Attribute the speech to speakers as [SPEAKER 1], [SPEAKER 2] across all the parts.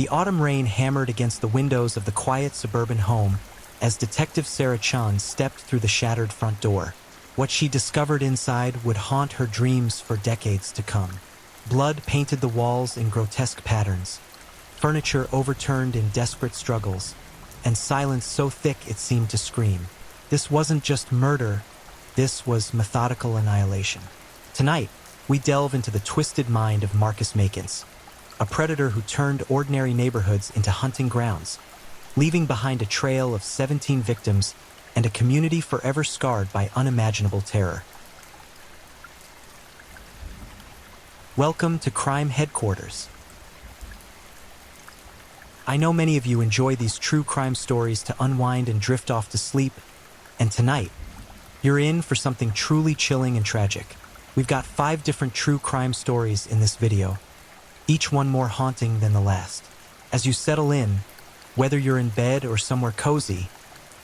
[SPEAKER 1] The autumn rain hammered against the windows of the quiet suburban home as Detective Sarah Chun stepped through the shattered front door. What she discovered inside would haunt her dreams for decades to come. Blood painted the walls in grotesque patterns, furniture overturned in desperate struggles, and silence so thick it seemed to scream. This wasn't just murder, this was methodical annihilation. Tonight, we delve into the twisted mind of Marcus Makins, a predator who turned ordinary neighborhoods into hunting grounds, leaving behind a trail of 17 victims and a community forever scarred by unimaginable terror. Welcome to Crime Headquarters. I know many of you enjoy these true crime stories to unwind and drift off to sleep, and tonight, you're in for something truly chilling and tragic. We've got 5 different true crime stories in this video, each one more haunting than the last. As you settle in, whether you're in bed or somewhere cozy,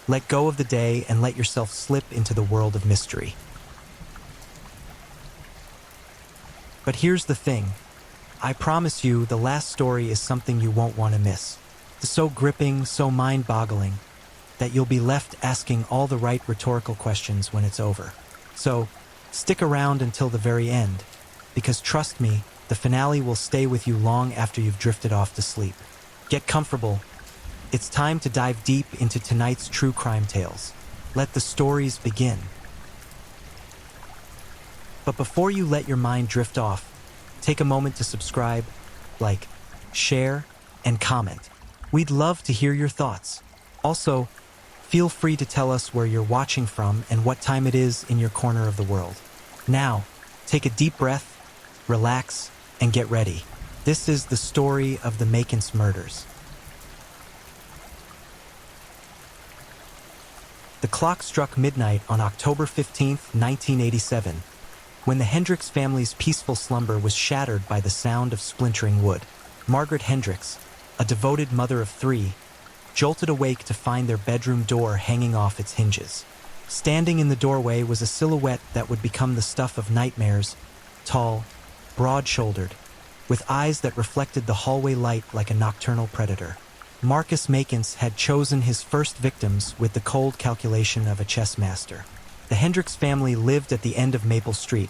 [SPEAKER 1] let go of the day and let yourself slip into the world of mystery. But here's the thing. I promise you the last story is something you won't want to miss. It's so gripping, so mind-boggling, that you'll be left asking all the right rhetorical questions when it's over. So, stick around until the very end, because trust me, the finale will stay with you long after you've drifted off to sleep. Get comfortable. It's time to dive deep into tonight's true crime tales. Let the stories begin. But before you let your mind drift off, take a moment to subscribe, like, share, and comment. We'd love to hear your thoughts. Also, feel free to tell us where you're watching from and what time it is in your corner of the world. Now, take a deep breath, relax, and get ready. This is the story of the Makins murders. The clock struck midnight on October 15, 1987, when the Hendricks family's peaceful slumber was shattered by the sound of splintering wood. Margaret Hendricks, a devoted mother of 3, jolted awake to find their bedroom door hanging off its hinges. Standing in the doorway was a silhouette that would become the stuff of nightmares, tall, broad-shouldered, with eyes that reflected the hallway light like a nocturnal predator. Marcus Makins had chosen his first victims with the cold calculation of a chess master. The Hendricks family lived at the end of Maple Street,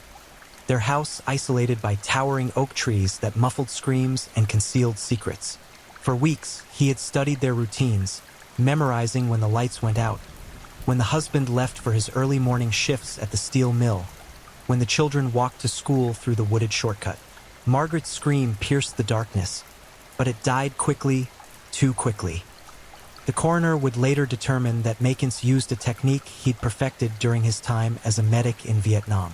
[SPEAKER 1] their house isolated by towering oak trees that muffled screams and concealed secrets. For weeks, he had studied their routines, memorizing when the lights went out, when the husband left for his early morning shifts at the steel mill, when the children walked to school through the wooded shortcut. Margaret's scream pierced the darkness, but it died quickly, too quickly. The coroner would later determine that Makins used a technique he'd perfected during his time as a medic in Vietnam.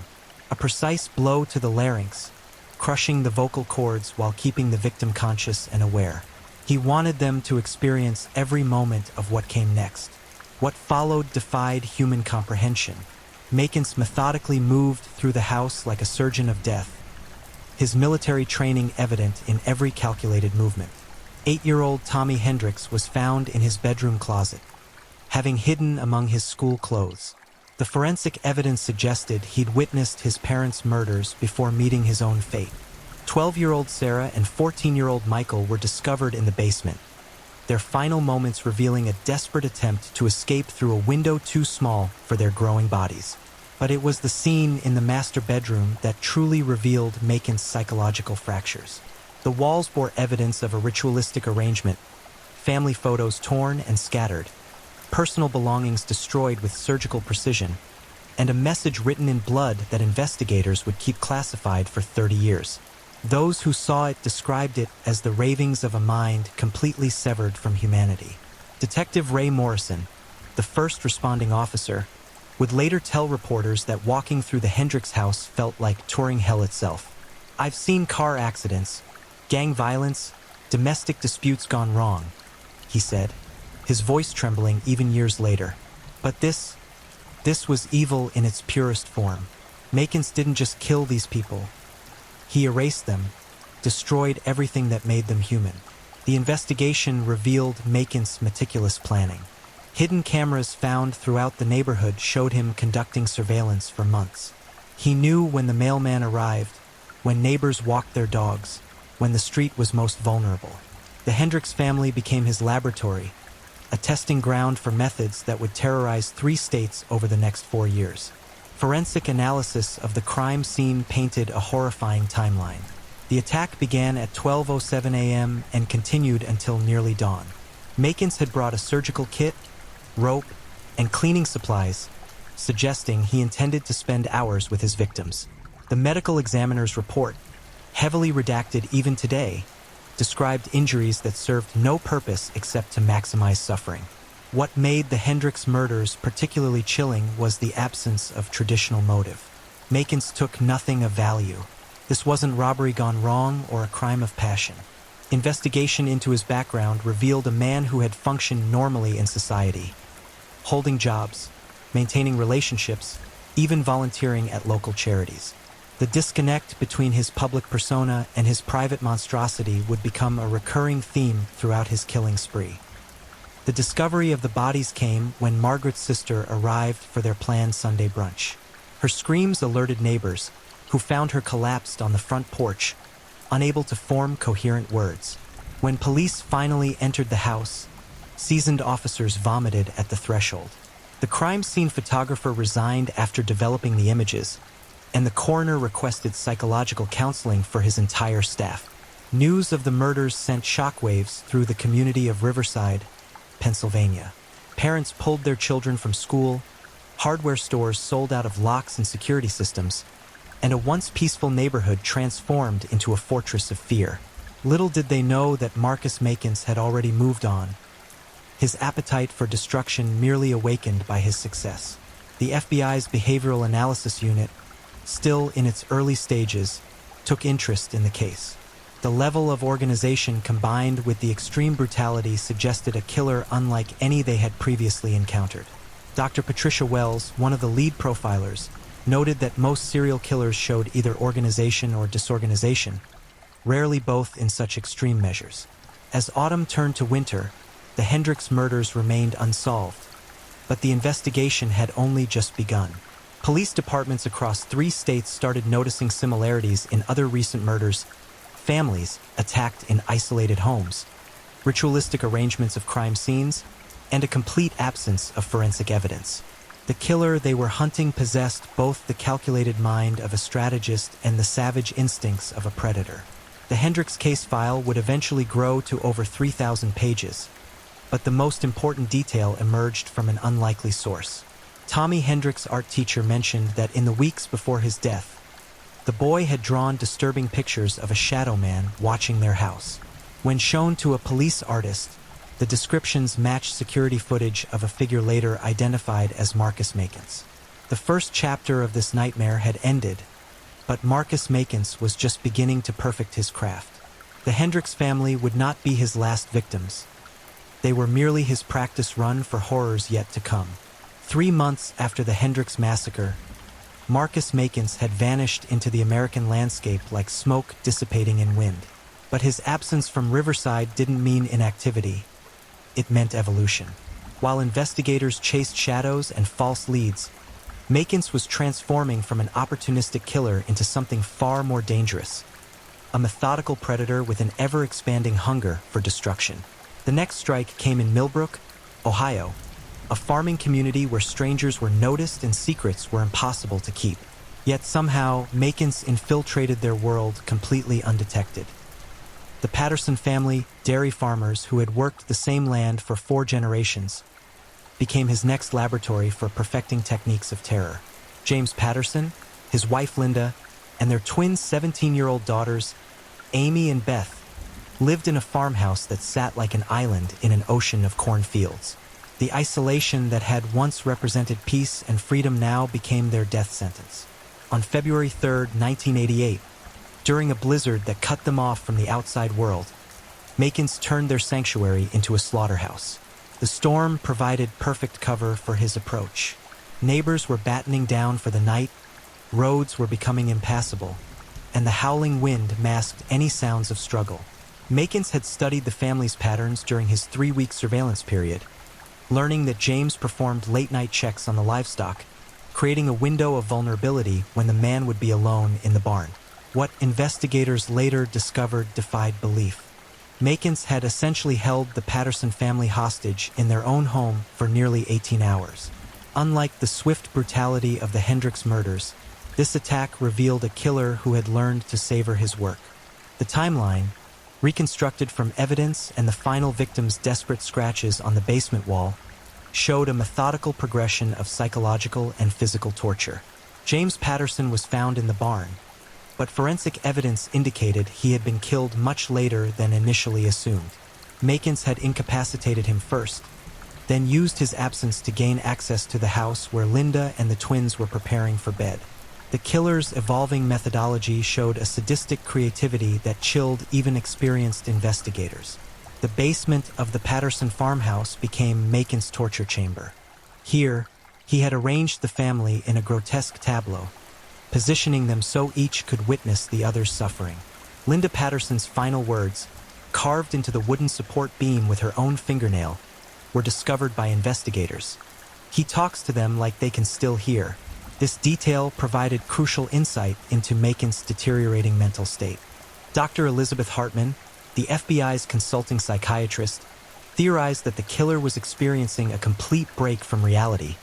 [SPEAKER 1] A precise blow to the larynx, crushing the vocal cords while keeping the victim conscious and aware. He wanted them to experience every moment of what came next. What followed defied human comprehension. Makins methodically moved through the house like a surgeon of death, his military training evident in every calculated movement. 8-year-old Tommy Hendricks was found in his bedroom closet, having hidden among his school clothes. The forensic evidence suggested he'd witnessed his parents' murders before meeting his own fate. 12-year-old Sarah and 14-year-old Michael were discovered in the basement, their final moments revealing a desperate attempt to escape through a window too small for their growing bodies. But it was the scene in the master bedroom that truly revealed Makins' psychological fractures. The walls bore evidence of a ritualistic arrangement, family photos torn and scattered, personal belongings destroyed with surgical precision, and a message written in blood that investigators would keep classified for 30 years. Those who saw it described it as the ravings of a mind completely severed from humanity. Detective Ray Morrison, the first responding officer, would later tell reporters that walking through the Hendricks house felt like touring hell itself. "I've seen car accidents, gang violence, domestic disputes gone wrong," he said, his voice trembling even years later. But this was evil in its purest form. Makins didn't just kill these people. He erased them, destroyed everything that made them human. The investigation revealed Makins' meticulous planning. Hidden cameras found throughout the neighborhood showed him conducting surveillance for months. He knew when the mailman arrived, when neighbors walked their dogs, when the street was most vulnerable. The Hendricks family became his laboratory, a testing ground for methods that would terrorize 3 states over the next 4 years. Forensic analysis of the crime scene painted a horrifying timeline. The attack began at 12:07 a.m. and continued until nearly dawn. Makins had brought a surgical kit, rope, and cleaning supplies, suggesting he intended to spend hours with his victims. The medical examiner's report, heavily redacted even today, described injuries that served no purpose except to maximize suffering. What made the Hendricks murders particularly chilling was the absence of traditional motive. Makins took nothing of value. This wasn't robbery gone wrong or a crime of passion. Investigation into his background revealed a man who had functioned normally in society, holding jobs, maintaining relationships, even volunteering at local charities. The disconnect between his public persona and his private monstrosity would become a recurring theme throughout his killing spree. The discovery of the bodies came when Margaret's sister arrived for their planned Sunday brunch. Her screams alerted neighbors, who found her collapsed on the front porch, unable to form coherent words. When police finally entered the house, seasoned officers vomited at the threshold. The crime scene photographer resigned after developing the images, and the coroner requested psychological counseling for his entire staff. News of the murders sent shockwaves through the community of Riverside, Pennsylvania. Parents pulled their children from school, hardware stores sold out of locks and security systems, and a once peaceful neighborhood transformed into a fortress of fear. Little did they know that Marcus Makins had already moved on, his appetite for destruction merely awakened by his success. The FBI's Behavioral Analysis Unit, still in its early stages, took interest in the case. The level of organization combined with the extreme brutality suggested a killer unlike any they had previously encountered. Dr. Patricia Wells, one of the lead profilers, noted that most serial killers showed either organization or disorganization, rarely both in such extreme measures. As autumn turned to winter, the Hendricks murders remained unsolved, but the investigation had only just begun. Police departments across 3 states started noticing similarities in other recent murders: families attacked in isolated homes, ritualistic arrangements of crime scenes, and a complete absence of forensic evidence. The killer they were hunting possessed both the calculated mind of a strategist and the savage instincts of a predator. The Hendricks case file would eventually grow to over 3,000 pages, but the most important detail emerged from an unlikely source. Tommy Hendricks' art teacher mentioned that in the weeks before his death, the boy had drawn disturbing pictures of a shadow man watching their house. When shown to a police artist, the descriptions matched security footage of a figure later identified as Marcus Makins. The first chapter of this nightmare had ended, but Marcus Makins was just beginning to perfect his craft. The Hendricks family would not be his last victims. They were merely his practice run for horrors yet to come. 3 months after the Hendricks massacre, Marcus Makins had vanished into the American landscape like smoke dissipating in wind. But his absence from Riverside didn't mean inactivity. It meant evolution. While investigators chased shadows and false leads, Makins was transforming from an opportunistic killer into something far more dangerous, a methodical predator with an ever-expanding hunger for destruction. The next strike came in Millbrook, Ohio, a farming community where strangers were noticed and secrets were impossible to keep. Yet somehow, Makins infiltrated their world completely undetected. The Patterson family, dairy farmers who had worked the same land for 4 generations, became his next laboratory for perfecting techniques of terror. James Patterson, his wife Linda, and their twin 17-year-old daughters, Amy and Beth, lived in a farmhouse that sat like an island in an ocean of cornfields. The isolation that had once represented peace and freedom now became their death sentence. On February 3, 1988, during a blizzard that cut them off from the outside world, Makins turned their sanctuary into a slaughterhouse. The storm provided perfect cover for his approach. Neighbors were battening down for the night, roads were becoming impassable, and the howling wind masked any sounds of struggle. Makins had studied the family's patterns during his 3-week surveillance period, learning that James performed late-night checks on the livestock, creating a window of vulnerability when the man would be alone in the barn. What investigators later discovered defied belief. Makins had essentially held the Patterson family hostage in their own home for nearly 18 hours. Unlike the swift brutality of the Hendricks murders, this attack revealed a killer who had learned to savor his work. The timeline, reconstructed from evidence and the final victim's desperate scratches on the basement wall, showed a methodical progression of psychological and physical torture. James Patterson was found in the barn, but forensic evidence indicated he had been killed much later than initially assumed. Makins had incapacitated him first, then used his absence to gain access to the house where Linda and the twins were preparing for bed. The killer's evolving methodology showed a sadistic creativity that chilled even experienced investigators. The basement of the Patterson farmhouse became Makins' torture chamber. Here, he had arranged the family in a grotesque tableau, positioning them so each could witness the other's suffering. Linda Patterson's final words, carved into the wooden support beam with her own fingernail, were discovered by investigators. He talks to them like they can still hear. This detail provided crucial insight into Makins' deteriorating mental state. Dr. Elizabeth Hartman, the FBI's consulting psychiatrist, theorized that the killer was experiencing a complete break from reality,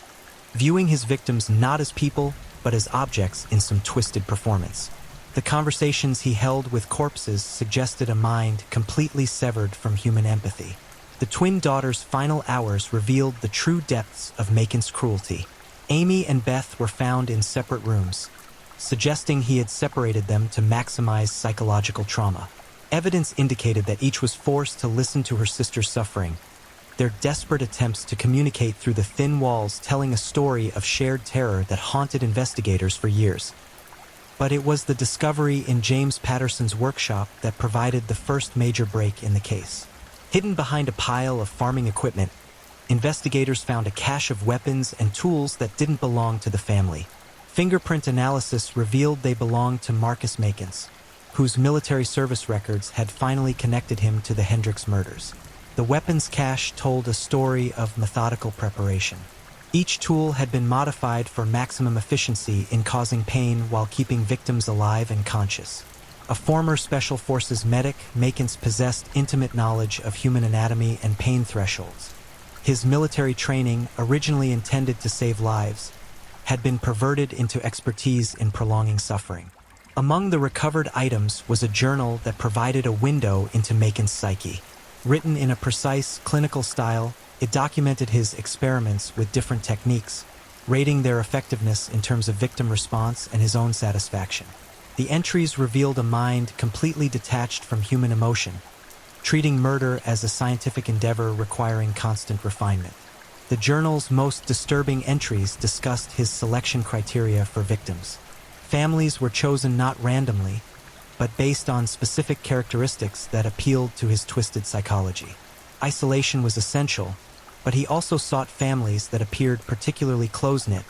[SPEAKER 1] viewing his victims not as people, but as objects in some twisted performance. The conversations he held with corpses suggested a mind completely severed from human empathy. The twin daughters' final hours revealed the true depths of Makins' cruelty. Amy and Beth were found in separate rooms, suggesting he had separated them to maximize psychological trauma. Evidence indicated that each was forced to listen to her sister's suffering, their desperate attempts to communicate through the thin walls telling a story of shared terror that haunted investigators for years. But it was the discovery in James Patterson's workshop that provided the first major break in the case. Hidden behind a pile of farming equipment, investigators found a cache of weapons and tools that didn't belong to the family. Fingerprint analysis revealed they belonged to Marcus Makins, whose military service records had finally connected him to the Hendricks murders. The weapons cache told a story of methodical preparation. Each tool had been modified for maximum efficiency in causing pain while keeping victims alive and conscious. A former Special Forces medic, Makins possessed intimate knowledge of human anatomy and pain thresholds. His military training, originally intended to save lives, had been perverted into expertise in prolonging suffering. Among the recovered items was a journal that provided a window into Makins' psyche. Written in a precise, clinical style, it documented his experiments with different techniques, rating their effectiveness in terms of victim response and his own satisfaction. The entries revealed a mind completely detached from human emotion, treating murder as a scientific endeavor requiring constant refinement. The journal's most disturbing entries discussed his selection criteria for victims. Families were chosen not randomly, but based on specific characteristics that appealed to his twisted psychology. Isolation was essential, but he also sought families that appeared particularly close-knit,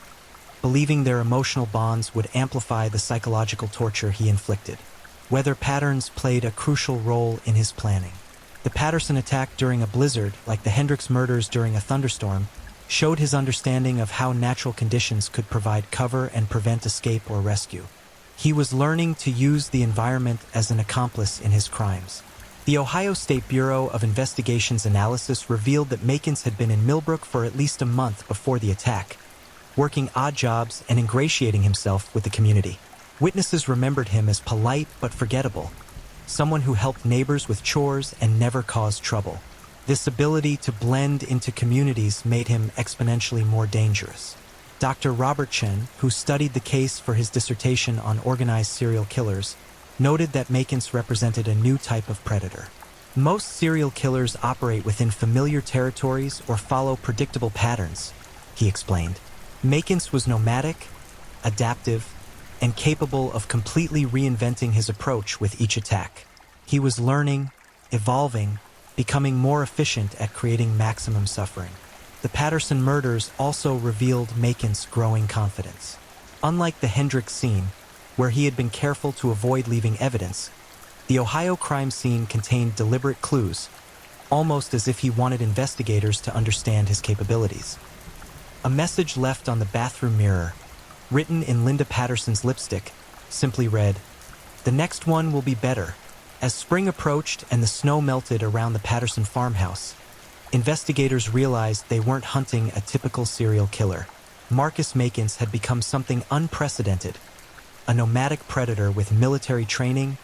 [SPEAKER 1] believing their emotional bonds would amplify the psychological torture he inflicted. Weather patterns played a crucial role in his planning. The Patterson attack during a blizzard, like the Hendricks murders during a thunderstorm, showed his understanding of how natural conditions could provide cover and prevent escape or rescue. He was learning to use the environment as an accomplice in his crimes. The Ohio State Bureau of Investigation's analysis revealed that Makins had been in Millbrook for at least a month before the attack, working odd jobs and ingratiating himself with the community. Witnesses remembered him as polite but forgettable, someone who helped neighbors with chores and never caused trouble. This ability to blend into communities made him exponentially more dangerous. Dr. Robert Chen, who studied the case for his dissertation on organized serial killers, noted that Makins represented a new type of predator. Most serial killers operate within familiar territories or follow predictable patterns, he explained. Makins was nomadic, adaptive, and capable of completely reinventing his approach with each attack. He was learning, evolving, becoming more efficient at creating maximum suffering. The Patterson murders also revealed Makins' growing confidence. Unlike the Hendricks scene, where he had been careful to avoid leaving evidence, the Ohio crime scene contained deliberate clues, almost as if he wanted investigators to understand his capabilities. A message left on the bathroom mirror, written in Linda Patterson's lipstick, simply read, "The next one will be better," As spring approached and the snow melted around the Patterson farmhouse, investigators realized they weren't hunting a typical serial killer. Marcus Makins had become something unprecedented, a nomadic predator with military training,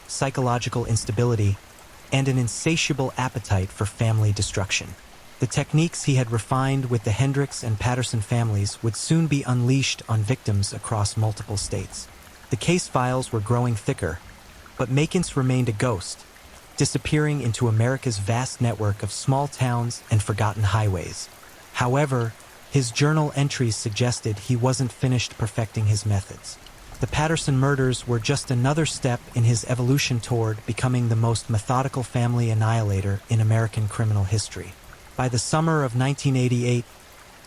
[SPEAKER 1] psychological instability, and an insatiable appetite for family destruction. The techniques he had refined with the Hendricks and Patterson families would soon be unleashed on victims across multiple states. The case files were growing thicker, but Makins remained a ghost, disappearing into America's vast network of small towns and forgotten highways. However, his journal entries suggested he wasn't finished perfecting his methods. The Patterson murders were just another step in his evolution toward becoming the most methodical family annihilator in American criminal history. By the summer of 1988,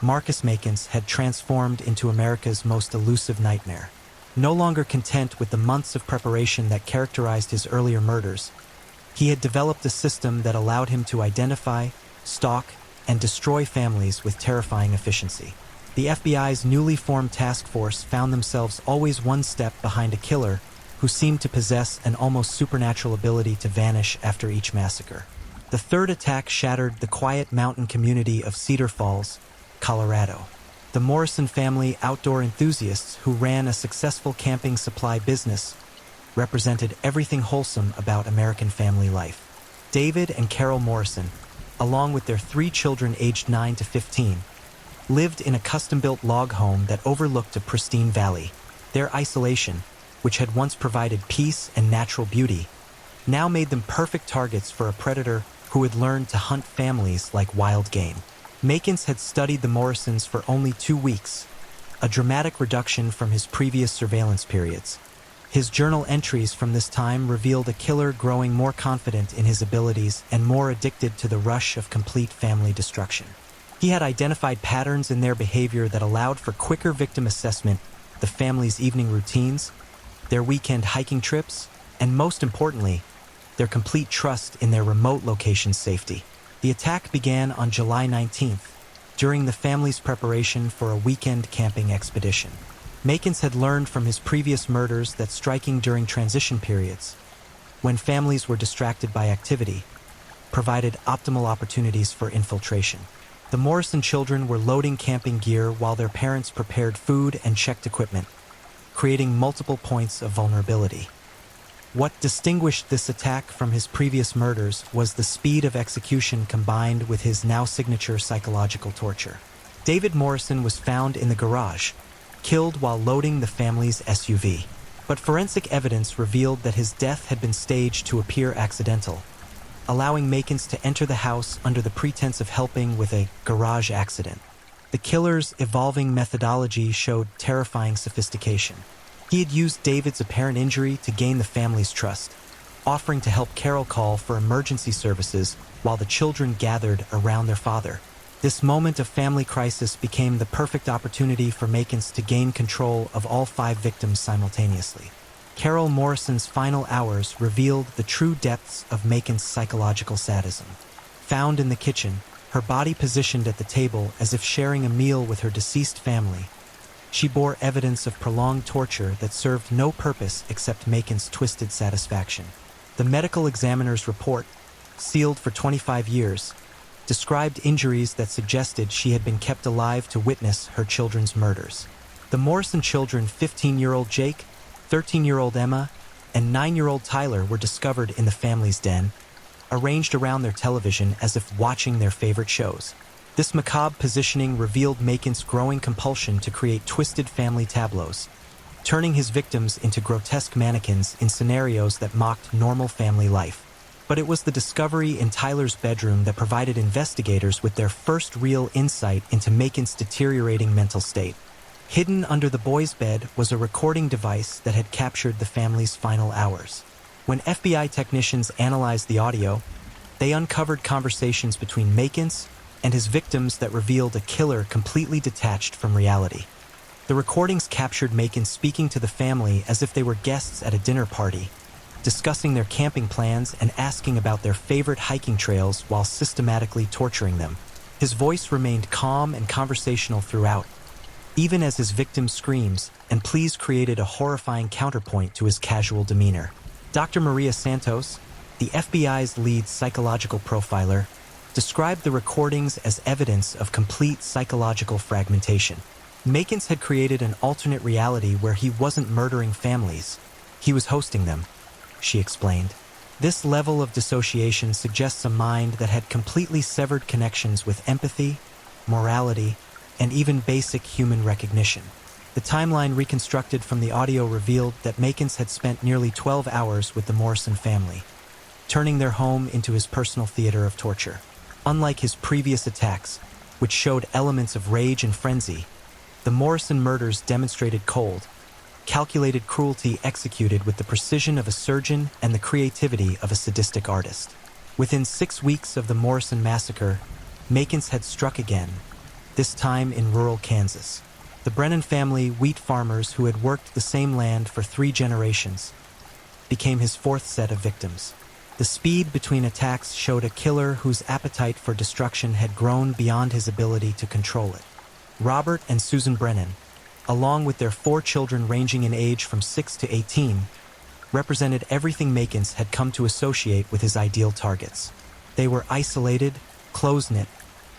[SPEAKER 1] Marcus Makins had transformed into America's most elusive nightmare. No longer content with the months of preparation that characterized his earlier murders, he had developed a system that allowed him to identify, stalk, and destroy families with terrifying efficiency. The FBI's newly formed task force found themselves always one step behind a killer who seemed to possess an almost supernatural ability to vanish after each massacre. The third attack shattered the quiet mountain community of Cedar Falls, Colorado. The Morrison family, outdoor enthusiasts who ran a successful camping supply business, represented everything wholesome about American family life. David and Carol Morrison, along with their 3 children aged 9 to 15, lived in a custom-built log home that overlooked a pristine valley. Their isolation, which had once provided peace and natural beauty, now made them perfect targets for a predator who had learned to hunt families like wild game. Makins had studied the Morrisons for only 2 weeks, a dramatic reduction from his previous surveillance periods. His journal entries from this time revealed a killer growing more confident in his abilities and more addicted to the rush of complete family destruction. He had identified patterns in their behavior that allowed for quicker victim assessment, the family's evening routines, their weekend hiking trips, and most importantly, their complete trust in their remote location's safety. The attack began on July 19th, during the family's preparation for a weekend camping expedition. Makins had learned from his previous murders that striking during transition periods, when families were distracted by activity, provided optimal opportunities for infiltration. The Morrison children were loading camping gear while their parents prepared food and checked equipment, creating multiple points of vulnerability. What distinguished this attack from his previous murders was the speed of execution combined with his now signature psychological torture. David Morrison was found in the garage, killed while loading the family's SUV. But forensic evidence revealed that his death had been staged to appear accidental, allowing Makins to enter the house under the pretense of helping with a garage accident. The killer's evolving methodology showed terrifying sophistication. He had used David's apparent injury to gain the family's trust, offering to help Carol call for emergency services while the children gathered around their father. This moment of family crisis became the perfect opportunity for Makins to gain control of all 5 victims simultaneously. Carol Morrison's final hours revealed the true depths of Makins' psychological sadism. Found in the kitchen, her body positioned at the table as if sharing a meal with her deceased family, she bore evidence of prolonged torture that served no purpose except Makins' twisted satisfaction. The medical examiner's report, sealed for 25 years, described injuries that suggested she had been kept alive to witness her children's murders. The Morrison children, 15-year-old Jake, 13-year-old Emma, and 9-year-old Tyler, were discovered in the family's den, arranged around their television as if watching their favorite shows. This macabre positioning revealed Makins' growing compulsion to create twisted family tableaus, turning his victims into grotesque mannequins in scenarios that mocked normal family life. But it was the discovery in Tyler's bedroom that provided investigators with their first real insight into Makins' deteriorating mental state. Hidden under the boy's bed was a recording device that had captured the family's final hours. When FBI technicians analyzed the audio, they uncovered conversations between Makins and his victims that revealed a killer completely detached from reality. The recordings captured Makins speaking to the family as if they were guests at a dinner party, discussing their camping plans and asking about their favorite hiking trails while systematically torturing them. His voice remained calm and conversational throughout, even as his victims' screams and pleas created a horrifying counterpoint to his casual demeanor. Dr. Maria Santos, the FBI's lead psychological profiler, described the recordings as evidence of complete psychological fragmentation. Makins had created an alternate reality where he wasn't murdering families, he was hosting them, she explained. This level of dissociation suggests a mind that had completely severed connections with empathy, morality, and even basic human recognition. The timeline reconstructed from the audio revealed that Makins had spent nearly 12 hours with the Morrison family, turning their home into his personal theater of torture. Unlike his previous attacks, which showed elements of rage and frenzy, the Morrison murders demonstrated cold, calculated cruelty executed with the precision of a surgeon and the creativity of a sadistic artist. Within 6 weeks of the Morrison massacre, Makins had struck again, this time in rural Kansas. The Brennan family, wheat farmers who had worked the same land for 3 generations, became his 4th set of victims. The speed between attacks showed a killer whose appetite for destruction had grown beyond his ability to control it. Robert and Susan Brennan, along with their 4 children ranging in age from 6 to 18, represented everything Makins had come to associate with his ideal targets. They were isolated, close-knit,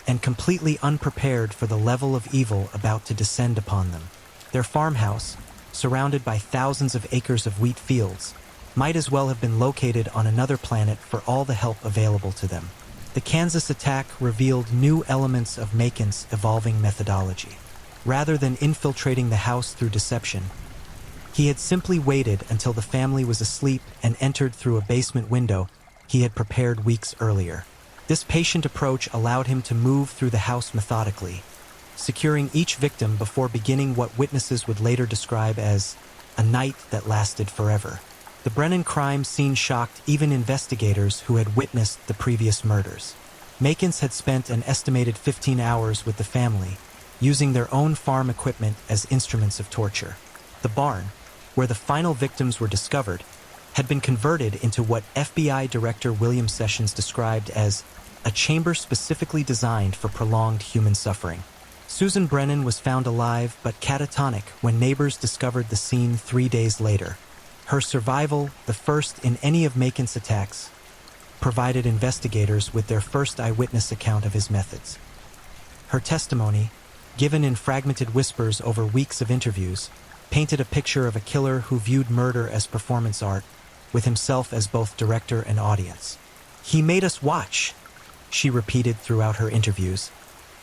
[SPEAKER 1] and completely unprepared for the level of evil about to descend upon them. Their farmhouse, surrounded by thousands of acres of wheat fields, might as well have been located on another planet for all the help available to them. The Kansas attack revealed new elements of Makins' evolving methodology. Rather than infiltrating the house through deception, he had simply waited until the family was asleep and entered through a basement window he had prepared weeks earlier. This patient approach allowed him to move through the house methodically, securing each victim before beginning what witnesses would later describe as a night that lasted forever. The Brennan crime scene shocked even investigators who had witnessed the previous murders. Makins had spent an estimated 15 hours with the family, using their own farm equipment as instruments of torture. The barn, where the final victims were discovered, had been converted into what FBI Director William Sessions described as a chamber specifically designed for prolonged human suffering. Susan Brennan was found alive but catatonic when neighbors discovered the scene 3 days later. Her survival, the first in any of Makins' attacks, provided investigators with their first eyewitness account of his methods. Her testimony, given in fragmented whispers over weeks of interviews, painted a picture of a killer who viewed murder as performance art, with himself as both director and audience. "He made us watch," she repeated throughout her interviews.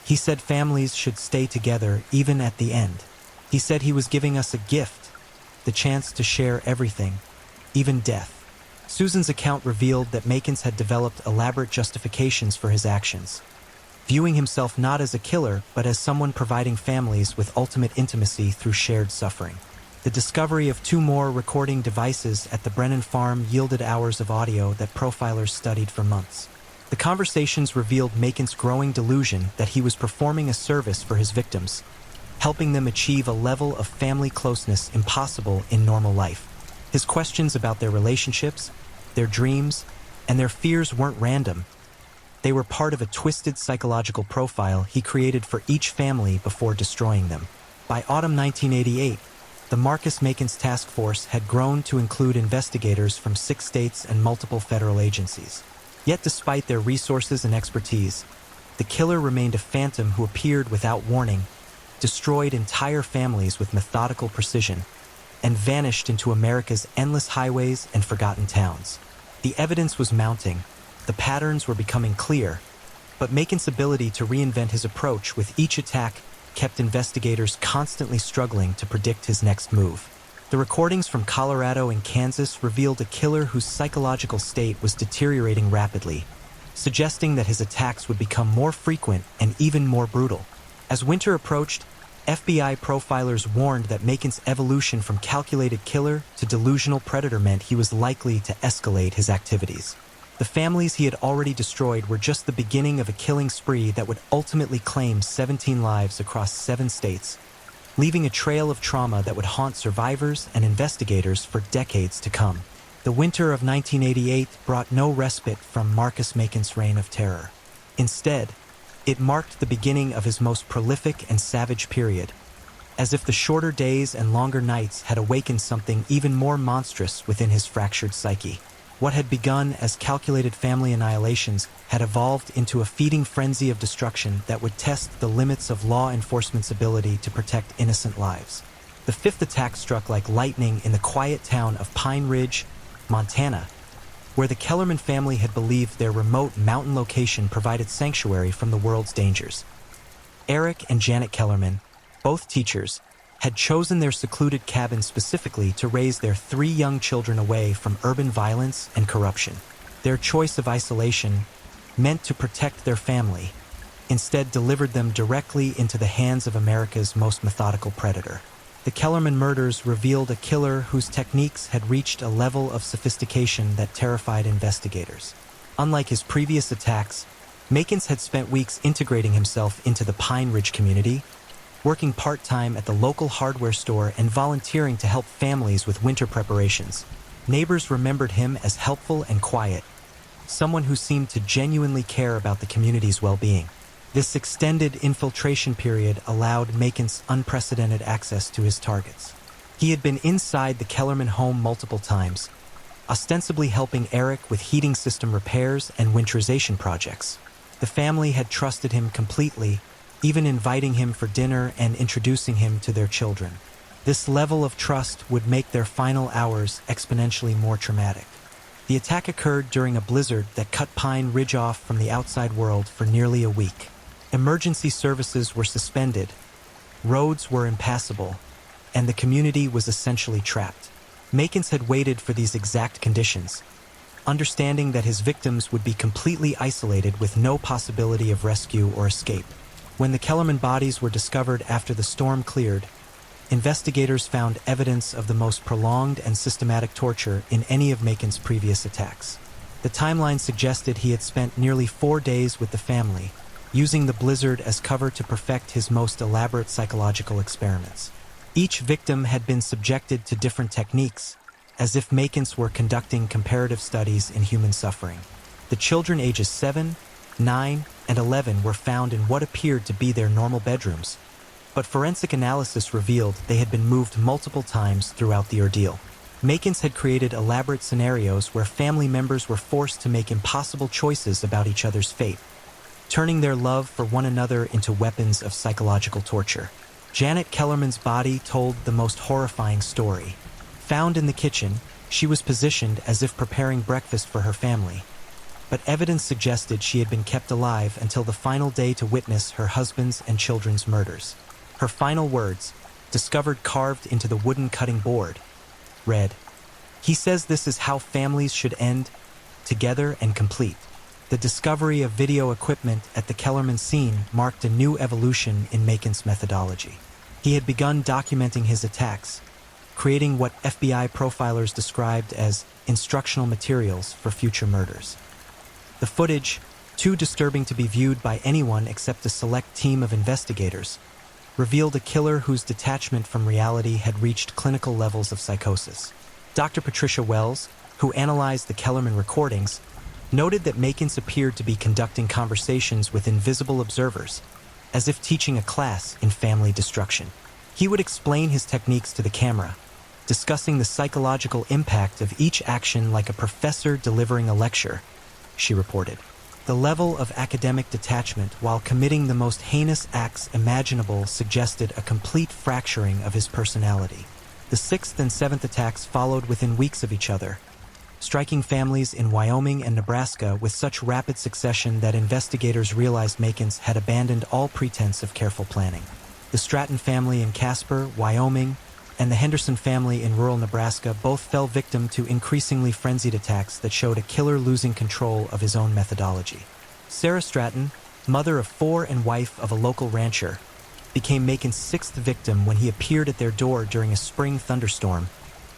[SPEAKER 1] "He said families should stay together even at the end. He said he was giving us a gift, the chance to share everything, even death." Susan's account revealed that Makins had developed elaborate justifications for his actions, viewing himself not as a killer but as someone providing families with ultimate intimacy through shared suffering. The discovery of 2 more recording devices at the Brennan farm yielded hours of audio that profilers studied for months. The conversations revealed Makins' growing delusion that he was performing a service for his victims, helping them achieve a level of family closeness impossible in normal life. His questions about their relationships, their dreams, and their fears weren't random. They were part of a twisted psychological profile he created for each family before destroying them. By autumn 1988, the Marcus Makins Task Force had grown to include investigators from 6 states and multiple federal agencies. Yet despite their resources and expertise, the killer remained a phantom who appeared without warning, destroyed entire families with methodical precision, and vanished into America's endless highways and forgotten towns. The evidence was mounting, the patterns were becoming clear, but Makins' ability to reinvent his approach with each attack kept investigators constantly struggling to predict his next move. The recordings from Colorado and Kansas revealed a killer whose psychological state was deteriorating rapidly, suggesting that his attacks would become more frequent and even more brutal. As winter approached, FBI profilers warned that Makins' evolution from calculated killer to delusional predator meant he was likely to escalate his activities. The families he had already destroyed were just the beginning of a killing spree that would ultimately claim 17 lives across 7 states, leaving a trail of trauma that would haunt survivors and investigators for decades to come. The winter of 1988 brought no respite from Marcus Makins' reign of terror. Instead, it marked the beginning of his most prolific and savage period, as if the shorter days and longer nights had awakened something even more monstrous within his fractured psyche. What had begun as calculated family annihilations had evolved into a feeding frenzy of destruction that would test the limits of law enforcement's ability to protect innocent lives. The fifth attack struck like lightning in the quiet town of Pine Ridge, Montana, where the Kellerman family had believed their remote mountain location provided sanctuary from the world's dangers. Eric and Janet Kellerman, both teachers, had chosen their secluded cabin specifically to raise their 3 young children away from urban violence and corruption. Their choice of isolation, meant to protect their family, instead delivered them directly into the hands of America's most methodical predator. The Kellerman murders revealed a killer whose techniques had reached a level of sophistication that terrified investigators. Unlike his previous attacks, Makins had spent weeks integrating himself into the Pine Ridge community, working part-time at the local hardware store and volunteering to help families with winter preparations. Neighbors remembered him as helpful and quiet, someone who seemed to genuinely care about the community's well-being. This extended infiltration period allowed Makins unprecedented access to his targets. He had been inside the Kellerman home multiple times, ostensibly helping Eric with heating system repairs and winterization projects. The family had trusted him completely, even inviting him for dinner and introducing him to their children. This level of trust would make their final hours exponentially more traumatic. The attack occurred during a blizzard that cut Pine Ridge off from the outside world for nearly a week. Emergency services were suspended, roads were impassable, and the community was essentially trapped. Makins had waited for these exact conditions, understanding that his victims would be completely isolated with no possibility of rescue or escape. When the Kellerman bodies were discovered after the storm cleared, investigators found evidence of the most prolonged and systematic torture in any of Makins' previous attacks. The timeline suggested he had spent nearly 4 days with the family, using the blizzard as cover to perfect his most elaborate psychological experiments. Each victim had been subjected to different techniques, as if Makins were conducting comparative studies in human suffering. The children ages 7, 9, and 11 were found in what appeared to be their normal bedrooms, but forensic analysis revealed they had been moved multiple times throughout the ordeal. Makins had created elaborate scenarios where family members were forced to make impossible choices about each other's fate, turning their love for one another into weapons of psychological torture. Janet Kellerman's body told the most horrifying story. Found in the kitchen, she was positioned as if preparing breakfast for her family, but evidence suggested she had been kept alive until the final day to witness her husband's and children's murders. Her final words, discovered carved into the wooden cutting board, read, "He says this is how families should end, together and complete." The discovery of video equipment at the Kellerman scene marked a new evolution in Makins' methodology. He had begun documenting his attacks, creating what FBI profilers described as instructional materials for future murders. The footage, too disturbing to be viewed by anyone except a select team of investigators, revealed a killer whose detachment from reality had reached clinical levels of psychosis. Dr. Patricia Wells, who analyzed the Kellerman recordings, noted that Makins appeared to be conducting conversations with invisible observers, as if teaching a class in family destruction. He would explain his techniques to the camera, discussing the psychological impact of each action like a professor delivering a lecture, she reported. The level of academic detachment while committing the most heinous acts imaginable suggested a complete fracturing of his personality. The 6th and 7th attacks followed within weeks of each other, striking families in Wyoming and Nebraska with such rapid succession that investigators realized Makins had abandoned all pretense of careful planning. The Stratton family in Casper, Wyoming, and the Henderson family in rural Nebraska both fell victim to increasingly frenzied attacks that showed a killer losing control of his own methodology. Sarah Stratton, mother of 4 and wife of a local rancher, became Makins' 6th victim when he appeared at their door during a spring thunderstorm,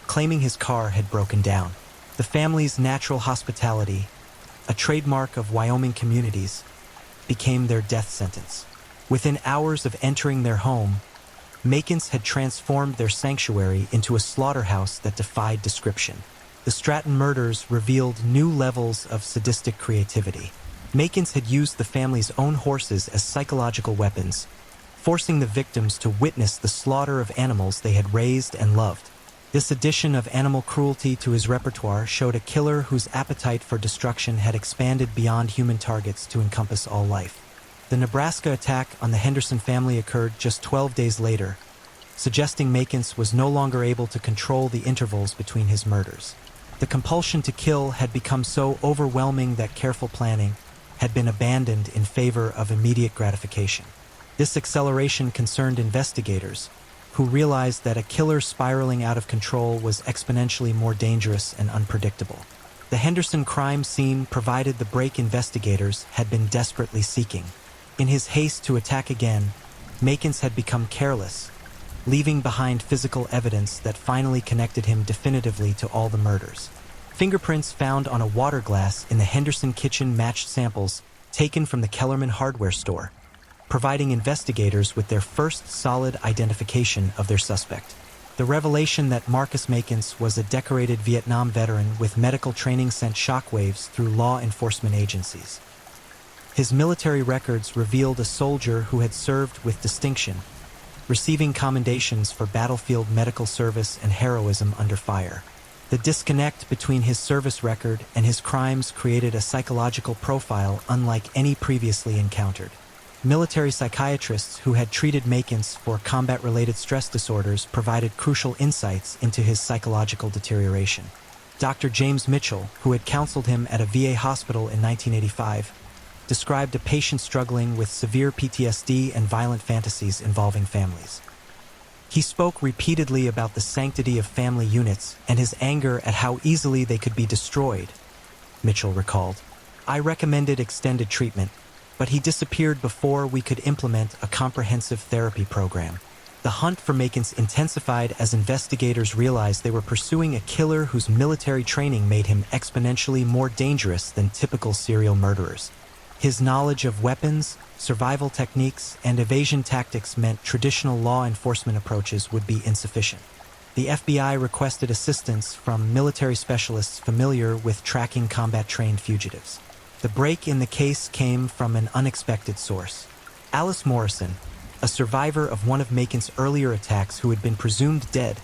[SPEAKER 1] claiming his car had broken down. The family's natural hospitality, a trademark of Wyoming communities, became their death sentence. Within hours of entering their home, Makins had transformed their sanctuary into a slaughterhouse that defied description. The Stratton murders revealed new levels of sadistic creativity. Makins had used the family's own horses as psychological weapons, forcing the victims to witness the slaughter of animals they had raised and loved. This addition of animal cruelty to his repertoire showed a killer whose appetite for destruction had expanded beyond human targets to encompass all life. The Nebraska attack on the Henderson family occurred just 12 days later, suggesting Makins was no longer able to control the intervals between his murders. The compulsion to kill had become so overwhelming that careful planning had been abandoned in favor of immediate gratification. This acceleration concerned investigators, who realized that a killer spiraling out of control was exponentially more dangerous and unpredictable. The Henderson crime scene provided the break investigators had been desperately seeking. In his haste to attack again, Makins had become careless, leaving behind physical evidence that finally connected him definitively to all the murders. Fingerprints found on a water glass in the Henderson kitchen matched samples taken from the Kellerman hardware store, providing investigators with their first solid identification of their suspect. The revelation that Marcus Makins was a decorated Vietnam veteran with medical training sent shockwaves through law enforcement agencies. His military records revealed a soldier who had served with distinction, receiving commendations for battlefield medical service and heroism under fire. The disconnect between his service record and his crimes created a psychological profile unlike any previously encountered. Military psychiatrists who had treated Makins for combat-related stress disorders provided crucial insights into his psychological deterioration. Dr. James Mitchell, who had counseled him at a VA hospital in 1985, described a patient struggling with severe PTSD and violent fantasies involving families. He spoke repeatedly about the sanctity of family units and his anger at how easily they could be destroyed, Mitchell recalled. I recommended extended treatment, but he disappeared before we could implement a comprehensive therapy program. The hunt for Makins intensified as investigators realized they were pursuing a killer whose military training made him exponentially more dangerous than typical serial murderers. His knowledge of weapons, survival techniques, and evasion tactics meant traditional law enforcement approaches would be insufficient. The FBI requested assistance from military specialists familiar with tracking combat-trained fugitives. The break in the case came from an unexpected source. Alice Morrison, a survivor of one of Makins' earlier attacks who had been presumed dead,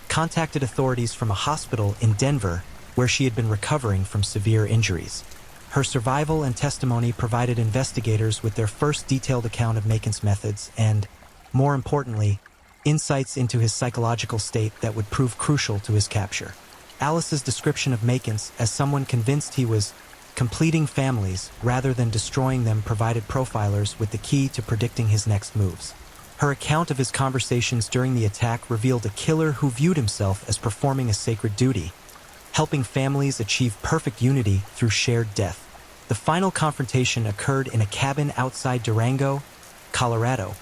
[SPEAKER 1] contacted authorities from a hospital in Denver where she had been recovering from severe injuries. Her survival and testimony provided investigators with their first detailed account of Makins' methods and, more importantly, insights into his psychological state that would prove crucial to his capture. Alice's description of Makins as someone convinced he was completing families rather than destroying them provided profilers with the key to predicting his next moves. Her account of his conversations during the attack revealed a killer who viewed himself as performing a sacred duty, helping families achieve perfect unity through shared death. The final confrontation occurred in a cabin outside Durango, Colorado,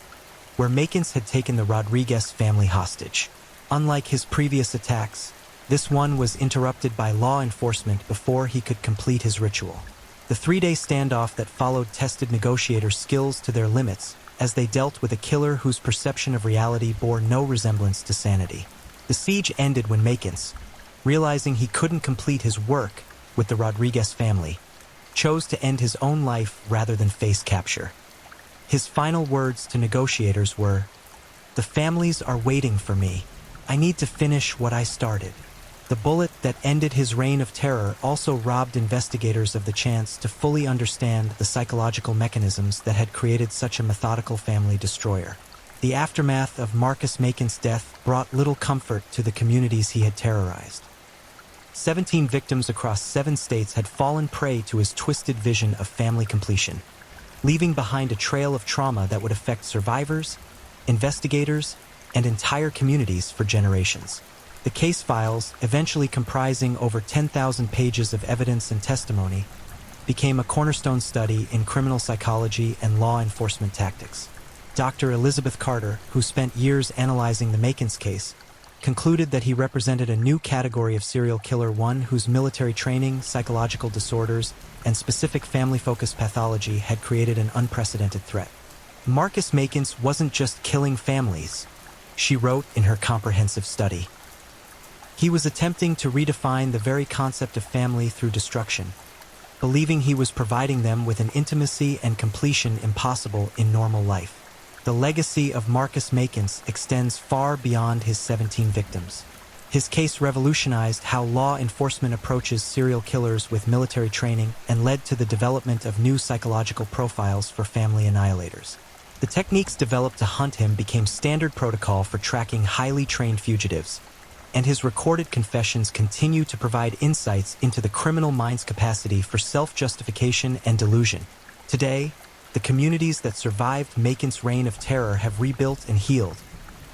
[SPEAKER 1] where Makins had taken the Rodriguez family hostage. Unlike his previous attacks, this one was interrupted by law enforcement before he could complete his ritual. The 3-day standoff that followed tested negotiators' skills to their limits as they dealt with a killer whose perception of reality bore no resemblance to sanity. The siege ended when Makins, realizing he couldn't complete his work with the Rodriguez family, chose to end his own life rather than face capture. His final words to negotiators were, "The families are waiting for me. I need to finish what I started." The bullet that ended his reign of terror also robbed investigators of the chance to fully understand the psychological mechanisms that had created such a methodical family destroyer. The aftermath of Marcus Makins' death brought little comfort to the communities he had terrorized. 17 victims across 7 states had fallen prey to his twisted vision of family completion, leaving behind a trail of trauma that would affect survivors, investigators, and entire communities for generations. The case files, eventually comprising over 10,000 pages of evidence and testimony, became a cornerstone study in criminal psychology and law enforcement tactics. Dr. Elizabeth Carter, who spent years analyzing the Makins case, concluded that he represented a new category of serial killer, one whose military training, psychological disorders, and specific family-focused pathology had created an unprecedented threat. Marcus Makins wasn't just killing families, she wrote in her comprehensive study. He was attempting to redefine the very concept of family through destruction, believing he was providing them with an intimacy and completion impossible in normal life. The legacy of Marcus Makins extends far beyond his 17 victims. His case revolutionized how law enforcement approaches serial killers with military training and led to the development of new psychological profiles for family annihilators. The techniques developed to hunt him became standard protocol for tracking highly trained fugitives, and his recorded confessions continue to provide insights into the criminal mind's capacity for self-justification and delusion. Today, the communities that survived Macon's reign of terror have rebuilt and healed,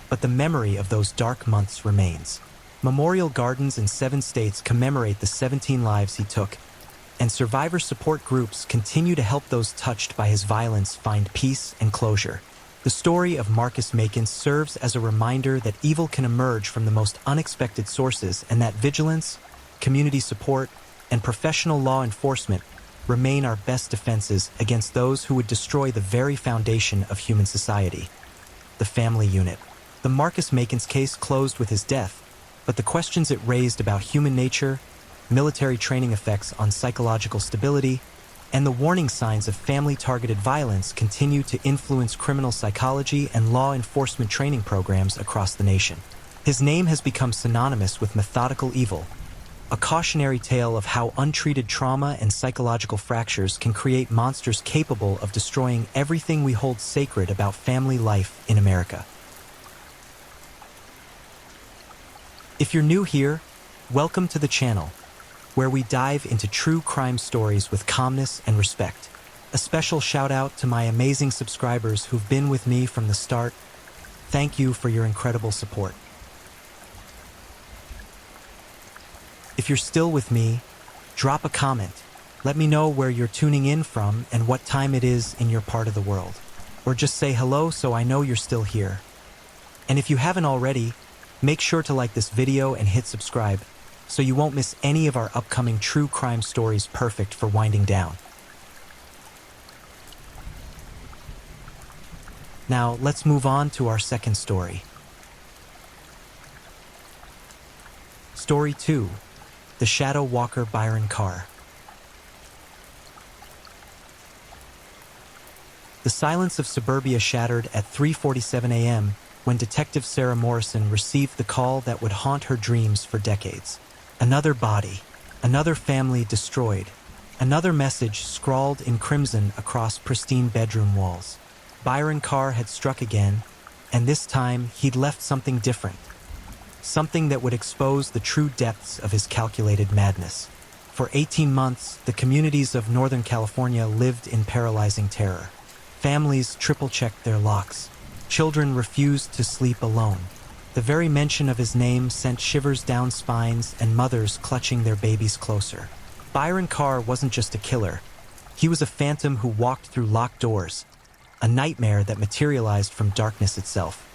[SPEAKER 1] but the memory of those dark months remains. Memorial gardens in 7 states commemorate the 17 lives he took, and survivor support groups continue to help those touched by his violence find peace and closure. The story of Marcus Macon serves as a reminder that evil can emerge from the most unexpected sources and that vigilance, community support, and professional law enforcement remain our best defenses against those who would destroy the very foundation of human society. The family unit. The Marcus Macon's case closed with his death, but the questions it raised about human nature, military training effects on psychological stability, and the warning signs of family-targeted violence continue to influence criminal psychology and law enforcement training programs across the nation. His name has become synonymous with methodical evil, a cautionary tale of how untreated trauma and psychological fractures can create monsters capable of destroying everything we hold sacred about family life in America. If you're new here, welcome to the channel, where we dive into true crime stories with calmness and respect. A special shout out to my amazing subscribers who've been with me from the start. Thank you for your incredible support. If you're still with me, drop a comment. Let me know where you're tuning in from and what time it is in your part of the world. Or just say hello so I know you're still here. And if you haven't already, make sure to like this video and hit subscribe so you won't miss any of our upcoming true crime stories perfect for winding down. Now, let's move on to our second story. Story 2. The Shadow Walker Byron Carr. The silence of suburbia shattered at 3:47 a.m. when Detective Sarah Morrison received the call that would haunt her dreams for decades. Another body, another family destroyed, another message scrawled in crimson across pristine bedroom walls. Byron Carr had struck again, and this time he'd left something different. Something that would expose the true depths of his calculated madness. For 18 months, the communities of Northern California lived in paralyzing terror. Families triple-checked their locks. Children refused to sleep alone. The very mention of his name sent shivers down spines and mothers clutching their babies closer. Byron Carr wasn't just a killer. He was a phantom who walked through locked doors, a nightmare that materialized from darkness itself.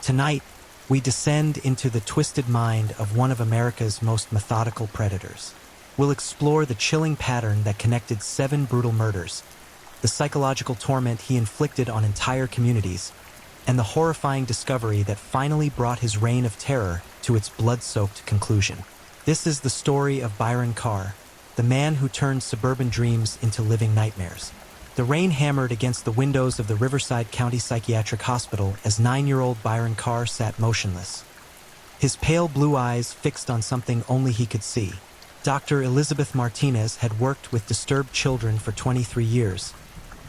[SPEAKER 1] Tonight, we descend into the twisted mind of one of America's most methodical predators. We'll explore the chilling pattern that connected 7 brutal murders, the psychological torment he inflicted on entire communities, and the horrifying discovery that finally brought his reign of terror to its blood-soaked conclusion. This is the story of Byron Carr, the man who turned suburban dreams into living nightmares. The rain hammered against the windows of the Riverside County Psychiatric Hospital as 9-year-old Byron Carr sat motionless, his pale blue eyes fixed on something only he could see. Dr. Elizabeth Martinez had worked with disturbed children for 23 years,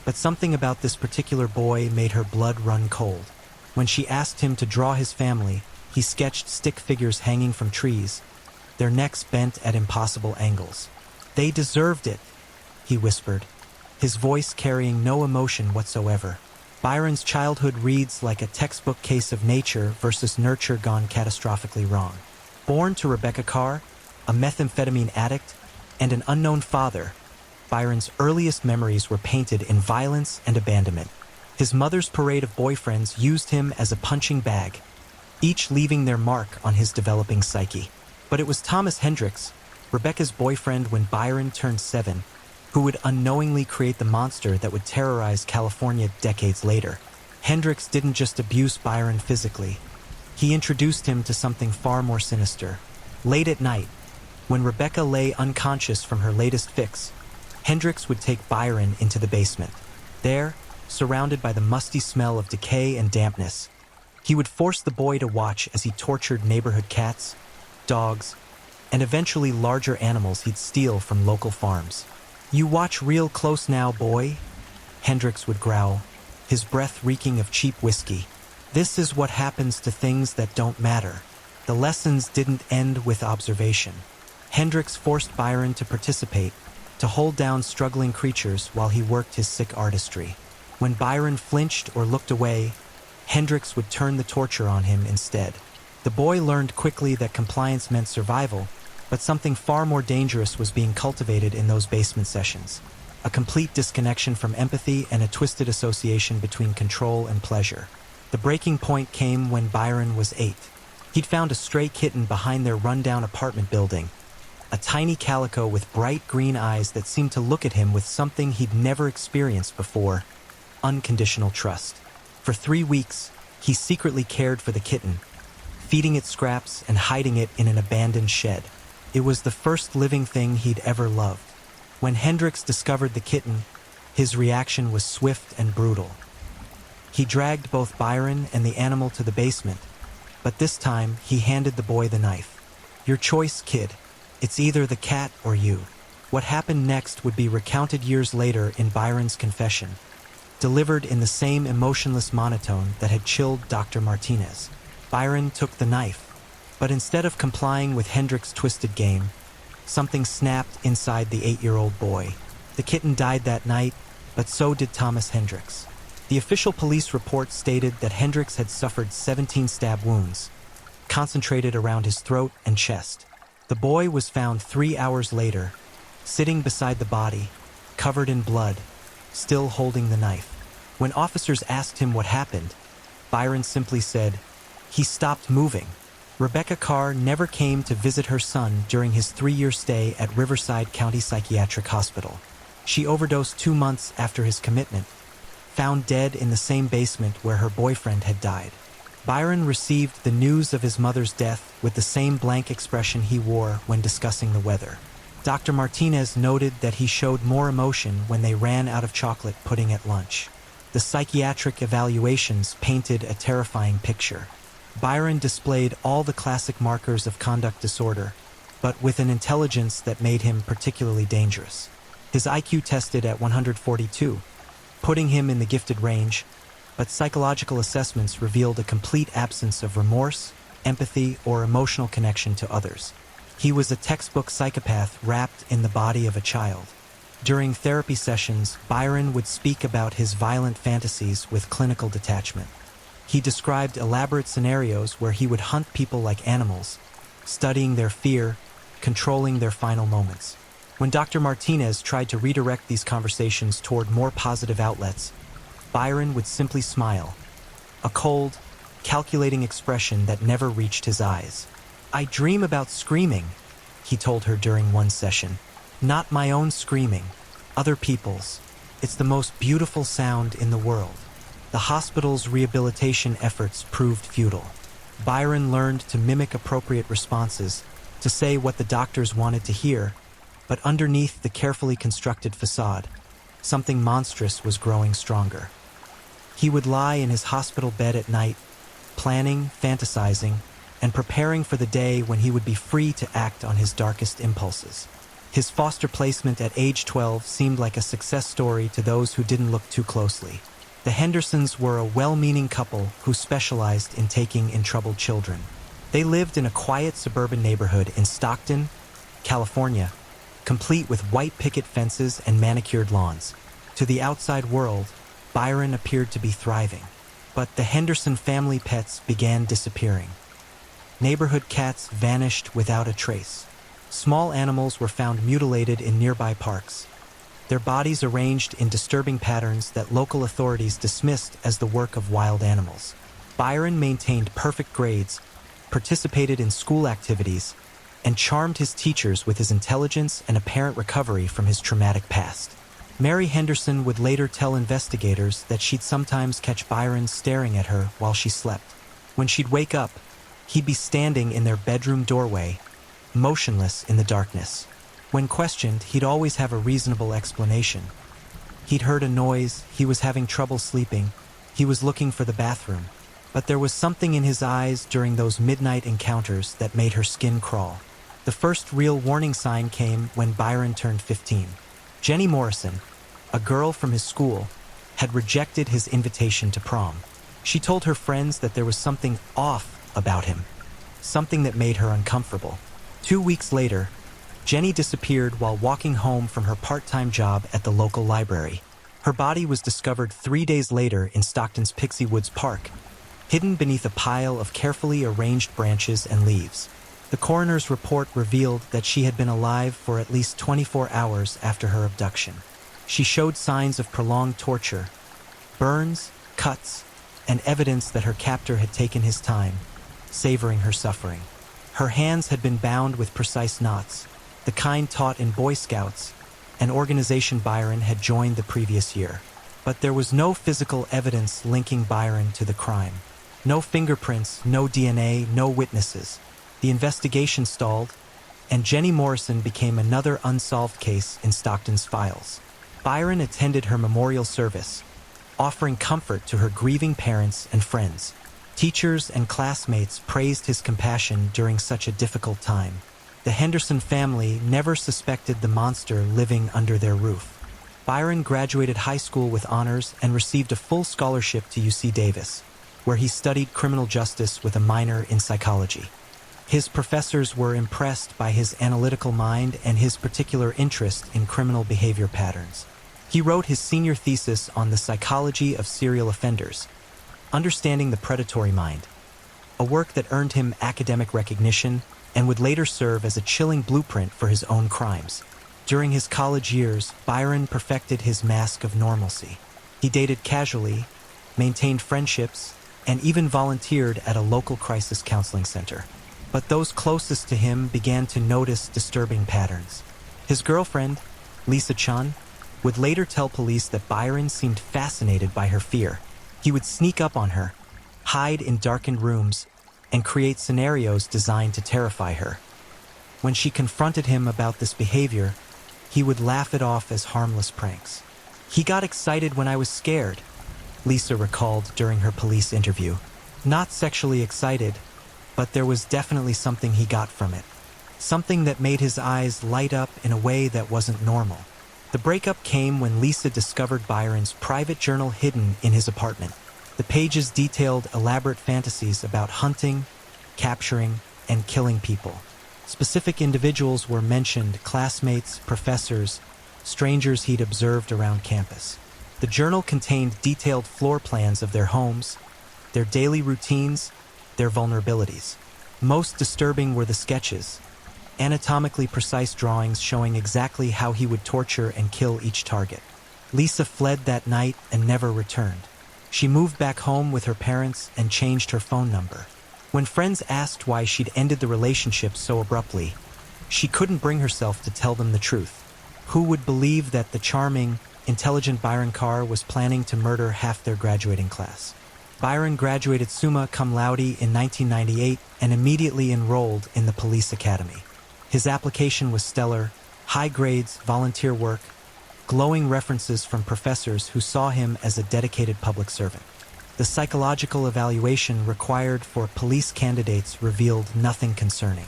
[SPEAKER 1] but something about this particular boy made her blood run cold. When she asked him to draw his family, he sketched stick figures hanging from trees, their necks bent at impossible angles. "They deserved it," he whispered, his voice carrying no emotion whatsoever. Byron's childhood reads like a textbook case of nature versus nurture gone catastrophically wrong. Born to Rebecca Carr, a methamphetamine addict, and an unknown father, Byron's earliest memories were painted in violence and abandonment. His mother's parade of boyfriends used him as a punching bag, each leaving their mark on his developing psyche. But it was Thomas Hendricks, Rebecca's boyfriend when Byron turned 7, who would unknowingly create the monster that would terrorize California decades later. Hendricks didn't just abuse Byron physically. He introduced him to something far more sinister. Late at night, when Rebecca lay unconscious from her latest fix, Hendricks would take Byron into the basement. There, surrounded by the musty smell of decay and dampness, he would force the boy to watch as he tortured neighborhood cats, dogs, and eventually larger animals he'd steal from local farms. "You watch real close now, boy," Hendricks would growl, his breath reeking of cheap whiskey. "This is what happens to things that don't matter." The lessons didn't end with observation. Hendricks forced Byron to participate, to hold down struggling creatures while he worked his sick artistry. When Byron flinched or looked away, Hendricks would turn the torture on him instead. The boy learned quickly that compliance meant survival, but something far more dangerous was being cultivated in those basement sessions. A complete disconnection from empathy and a twisted association between control and pleasure. The breaking point came when Byron was 8. He'd found a stray kitten behind their rundown apartment building, a tiny calico with bright green eyes that seemed to look at him with something he'd never experienced before: unconditional trust. For 3 weeks, he secretly cared for the kitten, feeding it scraps and hiding it in an abandoned shed. It was the first living thing he'd ever loved. When Hendricks discovered the kitten, his reaction was swift and brutal. He dragged both Byron and the animal to the basement, but this time he handed the boy the knife. "Your choice, kid. It's either the cat or you." What happened next would be recounted years later in Byron's confession, delivered in the same emotionless monotone that had chilled Dr. Martinez. Byron took the knife, but instead of complying with Hendricks' twisted game, something snapped inside the 8-year-old boy. The kitten died that night, but so did Thomas Hendricks. The official police report stated that Hendricks had suffered 17 stab wounds, concentrated around his throat and chest. The boy was found 3 hours later, sitting beside the body, covered in blood, still holding the knife. When officers asked him what happened, Byron simply said, "He stopped moving." Rebecca Carr never came to visit her son during his 3-year stay at Riverside County Psychiatric Hospital. She overdosed 2 months after his commitment, found dead in the same basement where her boyfriend had died. Byron received the news of his mother's death with the same blank expression he wore when discussing the weather. Dr. Martinez noted that he showed more emotion when they ran out of chocolate pudding at lunch. The psychiatric evaluations painted a terrifying picture. Byron displayed all the classic markers of conduct disorder, but with an intelligence that made him particularly dangerous. His IQ tested at 142, putting him in the gifted range, but psychological assessments revealed a complete absence of remorse, empathy, or emotional connection to others. He was a textbook psychopath wrapped in the body of a child. During therapy sessions, Byron would speak about his violent fantasies with clinical detachment. He described elaborate scenarios where he would hunt people like animals, studying their fear, controlling their final moments. When Dr. Martinez tried to redirect these conversations toward more positive outlets, Byron would simply smile, a cold, calculating expression that never reached his eyes. "I dream about screaming," he told her during one session. "Not my own screaming, other people's. It's the most beautiful sound in the world." The hospital's rehabilitation efforts proved futile. Byron learned to mimic appropriate responses, to say what the doctors wanted to hear, but underneath the carefully constructed facade, something monstrous was growing stronger. He would lie in his hospital bed at night, planning, fantasizing, and preparing for the day when he would be free to act on his darkest impulses. His foster placement at age 12 seemed like a success story to those who didn't look too closely. The Hendersons were a well-meaning couple who specialized in taking in troubled children. They lived in a quiet suburban neighborhood in Stockton, California, complete with white picket fences and manicured lawns. To the outside world, Byron appeared to be thriving. But the Henderson family pets began disappearing. Neighborhood cats vanished without a trace. Small animals were found mutilated in nearby parks, their bodies arranged in disturbing patterns that local authorities dismissed as the work of wild animals. Byron maintained perfect grades, participated in school activities, and charmed his teachers with his intelligence and apparent recovery from his traumatic past. Mary Henderson would later tell investigators that she'd sometimes catch Byron staring at her while she slept. When she'd wake up, he'd be standing in their bedroom doorway, motionless in the darkness. When questioned, he'd always have a reasonable explanation. He'd heard a noise, he was having trouble sleeping, he was looking for the bathroom. But there was something in his eyes during those midnight encounters that made her skin crawl. The first real warning sign came when Byron turned 15. Jenny Morrison, a girl from his school, had rejected his invitation to prom. She told her friends that there was something off about him, something that made her uncomfortable. 2 weeks later, Jenny disappeared while walking home from her part-time job at the local library. Her body was discovered 3 days later in Stockton's Pixie Woods Park, hidden beneath a pile of carefully arranged branches and leaves. The coroner's report revealed that she had been alive for at least 24 hours after her abduction. She showed signs of prolonged torture, burns, cuts, and evidence that her captor had taken his time, savoring her suffering. Her hands had been bound with precise knots, the kind taught in Boy Scouts, an organization Byron had joined the previous year. But there was no physical evidence linking Byron to the crime. No fingerprints, no DNA, no witnesses. The investigation stalled, and Jenny Morrison became another unsolved case in Stockton's files. Byron attended her memorial service, offering comfort to her grieving parents and friends. Teachers and classmates praised his compassion during such a difficult time. The Henderson family never suspected the monster living under their roof. Byron graduated high school with honors and received a full scholarship to UC Davis, where he studied criminal justice with a minor in psychology. His professors were impressed by his analytical mind and his particular interest in criminal behavior patterns. He wrote his senior thesis on the psychology of serial offenders, Understanding the Predatory Mind, a work that earned him academic recognition and would later serve as a chilling blueprint for his own crimes. During his college years, Byron perfected his mask of normalcy. He dated casually, maintained friendships, and even volunteered at a local crisis counseling center. But those closest to him began to notice disturbing patterns. His girlfriend, Lisa Chun, would later tell police that Byron seemed fascinated by her fear. He would sneak up on her, hide in darkened rooms, and create scenarios designed to terrify her. When she confronted him about this behavior, he would laugh it off as harmless pranks. "He got excited when I was scared," Lisa recalled during her police interview. Not sexually excited, but there was definitely something he got from it. Something that made his eyes light up in a way that wasn't normal. The breakup came when Lisa discovered Byron's private journal hidden in his apartment. The pages detailed elaborate fantasies about hunting, capturing, and killing people. Specific individuals were mentioned: classmates, professors, strangers he'd observed around campus. The journal contained detailed floor plans of their homes, their daily routines, their vulnerabilities. Most disturbing were the sketches, anatomically precise drawings showing exactly how he would torture and kill each target. Lisa fled that night and never returned. She moved back home with her parents and changed her phone number. When friends asked why she'd ended the relationship so abruptly, she couldn't bring herself to tell them the truth. Who would believe that the charming, intelligent Byron Carr was planning to murder half their graduating class? Byron graduated summa cum laude in 1998 and immediately enrolled in the police academy. His application was stellar: high grades, volunteer work, glowing references from professors who saw him as a dedicated public servant. The psychological evaluation required for police candidates revealed nothing concerning.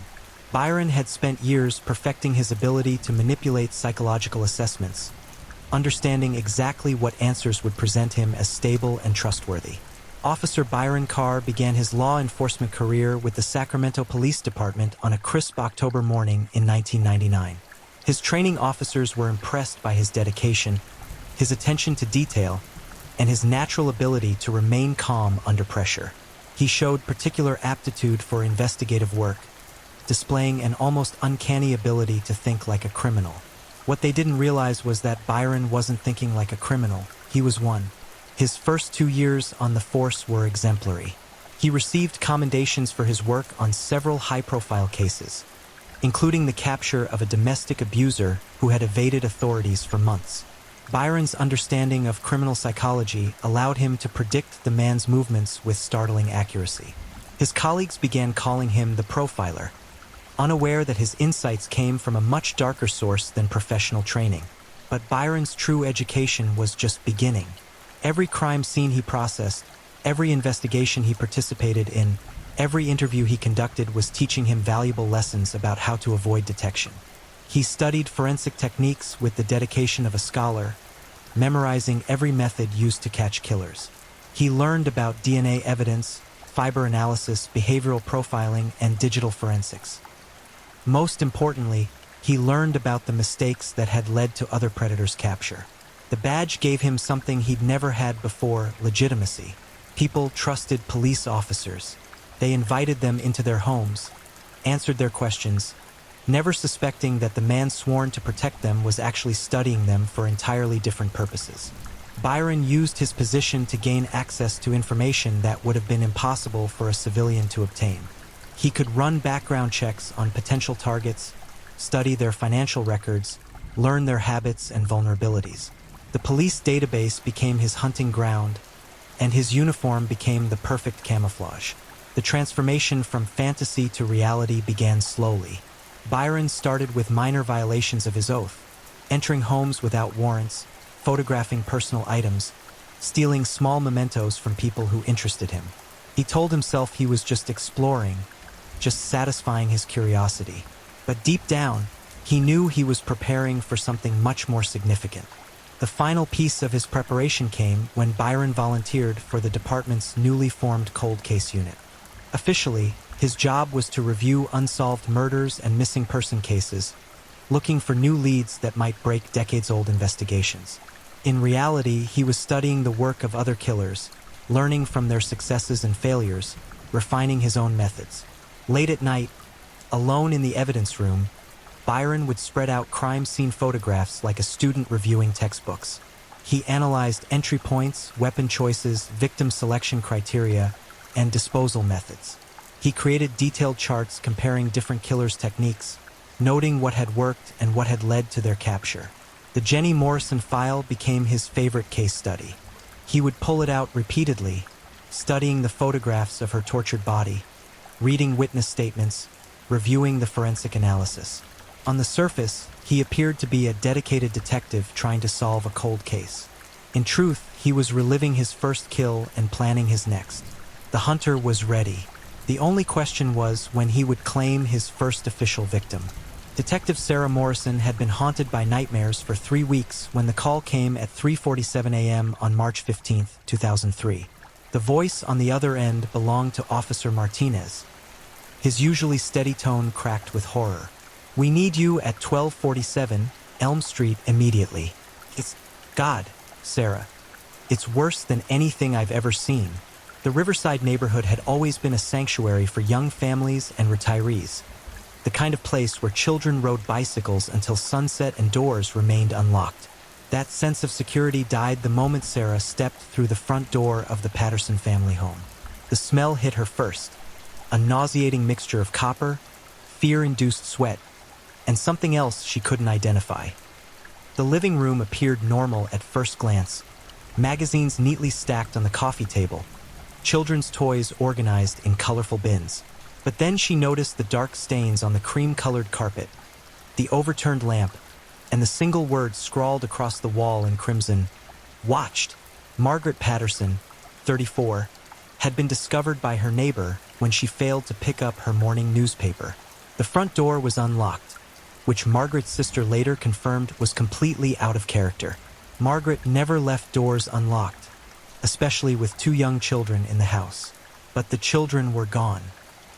[SPEAKER 1] Byron had spent years perfecting his ability to manipulate psychological assessments, understanding exactly what answers would present him as stable and trustworthy. Officer Byron Carr began his law enforcement career with the Sacramento Police Department on a crisp October morning in 1999. His training officers were impressed by his dedication, his attention to detail, and his natural ability to remain calm under pressure. He showed particular aptitude for investigative work, displaying an almost uncanny ability to think like a criminal. What they didn't realize was that Byron wasn't thinking like a criminal, he was one. His first 2 years on the force were exemplary. He received commendations for his work on several high-profile cases, including the capture of a domestic abuser who had evaded authorities for months. Byron's understanding of criminal psychology allowed him to predict the man's movements with startling accuracy. His colleagues began calling him the profiler, unaware that his insights came from a much darker source than professional training. But Byron's true education was just beginning. Every crime scene he processed, Every investigation he participated in, every interview he conducted was teaching him valuable lessons about how to avoid detection. He studied forensic techniques with the dedication of a scholar, memorizing every method used to catch killers. He learned about DNA evidence, fiber analysis, behavioral profiling, and digital forensics. Most importantly, he learned about the mistakes that had led to other predators' capture. The badge gave him something he'd never had before: legitimacy. People trusted police officers. They invited them into their homes, answered their questions, never suspecting that the man sworn to protect them was actually studying them for entirely different purposes. Byron used his position to gain access to information that would have been impossible for a civilian to obtain. He could run background checks on potential targets, study their financial records, learn their habits and vulnerabilities. The police database became his hunting ground, and his uniform became the perfect camouflage. The transformation from fantasy to reality began slowly. Byron started with minor violations of his oath, entering homes without warrants, photographing personal items, stealing small mementos from people who interested him. He told himself he was just exploring, just satisfying his curiosity. But deep down, he knew he was preparing for something much more significant. The final piece of his preparation came when Byron volunteered for the department's newly formed cold case unit. Officially, his job was to review unsolved murders and missing person cases, looking for new leads that might break decades-old investigations. In reality, he was studying the work of other killers, learning from their successes and failures, refining his own methods. Late at night, alone in the evidence room, Byron would spread out crime scene photographs like a student reviewing textbooks. He analyzed entry points, weapon choices, victim selection criteria, and disposal methods. He created detailed charts comparing different killers' techniques, noting what had worked and what had led to their capture. The Jenny Morrison file became his favorite case study. He would pull it out repeatedly, studying the photographs of her tortured body, reading witness statements, reviewing the forensic analysis. On the surface, he appeared to be a dedicated detective trying to solve a cold case. In truth, he was reliving his first kill and planning his next. The hunter was ready. The only question was when he would claim his first official victim. Detective Sarah Morrison had been haunted by nightmares for 3 weeks when the call came at 3:47 a.m. on March 15, 2003. The voice on the other end belonged to Officer Martinez. His usually steady tone cracked with horror. "We need you at 1247 Elm Street immediately." "It's God, Sarah. It's worse than anything I've ever seen." The Riverside neighborhood had always been a sanctuary for young families and retirees, the kind of place where children rode bicycles until sunset and doors remained unlocked. That sense of security died the moment Sarah stepped through the front door of the Patterson family home. The smell hit her first, a nauseating mixture of copper, fear-induced sweat, and something else she couldn't identify. The living room appeared normal at first glance, magazines neatly stacked on the coffee table, children's toys organized in colorful bins. But then she noticed the dark stains on the cream-colored carpet, the overturned lamp, and the single word scrawled across the wall in crimson: "Watched." Margaret Patterson, 34, had been discovered by her neighbor when she failed to pick up her morning newspaper. The front door was unlocked, which Margaret's sister later confirmed was completely out of character. Margaret never left doors unlocked, especially with 2 young children in the house. But the children were gone.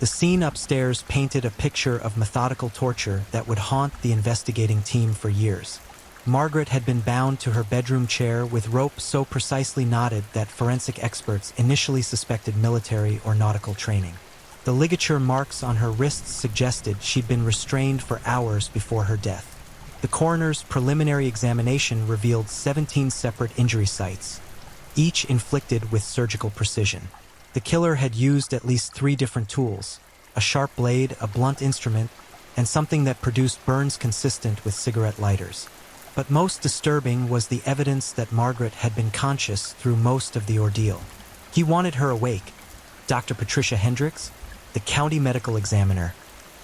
[SPEAKER 1] The scene upstairs painted a picture of methodical torture that would haunt the investigating team for years. Margaret had been bound to her bedroom chair with rope so precisely knotted that forensic experts initially suspected military or nautical training. The ligature marks on her wrists suggested she'd been restrained for hours before her death. The coroner's preliminary examination revealed 17 separate injury sites, each inflicted with surgical precision. The killer had used at least 3 different tools: a sharp blade, a blunt instrument, and something that produced burns consistent with cigarette lighters. But most disturbing was the evidence that Margaret had been conscious through most of the ordeal. He wanted her awake. Dr. Patricia Hendricks, the county medical examiner,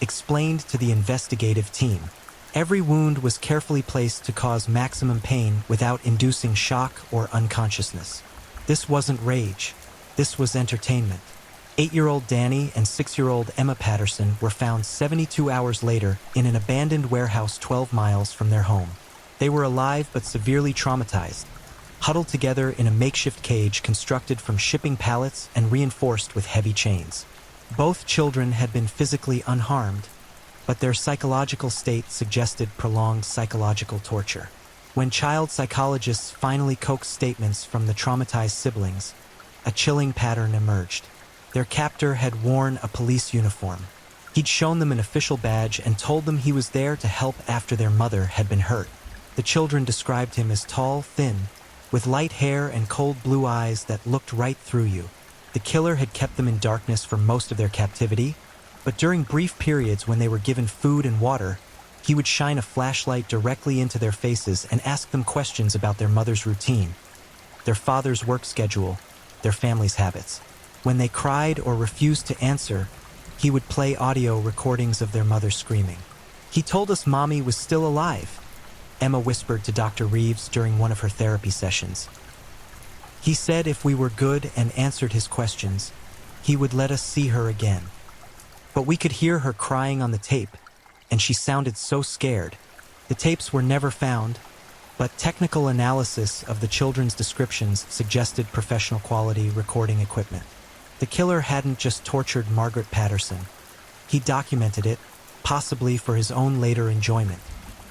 [SPEAKER 1] explained to the investigative team. Every wound was carefully placed to cause maximum pain without inducing shock or unconsciousness. This wasn't rage. This was entertainment. 8-year-old Danny and 6-year-old Emma Patterson were found 72 hours later in an abandoned warehouse 12 miles from their home. They were alive but severely traumatized, huddled together in a makeshift cage constructed from shipping pallets and reinforced with heavy chains. Both children had been physically unharmed, but their psychological state suggested prolonged psychological torture. When child psychologists finally coaxed statements from the traumatized siblings, a chilling pattern emerged. Their captor had worn a police uniform. He'd shown them an official badge and told them he was there to help after their mother had been hurt. The children described him as tall, thin, with light hair and cold blue eyes that looked right through you. The killer had kept them in darkness for most of their captivity, but during brief periods when they were given food and water, he would shine a flashlight directly into their faces and ask them questions about their mother's routine, their father's work schedule, their family's habits. When they cried or refused to answer, he would play audio recordings of their mother screaming. "He told us Mommy was still alive," Emma whispered to Dr. Reeves during one of her therapy sessions. "He said if we were good and answered his questions, he would let us see her again. But we could hear her crying on the tape, and she sounded so scared." The tapes were never found, but technical analysis of the children's descriptions suggested professional quality recording equipment. The killer hadn't just tortured Margaret Patterson. He documented it, possibly for his own later enjoyment.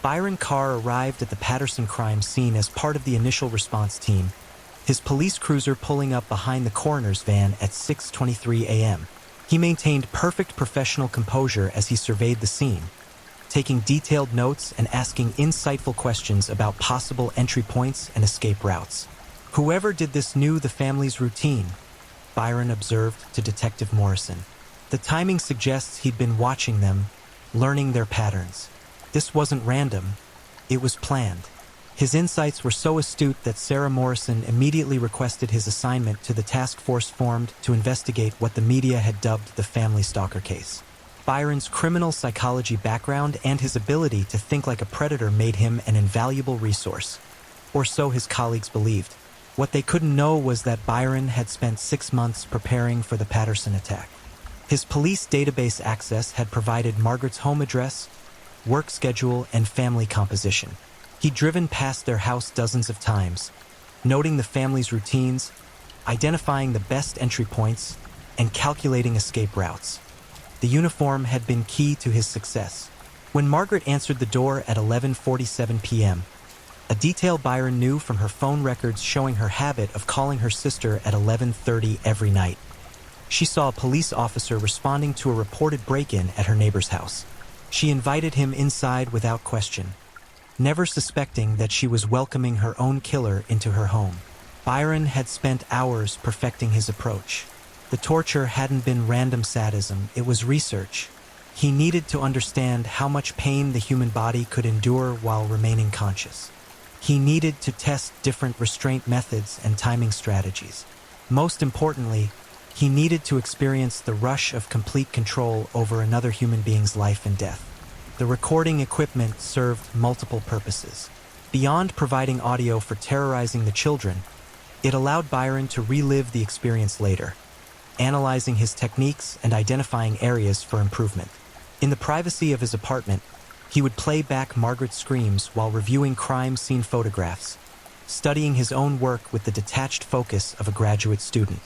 [SPEAKER 1] Byron Carr arrived at the Patterson crime scene as part of the initial response team, his police cruiser pulling up behind the coroner's van at 6:23 a.m. He maintained perfect professional composure as he surveyed the scene, taking detailed notes and asking insightful questions about possible entry points and escape routes. "Whoever did this knew the family's routine," Byron observed to Detective Morrison. "The timing suggests he'd been watching them, learning their patterns. This wasn't random, it was planned." His insights were so astute that Sarah Morrison immediately requested his assignment to the task force formed to investigate what the media had dubbed the family stalker case. Byron's criminal psychology background and his ability to think like a predator made him an invaluable resource. Or so his colleagues believed. What they couldn't know was that Byron had spent 6 months preparing for the Patterson attack. His police database access had provided Margaret's home address, work schedule, and family composition. He'd driven past their house dozens of times, noting the family's routines, identifying the best entry points, and calculating escape routes. The uniform had been key to his success. When Margaret answered the door at 11:47 p.m., a detail Byron knew from her phone records showing her habit of calling her sister at 11:30 every night. She saw a police officer responding to a reported break-in at her neighbor's house. She invited him inside without question, never suspecting that she was welcoming her own killer into her home. Byron had spent hours perfecting his approach. The torture hadn't been random sadism, it was research. He needed to understand how much pain the human body could endure while remaining conscious. He needed to test different restraint methods and timing strategies. Most importantly, he needed to experience the rush of complete control over another human being's life and death. The recording equipment served multiple purposes. Beyond providing audio for terrorizing the children, it allowed Byron to relive the experience later, analyzing his techniques and identifying areas for improvement. In the privacy of his apartment, he would play back Margaret's screams while reviewing crime scene photographs, studying his own work with the detached focus of a graduate student.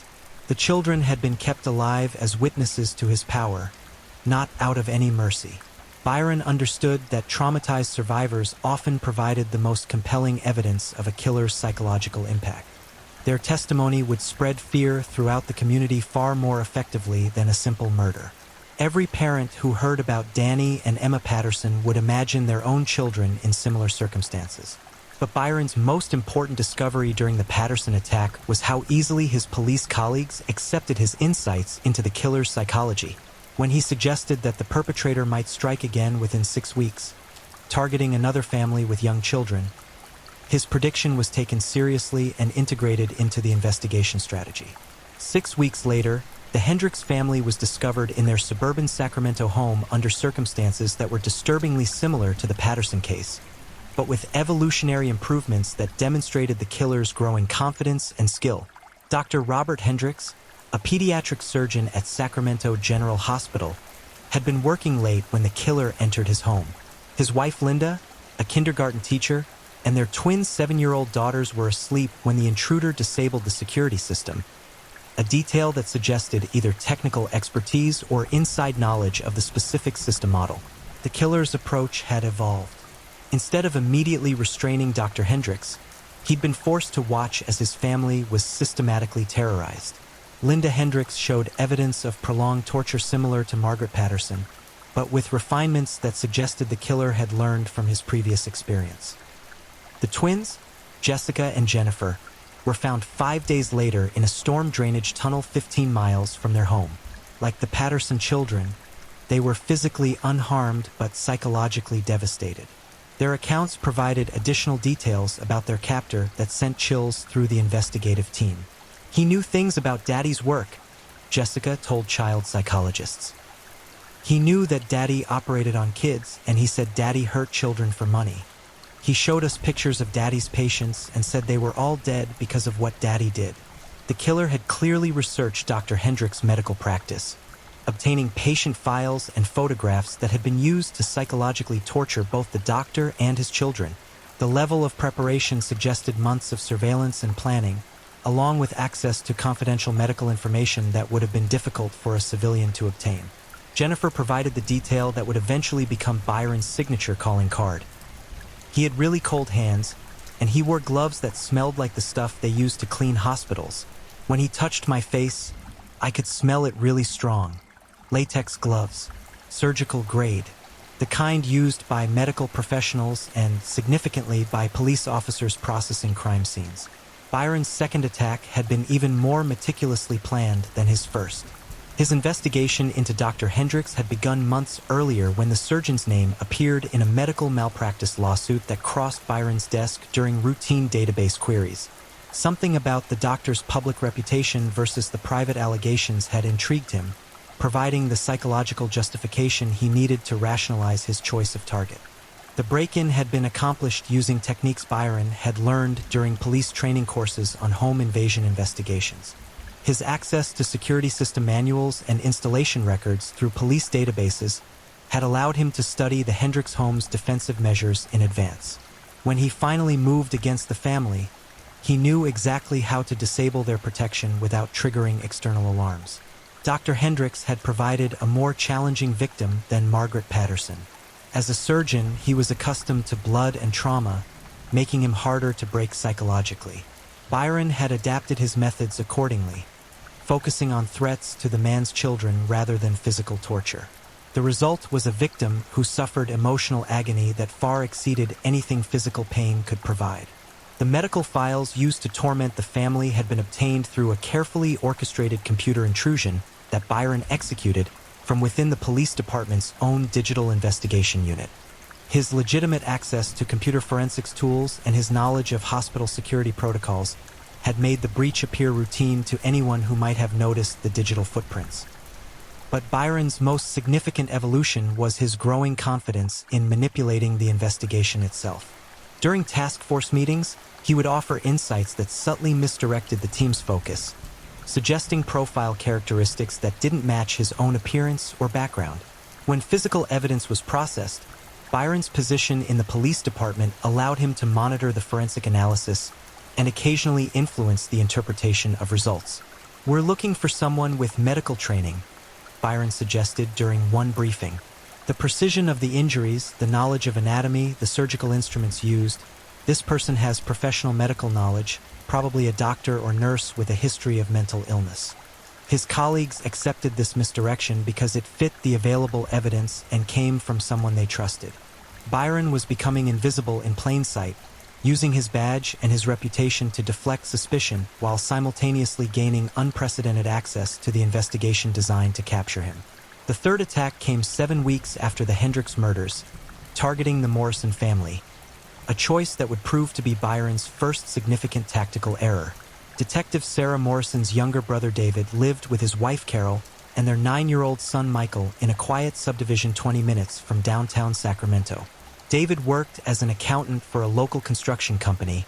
[SPEAKER 1] The children had been kept alive as witnesses to his power, not out of any mercy. Byron understood that traumatized survivors often provided the most compelling evidence of a killer's psychological impact. Their testimony would spread fear throughout the community far more effectively than a simple murder. Every parent who heard about Danny and Emma Patterson would imagine their own children in similar circumstances. But Byron's most important discovery during the Patterson attack was how easily his police colleagues accepted his insights into the killer's psychology. When he suggested that the perpetrator might strike again within 6 weeks, targeting another family with young children, his prediction was taken seriously and integrated into the investigation strategy. 6 weeks later, the Hendricks family was discovered in their suburban Sacramento home under circumstances that were disturbingly similar to the Patterson case, but with evolutionary improvements that demonstrated the killer's growing confidence and skill. Dr. Robert Hendricks, a pediatric surgeon at Sacramento General Hospital, had been working late when the killer entered his home. His wife Linda, a kindergarten teacher, and their twin 7-year-old daughters were asleep when the intruder disabled the security system, a detail that suggested either technical expertise or inside knowledge of the specific system model. The killer's approach had evolved. Instead of immediately restraining Dr. Hendricks, he'd been forced to watch as his family was systematically terrorized. Linda Hendricks showed evidence of prolonged torture similar to Margaret Patterson, but with refinements that suggested the killer had learned from his previous experience. The twins, Jessica and Jennifer, were found 5 days later in a storm drainage tunnel 15 miles from their home. Like the Patterson children, they were physically unharmed but psychologically devastated. Their accounts provided additional details about their captor that sent chills through the investigative team. "He knew things about Daddy's work," Jessica told child psychologists. "He knew that Daddy operated on kids, and he said Daddy hurt children for money. He showed us pictures of Daddy's patients and said they were all dead because of what Daddy did." The killer had clearly researched Dr. Hendricks' medical practice, obtaining patient files and photographs that had been used to psychologically torture both the doctor and his children. The level of preparation suggested months of surveillance and planning, along with access to confidential medical information that would have been difficult for a civilian to obtain. Jennifer provided the detail that would eventually become Byron's signature calling card. "He had really cold hands, and he wore gloves that smelled like the stuff they used to clean hospitals. When he touched my face, I could smell it really strong. Latex gloves, surgical grade, the kind used by medical professionals and, significantly, by police officers processing crime scenes." Byron's second attack had been even more meticulously planned than his first. His investigation into Dr. Hendricks had begun months earlier when the surgeon's name appeared in a medical malpractice lawsuit that crossed Byron's desk during routine database queries. Something about the doctor's public reputation versus the private allegations had intrigued him, providing the psychological justification he needed to rationalize his choice of target. The break-in had been accomplished using techniques Byron had learned during police training courses on home invasion investigations. His access to security system manuals and installation records through police databases had allowed him to study the Hendricks home's defensive measures in advance. When he finally moved against the family, he knew exactly how to disable their protection without triggering external alarms. Dr. Hendricks had provided a more challenging victim than Margaret Patterson. As a surgeon, he was accustomed to blood and trauma, making him harder to break psychologically. Byron had adapted his methods accordingly, focusing on threats to the man's children rather than physical torture. The result was a victim who suffered emotional agony that far exceeded anything physical pain could provide. The medical files used to torment the family had been obtained through a carefully orchestrated computer intrusion that Byron executed from within the police department's own digital investigation unit. His legitimate access to computer forensics tools and his knowledge of hospital security protocols had made the breach appear routine to anyone who might have noticed the digital footprints. But Byron's most significant evolution was his growing confidence in manipulating the investigation itself. During task force meetings, he would offer insights that subtly misdirected the team's focus, suggesting profile characteristics that didn't match his own appearance or background. When physical evidence was processed, Byron's position in the police department allowed him to monitor the forensic analysis and occasionally influence the interpretation of results. "We're looking for someone with medical training," Byron suggested during one briefing. "The precision of the injuries, the knowledge of anatomy, the surgical instruments used. This person has professional medical knowledge, probably a doctor or nurse with a history of mental illness." His colleagues accepted this misdirection because it fit the available evidence and came from someone they trusted. Byron was becoming invisible in plain sight, using his badge and his reputation to deflect suspicion while simultaneously gaining unprecedented access to the investigation designed to capture him. The third attack came 7 weeks after the Hendricks murders, targeting the Morrison family, a choice that would prove to be Byron's first significant tactical error. Detective Sarah Morrison's younger brother David lived with his wife Carol and their 9-year-old son Michael in a quiet subdivision 20 minutes from downtown Sacramento. David worked as an accountant for a local construction company,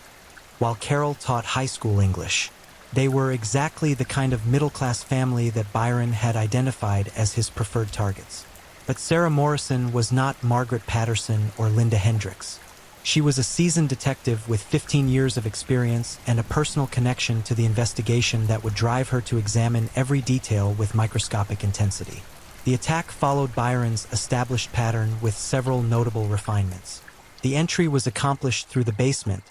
[SPEAKER 1] while Carol taught high school English. They were exactly the kind of middle-class family that Byron had identified as his preferred targets. But Sarah Morrison was not Margaret Patterson or Linda Hendricks. She was a seasoned detective with 15 years of experience and a personal connection to the investigation that would drive her to examine every detail with microscopic intensity. The attack followed Byron's established pattern with several notable refinements. The entry was accomplished through the basement,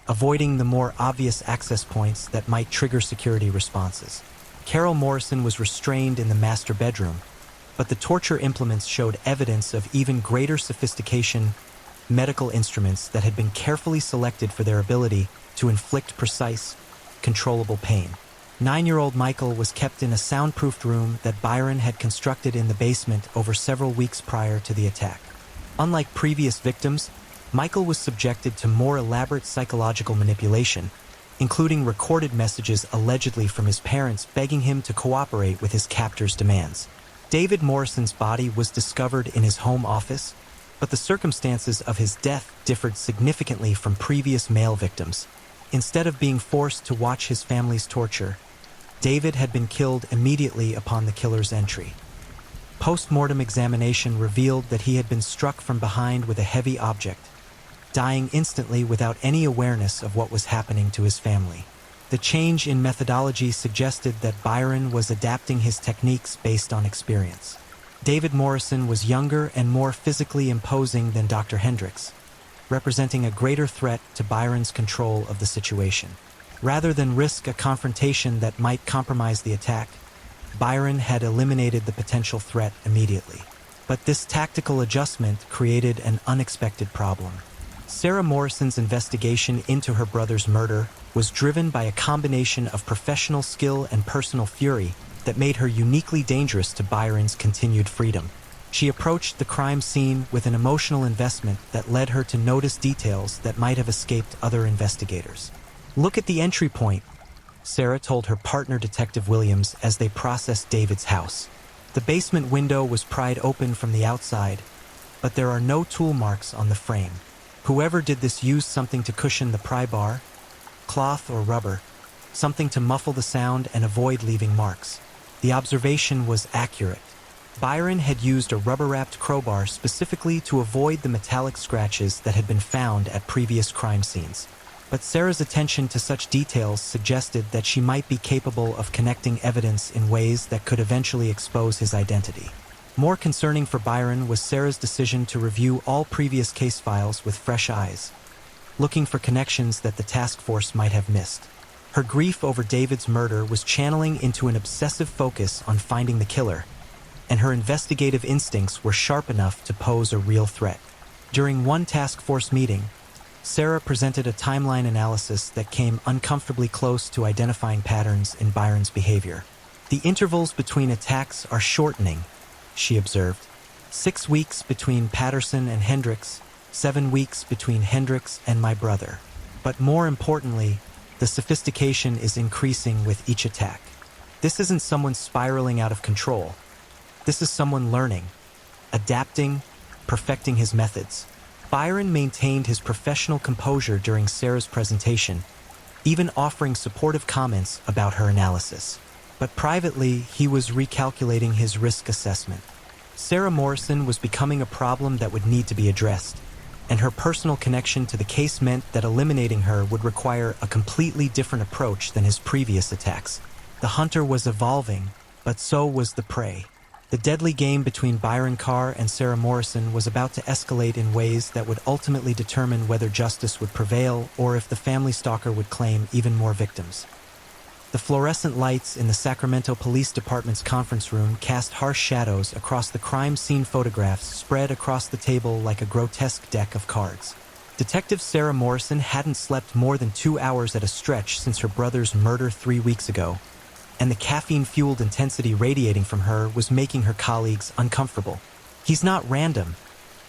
[SPEAKER 1] avoiding the more obvious access points that might trigger security responses. Carol Morrison was restrained in the master bedroom, but the torture implements showed evidence of even greater sophistication, medical instruments that had been carefully selected for their ability to inflict precise, controllable pain. 9-year-old Michael was kept in a soundproofed room that Byron had constructed in the basement over several weeks prior to the attack. Unlike previous victims, Michael was subjected to more elaborate psychological manipulation, including recorded messages allegedly from his parents begging him to cooperate with his captor's demands. David Morrison's body was discovered in his home office, but the circumstances of his death differed significantly from previous male victims. Instead of being forced to watch his family's torture, David had been killed immediately upon the killer's entry. Post-mortem examination revealed that he had been struck from behind with a heavy object, dying instantly without any awareness of what was happening to his family. The change in methodology suggested that Byron was adapting his techniques based on experience. David Morrison was younger and more physically imposing than Dr. Hendricks, representing a greater threat to Byron's control of the situation. Rather than risk a confrontation that might compromise the attack, Byron had eliminated the potential threat immediately. But this tactical adjustment created an unexpected problem. Sarah Morrison's investigation into her brother's murder was driven by a combination of professional skill and personal fury that made her uniquely dangerous to Byron's continued freedom. She approached the crime scene with an emotional investment that led her to notice details that might have escaped other investigators. "Look at the entry point," Sarah told her partner Detective Williams as they processed David's house. The basement window was pried open from the outside, but there are no tool marks on the frame. Whoever did this used something to cushion the pry bar, cloth or rubber, something to muffle the sound and avoid leaving marks. The observation was accurate. Byron had used a rubber-wrapped crowbar specifically to avoid the metallic scratches that had been found at previous crime scenes. But Sarah's attention to such details suggested that she might be capable of connecting evidence in ways that could eventually expose his identity. More concerning for Byron was Sarah's decision to review all previous case files with fresh eyes, looking for connections that the task force might have missed. Her grief over David's murder was channeling into an obsessive focus on finding the killer, and her investigative instincts were sharp enough to pose a real threat. During one task force meeting, Sarah presented a timeline analysis that came uncomfortably close to identifying patterns in Byron's behavior. "The intervals between attacks are shortening," she observed. 6 weeks between Patterson and Hendricks, 7 weeks between Hendricks and my brother. But more importantly, the sophistication is increasing with each attack. This isn't someone spiraling out of control. This is someone learning, adapting, perfecting his methods. Byron maintained his professional composure during Sarah's presentation, even offering supportive comments about her analysis. But privately, he was recalculating his risk assessment. Sarah Morrison was becoming a problem that would need to be addressed, and her personal connection to the case meant that eliminating her would require a completely different approach than his previous attacks. The hunter was evolving, but so was the prey. The deadly game between Byron Carr and Sarah Morrison was about to escalate in ways that would ultimately determine whether justice would prevail or if the family stalker would claim even more victims. The fluorescent lights in the Sacramento Police Department's conference room cast harsh shadows across the crime scene photographs spread across the table like a grotesque deck of cards. Detective Sarah Morrison hadn't slept more than 2 hours at a stretch since her brother's murder 3 weeks ago, and the caffeine-fueled intensity radiating from her was making her colleagues uncomfortable. "He's not random,"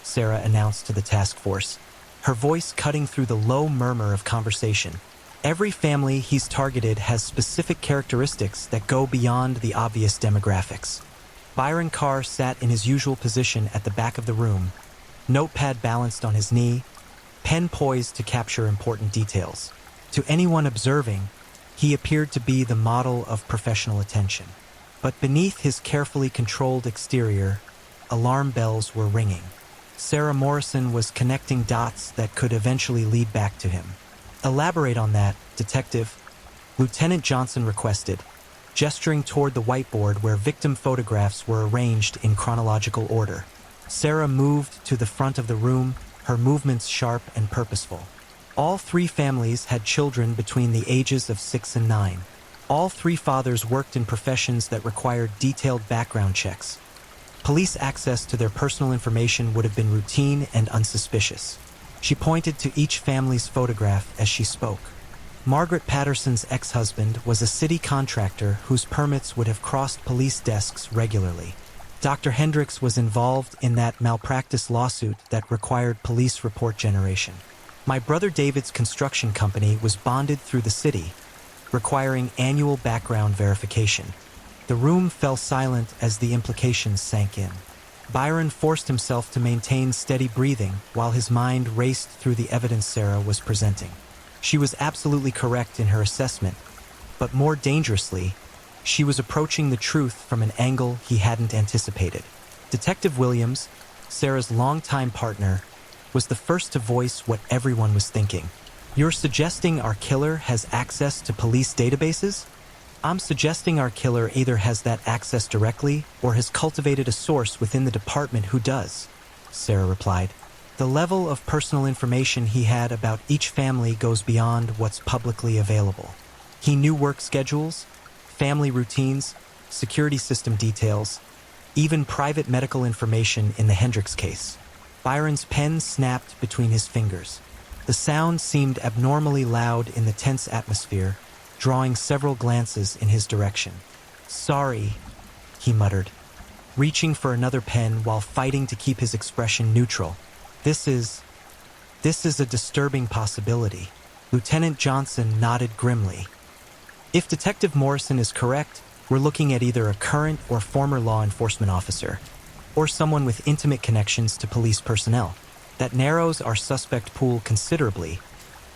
[SPEAKER 1] Sarah announced to the task force, her voice cutting through the low murmur of conversation. "Every family he's targeted has specific characteristics that go beyond the obvious demographics." Byron Carr sat in his usual position at the back of the room, notepad balanced on his knee, pen poised to capture important details. To anyone observing, He appeared to be the model of professional attention. But beneath his carefully controlled exterior, alarm bells were ringing. Sarah Morrison was connecting dots that could eventually lead back to him. "Elaborate on that, Detective," Lieutenant Johnson requested, gesturing toward the whiteboard where victim photographs were arranged in chronological order. Sarah moved to the front of the room, her movements sharp and purposeful. All three families had children between the ages of 6 and 9. All three fathers worked in professions that required detailed background checks. Police access to their personal information would have been routine and unsuspicious. She pointed to each family's photograph as she spoke. Margaret Patterson's ex-husband was a city contractor whose permits would have crossed police desks regularly. Dr. Hendricks was involved in that malpractice lawsuit that required police report generation. My brother David's construction company was bonded through the city, requiring annual background verification. The room fell silent as the implications sank in. Byron forced himself to maintain steady breathing while his mind raced through the evidence Sarah was presenting. She was absolutely correct in her assessment, but more dangerously, she was approaching the truth from an angle he hadn't anticipated. Detective Williams, Sarah's longtime partner, was the first to voice what everyone was thinking. "You're suggesting our killer has access to police databases?" "I'm suggesting our killer either has that access directly or has cultivated a source within the department who does," Sarah replied. "The level of personal information he had about each family goes beyond what's publicly available. He knew work schedules, family routines, security system details, even private medical information in the Hendricks case." Byron's pen snapped between his fingers. The sound seemed abnormally loud in the tense atmosphere, drawing several glances in his direction. "Sorry," he muttered, reaching for another pen while fighting to keep his expression neutral. This is a disturbing possibility." Lieutenant Johnson nodded grimly. "If Detective Morrison is correct, we're looking at either a current or former law enforcement officer, or someone with intimate connections to police personnel. That narrows our suspect pool considerably,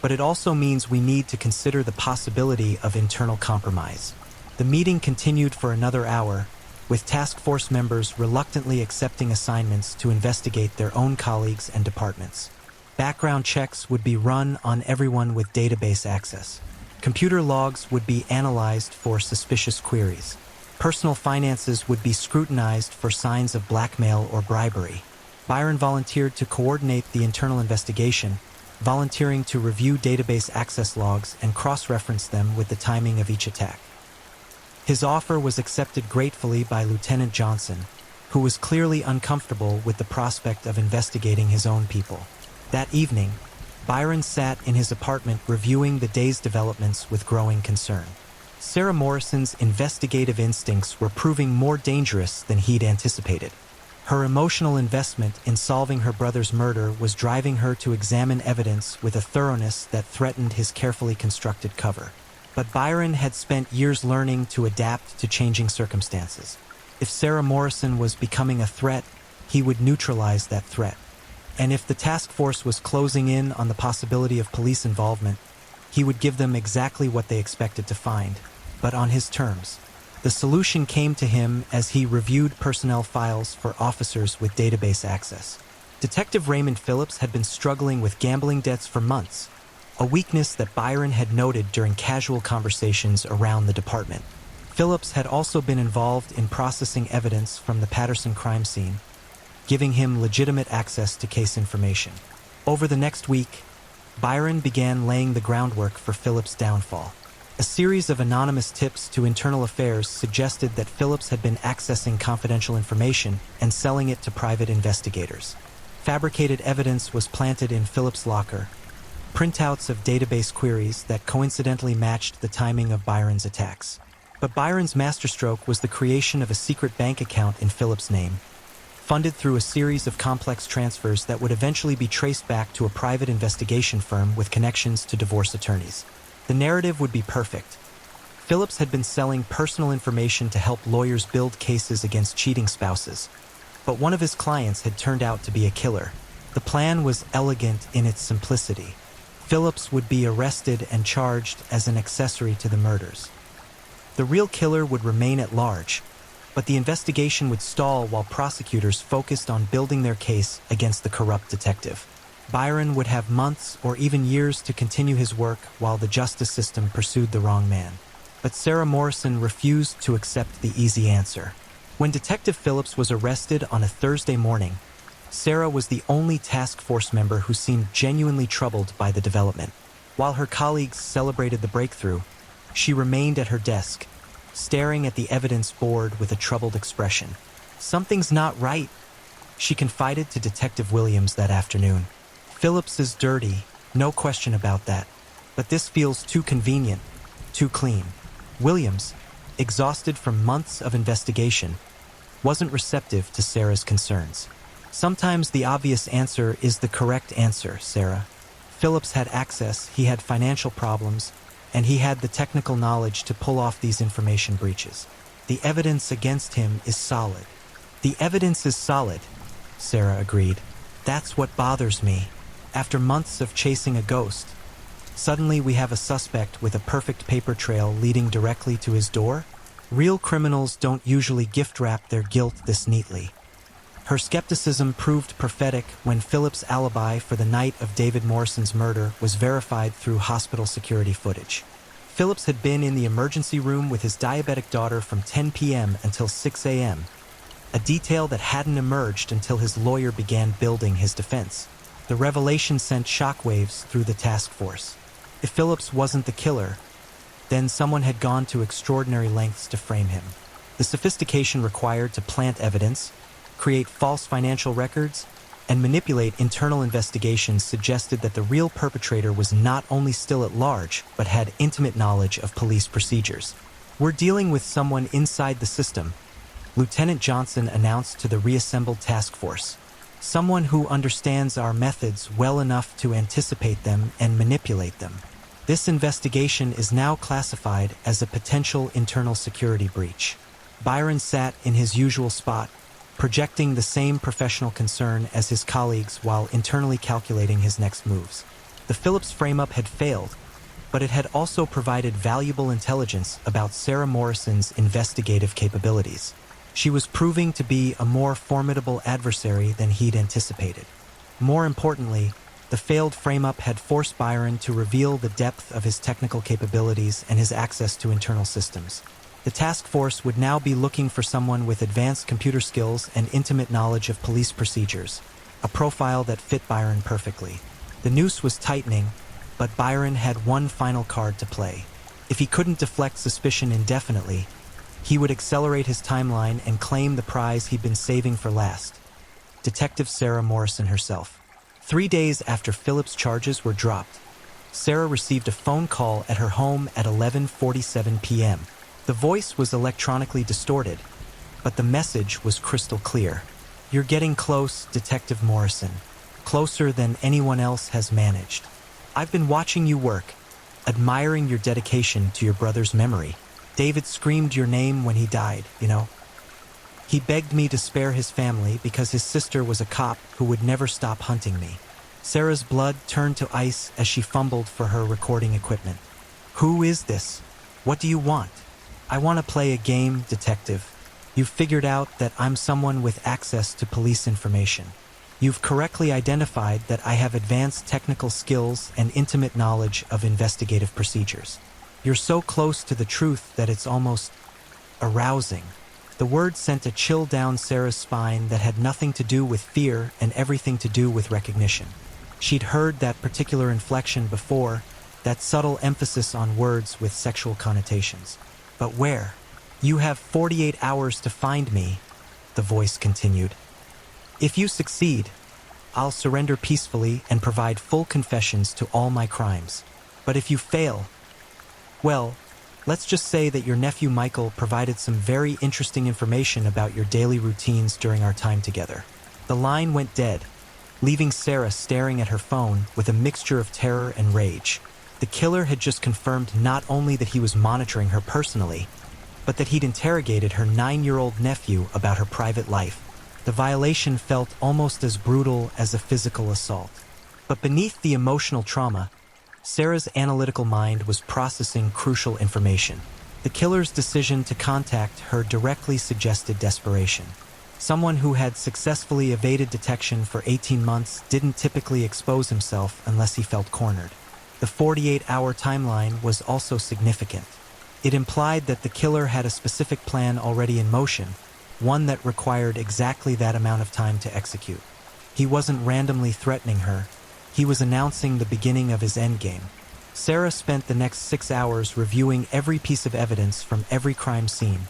[SPEAKER 1] but it also means we need to consider the possibility of internal compromise." The meeting continued for another hour, with task force members reluctantly accepting assignments to investigate their own colleagues and departments. Background checks would be run on everyone with database access. Computer logs would be analyzed for suspicious queries. Personal finances would be scrutinized for signs of blackmail or bribery. Byron volunteered to coordinate the internal investigation, volunteering to review database access logs and cross-reference them with the timing of each attack. His offer was accepted gratefully by Lieutenant Johnson, who was clearly uncomfortable with the prospect of investigating his own people. That evening, Byron sat in his apartment reviewing the day's developments with growing concern. Sarah Morrison's investigative instincts were proving more dangerous than he'd anticipated. Her emotional investment in solving her brother's murder was driving her to examine evidence with a thoroughness that threatened his carefully constructed cover. But Byron had spent years learning to adapt to changing circumstances. If Sarah Morrison was becoming a threat, he would neutralize that threat. And if the task force was closing in on the possibility of police involvement, he would give them exactly what they expected to find, but on his terms. The solution came to him as he reviewed personnel files for officers with database access. Detective Raymond Phillips had been struggling with gambling debts for months, a weakness that Byron had noted during casual conversations around the department. Phillips had also been involved in processing evidence from the Patterson crime scene, giving him legitimate access to case information. Over the next week, Byron began laying the groundwork for Phillips' downfall. A series of anonymous tips to internal affairs suggested that Phillips had been accessing confidential information and selling it to private investigators. Fabricated evidence was planted in Phillips' locker, printouts of database queries that coincidentally matched the timing of Byron's attacks. But Byron's masterstroke was the creation of a secret bank account in Phillips' name, funded through a series of complex transfers that would eventually be traced back to a private investigation firm with connections to divorce attorneys. The narrative would be perfect. Phillips had been selling personal information to help lawyers build cases against cheating spouses, but one of his clients had turned out to be a killer. The plan was elegant in its simplicity. Phillips would be arrested and charged as an accessory to the murders. The real killer would remain at large, but the investigation would stall while prosecutors focused on building their case against the corrupt detective. Byron would have months or even years to continue his work while the justice system pursued the wrong man. But Sarah Morrison refused to accept the easy answer. When Detective Phillips was arrested on a Thursday morning, Sarah was the only task force member who seemed genuinely troubled by the development. While her colleagues celebrated the breakthrough, she remained at her desk, staring at the evidence board with a troubled expression. "Something's not right," she confided to Detective Williams that afternoon. "Phillips is dirty, no question about that. But this feels too convenient, too clean." Williams, exhausted from months of investigation, wasn't receptive to Sarah's concerns. "Sometimes the obvious answer is the correct answer, Sarah. Phillips had access, he had financial problems, and he had the technical knowledge to pull off these information breaches. The evidence against him is solid." "The evidence is solid," Sarah agreed. "That's what bothers me. After months of chasing a ghost, suddenly we have a suspect with a perfect paper trail leading directly to his door? Real criminals don't usually gift-wrap their guilt this neatly." Her skepticism proved prophetic when Phillips' alibi for the night of David Morrison's murder was verified through hospital security footage. Phillips had been in the emergency room with his diabetic daughter from 10 p.m. until 6 a.m., a detail that hadn't emerged until his lawyer began building his defense. The revelation sent shockwaves through the task force. If Phillips wasn't the killer, then someone had gone to extraordinary lengths to frame him. The sophistication required to plant evidence, create false financial records, and manipulate internal investigations suggested that the real perpetrator was not only still at large, but had intimate knowledge of police procedures. "We're dealing with someone inside the system," Lieutenant Johnson announced to the reassembled task force. "Someone who understands our methods well enough to anticipate them and manipulate them. This investigation is now classified as a potential internal security breach." Byron sat in his usual spot, projecting the same professional concern as his colleagues while internally calculating his next moves. The Phillips frame-up had failed, but it had also provided valuable intelligence about Sarah Morrison's investigative capabilities. She was proving to be a more formidable adversary than he'd anticipated. More importantly, the failed frame-up had forced Byron to reveal the depth of his technical capabilities and his access to internal systems. The task force would now be looking for someone with advanced computer skills and intimate knowledge of police procedures, a profile that fit Byron perfectly. The noose was tightening, but Byron had one final card to play. If he couldn't deflect suspicion indefinitely, he would accelerate his timeline and claim the prize he'd been saving for last: Detective Sarah Morrison herself. 3 days after Phillips' charges were dropped, Sarah received a phone call at her home at 11:47 p.m. The voice was electronically distorted, but the message was crystal clear. "You're getting close, Detective Morrison. Closer than anyone else has managed. I've been watching you work, admiring your dedication to your brother's memory. David screamed your name when he died, you know. He begged me to spare his family because his sister was a cop who would never stop hunting me." Sarah's blood turned to ice as she fumbled for her recording equipment. "Who is this? What do you want?" "I want to play a game, Detective. You've figured out that I'm someone with access to police information. You've correctly identified that I have advanced technical skills and intimate knowledge of investigative procedures. You're so close to the truth that it's almost arousing." The word sent a chill down Sarah's spine that had nothing to do with fear and everything to do with recognition. She'd heard that particular inflection before, that subtle emphasis on words with sexual connotations. "But where?" "You have 48 hours to find me," the voice continued. "If you succeed, I'll surrender peacefully and provide full confessions to all my crimes. But if you fail, well, let's just say that your nephew Michael provided some very interesting information about your daily routines during our time together." The line went dead, leaving Sarah staring at her phone with a mixture of terror and rage. The killer had just confirmed not only that he was monitoring her personally, but that he'd interrogated her 9-year-old nephew about her private life. The violation felt almost as brutal as a physical assault. But beneath the emotional trauma, Sarah's analytical mind was processing crucial information. The killer's decision to contact her directly suggested desperation. Someone who had successfully evaded detection for 18 months didn't typically expose himself unless he felt cornered. The 48-hour timeline was also significant. It implied that the killer had a specific plan already in motion, one that required exactly that amount of time to execute. He wasn't randomly threatening her. He was announcing the beginning of his endgame. Sarah spent the next 6 hours reviewing every piece of evidence from every crime scene,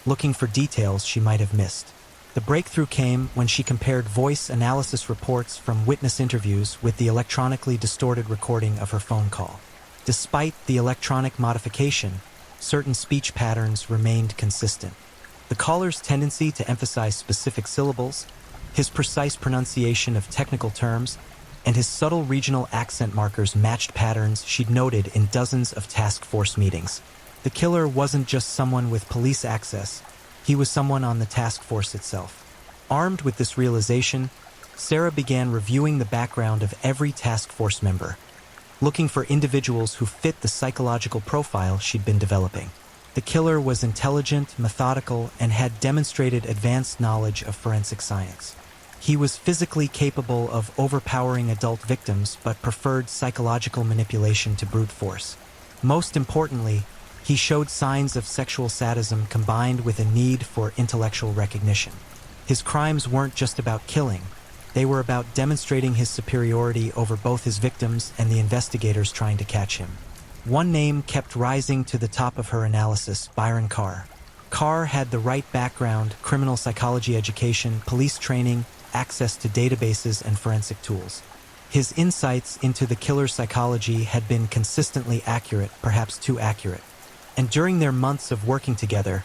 [SPEAKER 1] looking for details she might have missed. The breakthrough came when she compared voice analysis reports from witness interviews with the electronically distorted recording of her phone call. Despite the electronic modification, certain speech patterns remained consistent. The caller's tendency to emphasize specific syllables, his precise pronunciation of technical terms, and his subtle regional accent markers matched patterns she'd noted in dozens of task force meetings. The killer wasn't just someone with police access, he was someone on the task force itself. Armed with this realization, Sarah began reviewing the background of every task force member, looking for individuals who fit the psychological profile she'd been developing. The killer was intelligent, methodical, and had demonstrated advanced knowledge of forensic science. He was physically capable of overpowering adult victims but preferred psychological manipulation to brute force. Most importantly, he showed signs of sexual sadism combined with a need for intellectual recognition. His crimes weren't just about killing, they were about demonstrating his superiority over both his victims and the investigators trying to catch him. One name kept rising to the top of her analysis: Byron Carr. Carr had the right background, criminal psychology education, police training, access to databases and forensic tools. His insights into the killer's psychology had been consistently accurate, perhaps too accurate. And during their months of working together,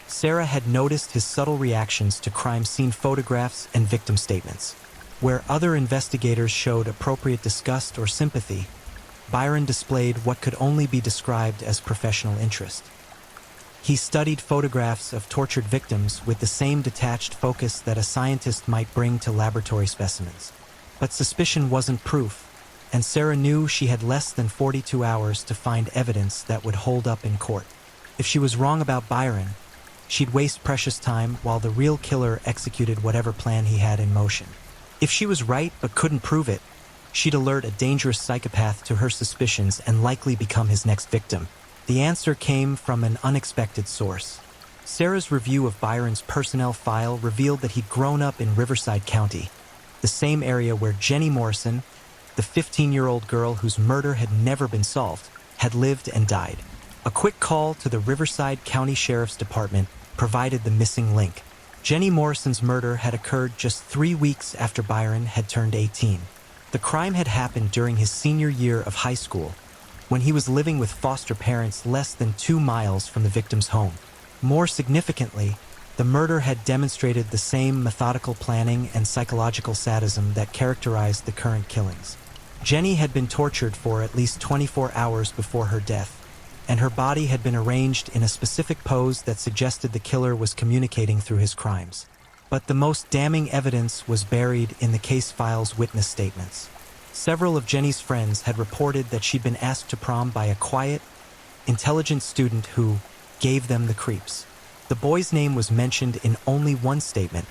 [SPEAKER 1] Sarah had noticed his subtle reactions to crime scene photographs and victim statements. Where other investigators showed appropriate disgust or sympathy, Byron displayed what could only be described as professional interest. He studied photographs of tortured victims with the same detached focus that a scientist might bring to laboratory specimens. But suspicion wasn't proof, and Sarah knew she had less than 42 hours to find evidence that would hold up in court. If she was wrong about Byron, she'd waste precious time while the real killer executed whatever plan he had in motion. If she was right but couldn't prove it, she'd alert a dangerous psychopath to her suspicions and likely become his next victim. The answer came from an unexpected source. Sarah's review of Byron's personnel file revealed that he'd grown up in Riverside County, the same area where Jenny Morrison, the 15-year-old girl whose murder had never been solved, had lived and died. A quick call to the Riverside County Sheriff's Department provided the missing link. Jenny Morrison's murder had occurred just 3 weeks after Byron had turned 18. The crime had happened during his senior year of high school, when he was living with foster parents less than 2 miles from the victim's home. More significantly, the murder had demonstrated the same methodical planning and psychological sadism that characterized the current killings. Jenny had been tortured for at least 24 hours before her death, and her body had been arranged in a specific pose that suggested the killer was communicating through his crimes. But the most damning evidence was buried in the case file's witness statements. Several of Jenny's friends had reported that she'd been asked to prom by a quiet, intelligent student who gave them the creeps. The boy's name was mentioned in only one statement,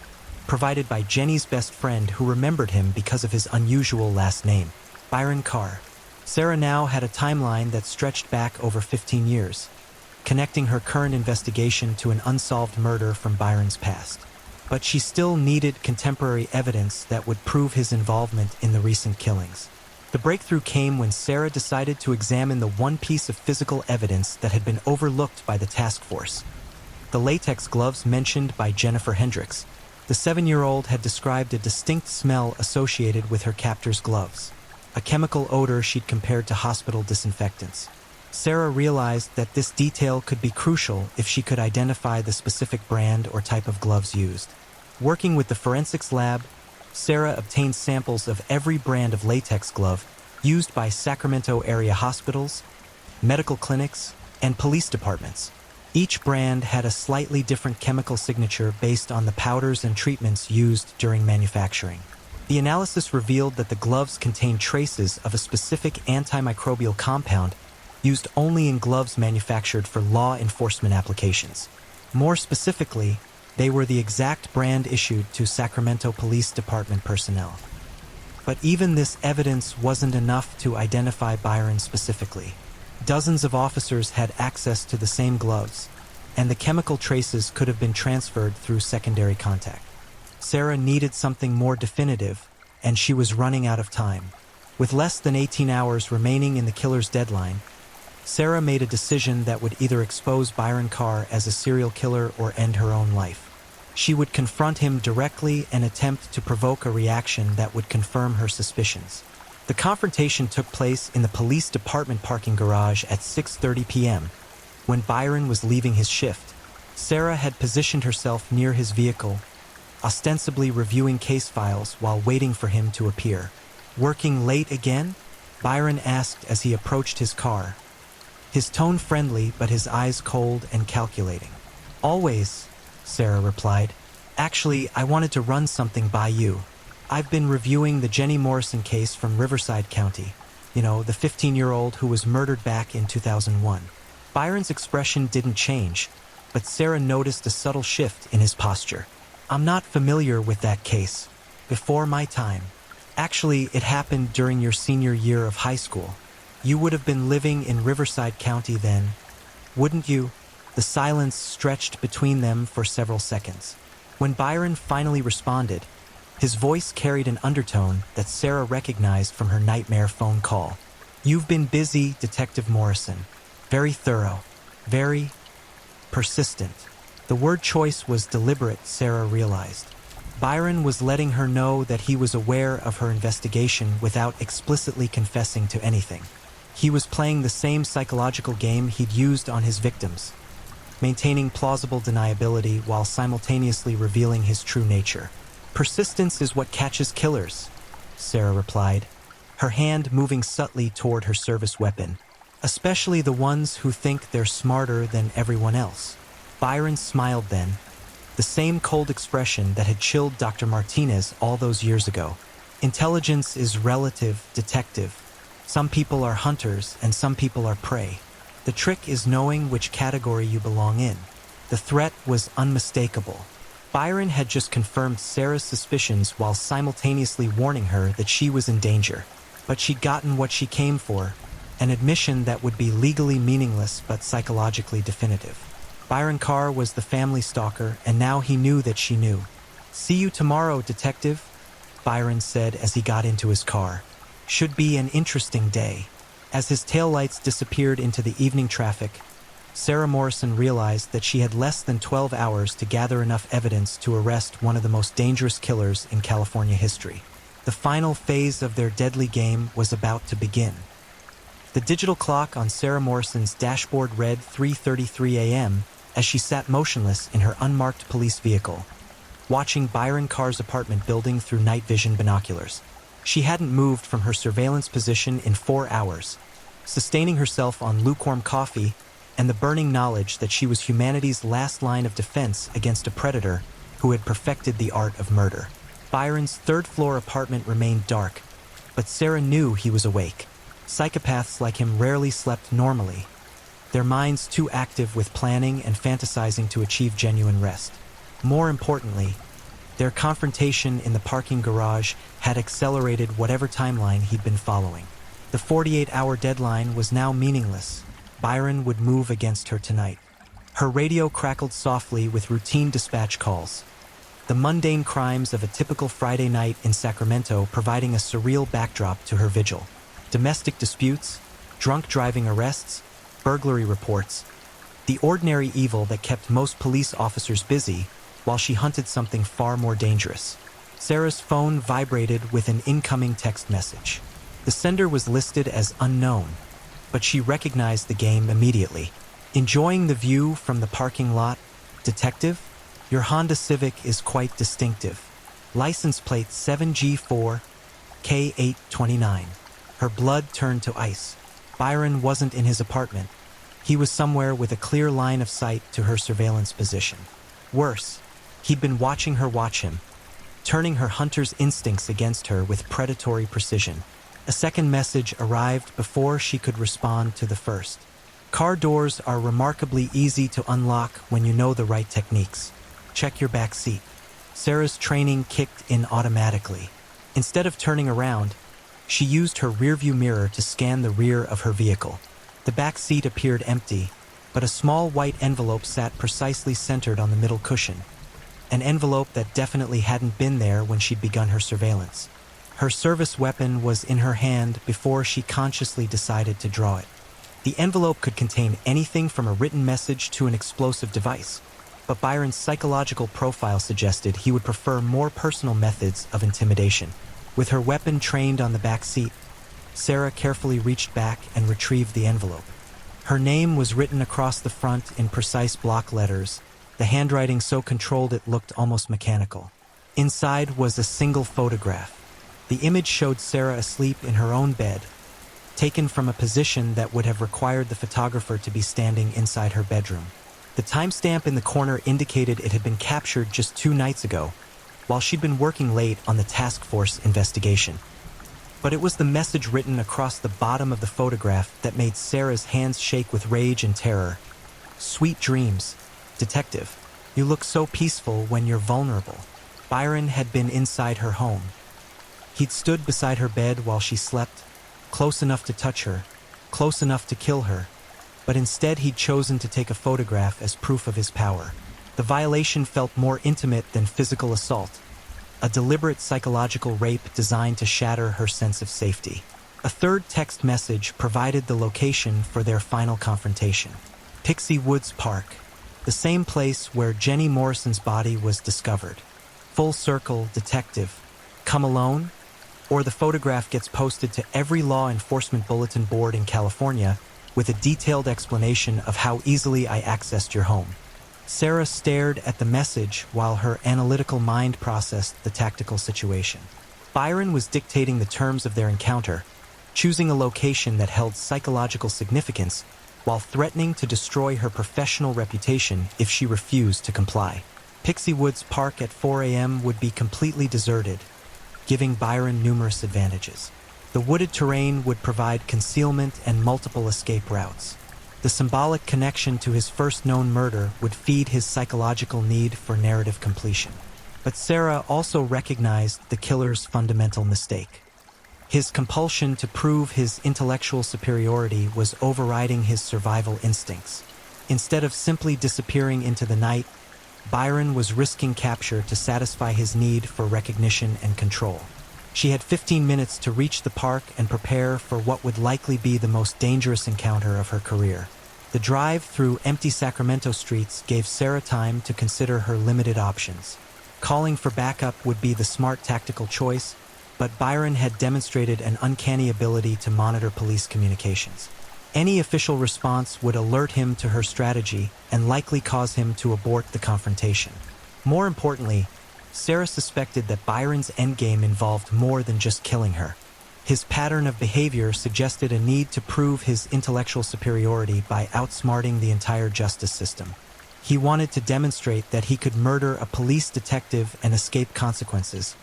[SPEAKER 1] provided by Jenny's best friend who remembered him because of his unusual last name, Byron Carr. Sarah now had a timeline that stretched back over 15 years, connecting her current investigation to an unsolved murder from Byron's past. But she still needed contemporary evidence that would prove his involvement in the recent killings. The breakthrough came when Sarah decided to examine the one piece of physical evidence that had been overlooked by the task force: the latex gloves mentioned by Jennifer Hendricks. The 7-year-old had described a distinct smell associated with her captor's gloves, a chemical odor she'd compared to hospital disinfectants. Sarah realized that this detail could be crucial if she could identify the specific brand or type of gloves used. Working with the forensics lab, Sarah obtained samples of every brand of latex glove used by Sacramento area hospitals, medical clinics, and police departments. Each brand had a slightly different chemical signature based on the powders and treatments used during manufacturing. The analysis revealed that the gloves contained traces of a specific antimicrobial compound used only in gloves manufactured for law enforcement applications. More specifically, they were the exact brand issued to Sacramento Police Department personnel. But even this evidence wasn't enough to identify Byron specifically. Dozens of officers had access to the same gloves, and the chemical traces could have been transferred through secondary contact. Sarah needed something more definitive, and she was running out of time. With less than 18 hours remaining in the killer's deadline, Sarah made a decision that would either expose Byron Carr as a serial killer or end her own life. She would confront him directly and attempt to provoke a reaction that would confirm her suspicions. The confrontation took place in the police department parking garage at 6:30 p.m. When Byron was leaving his shift, Sarah had positioned herself near his vehicle, ostensibly reviewing case files while waiting for him to appear. "Working late again?" Byron asked as he approached his car, his tone friendly but his eyes cold and calculating. "Always," Sarah replied. "Actually, I wanted to run something by you. I've been reviewing the Jenny Morrison case from Riverside County. You know, the 15-year-old who was murdered back in 2001. Byron's expression didn't change, but Sarah noticed a subtle shift in his posture. "I'm not familiar with that case. Before my time. Actually, it happened during your senior year of high school. You would have been living in Riverside County then, wouldn't you?" The silence stretched between them for several seconds. When Byron finally responded, his voice carried an undertone that Sarah recognized from her nightmare phone call. "You've been busy, Detective Morrison. Very thorough. Very persistent." The word choice was deliberate, Sarah realized. Byron was letting her know that he was aware of her investigation without explicitly confessing to anything. He was playing the same psychological game he'd used on his victims, maintaining plausible deniability while simultaneously revealing his true nature. "Persistence is what catches killers," Sarah replied, her hand moving subtly toward her service weapon, "especially the ones who think they're smarter than everyone else." Byron smiled then, the same cold expression that had chilled Dr. Martinez all those years ago. "Intelligence is relative, Detective. Some people are hunters and some people are prey. The trick is knowing which category you belong in." The threat was unmistakable. Byron had just confirmed Sarah's suspicions while simultaneously warning her that she was in danger. But she'd gotten what she came for, an admission that would be legally meaningless but psychologically definitive. Byron Carr was the family stalker, and now he knew that she knew. "See you tomorrow, Detective," Byron said as he got into his car. "Should be an interesting day." As his taillights disappeared into the evening traffic, Sarah Morrison realized that she had less than 12 hours to gather enough evidence to arrest one of the most dangerous killers in California history. The final phase of their deadly game was about to begin. The digital clock on Sarah Morrison's dashboard read 3:33 a.m. as she sat motionless in her unmarked police vehicle, watching Byron Carr's apartment building through night vision binoculars. She hadn't moved from her surveillance position in 4 hours, sustaining herself on lukewarm coffee and the burning knowledge that she was humanity's last line of defense against a predator who had perfected the art of murder. Byron's third-floor apartment remained dark, but Sarah knew he was awake. Psychopaths like him rarely slept normally, their minds too active with planning and fantasizing to achieve genuine rest. More importantly, their confrontation in the parking garage had accelerated whatever timeline he'd been following. The 48-hour deadline was now meaningless. Byron would move against her tonight. Her radio crackled softly with routine dispatch calls, the mundane crimes of a typical Friday night in Sacramento providing a surreal backdrop to her vigil. Domestic disputes, drunk driving arrests, burglary reports, the ordinary evil that kept most police officers busy while she hunted something far more dangerous. Sarah's phone vibrated with an incoming text message. The sender was listed as unknown, but she recognized the game immediately. "Enjoying the view from the parking lot, Detective? Your Honda Civic is quite distinctive. License plate 7G4K829. Her blood turned to ice. Byron wasn't in his apartment. He was somewhere with a clear line of sight to her surveillance position. Worse, he'd been watching her watch him, turning her hunter's instincts against her with predatory precision. A second message arrived before she could respond to the first. Car doors are remarkably easy to unlock when you know the right techniques. Check your back seat. Sarah's training kicked in automatically. Instead of turning around, she used her rearview mirror to scan the rear of her vehicle. The back seat appeared empty, but a small white envelope sat precisely centered on the middle cushion. An envelope that definitely hadn't been there when she'd begun her surveillance. Her service weapon was in her hand before she consciously decided to draw it. The envelope could contain anything from a written message to an explosive device, but Byron's psychological profile suggested he would prefer more personal methods of intimidation. With her weapon trained on the back seat, Sarah carefully reached back and retrieved the envelope. Her name was written across the front in precise block letters, the handwriting so controlled it looked almost mechanical. Inside was a single photograph. The image showed Sarah asleep in her own bed, taken from a position that would have required the photographer to be standing inside her bedroom. The timestamp in the corner indicated it had been captured just 2 nights ago, while she'd been working late on the task force investigation. But it was the message written across the bottom of the photograph that made Sarah's hands shake with rage and terror. "Sweet dreams, detective. You look so peaceful when you're vulnerable." Byron had been inside her home. He'd stood beside her bed while she slept, close enough to touch her, close enough to kill her, but instead he'd chosen to take a photograph as proof of his power. The violation felt more intimate than physical assault, a deliberate psychological rape designed to shatter her sense of safety. A third text message provided the location for their final confrontation. Pixie Woods Park, the same place where Jenny Morrison's body was discovered. Full circle, detective. Come alone? Or the photograph gets posted to every law enforcement bulletin board in California with a detailed explanation of how easily I accessed your home. Sarah stared at the message while her analytical mind processed the tactical situation. Byron was dictating the terms of their encounter, choosing a location that held psychological significance while threatening to destroy her professional reputation if she refused to comply. Pixie Woods Park at 4 a.m. would be completely deserted, giving Byron numerous advantages. The wooded terrain would provide concealment and multiple escape routes. The symbolic connection to his first known murder would feed his psychological need for narrative completion. But Sarah also recognized the killer's fundamental mistake. His compulsion to prove his intellectual superiority was overriding his survival instincts. Instead of simply disappearing into the night, Byron was risking capture to satisfy his need for recognition and control. She had 15 minutes to reach the park and prepare for what would likely be the most dangerous encounter of her career. The drive through empty Sacramento streets gave Sarah time to consider her limited options. Calling for backup would be the smart tactical choice, but Byron had demonstrated an uncanny ability to monitor police communications. Any official response would alert him to her strategy and likely cause him to abort the confrontation. More importantly, Sarah suspected that Byron's endgame involved more than just killing her. His pattern of behavior suggested a need to prove his intellectual superiority by outsmarting the entire justice system. He wanted to demonstrate that he could murder a police detective and escape consequences,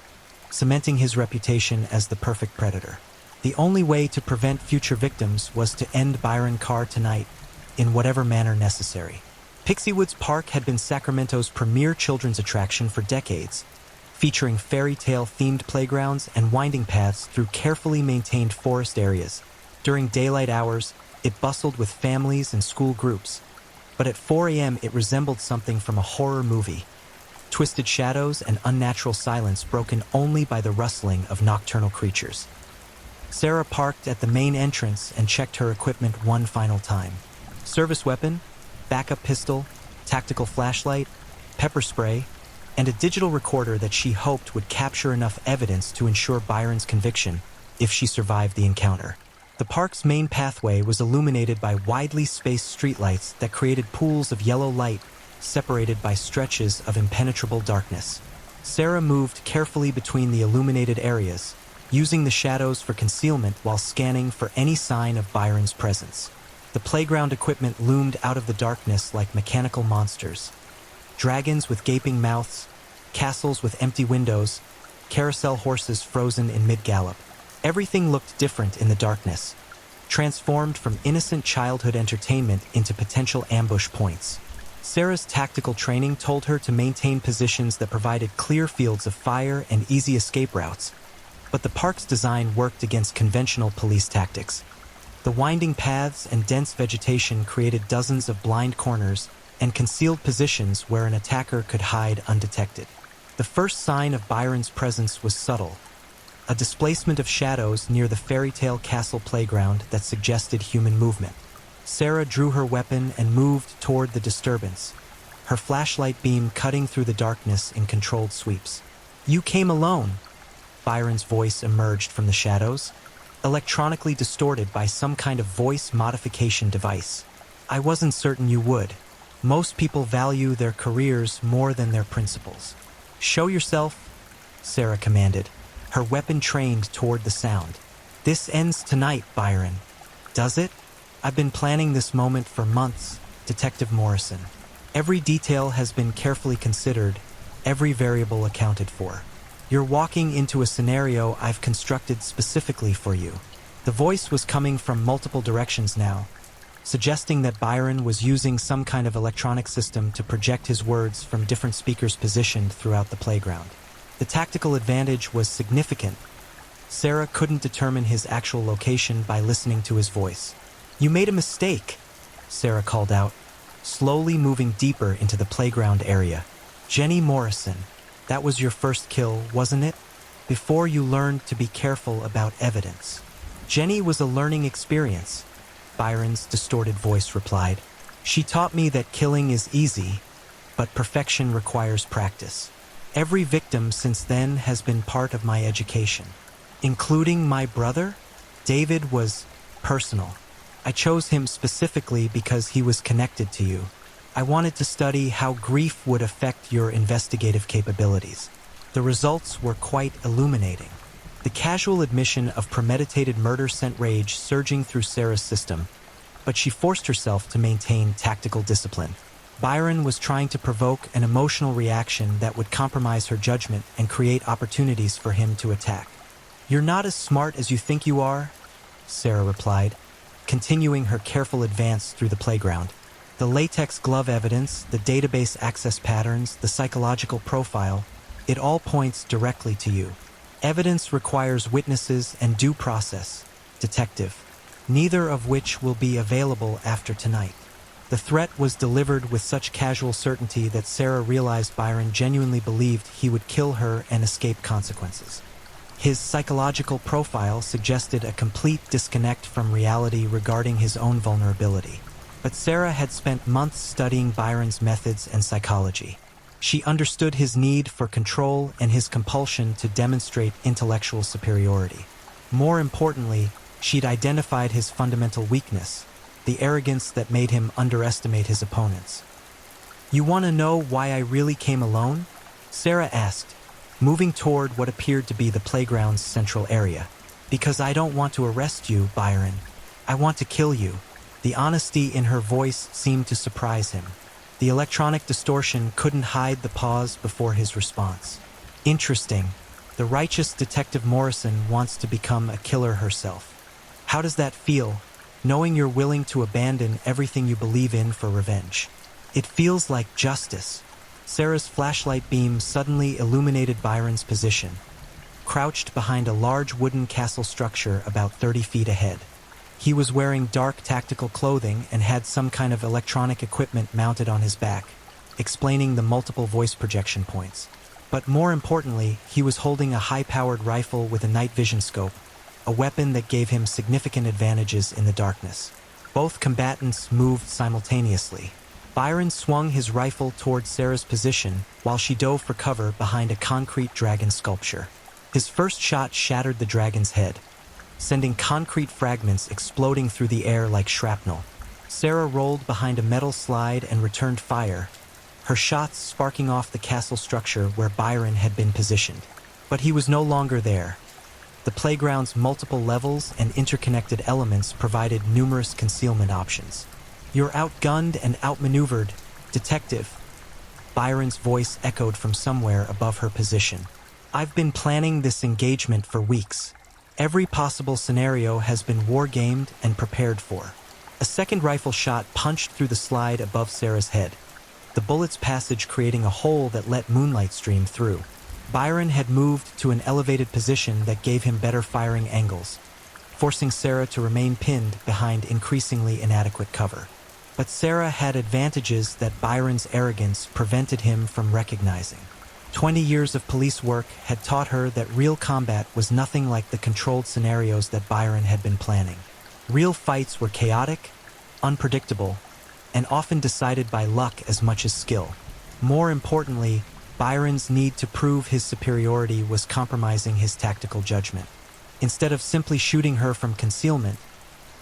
[SPEAKER 1] cementing his reputation as the perfect predator. The only way to prevent future victims was to end Byron Carr tonight, in whatever manner necessary. Pixie Woods Park had been Sacramento's premier children's attraction for decades, featuring fairy tale-themed playgrounds and winding paths through carefully maintained forest areas. During daylight hours, it bustled with families and school groups, but at 4 a.m. it resembled something from a horror movie. Twisted shadows and unnatural silence broken only by the rustling of nocturnal creatures. Sarah parked at the main entrance and checked her equipment one final time. Service weapon, backup pistol, tactical flashlight, pepper spray, and a digital recorder that she hoped would capture enough evidence to ensure Byron's conviction if she survived the encounter. The park's main pathway was illuminated by widely spaced streetlights that created pools of yellow light separated by stretches of impenetrable darkness. Sarah moved carefully between the illuminated areas, using the shadows for concealment while scanning for any sign of Byron's presence. The playground equipment loomed out of the darkness like mechanical monsters. Dragons with gaping mouths, castles with empty windows, carousel horses frozen in mid-gallop. Everything looked different in the darkness, transformed from innocent childhood entertainment into potential ambush points. Sarah's tactical training told her to maintain positions that provided clear fields of fire and easy escape routes, but the park's design worked against conventional police tactics. The winding paths and dense vegetation created dozens of blind corners and concealed positions where an attacker could hide undetected. The first sign of Byron's presence was subtle, a displacement of shadows near the fairy tale castle playground that suggested human movement. Sarah drew her weapon and moved toward the disturbance, her flashlight beam cutting through the darkness in controlled sweeps. "You came alone," Byron's voice emerged from the shadows, electronically distorted by some kind of voice modification device. "I wasn't certain you would. Most people value their careers more than their principles." "Show yourself," Sarah commanded, her weapon trained toward the sound. "This ends tonight, Byron." "Does it? I've been planning this moment for months, Detective Morrison. Every detail has been carefully considered, every variable accounted for. You're walking into a scenario I've constructed specifically for you." The voice was coming from multiple directions now, suggesting that Byron was using some kind of electronic system to project his words from different speakers positioned throughout the playground. The tactical advantage was significant. Sarah couldn't determine his actual location by listening to his voice. "You made a mistake," Sarah called out, slowly moving deeper into the playground area. "Jenny Morrison, that was your first kill, wasn't it? Before you learned to be careful about evidence." "Jenny was a learning experience," Byron's distorted voice replied. "She taught me that killing is easy, but perfection requires practice. Every victim since then has been part of my education, including my brother. David was personal. I chose him specifically because he was connected to you. I wanted to study how grief would affect your investigative capabilities." The results were quite illuminating. The casual admission of premeditated murder sent rage surging through Sarah's system, but she forced herself to maintain tactical discipline. Byron was trying to provoke an emotional reaction that would compromise her judgment and create opportunities for him to attack. "You're not as smart as you think you are," Sarah replied, continuing her careful advance through the playground. The latex glove evidence, the database access patterns, the psychological profile, it all points directly to you. Evidence requires witnesses and due process, Detective, neither of which will be available after tonight. The threat was delivered with such casual certainty that Sarah realized Byron genuinely believed he would kill her and escape consequences. His psychological profile suggested a complete disconnect from reality regarding his own vulnerability. But Sarah had spent months studying Byron's methods and psychology. She understood his need for control and his compulsion to demonstrate intellectual superiority. More importantly, she'd identified his fundamental weakness, the arrogance that made him underestimate his opponents. "You want to know why I really came alone?" Sarah asked, moving toward what appeared to be the playground's central area. "Because I don't want to arrest you, Byron. I want to kill you." The honesty in her voice seemed to surprise him. The electronic distortion couldn't hide the pause before his response. "Interesting. The righteous Detective Morrison wants to become a killer herself. How does that feel, knowing you're willing to abandon everything you believe in for revenge?" "It feels like justice." Sarah's flashlight beam suddenly illuminated Byron's position, crouched behind a large wooden castle structure about 30 feet ahead. He was wearing dark tactical clothing and had some kind of electronic equipment mounted on his back, explaining the multiple voice projection points. But more importantly, he was holding a high-powered rifle with a night vision scope, a weapon that gave him significant advantages in the darkness. Both combatants moved simultaneously. Byron swung his rifle toward Sarah's position while she dove for cover behind a concrete dragon sculpture. His first shot shattered the dragon's head, sending concrete fragments exploding through the air like shrapnel. Sarah rolled behind a metal slide and returned fire, her shots sparking off the castle structure where Byron had been positioned. But he was no longer there. The playground's multiple levels and interconnected elements provided numerous concealment options. "You're outgunned and outmaneuvered, Detective," Byron's voice echoed from somewhere above her position. "I've been planning this engagement for weeks. Every possible scenario has been wargamed and prepared for." A second rifle shot punched through the slide above Sarah's head, the bullet's passage creating a hole that let moonlight stream through. Byron had moved to an elevated position that gave him better firing angles, forcing Sarah to remain pinned behind increasingly inadequate cover. But Sarah had advantages that Byron's arrogance prevented him from recognizing. 20 years of police work had taught her that real combat was nothing like the controlled scenarios that Byron had been planning. Real fights were chaotic, unpredictable, and often decided by luck as much as skill. More importantly, Byron's need to prove his superiority was compromising his tactical judgment. Instead of simply shooting her from concealment,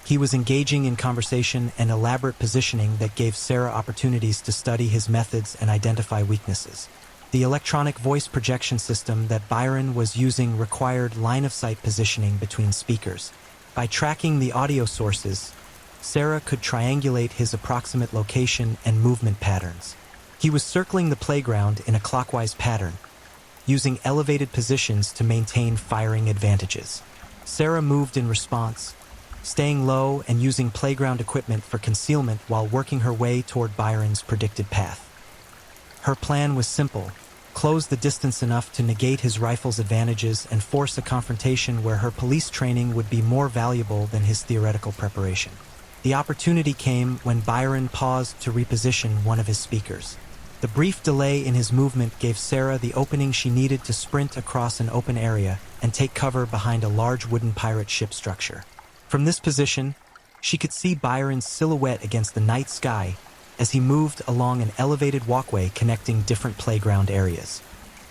[SPEAKER 1] he was engaging in conversation and elaborate positioning that gave Sarah opportunities to study his methods and identify weaknesses. The electronic voice projection system that Byron was using required line-of-sight positioning between speakers. By tracking the audio sources, Sarah could triangulate his approximate location and movement patterns. He was circling the playground in a clockwise pattern, using elevated positions to maintain firing advantages. Sarah moved in response, staying low and using playground equipment for concealment while working her way toward Byron's predicted path. Her plan was simple: close the distance enough to negate his rifle's advantages and force a confrontation where her police training would be more valuable than his theoretical preparation. The opportunity came when Byron paused to reposition one of his speakers. The brief delay in his movement gave Sarah the opening she needed to sprint across an open area and take cover behind a large wooden pirate ship structure. From this position, she could see Byron's silhouette against the night sky as he moved along an elevated walkway connecting different playground areas.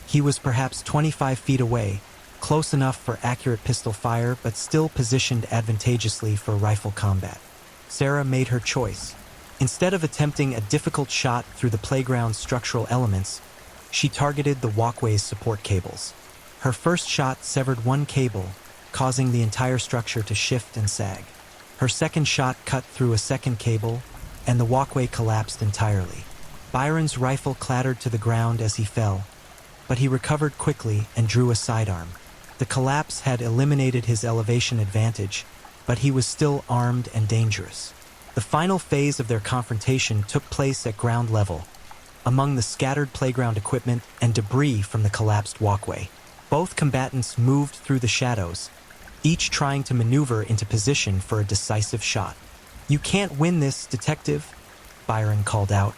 [SPEAKER 1] He was perhaps 25 feet away, close enough for accurate pistol fire but still positioned advantageously for rifle combat. Sarah made her choice. Instead of attempting a difficult shot through the playground's structural elements, she targeted the walkway's support cables. Her first shot severed one cable, causing the entire structure to shift and sag. Her second shot cut through a second cable, and the walkway collapsed entirely. Byron's rifle clattered to the ground as he fell, but he recovered quickly and drew a sidearm. The collapse had eliminated his elevation advantage, but he was still armed and dangerous. The final phase of their confrontation took place at ground level, among the scattered playground equipment and debris from the collapsed walkway. Both combatants moved through the shadows, each trying to maneuver into position for a decisive shot. "You can't win this, detective," Byron called out,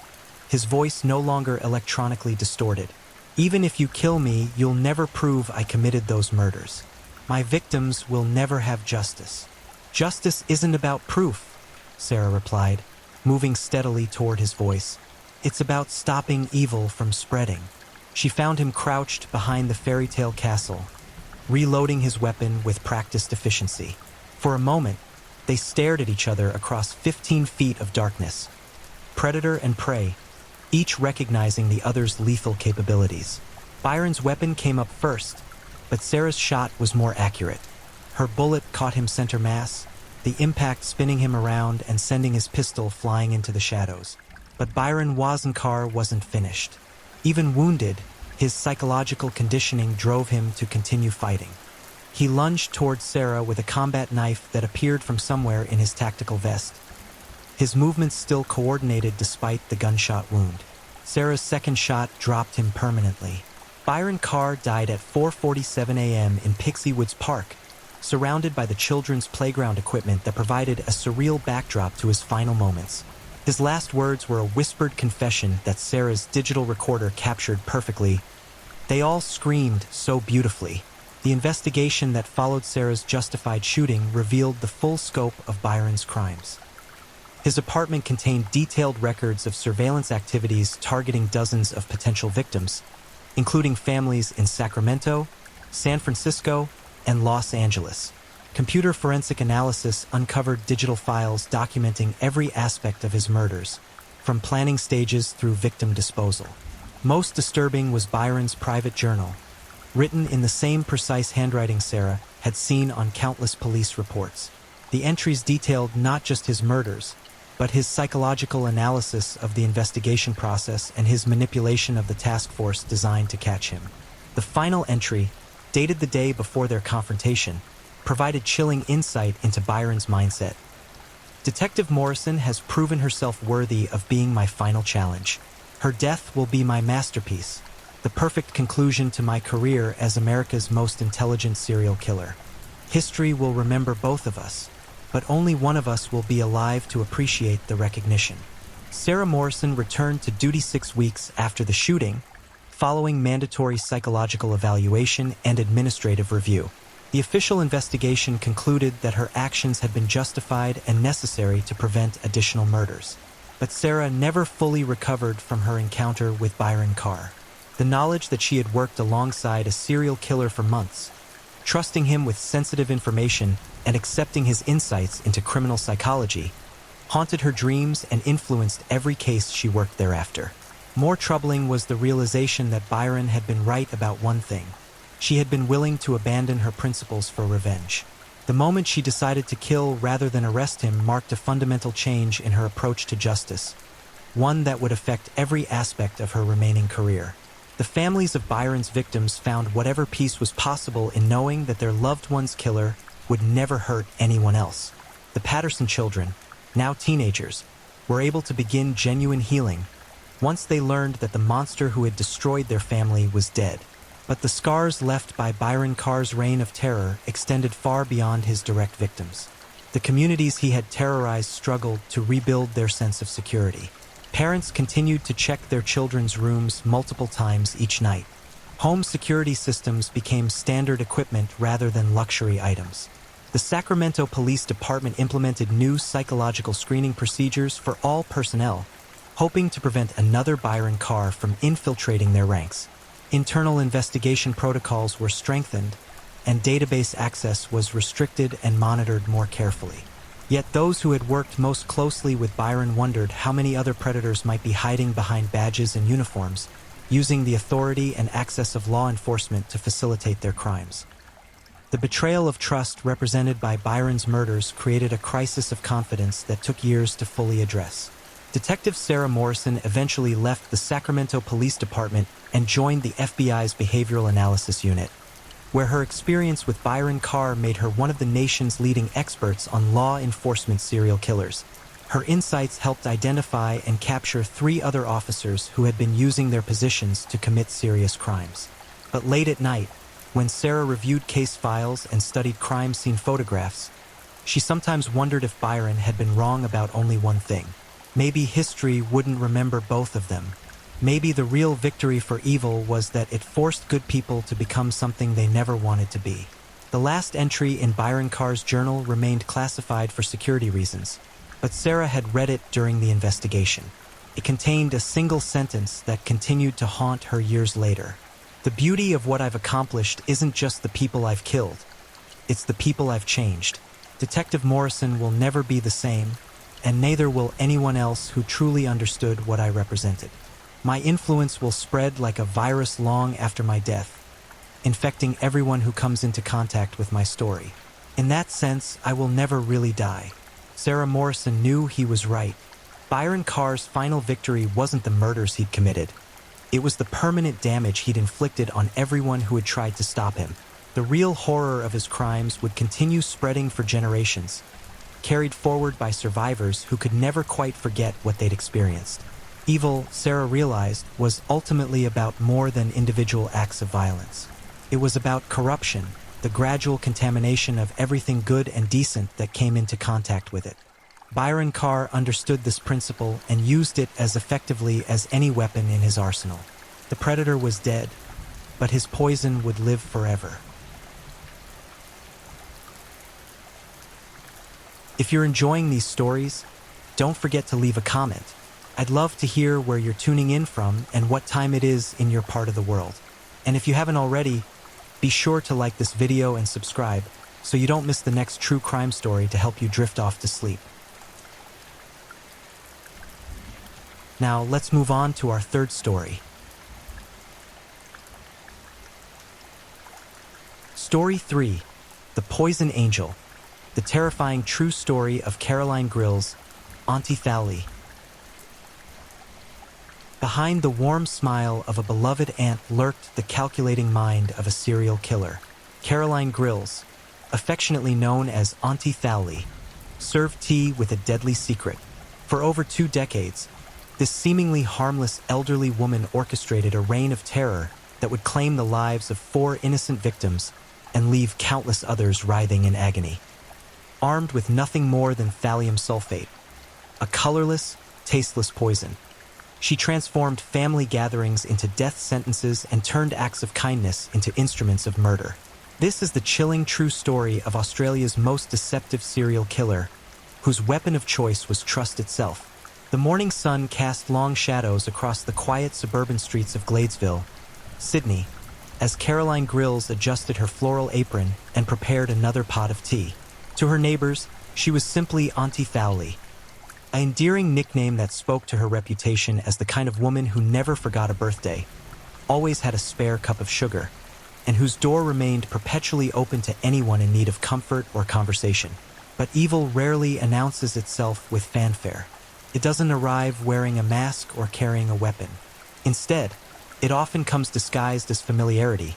[SPEAKER 1] his voice no longer electronically distorted. "Even if you kill me, you'll never prove I committed those murders. My victims will never have justice." "Justice isn't about proof," Sarah replied, moving steadily toward his voice. "It's about stopping evil from spreading." She found him crouched behind the fairy tale castle, reloading his weapon with practiced efficiency. For a moment, they stared at each other across 15 feet of darkness. Predator and prey, each recognizing the other's lethal capabilities. Byron's weapon came up first, but Sarah's shot was more accurate. Her bullet caught him center mass, the impact spinning him around and sending his pistol flying into the shadows. But Byron Wazenkar wasn't finished. Even wounded, his psychological conditioning drove him to continue fighting. He lunged towards Sarah with a combat knife that appeared from somewhere in his tactical vest. His movements still coordinated despite the gunshot wound. Sarah's second shot dropped him permanently. Byron Carr died at 4:47 a.m. in Pixie Woods Park, surrounded by the children's playground equipment that provided a surreal backdrop to his final moments. His last words were a whispered confession that Sarah's digital recorder captured perfectly. They all screamed so beautifully. The investigation that followed Sarah's justified shooting revealed the full scope of Byron's crimes. His apartment contained detailed records of surveillance activities targeting dozens of potential victims, including families in Sacramento, San Francisco, and Los Angeles. Computer forensic analysis uncovered digital files documenting every aspect of his murders, from planning stages through victim disposal. Most disturbing was Byron's private journal, written in the same precise handwriting Sarah had seen on countless police reports. The entries detailed not just his murders, but his psychological analysis of the investigation process and his manipulation of the task force designed to catch him. The final entry, dated the day before their confrontation, provided chilling insight into Byron's mindset. Detective Morrison has proven herself worthy of being my final challenge. Her death will be my masterpiece, the perfect conclusion to my career as America's most intelligent serial killer. History will remember both of us, but only one of us will be alive to appreciate the recognition. Sarah Morrison returned to duty 6 weeks after the shooting, following mandatory psychological evaluation and administrative review. The official investigation concluded that her actions had been justified and necessary to prevent additional murders. But Sarah never fully recovered from her encounter with Byron Carr. The knowledge that she had worked alongside a serial killer for months, trusting him with sensitive information and accepting his insights into criminal psychology, haunted her dreams and influenced every case she worked thereafter. More troubling was the realization that Byron had been right about one thing. She had been willing to abandon her principles for revenge. The moment she decided to kill rather than arrest him marked a fundamental change in her approach to justice, one that would affect every aspect of her remaining career. The families of Byron's victims found whatever peace was possible in knowing that their loved one's killer would never hurt anyone else. The Patterson children, now teenagers, were able to begin genuine healing once they learned that the monster who had destroyed their family was dead. But the scars left by Byron Carr's reign of terror extended far beyond his direct victims. The communities he had terrorized struggled to rebuild their sense of security. Parents continued to check their children's rooms multiple times each night. Home security systems became standard equipment rather than luxury items. The Sacramento Police Department implemented new psychological screening procedures for all personnel, hoping to prevent another Byron Carr from infiltrating their ranks. Internal investigation protocols were strengthened, and database access was restricted and monitored more carefully. Yet those who had worked most closely with Byron wondered how many other predators might be hiding behind badges and uniforms, using the authority and access of law enforcement to facilitate their crimes. The betrayal of trust represented by Byron's murders created a crisis of confidence that took years to fully address. Detective Sarah Morrison eventually left the Sacramento Police Department and joined the FBI's Behavioral Analysis Unit, where her experience with Byron Carr made her one of the nation's leading experts on law enforcement serial killers. Her insights helped identify and capture 3 other officers who had been using their positions to commit serious crimes. But late at night, when Sarah reviewed case files and studied crime scene photographs, she sometimes wondered if Byron had been wrong about only one thing. Maybe history wouldn't remember both of them. Maybe the real victory for evil was that it forced good people to become something they never wanted to be. The last entry in Byron Carr's journal remained classified for security reasons, but Sarah had read it during the investigation. It contained a single sentence that continued to haunt her years later. "The beauty of what I've accomplished isn't just the people I've killed. It's the people I've changed. Detective Morrison will never be the same, and neither will anyone else who truly understood what I represented. My influence will spread like a virus long after my death, infecting everyone who comes into contact with my story. In that sense, I will never really die." Sarah Morrison knew he was right. Byron Carr's final victory wasn't the murders he'd committed. It was the permanent damage he'd inflicted on everyone who had tried to stop him. The real horror of his crimes would continue spreading for generations, carried forward by survivors who could never quite forget what they'd experienced. Evil, Sarah realized, was ultimately about more than individual acts of violence. It was about corruption, the gradual contamination of everything good and decent that came into contact with it. Byron Carr understood this principle and used it as effectively as any weapon in his arsenal. The predator was dead, but his poison would live forever. If you're enjoying these stories, don't forget to leave a comment. I'd love to hear where you're tuning in from and what time it is in your part of the world. And if you haven't already, be sure to like this video and subscribe so you don't miss the next true crime story to help you drift off to sleep. Now, let's move on to our third story. Story 3, The Poison Angel, the terrifying true story of Caroline Grills, Auntie Thali. Behind the warm smile of a beloved aunt lurked the calculating mind of a serial killer. Caroline Grills, affectionately known as Auntie Thali, served tea with a deadly secret. For over 2 decades, this seemingly harmless elderly woman orchestrated a reign of terror that would claim the lives of 4 innocent victims and leave countless others writhing in agony. Armed with nothing more than thallium sulfate, a colorless, tasteless poison, she transformed family gatherings into death sentences and turned acts of kindness into instruments of murder. This is the chilling true story of Australia's most deceptive serial killer, whose weapon of choice was trust itself. The morning sun cast long shadows across the quiet suburban streets of Gladesville, Sydney, as Caroline Grills adjusted her floral apron and prepared another pot of tea. To her neighbors, she was simply Auntie Thali, an endearing nickname that spoke to her reputation as the kind of woman who never forgot a birthday, always had a spare cup of sugar, and whose door remained perpetually open to anyone in need of comfort or conversation. But evil rarely announces itself with fanfare. It doesn't arrive wearing a mask or carrying a weapon. Instead, it often comes disguised as familiarity,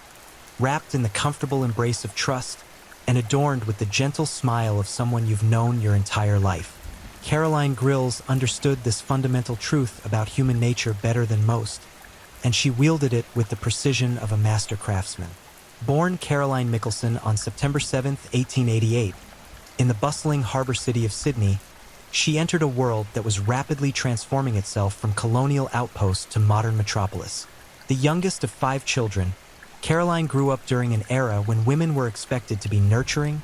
[SPEAKER 1] wrapped in the comfortable embrace of trust, and adorned with the gentle smile of someone you've known your entire life. Caroline Grills understood this fundamental truth about human nature better than most, and she wielded it with the precision of a master craftsman. Born Caroline Mickelson on September 7, 1888, in the bustling harbour city of Sydney, she entered a world that was rapidly transforming itself from colonial outpost to modern metropolis. The youngest of 5 children, Caroline grew up during an era when women were expected to be nurturing,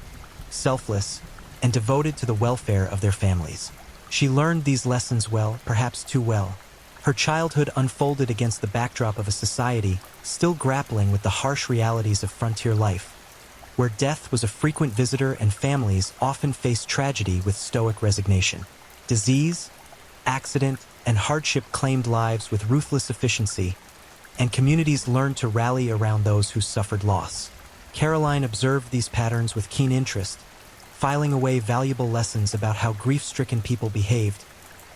[SPEAKER 1] selfless, and devoted to the welfare of their families. She learned these lessons well, perhaps too well. Her childhood unfolded against the backdrop of a society still grappling with the harsh realities of frontier life, where death was a frequent visitor and families often faced tragedy with stoic resignation. Disease, accident, and hardship claimed lives with ruthless efficiency, and communities learned to rally around those who suffered loss. Caroline observed these patterns with keen interest, filing away valuable lessons about how grief-stricken people behaved,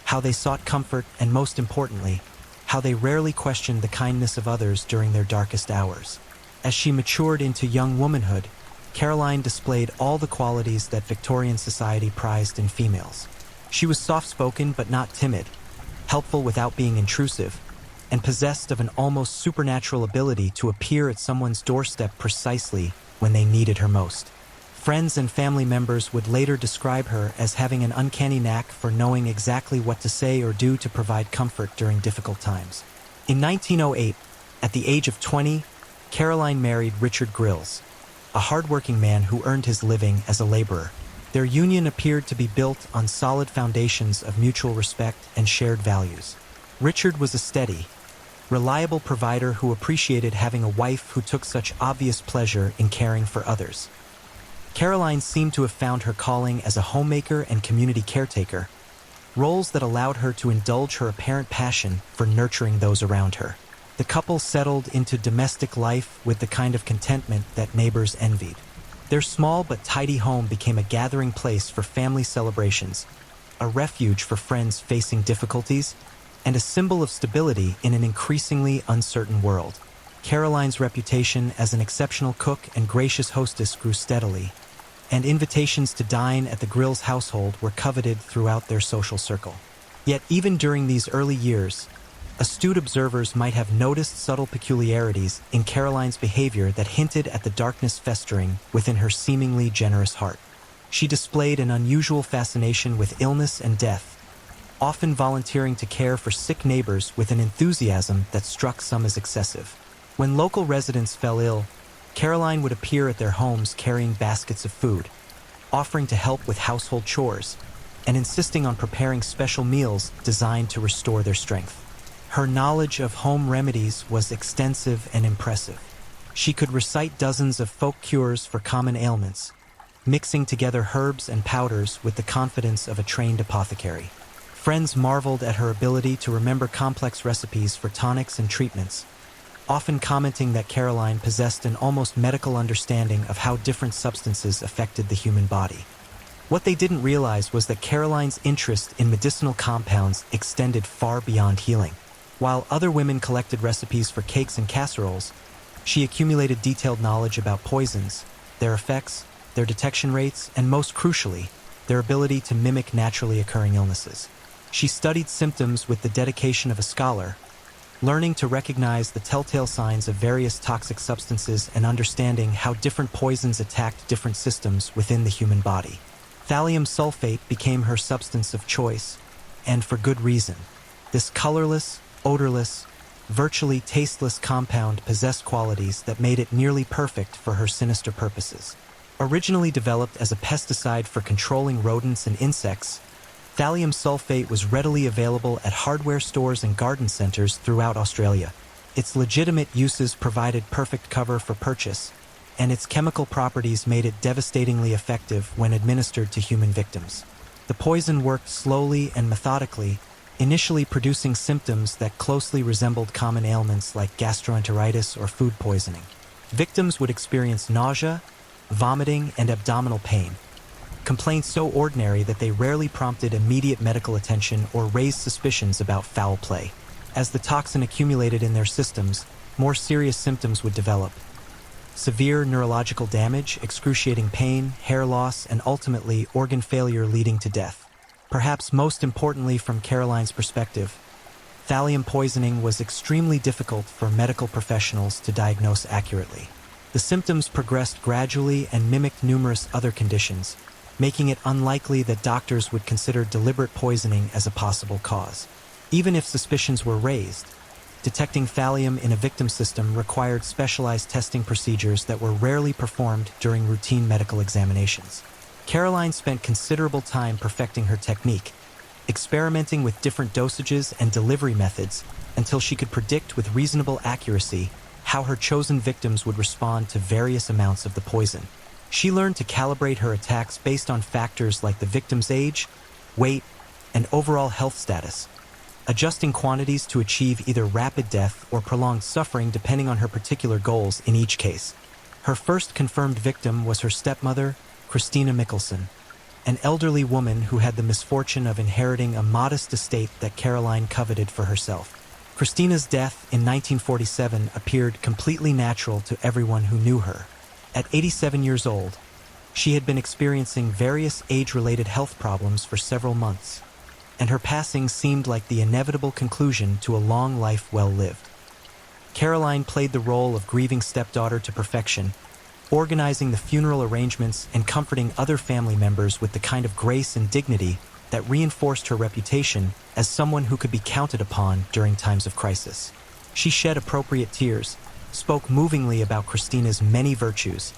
[SPEAKER 1] how they sought comfort, and most importantly, how they rarely questioned the kindness of others during their darkest hours. As she matured into young womanhood, Caroline displayed all the qualities that Victorian society prized in females. She was soft-spoken but not timid, helpful without being intrusive, and possessed of an almost supernatural ability to appear at someone's doorstep precisely when they needed her most. Friends and family members would later describe her as having an uncanny knack for knowing exactly what to say or do to provide comfort during difficult times. In 1908, at the age of 20, Caroline married Richard Grills, a hardworking man who earned his living as a laborer. Their union appeared to be built on solid foundations of mutual respect and shared values. Richard was a steady, reliable provider who appreciated having a wife who took such obvious pleasure in caring for others. Caroline seemed to have found her calling as a homemaker and community caretaker, roles that allowed her to indulge her apparent passion for nurturing those around her. The couple settled into domestic life with the kind of contentment that neighbors envied. Their small but tidy home became a gathering place for family celebrations, a refuge for friends facing difficulties, and a symbol of stability in an increasingly uncertain world. Caroline's reputation as an exceptional cook and gracious hostess grew steadily, and invitations to dine at the Grills household were coveted throughout their social circle. Yet even during these early years, astute observers might have noticed subtle peculiarities in Caroline's behavior that hinted at the darkness festering within her seemingly generous heart. She displayed an unusual fascination with illness and death, often volunteering to care for sick neighbors with an enthusiasm that struck some as excessive. When local residents fell ill, Caroline would appear at their homes carrying baskets of food, offering to help with household chores, and insisting on preparing special meals designed to restore their strength. Her knowledge of home remedies was extensive and impressive. She could recite dozens of folk cures for common ailments, mixing together herbs and powders with the confidence of a trained apothecary. Friends marveled at her ability to remember complex recipes for tonics and treatments, often commenting that Caroline possessed an almost medical understanding of how different substances affected the human body. What they didn't realize was that Caroline's interest in medicinal compounds extended far beyond healing. While other women collected recipes for cakes and casseroles, she accumulated detailed knowledge about poisons, their effects, their detection rates, and most crucially, their ability to mimic naturally occurring illnesses. She studied symptoms with the dedication of a scholar, learning to recognize the telltale signs of various toxic substances and understanding how different poisons attacked different systems within the human body. Thallium sulfate became her substance of choice, and for good reason. This colorless, odorless, virtually tasteless compound possessed qualities that made it nearly perfect for her sinister purposes. Originally developed as a pesticide for controlling rodents and insects, thallium sulfate was readily available at hardware stores and garden centers throughout Australia. Its legitimate uses provided perfect cover for purchase, and its chemical properties made it devastatingly effective when administered to human victims. The poison worked slowly and methodically, initially producing symptoms that closely resembled common ailments like gastroenteritis or food poisoning. Victims would experience nausea, vomiting, and abdominal pain, complaints so ordinary that they rarely prompted immediate medical attention or raised suspicions about foul play. As the toxin accumulated in their systems, more serious symptoms would develop. Severe neurological damage, excruciating pain, hair loss, and ultimately organ failure leading to death. Perhaps most importantly from Caroline's perspective, thallium poisoning was extremely difficult for medical professionals to diagnose accurately. The symptoms progressed gradually and mimicked numerous other conditions, making it unlikely that doctors would consider deliberate poisoning as a possible cause. Even if suspicions were raised, detecting thallium in a victim system required specialized testing procedures that were rarely performed during routine medical examinations. Caroline spent considerable time perfecting her technique, experimenting with different dosages and delivery methods until she could predict with reasonable accuracy how her chosen victims would respond to various amounts of the poison. She learned to calibrate her attacks based on factors like the victim's age, weight, and overall health status, adjusting quantities to achieve either rapid death or prolonged suffering depending on her particular goals in each case. Her first confirmed victim was her stepmother, Christina Mickelson, an elderly woman who had the misfortune of inheriting a modest estate that Caroline coveted for herself. Christina's death in 1947 appeared completely natural to everyone who knew her. At 87 years old, she had been experiencing various age-related health problems for several months, and her passing seemed like the inevitable conclusion to a long life well lived. Caroline played the role of grieving stepdaughter to perfection, organizing the funeral arrangements and comforting other family members with the kind of grace and dignity that reinforced her reputation as someone who could be counted upon during times of crisis. She shed appropriate tears, spoke movingly about Christina's many virtues,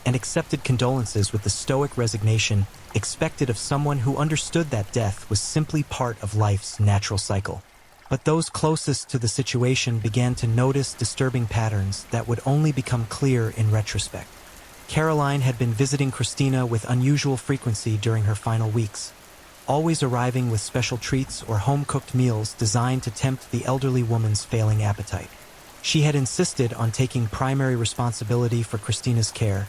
[SPEAKER 1] and accepted condolences with the stoic resignation expected of someone who understood that death was simply part of life's natural cycle. But those closest to the situation began to notice disturbing patterns that would only become clear in retrospect. Caroline had been visiting Christina with unusual frequency during her final weeks, always arriving with special treats or home-cooked meals designed to tempt the elderly woman's failing appetite. She had insisted on taking primary responsibility for Christina's care,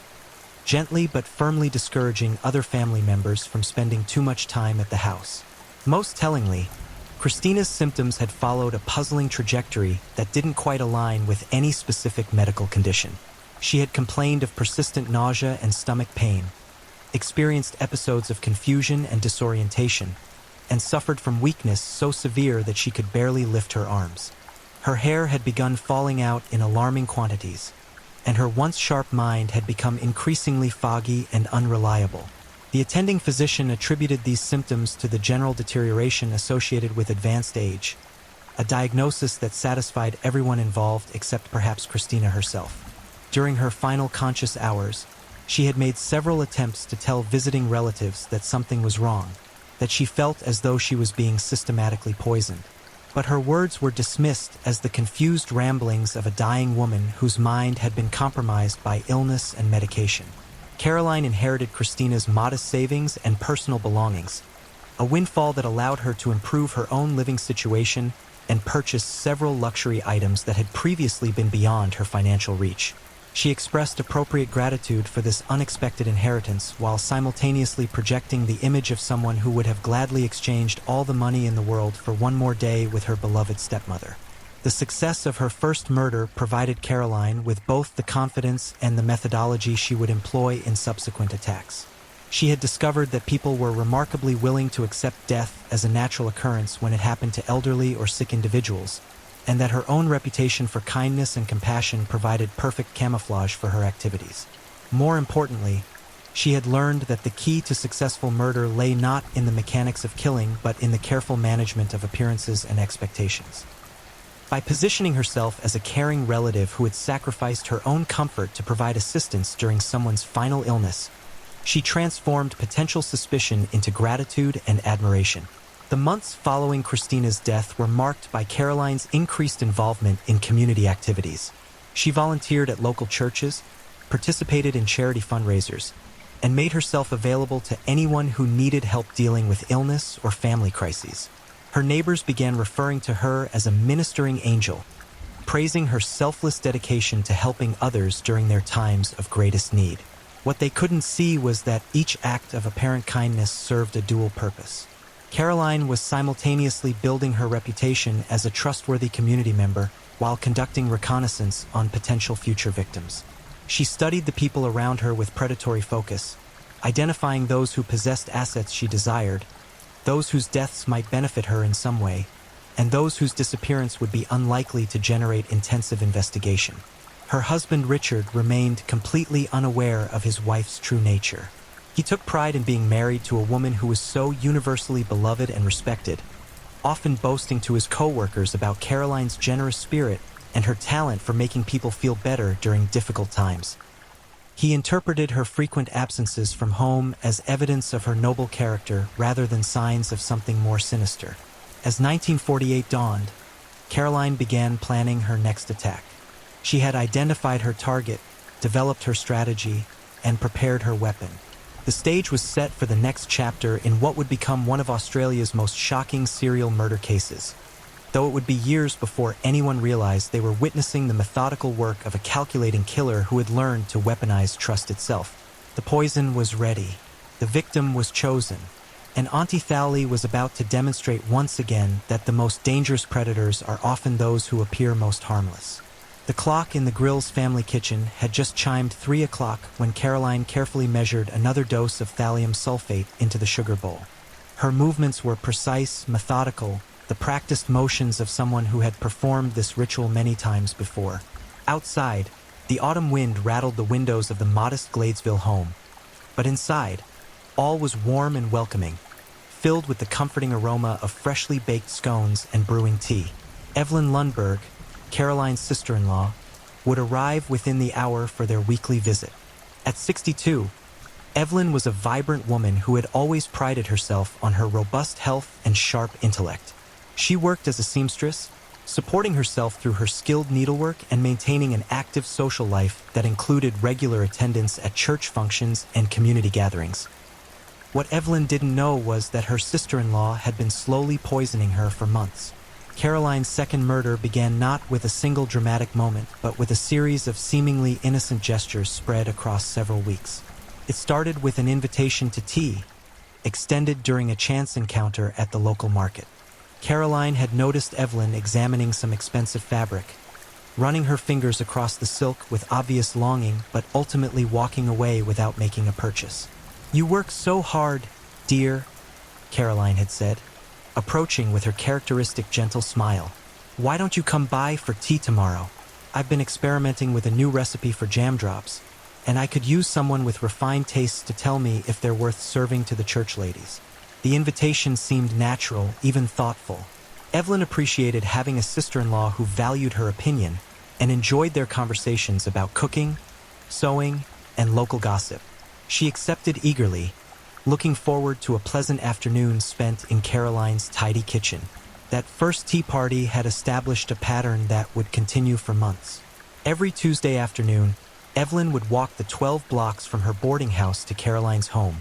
[SPEAKER 1] gently but firmly discouraging other family members from spending too much time at the house. Most tellingly, Christina's symptoms had followed a puzzling trajectory that didn't quite align with any specific medical condition. She had complained of persistent nausea and stomach pain, experienced episodes of confusion and disorientation, and suffered from weakness so severe that she could barely lift her arms. Her hair had begun falling out in alarming quantities, and her once sharp mind had become increasingly foggy and unreliable. The attending physician attributed these symptoms to the general deterioration associated with advanced age, a diagnosis that satisfied everyone involved except perhaps Christina herself. During her final conscious hours, she had made several attempts to tell visiting relatives that something was wrong, that she felt as though she was being systematically poisoned. But her words were dismissed as the confused ramblings of a dying woman whose mind had been compromised by illness and medication. Caroline inherited Christina's modest savings and personal belongings, a windfall that allowed her to improve her own living situation and purchase several luxury items that had previously been beyond her financial reach. She expressed appropriate gratitude for this unexpected inheritance while simultaneously projecting the image of someone who would have gladly exchanged all the money in the world for one more day with her beloved stepmother. The success of her first murder provided Caroline with both the confidence and the methodology she would employ in subsequent attacks. She had discovered that people were remarkably willing to accept death as a natural occurrence when it happened to elderly or sick individuals, and that her own reputation for kindness and compassion provided perfect camouflage for her activities. More importantly, she had learned that the key to successful murder lay not in the mechanics of killing, but in the careful management of appearances and expectations. By positioning herself as a caring relative who had sacrificed her own comfort to provide assistance during someone's final illness, she transformed potential suspicion into gratitude and admiration. The months following Christina's death were marked by Caroline's increased involvement in community activities. She volunteered at local churches, participated in charity fundraisers, and made herself available to anyone who needed help dealing with illness or family crises. Her neighbors began referring to her as a ministering angel, praising her selfless dedication to helping others during their times of greatest need. What they couldn't see was that each act of apparent kindness served a dual purpose. Caroline was simultaneously building her reputation as a trustworthy community member while conducting reconnaissance on potential future victims. She studied the people around her with predatory focus, identifying those who possessed assets she desired, those whose deaths might benefit her in some way, and those whose disappearance would be unlikely to generate intensive investigation. Her husband Richard remained completely unaware of his wife's true nature. He took pride in being married to a woman who was so universally beloved and respected, often boasting to his co-workers about Caroline's generous spirit and her talent for making people feel better during difficult times. He interpreted her frequent absences from home as evidence of her noble character rather than signs of something more sinister. As 1948 dawned, Caroline began planning her next attack. She had identified her target, developed her strategy, and prepared her weapon. The stage was set for the next chapter in what would become one of Australia's most shocking serial murder cases, though it would be years before anyone realized they were witnessing the methodical work of a calculating killer who had learned to weaponize trust itself. The poison was ready. The victim was chosen. And Auntie Thali was about to demonstrate once again that the most dangerous predators are often those who appear most harmless. The clock in the Grill's family kitchen had just chimed 3 o'clock when Caroline carefully measured another dose of thallium sulfate into the sugar bowl. Her movements were precise, methodical, the practiced motions of someone who had performed this ritual many times before. Outside, the autumn wind rattled the windows of the modest Gladesville home. But inside, all was warm and welcoming, filled with the comforting aroma of freshly baked scones and brewing tea. Evelyn Lundberg, Caroline's sister-in-law, would arrive within the hour for their weekly visit. At 62, Evelyn was a vibrant woman who had always prided herself on her robust health and sharp intellect. She worked as a seamstress, supporting herself through her skilled needlework and maintaining an active social life that included regular attendance at church functions and community gatherings. What Evelyn didn't know was that her sister-in-law had been slowly poisoning her for months. Caroline's second murder began not with a single dramatic moment, but with a series of seemingly innocent gestures spread across several weeks. It started with an invitation to tea, extended during a chance encounter at the local market. Caroline had noticed Evelyn examining some expensive fabric, running her fingers across the silk with obvious longing, but ultimately walking away without making a purchase. "You work so hard, dear," Caroline had said, approaching with her characteristic gentle smile. "Why don't you come by for tea tomorrow? I've been experimenting with a new recipe for jam drops, and I could use someone with refined tastes to tell me if they're worth serving to the church ladies." The invitation seemed natural, even thoughtful. Evelyn appreciated having a sister-in-law who valued her opinion and enjoyed their conversations about cooking, sewing, and local gossip. She accepted eagerly, looking forward to a pleasant afternoon spent in Caroline's tidy kitchen. That first tea party had established a pattern that would continue for months. Every Tuesday afternoon, Evelyn would walk the 12 blocks from her boarding house to Caroline's home,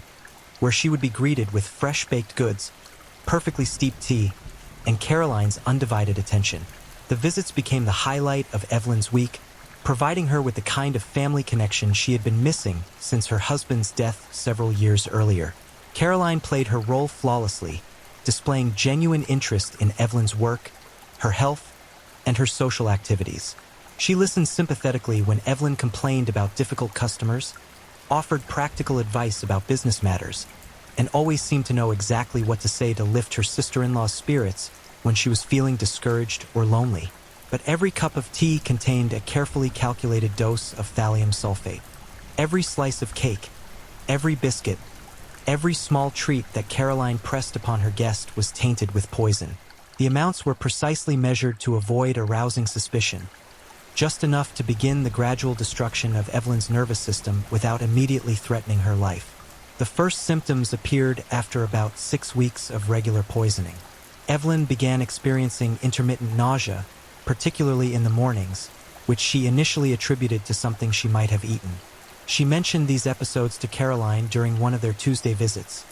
[SPEAKER 1] where she would be greeted with fresh baked goods, perfectly steeped tea, and Caroline's undivided attention. The visits became the highlight of Evelyn's week, providing her with the kind of family connection she had been missing since her husband's death several years earlier. Caroline played her role flawlessly, displaying genuine interest in Evelyn's work, her health, and her social activities. She listened sympathetically when Evelyn complained about difficult customers, offered practical advice about business matters, and always seemed to know exactly what to say to lift her sister-in-law's spirits when she was feeling discouraged or lonely. But every cup of tea contained a carefully calculated dose of thallium sulfate. Every slice of cake, every biscuit, every small treat that Caroline pressed upon her guest was tainted with poison. The amounts were precisely measured to avoid arousing suspicion, just enough to begin the gradual destruction of Evelyn's nervous system without immediately threatening her life. The first symptoms appeared after about 6 weeks of regular poisoning. Evelyn began experiencing intermittent nausea, particularly in the mornings, which she initially attributed to something she might have eaten. She mentioned these episodes to Caroline during one of their Tuesday visits,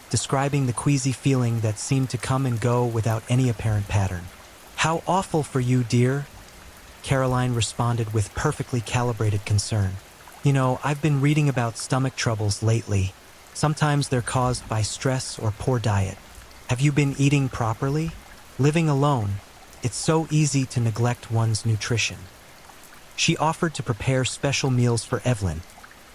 [SPEAKER 1] describing the queasy feeling that seemed to come and go without any apparent pattern. "How awful for you, dear," Caroline responded with perfectly calibrated concern. "You know, I've been reading about stomach troubles lately. Sometimes they're caused by stress or poor diet. Have you been eating properly? Living alone, it's so easy to neglect one's nutrition." She offered to prepare special meals for Evelyn,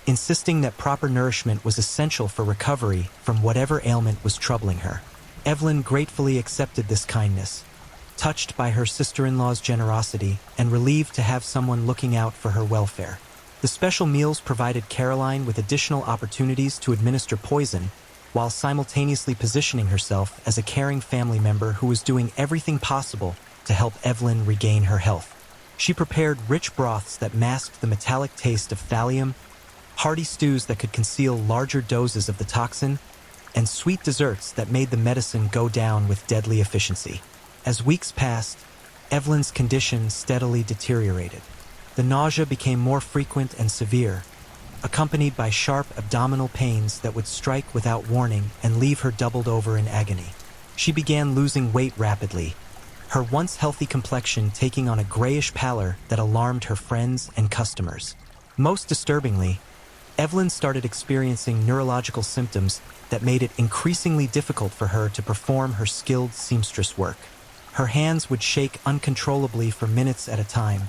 [SPEAKER 1] insisting that proper nourishment was essential for recovery from whatever ailment was troubling her. Evelyn gratefully accepted this kindness, touched by her sister-in-law's generosity and relieved to have someone looking out for her welfare. The special meals provided Caroline with additional opportunities to administer poison, while simultaneously positioning herself as a caring family member who was doing everything possible to help Evelyn regain her health. She prepared rich broths that masked the metallic taste of thallium, hearty stews that could conceal larger doses of the toxin, and sweet desserts that made the medicine go down with deadly efficiency. As weeks passed, Evelyn's condition steadily deteriorated. The nausea became more frequent and severe, accompanied by sharp abdominal pains that would strike without warning and leave her doubled over in agony. She began losing weight rapidly, her once healthy complexion taking on a grayish pallor that alarmed her friends and customers. Most disturbingly, Evelyn started experiencing neurological symptoms that made it increasingly difficult for her to perform her skilled seamstress work. Her hands would shake uncontrollably for minutes at a time,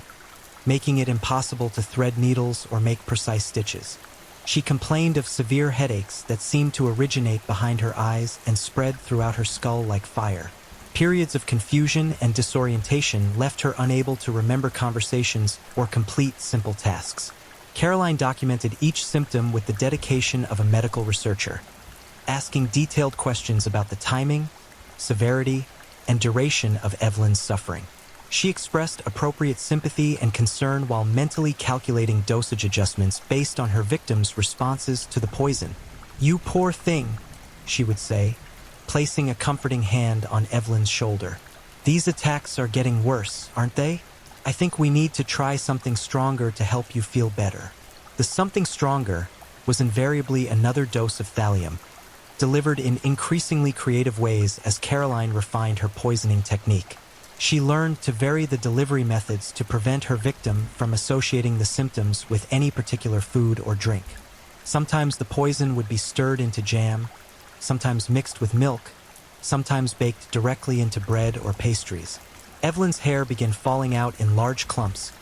[SPEAKER 1] making it impossible to thread needles or make precise stitches. She complained of severe headaches that seemed to originate behind her eyes and spread throughout her skull like fire. Periods of confusion and disorientation left her unable to remember conversations or complete simple tasks. Caroline documented each symptom with the dedication of a medical researcher, asking detailed questions about the timing, severity, and duration of Evelyn's suffering. She expressed appropriate sympathy and concern while mentally calculating dosage adjustments based on her victim's responses to the poison. "You poor thing," she would say, placing a comforting hand on Evelyn's shoulder. "These attacks are getting worse, aren't they? I think we need to try something stronger to help you feel better." The something stronger was invariably another dose of thallium, delivered in increasingly creative ways as Caroline refined her poisoning technique. She learned to vary the delivery methods to prevent her victim from associating the symptoms with any particular food or drink. Sometimes the poison would be stirred into jam, sometimes mixed with milk, sometimes baked directly into bread or pastries. Evelyn's hair began falling out in large clumps,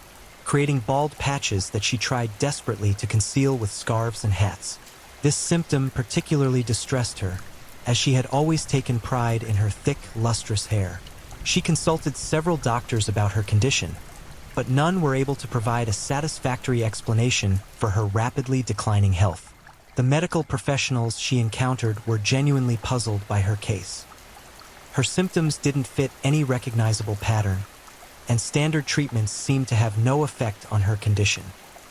[SPEAKER 1] creating bald patches that she tried desperately to conceal with scarves and hats. This symptom particularly distressed her, as she had always taken pride in her thick, lustrous hair. She consulted several doctors about her condition, but none were able to provide a satisfactory explanation for her rapidly declining health. The medical professionals she encountered were genuinely puzzled by her case. Her symptoms didn't fit any recognizable pattern, and standard treatments seemed to have no effect on her condition.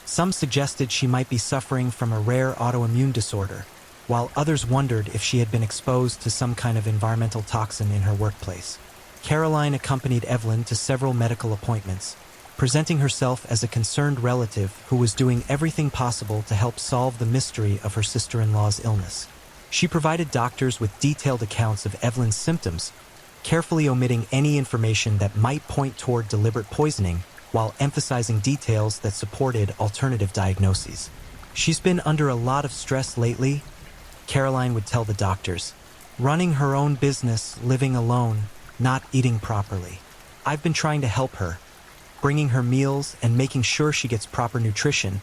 [SPEAKER 1] Some suggested she might be suffering from a rare autoimmune disorder, while others wondered if she had been exposed to some kind of environmental toxin in her workplace. Caroline accompanied Evelyn to several medical appointments, presenting herself as a concerned relative who was doing everything possible to help solve the mystery of her sister-in-law's illness. She provided doctors with detailed accounts of Evelyn's symptoms, carefully omitting any information that might point toward deliberate poisoning while emphasizing details that supported alternative diagnoses. "She's been under a lot of stress lately," Caroline would tell the doctors. "Running her own business, living alone, not eating properly. I've been trying to help her, bringing her meals and making sure she gets proper nutrition,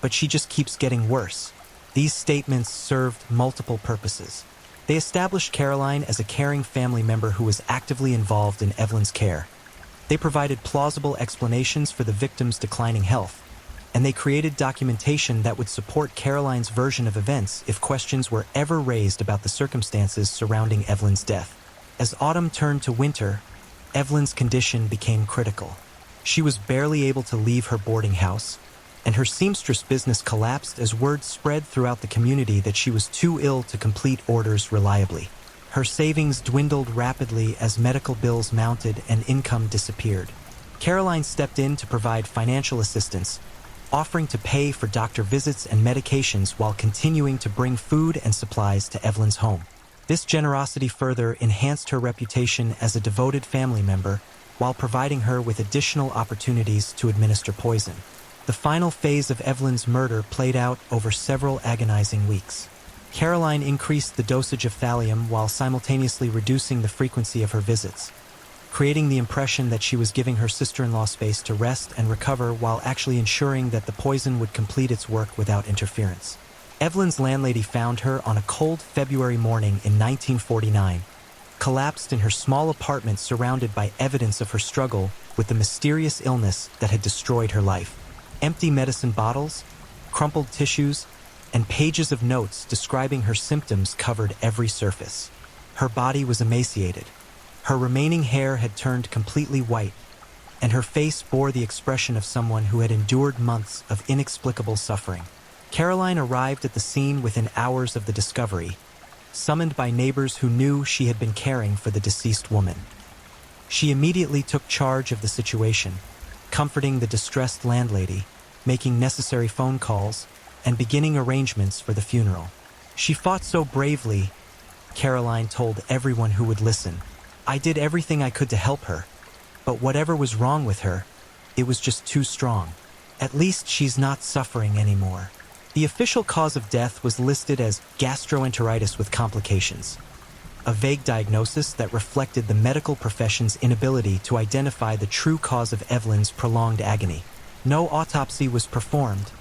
[SPEAKER 1] but she just keeps getting worse." These statements served multiple purposes. They established Caroline as a caring family member who was actively involved in Evelyn's care. They provided plausible explanations for the victim's declining health, and they created documentation that would support Caroline's version of events if questions were ever raised about the circumstances surrounding Evelyn's death. As autumn turned to winter, Evelyn's condition became critical. She was barely able to leave her boarding house, and her seamstress business collapsed as word spread throughout the community that she was too ill to complete orders reliably. Her savings dwindled rapidly as medical bills mounted and income disappeared. Caroline stepped in to provide financial assistance, offering to pay for doctor visits and medications while continuing to bring food and supplies to Evelyn's home. This generosity further enhanced her reputation as a devoted family member while providing her with additional opportunities to administer poison. The final phase of Evelyn's murder played out over several agonizing weeks. Caroline increased the dosage of thallium while simultaneously reducing the frequency of her visits, creating the impression that she was giving her sister-in-law space to rest and recover while actually ensuring that the poison would complete its work without interference. Evelyn's landlady found her on a cold February morning in 1949, collapsed in her small apartment surrounded by evidence of her struggle with the mysterious illness that had destroyed her life. Empty medicine bottles, crumpled tissues, and pages of notes describing her symptoms covered every surface. Her body was emaciated. Her remaining hair had turned completely white, and her face bore the expression of someone who had endured months of inexplicable suffering. Caroline arrived at the scene within hours of the discovery, summoned by neighbors who knew she had been caring for the deceased woman. She immediately took charge of the situation, comforting the distressed landlady, making necessary phone calls, and beginning arrangements for the funeral. "She fought so bravely," Caroline told everyone who would listen. "I did everything I could to help her, but whatever was wrong with her, it was just too strong. At least she's not suffering anymore." The official cause of death was listed as gastroenteritis with complications, a vague diagnosis that reflected the medical profession's inability to identify the true cause of Evelyn's prolonged agony. No autopsy was performed,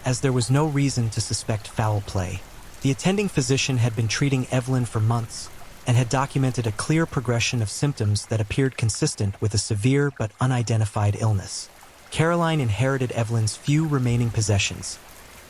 [SPEAKER 1] as there was no reason to suspect foul play. The attending physician had been treating Evelyn for months and had documented a clear progression of symptoms that appeared consistent with a severe but unidentified illness. Caroline inherited Evelyn's few remaining possessions,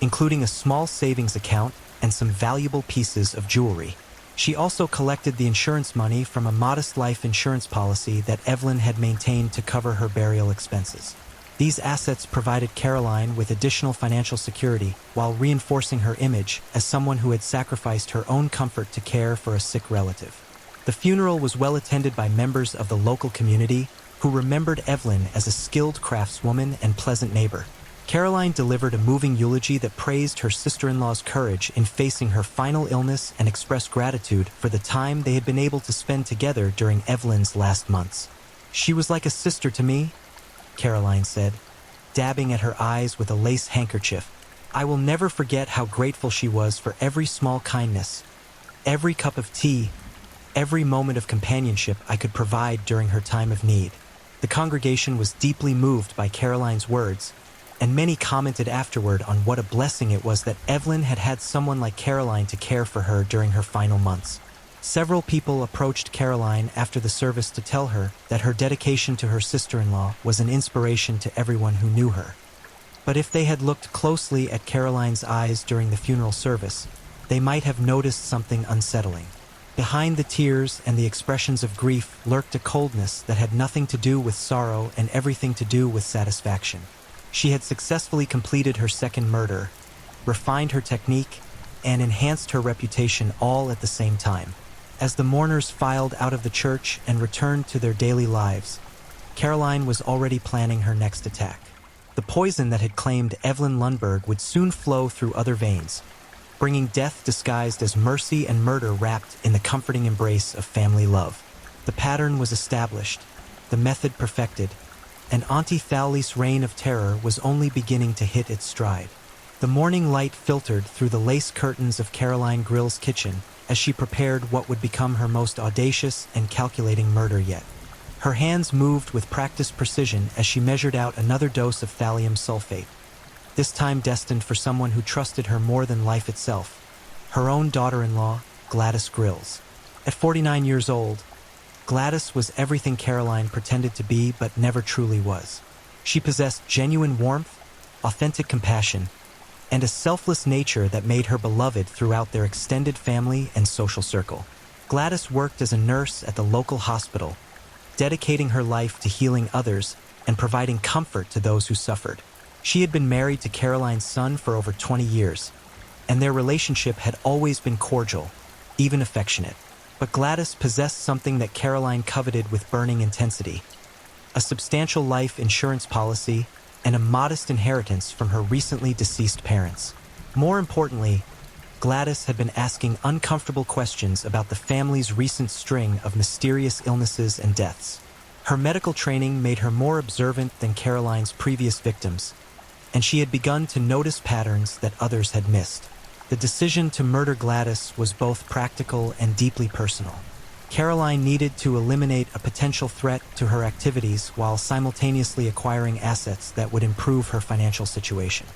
[SPEAKER 1] including a small savings account and some valuable pieces of jewelry. She also collected the insurance money from a modest life insurance policy that Evelyn had maintained to cover her burial expenses. These assets provided Caroline with additional financial security while reinforcing her image as someone who had sacrificed her own comfort to care for a sick relative. The funeral was well attended by members of the local community who remembered Evelyn as a skilled craftswoman and pleasant neighbor. Caroline delivered a moving eulogy that praised her sister-in-law's courage in facing her final illness and expressed gratitude for the time they had been able to spend together during Evelyn's last months. "She was like a sister to me," Caroline said, dabbing at her eyes with a lace handkerchief. "I will never forget how grateful she was for every small kindness, every cup of tea, every moment of companionship I could provide during her time of need." The congregation was deeply moved by Caroline's words, and many commented afterward on what a blessing it was that Evelyn had had someone like Caroline to care for her during her final months. Several people approached Caroline after the service to tell her that her dedication to her sister-in-law was an inspiration to everyone who knew her. But if they had looked closely at Caroline's eyes during the funeral service, they might have noticed something unsettling. Behind the tears and the expressions of grief lurked a coldness that had nothing to do with sorrow and everything to do with satisfaction. She had successfully completed her second murder, refined her technique, and enhanced her reputation all at the same time. As the mourners filed out of the church and returned to their daily lives, Caroline was already planning her next attack. The poison that had claimed Evelyn Lundberg would soon flow through other veins, bringing death disguised as mercy and murder wrapped in the comforting embrace of family love. The pattern was established, the method perfected, and Auntie Thali's reign of terror was only beginning to hit its stride. The morning light filtered through the lace curtains of Caroline Grill's kitchen as she prepared what would become her most audacious and calculating murder yet. Her hands moved with practiced precision as she measured out another dose of thallium sulfate, this time destined for someone who trusted her more than life itself, her own daughter-in-law, Gladys Grills. At 49 years old, Gladys was everything Caroline pretended to be but never truly was. She possessed genuine warmth, authentic compassion, and a selfless nature that made her beloved throughout their extended family and social circle. Gladys worked as a nurse at the local hospital, dedicating her life to healing others and providing comfort to those who suffered. She had been married to Caroline's son for over 20 years, and their relationship had always been cordial, even affectionate. But Gladys possessed something that Caroline coveted with burning intensity: a substantial life insurance policy and a modest inheritance from her recently deceased parents. More importantly, Gladys had been asking uncomfortable questions about the family's recent string of mysterious illnesses and deaths. Her medical training made her more observant than Caroline's previous victims, and she had begun to notice patterns that others had missed. The decision to murder Gladys was both practical and deeply personal. Caroline needed to eliminate a potential threat to her activities while simultaneously acquiring assets that would improve her financial situation.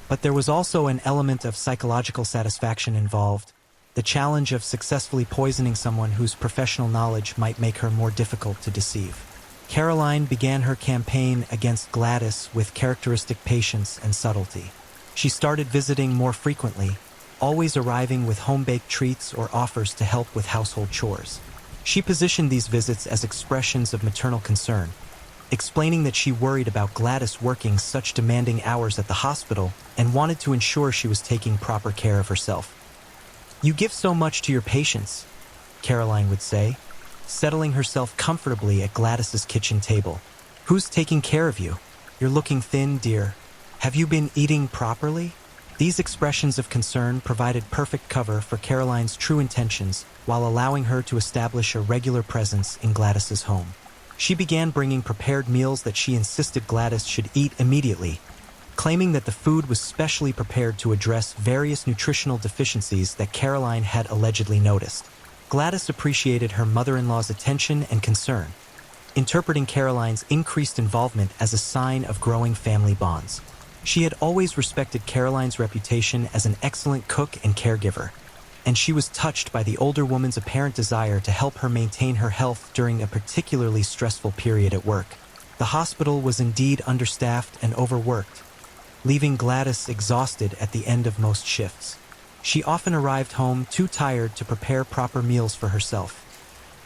[SPEAKER 1] But there was also an element of psychological satisfaction involved, the challenge of successfully poisoning someone whose professional knowledge might make her more difficult to deceive. Caroline began her campaign against Gladys with characteristic patience and subtlety. She started visiting more frequently, always arriving with home-baked treats or offers to help with household chores. She positioned these visits as expressions of maternal concern, explaining that she worried about Gladys working such demanding hours at the hospital and wanted to ensure she was taking proper care of herself. "You give so much to your patients," Caroline would say, settling herself comfortably at Gladys's kitchen table. "Who's taking care of you? You're looking thin, dear. Have you been eating properly?" These expressions of concern provided perfect cover for Caroline's true intentions while allowing her to establish a regular presence in Gladys's home. She began bringing prepared meals that she insisted Gladys should eat immediately, claiming that the food was specially prepared to address various nutritional deficiencies that Caroline had allegedly noticed. Gladys appreciated her mother-in-law's attention and concern, interpreting Caroline's increased involvement as a sign of growing family bonds. She had always respected Caroline's reputation as an excellent cook and caregiver, and she was touched by the older woman's apparent desire to help her maintain her health during a particularly stressful period at work. The hospital was indeed understaffed and overworked, leaving Gladys exhausted at the end of most shifts. She often arrived home too tired to prepare proper meals for herself,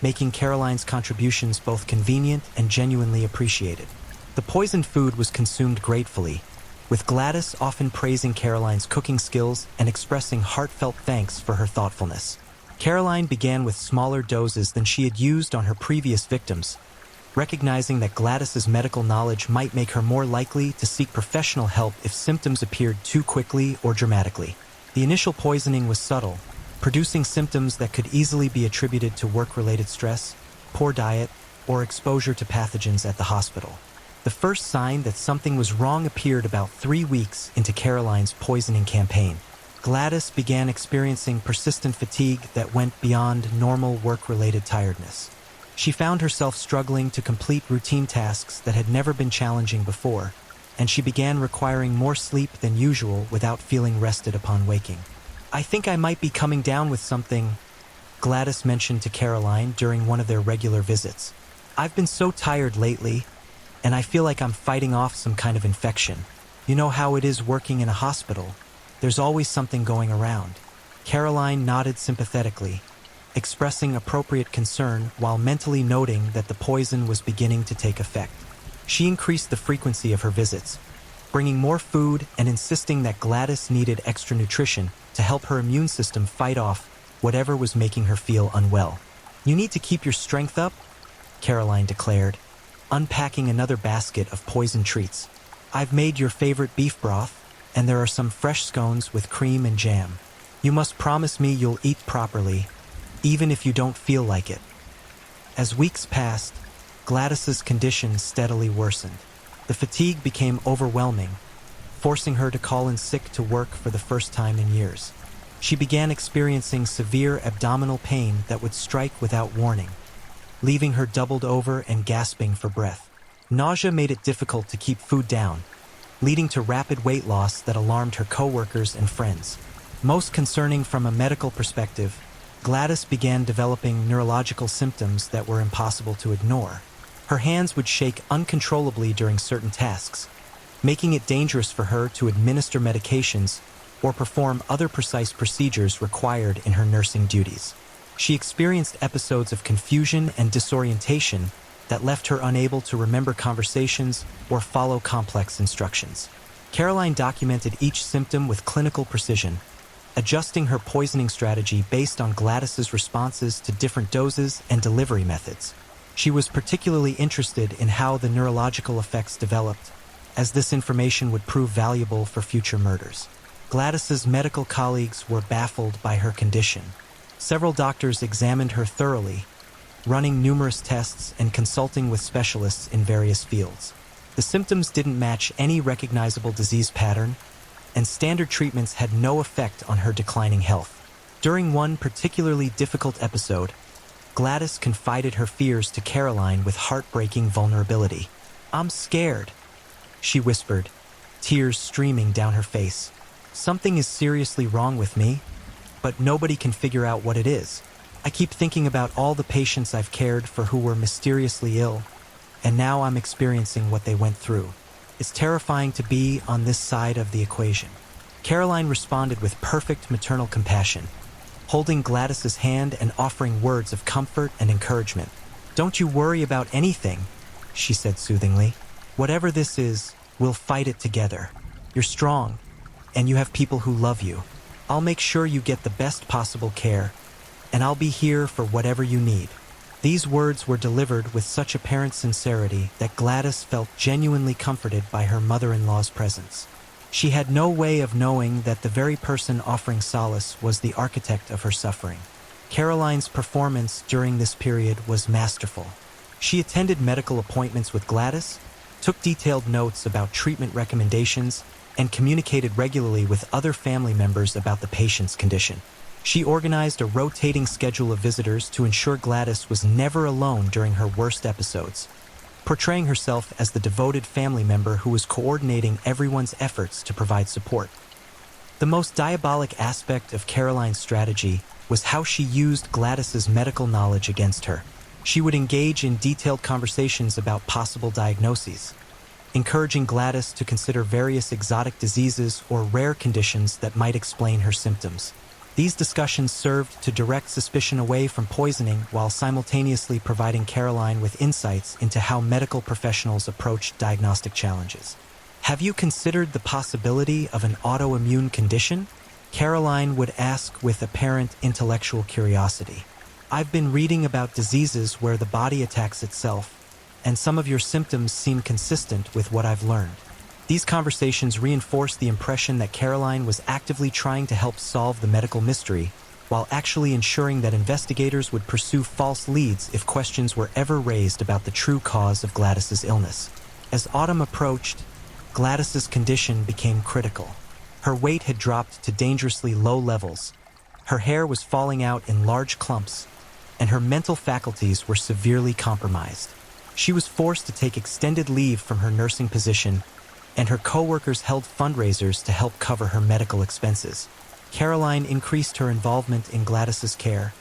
[SPEAKER 1] making Caroline's contributions both convenient and genuinely appreciated. The poisoned food was consumed gratefully, with Gladys often praising Caroline's cooking skills and expressing heartfelt thanks for her thoughtfulness. Caroline began with smaller doses than she had used on her previous victims, recognizing that Gladys's medical knowledge might make her more likely to seek professional help if symptoms appeared too quickly or dramatically. The initial poisoning was subtle, producing symptoms that could easily be attributed to work-related stress, poor diet, or exposure to pathogens at the hospital. The first sign that something was wrong appeared about 3 weeks into Caroline's poisoning campaign. Gladys began experiencing persistent fatigue that went beyond normal work-related tiredness. She found herself struggling to complete routine tasks that had never been challenging before, and she began requiring more sleep than usual without feeling rested upon waking. "I think I might be coming down with something," Gladys mentioned to Caroline during one of their regular visits. "I've been so tired lately, and I feel like I'm fighting off some kind of infection. You know how it is working in a hospital. There's always something going around." Caroline nodded sympathetically, expressing appropriate concern while mentally noting that the poison was beginning to take effect. She increased the frequency of her visits, bringing more food and insisting that Gladys needed extra nutrition to help her immune system fight off whatever was making her feel unwell. "You need to keep your strength up," Caroline declared, unpacking another basket of poison treats. "I've made your favorite beef broth, and there are some fresh scones with cream and jam. You must promise me you'll eat properly, even if you don't feel like it." As weeks passed, Gladys's condition steadily worsened. The fatigue became overwhelming, forcing her to call in sick to work for the first time in years. She began experiencing severe abdominal pain that would strike without warning, leaving her doubled over and gasping for breath. Nausea made it difficult to keep food down, leading to rapid weight loss that alarmed her coworkers and friends. Most concerning from a medical perspective, Gladys began developing neurological symptoms that were impossible to ignore. Her hands would shake uncontrollably during certain tasks, making it dangerous for her to administer medications or perform other precise procedures required in her nursing duties. She experienced episodes of confusion and disorientation that left her unable to remember conversations or follow complex instructions. Caroline documented each symptom with clinical precision, adjusting her poisoning strategy based on Gladys's responses to different doses and delivery methods. She was particularly interested in how the neurological effects developed, as this information would prove valuable for future murders. Gladys's medical colleagues were baffled by her condition. Several doctors examined her thoroughly, running numerous tests and consulting with specialists in various fields. The symptoms didn't match any recognizable disease pattern, and standard treatments had no effect on her declining health. During one particularly difficult episode, Gladys confided her fears to Caroline with heartbreaking vulnerability. "I'm scared," she whispered, tears streaming down her face. "Something is seriously wrong with me, but nobody can figure out what it is. I keep thinking about all the patients I've cared for who were mysteriously ill, and now I'm experiencing what they went through. It's terrifying to be on this side of the equation." Caroline responded with perfect maternal compassion, holding Gladys's hand and offering words of comfort and encouragement. "Don't you worry about anything," she said soothingly. "Whatever this is, we'll fight it together. You're strong, and you have people who love you. I'll make sure you get the best possible care, and I'll be here for whatever you need." These words were delivered with such apparent sincerity that Gladys felt genuinely comforted by her mother-in-law's presence. She had no way of knowing that the very person offering solace was the architect of her suffering. Caroline's performance during this period was masterful. She attended medical appointments with Gladys, took detailed notes about treatment recommendations, and communicated regularly with other family members about the patient's condition. She organized a rotating schedule of visitors to ensure Gladys was never alone during her worst episodes, portraying herself as the devoted family member who was coordinating everyone's efforts to provide support. The most diabolic aspect of Caroline's strategy was how she used Gladys's medical knowledge against her. She would engage in detailed conversations about possible diagnoses, encouraging Gladys to consider various exotic diseases or rare conditions that might explain her symptoms. These discussions served to direct suspicion away from poisoning while simultaneously providing Caroline with insights into how medical professionals approach diagnostic challenges. "Have you considered the possibility of an autoimmune condition?" Caroline would ask with apparent intellectual curiosity. "I've been reading about diseases where the body attacks itself, and some of your symptoms seem consistent with what I've learned." These conversations reinforced the impression that Caroline was actively trying to help solve the medical mystery, while actually ensuring that investigators would pursue false leads if questions were ever raised about the true cause of Gladys's illness. As autumn approached, Gladys's condition became critical. Her weight had dropped to dangerously low levels, her hair was falling out in large clumps, and her mental faculties were severely compromised. She was forced to take extended leave from her nursing position, and her co-workers held fundraisers to help cover her medical expenses. Caroline increased her involvement in Gladys's care,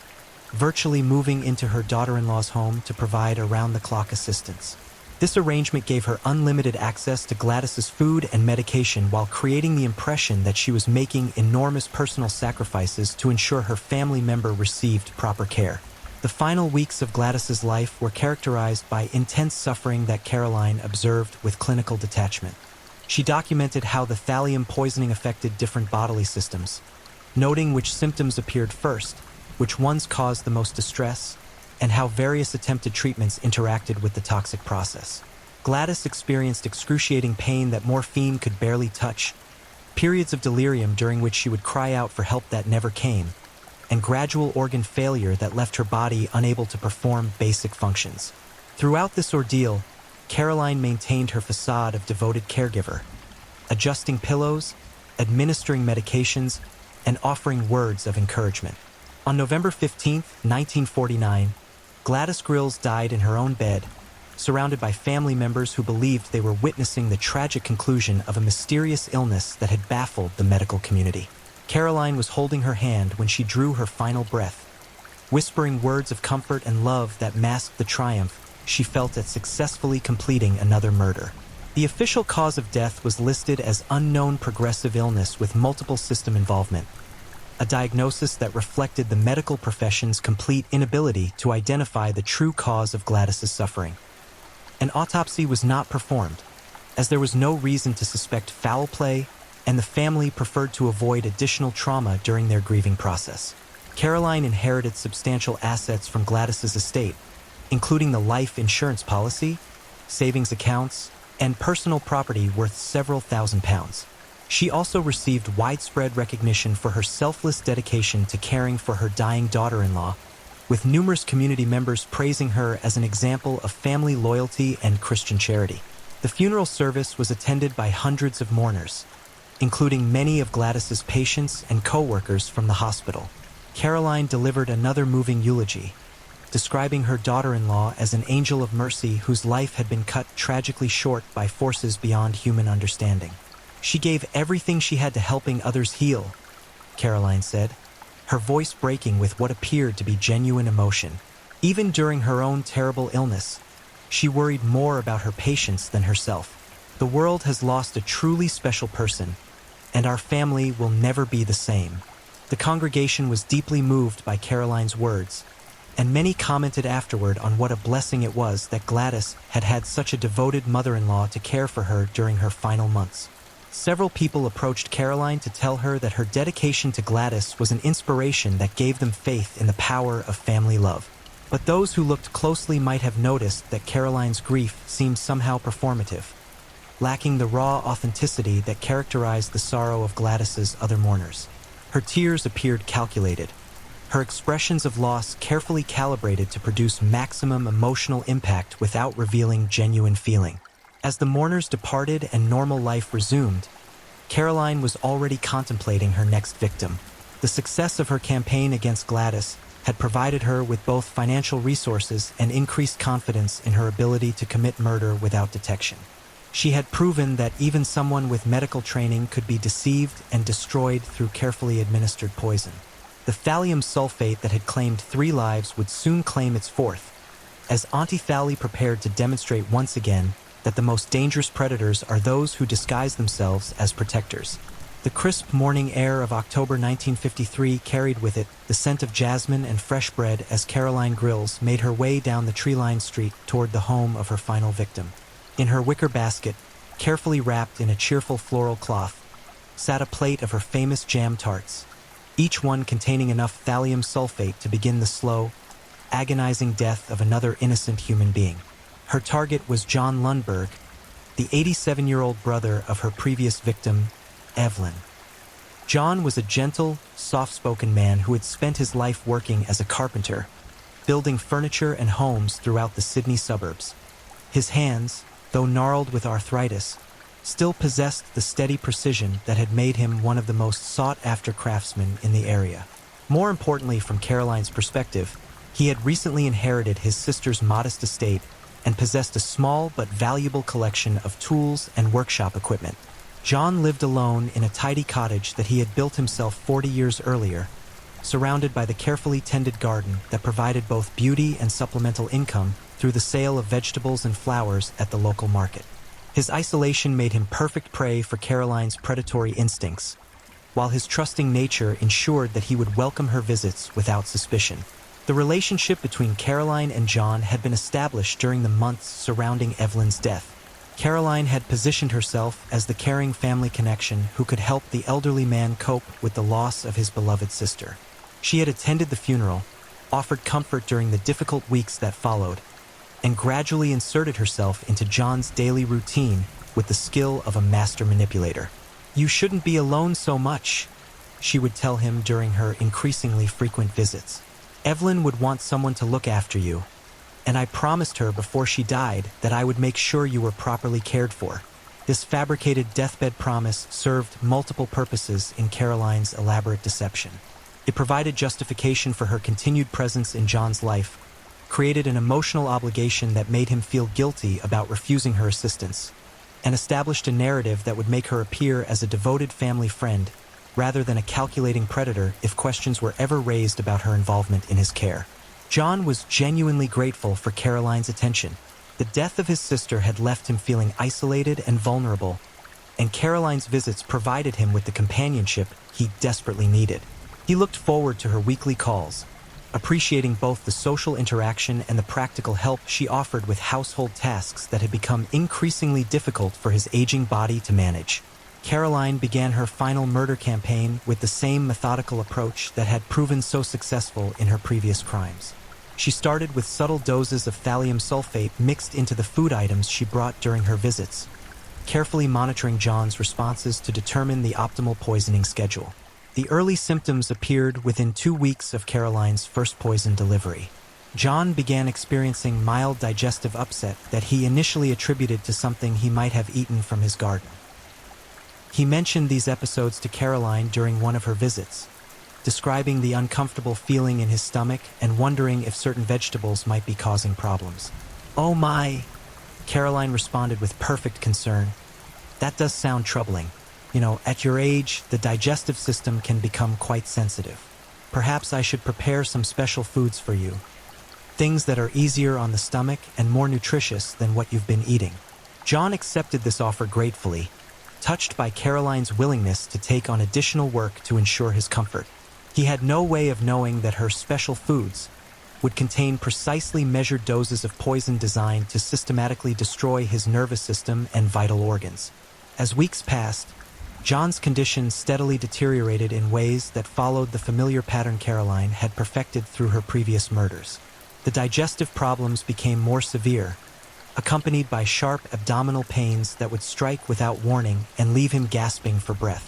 [SPEAKER 1] virtually moving into her daughter-in-law's home to provide around-the-clock assistance. This arrangement gave her unlimited access to Gladys's food and medication while creating the impression that she was making enormous personal sacrifices to ensure her family member received proper care. The final weeks of Gladys's life were characterized by intense suffering that Caroline observed with clinical detachment. She documented how the thallium poisoning affected different bodily systems, noting which symptoms appeared first, which ones caused the most distress, and how various attempted treatments interacted with the toxic process. Gladys experienced excruciating pain that morphine could barely touch, periods of delirium during which she would cry out for help that never came, and gradual organ failure that left her body unable to perform basic functions. Throughout this ordeal, Caroline maintained her facade of devoted caregiver, adjusting pillows, administering medications, and offering words of encouragement. On November 15, 1949, Gladys Grills died in her own bed, surrounded by family members who believed they were witnessing the tragic conclusion of a mysterious illness that had baffled the medical community. Caroline was holding her hand when she drew her final breath, whispering words of comfort and love that masked the triumph she felt at successfully completing another murder. The official cause of death was listed as unknown progressive illness with multiple system involvement, a diagnosis that reflected the medical profession's complete inability to identify the true cause of Gladys's suffering. An autopsy was not performed, as there was no reason to suspect foul play, and the family preferred to avoid additional trauma during their grieving process. Caroline inherited substantial assets from Gladys's estate, including the life insurance policy, savings accounts, and personal property worth several £1,000s. She also received widespread recognition for her selfless dedication to caring for her dying daughter-in-law, with numerous community members praising her as an example of family loyalty and Christian charity. The funeral service was attended by hundreds of mourners, including many of Gladys's patients and co-workers from the hospital. Caroline delivered another moving eulogy, describing her daughter-in-law as an angel of mercy whose life had been cut tragically short by forces beyond human understanding. "She gave everything she had to helping others heal," Caroline said, her voice breaking with what appeared to be genuine emotion. Even during her own terrible illness, she worried more about her patients than herself. "The world has lost a truly special person, and our family will never be the same." The congregation was deeply moved by Caroline's words, and many commented afterward on what a blessing it was that Gladys had had such a devoted mother-in-law to care for her during her final months. Several people approached Caroline to tell her that her dedication to Gladys was an inspiration that gave them faith in the power of family love. But those who looked closely might have noticed that Caroline's grief seemed somehow performative, lacking the raw authenticity that characterized the sorrow of Gladys's other mourners. Her tears appeared calculated, her expressions of loss carefully calibrated to produce maximum emotional impact without revealing genuine feeling. As the mourners departed and normal life resumed, Caroline was already contemplating her next victim. The success of her campaign against Gladys had provided her with both financial resources and increased confidence in her ability to commit murder without detection. She had proven that even someone with medical training could be deceived and destroyed through carefully administered poison. The thallium sulfate that had claimed 3 lives would soon claim its 4th, as Auntie Thally prepared to demonstrate once again that the most dangerous predators are those who disguise themselves as protectors. The crisp morning air of October 1953 carried with it the scent of jasmine and fresh bread as Caroline Grills made her way down the tree-lined street toward the home of her final victim. In her wicker basket, carefully wrapped in a cheerful floral cloth, sat a plate of her famous jam tarts, each one containing enough thallium sulfate to begin the slow, agonizing death of another innocent human being. Her target was John Lundberg, the 87-year-old brother of her previous victim, Evelyn. John was a gentle, soft-spoken man who had spent his life working as a carpenter, building furniture and homes throughout the Sydney suburbs. His hands, though gnarled with arthritis, still possessed the steady precision that had made him one of the most sought-after craftsmen in the area. More importantly, from Caroline's perspective, he had recently inherited his sister's modest estate and possessed a small but valuable collection of tools and workshop equipment. John lived alone in a tidy cottage that he had built himself 40 years earlier, surrounded by the carefully tended garden that provided both beauty and supplemental income through the sale of vegetables and flowers at the local market. His isolation made him perfect prey for Caroline's predatory instincts, while his trusting nature ensured that he would welcome her visits without suspicion. The relationship between Caroline and John had been established during the months surrounding Evelyn's death. Caroline had positioned herself as the caring family connection who could help the elderly man cope with the loss of his beloved sister. She had attended the funeral, offered comfort during the difficult weeks that followed, and gradually inserted herself into John's daily routine with the skill of a master manipulator. "You shouldn't be alone so much," she would tell him during her increasingly frequent visits. "Evelyn would want someone to look after you, and I promised her before she died that I would make sure you were properly cared for. This fabricated deathbed promise served multiple purposes in Caroline's elaborate deception. It provided justification for her continued presence in John's life, created an emotional obligation that made him feel guilty about refusing her assistance, and established a narrative that would make her appear as a devoted family friend rather than a calculating predator if questions were ever raised about her involvement in his care. John was genuinely grateful for Caroline's attention. The death of his sister had left him feeling isolated and vulnerable, and Caroline's visits provided him with the companionship he desperately needed. He looked forward to her weekly calls, appreciating both the social interaction and the practical help she offered with household tasks that had become increasingly difficult for his aging body to manage. Caroline began her final murder campaign with the same methodical approach that had proven so successful in her previous crimes. She started with subtle doses of thallium sulfate mixed into the food items she brought during her visits, carefully monitoring John's responses to determine the optimal poisoning schedule. The early symptoms appeared within 2 weeks of Caroline's first poison delivery. John began experiencing mild digestive upset that he initially attributed to something he might have eaten from his garden. He mentioned these episodes to Caroline during one of her visits, describing the uncomfortable feeling in his stomach and wondering if certain vegetables might be causing problems. "Oh my," Caroline responded with perfect concern. "That does sound troubling. At your age, the digestive system can become quite sensitive. Perhaps I should prepare some special foods for you. Things that are easier on the stomach and more nutritious than what you've been eating." John accepted this offer gratefully, touched by Caroline's willingness to take on additional work to ensure his comfort. He had no way of knowing that her special foods would contain precisely measured doses of poison designed to systematically destroy his nervous system and vital organs. As weeks passed, John's condition steadily deteriorated in ways that followed the familiar pattern Caroline had perfected through her previous murders. The digestive problems became more severe, accompanied by sharp abdominal pains that would strike without warning and leave him gasping for breath.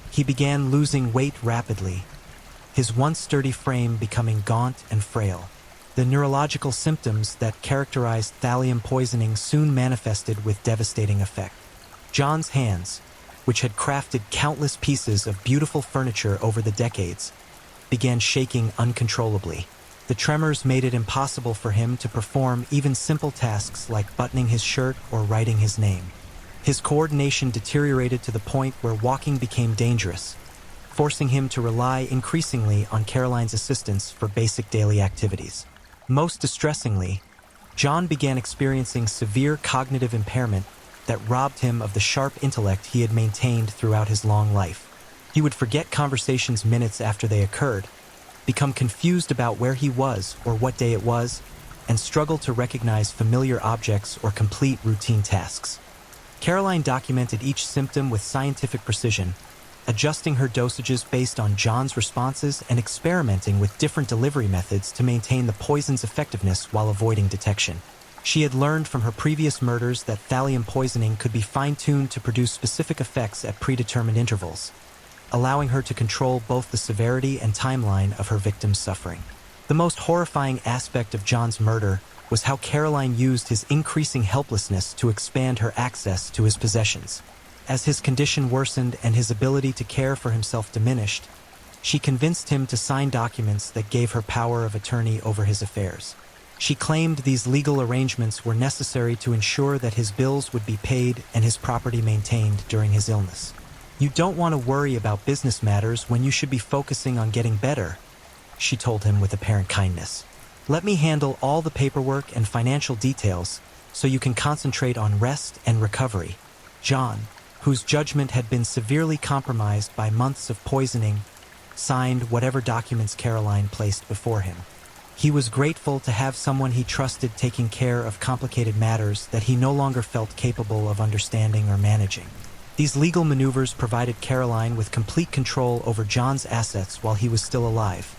[SPEAKER 1] He began losing weight rapidly, his once sturdy frame becoming gaunt and frail. The neurological symptoms that characterized thallium poisoning soon manifested with devastating effect. John's hands, which had crafted countless pieces of beautiful furniture over the decades, began shaking uncontrollably. The tremors made it impossible for him to perform even simple tasks like buttoning his shirt or writing his name. His coordination deteriorated to the point where walking became dangerous, forcing him to rely increasingly on Caroline's assistance for basic daily activities. Most distressingly, John began experiencing severe cognitive impairment that robbed him of the sharp intellect he had maintained throughout his long life. He would forget conversations minutes after they occurred, become confused about where he was or what day it was, and struggle to recognize familiar objects or complete routine tasks. Caroline documented each symptom with scientific precision, adjusting her dosages based on John's responses and experimenting with different delivery methods to maintain the poison's effectiveness while avoiding detection. She had learned from her previous murders that thallium poisoning could be fine-tuned to produce specific effects at predetermined intervals, allowing her to control both the severity and timeline of her victim's suffering. The most horrifying aspect of John's murder was how Caroline used his increasing helplessness to expand her access to his possessions. As his condition worsened and his ability to care for himself diminished, she convinced him to sign documents that gave her power of attorney over his affairs. She claimed these legal arrangements were necessary to ensure that his bills would be paid and his property maintained during his illness. "You don't want to worry about business matters when you should be focusing on getting better," she told him with apparent kindness. "Let me handle all the paperwork and financial details so you can concentrate on rest and recovery." John, whose judgment had been severely compromised by months of poisoning, signed whatever documents Caroline placed before him. He was grateful to have someone he trusted taking care of complicated matters that he no longer felt capable of understanding or managing. These legal maneuvers provided Caroline with complete control over John's assets while he was still alive,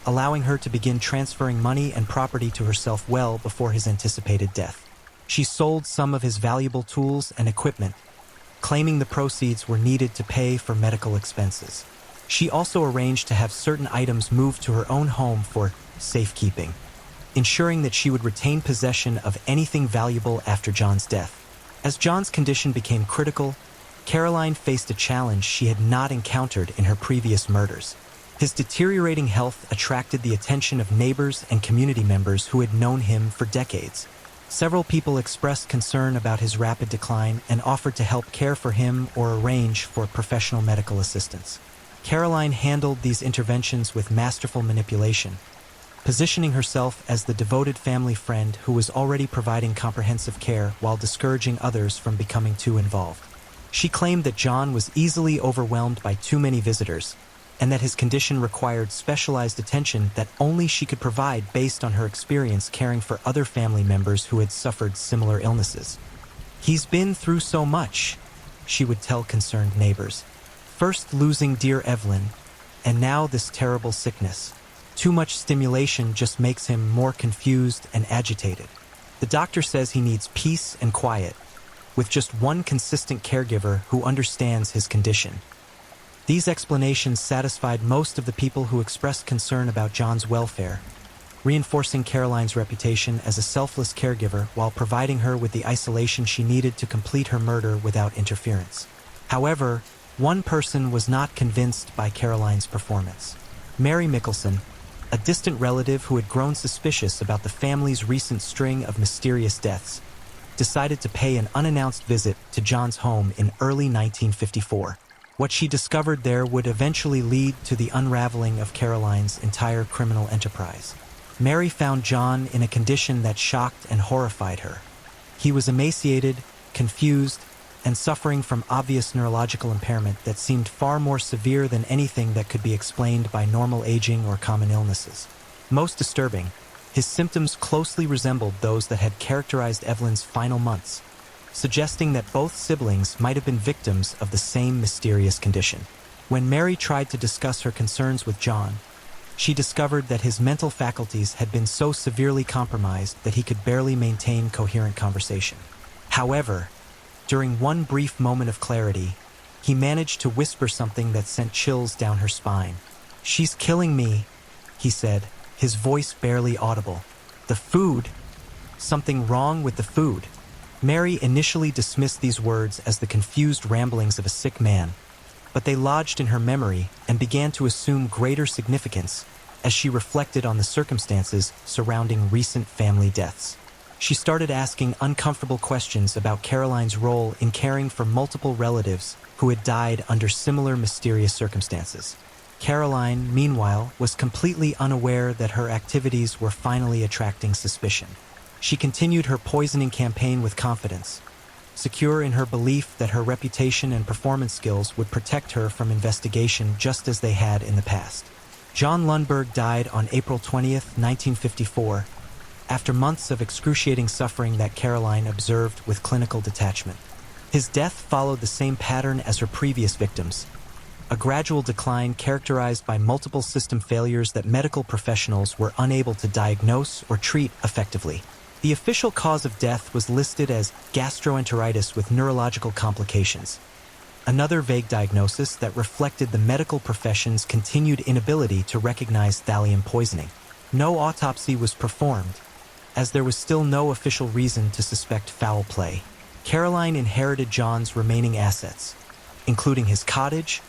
[SPEAKER 1] allowing her to begin transferring money and property to herself well before his anticipated death. She sold some of his valuable tools and equipment, claiming the proceeds were needed to pay for medical expenses. She also arranged to have certain items moved to her own home for safekeeping, ensuring that she would retain possession of anything valuable after John's death. As John's condition became critical, Caroline faced a challenge she had not encountered in her previous murders. His deteriorating health attracted the attention of neighbors and community members who had known him for decades. Several people expressed concern about his rapid decline and offered to help care for him or arrange for professional medical assistance. Caroline handled these interventions with masterful manipulation, positioning herself as the devoted family friend who was already providing comprehensive care while discouraging others from becoming too involved. She claimed that John was easily overwhelmed by too many visitors, and that his condition required specialized attention that only she could provide based on her experience caring for other family members who had suffered similar illnesses. "He's been through so much," she would tell concerned neighbors. "First losing dear Evelyn, and now this terrible sickness. Too much stimulation just makes him more confused and agitated. The doctor says he needs peace and quiet, with just one consistent caregiver who understands his condition." These explanations satisfied most of the people who expressed concern about John's welfare, reinforcing Caroline's reputation as a selfless caregiver while providing her with the isolation she needed to complete her murder without interference. However, one person was not convinced by Caroline's performance. Mary Mickelson, a distant relative who had grown suspicious about the family's recent string of mysterious deaths, decided to pay an unannounced visit to John's home in early 1954. What she discovered there would eventually lead to the unraveling of Caroline's entire criminal enterprise. Mary found John in a condition that shocked and horrified her. He was emaciated, confused, and suffering from obvious neurological impairment that seemed far more severe than anything that could be explained by normal aging or common illnesses. Most disturbing, his symptoms closely resembled those that had characterized Evelyn's final months, suggesting that both siblings might have been victims of the same mysterious condition. When Mary tried to discuss her concerns with John, she discovered that his mental faculties had been so severely compromised that he could barely maintain coherent conversation. However, during one brief moment of clarity, he managed to whisper something that sent chills down her spine. "She's killing me," he said, his voice barely audible. "The food? Something wrong with the food?" Mary initially dismissed these words as the confused ramblings of a sick man, but they lodged in her memory and began to assume greater significance as she reflected on the circumstances surrounding recent family deaths. She started asking uncomfortable questions about Caroline's role in caring for multiple relatives who had died under similar mysterious circumstances. Caroline, meanwhile, was completely unaware that her activities were finally attracting suspicion. She continued her poisoning campaign with confidence, secure in her belief that her reputation and performance skills would protect her from investigation just as they had in the past. John Lundberg died on April 20th, 1954, after months of excruciating suffering that Caroline observed with clinical detachment. His death followed the same pattern as her previous victims, a gradual decline characterized by multiple system failures that medical professionals were unable to diagnose or treat effectively. The official cause of death was listed as gastroenteritis with neurological complications, another vague diagnosis that reflected the medical profession's continued inability to recognize thallium poisoning. No autopsy was performed, as there was still no official reason to suspect foul play. Caroline inherited John's remaining assets, including his cottage,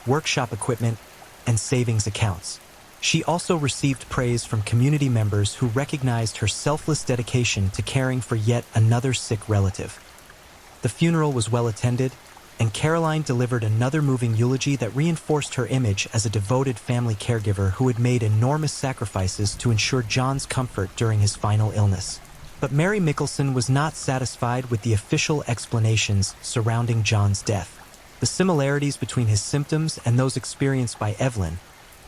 [SPEAKER 1] workshop equipment, and savings accounts. She also received praise from community members who recognized her selfless dedication to caring for yet another sick relative. The funeral was well attended, and Caroline delivered another moving eulogy that reinforced her image as a devoted family caregiver who had made enormous sacrifices to ensure John's comfort during his final illness. But Mary Mickelson was not satisfied with the official explanations surrounding John's death. The similarities between his symptoms and those experienced by Evelyn,